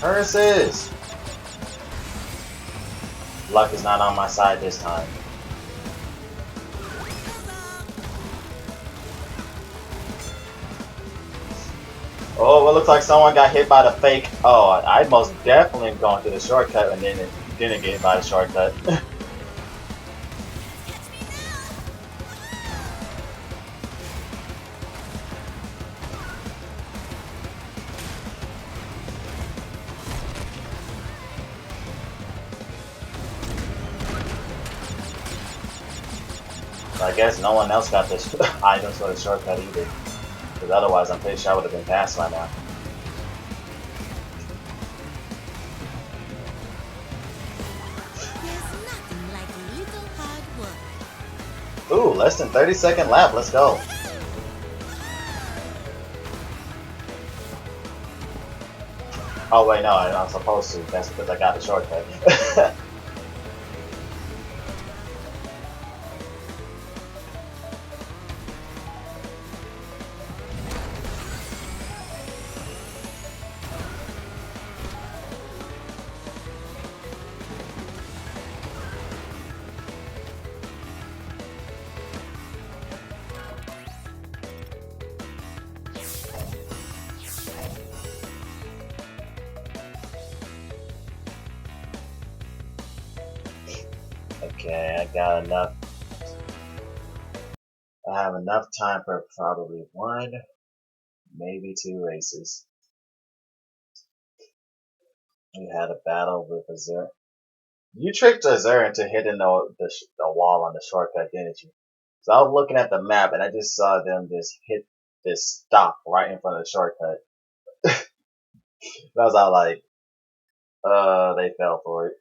Curses! Luck is not on my side this time. Oh, it looks like someone got hit by the fake. Oh, I most definitely gone through the shortcut and then it didn't get hit by the shortcut. I guess no one else got this items for the shortcut either. Because otherwise, I'm pretty sure I would have been passed by now. There's nothing like a little hard work. Ooh, less than 30-second lap. Let's go. Oh wait, no, I'm not supposed to. That's because I got the shortcut. Okay, I got enough. I have enough time for probably one, maybe two races. We had a battle with Azure. You tricked Azure into hitting the wall on the shortcut, didn't you? So I was looking at the map and I just saw them just hit this stop right in front of the shortcut. I was all like, they fell for it.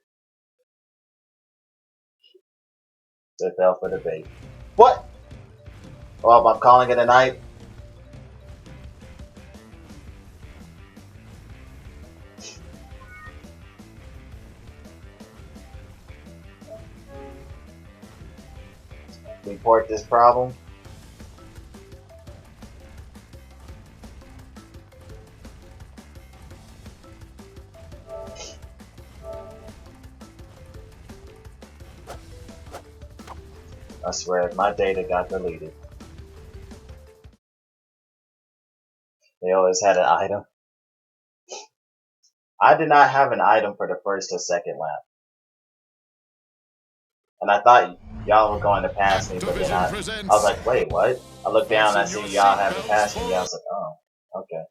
They fell for the bait. What? Well, I'm calling it a night. Report this problem. I swear, my data got deleted. They always had an item. I did not have an item for the first or second lap. And I thought y'all were going to pass me, but then I was like, wait, what? I looked down and I see y'all having passed me. I was like, oh, okay.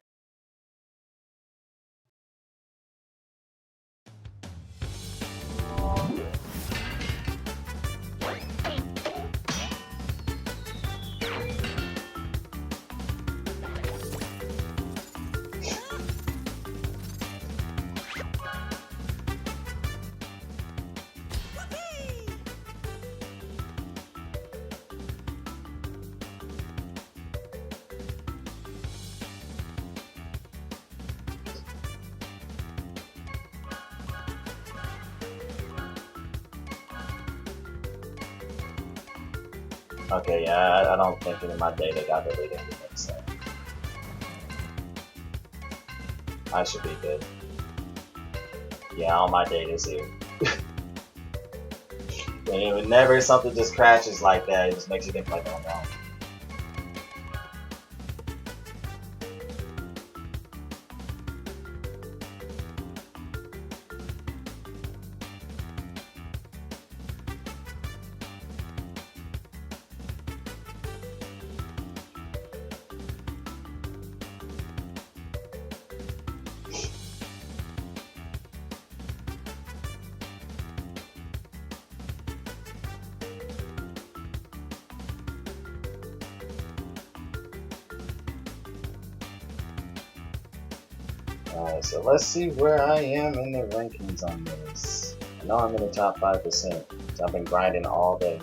Okay, yeah, I don't think any of my data got deleted anyway, so I should be good. Yeah, all my data is here. And whenever something just crashes like that, it just makes you think like, oh no. Alright, so let's see where I am in the rankings on this. I know I'm in the top 5%, so I've been grinding all day.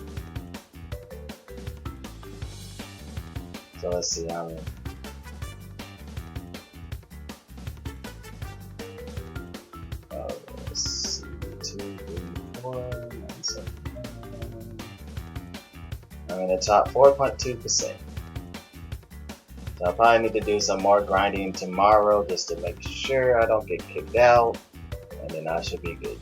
So let's see how I'm let's see, 2, 3, 4, 9, 7, 9. I'm in the top 4.2%. So I'll probably need to do some more grinding tomorrow just to make sure I don't get kicked out, and then I should be good.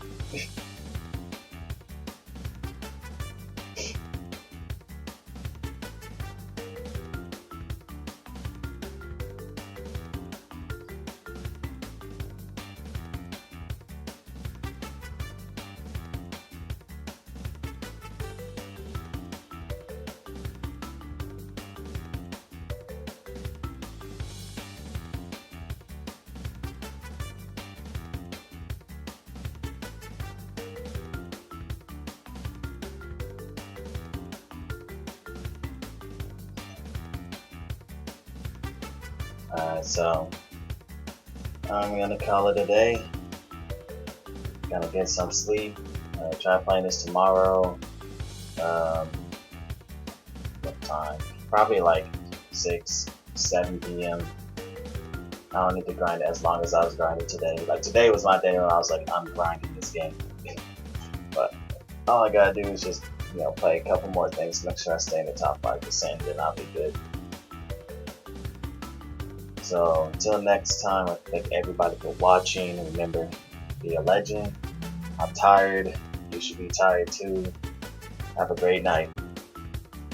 Alright, so I'm gonna call it a day. Gonna get some sleep. Try playing this tomorrow. What time? Probably like 6, 7 p.m. I don't need to grind as long as I was grinding today. Like today was my day when I was like, I'm grinding this game. But all I gotta do is just, play a couple more things, make sure I stay in the top 5%, then I'll be good. So until next time, I thank everybody for watching. Remember, be a legend. I'm tired. You should be tired too. Have a great night.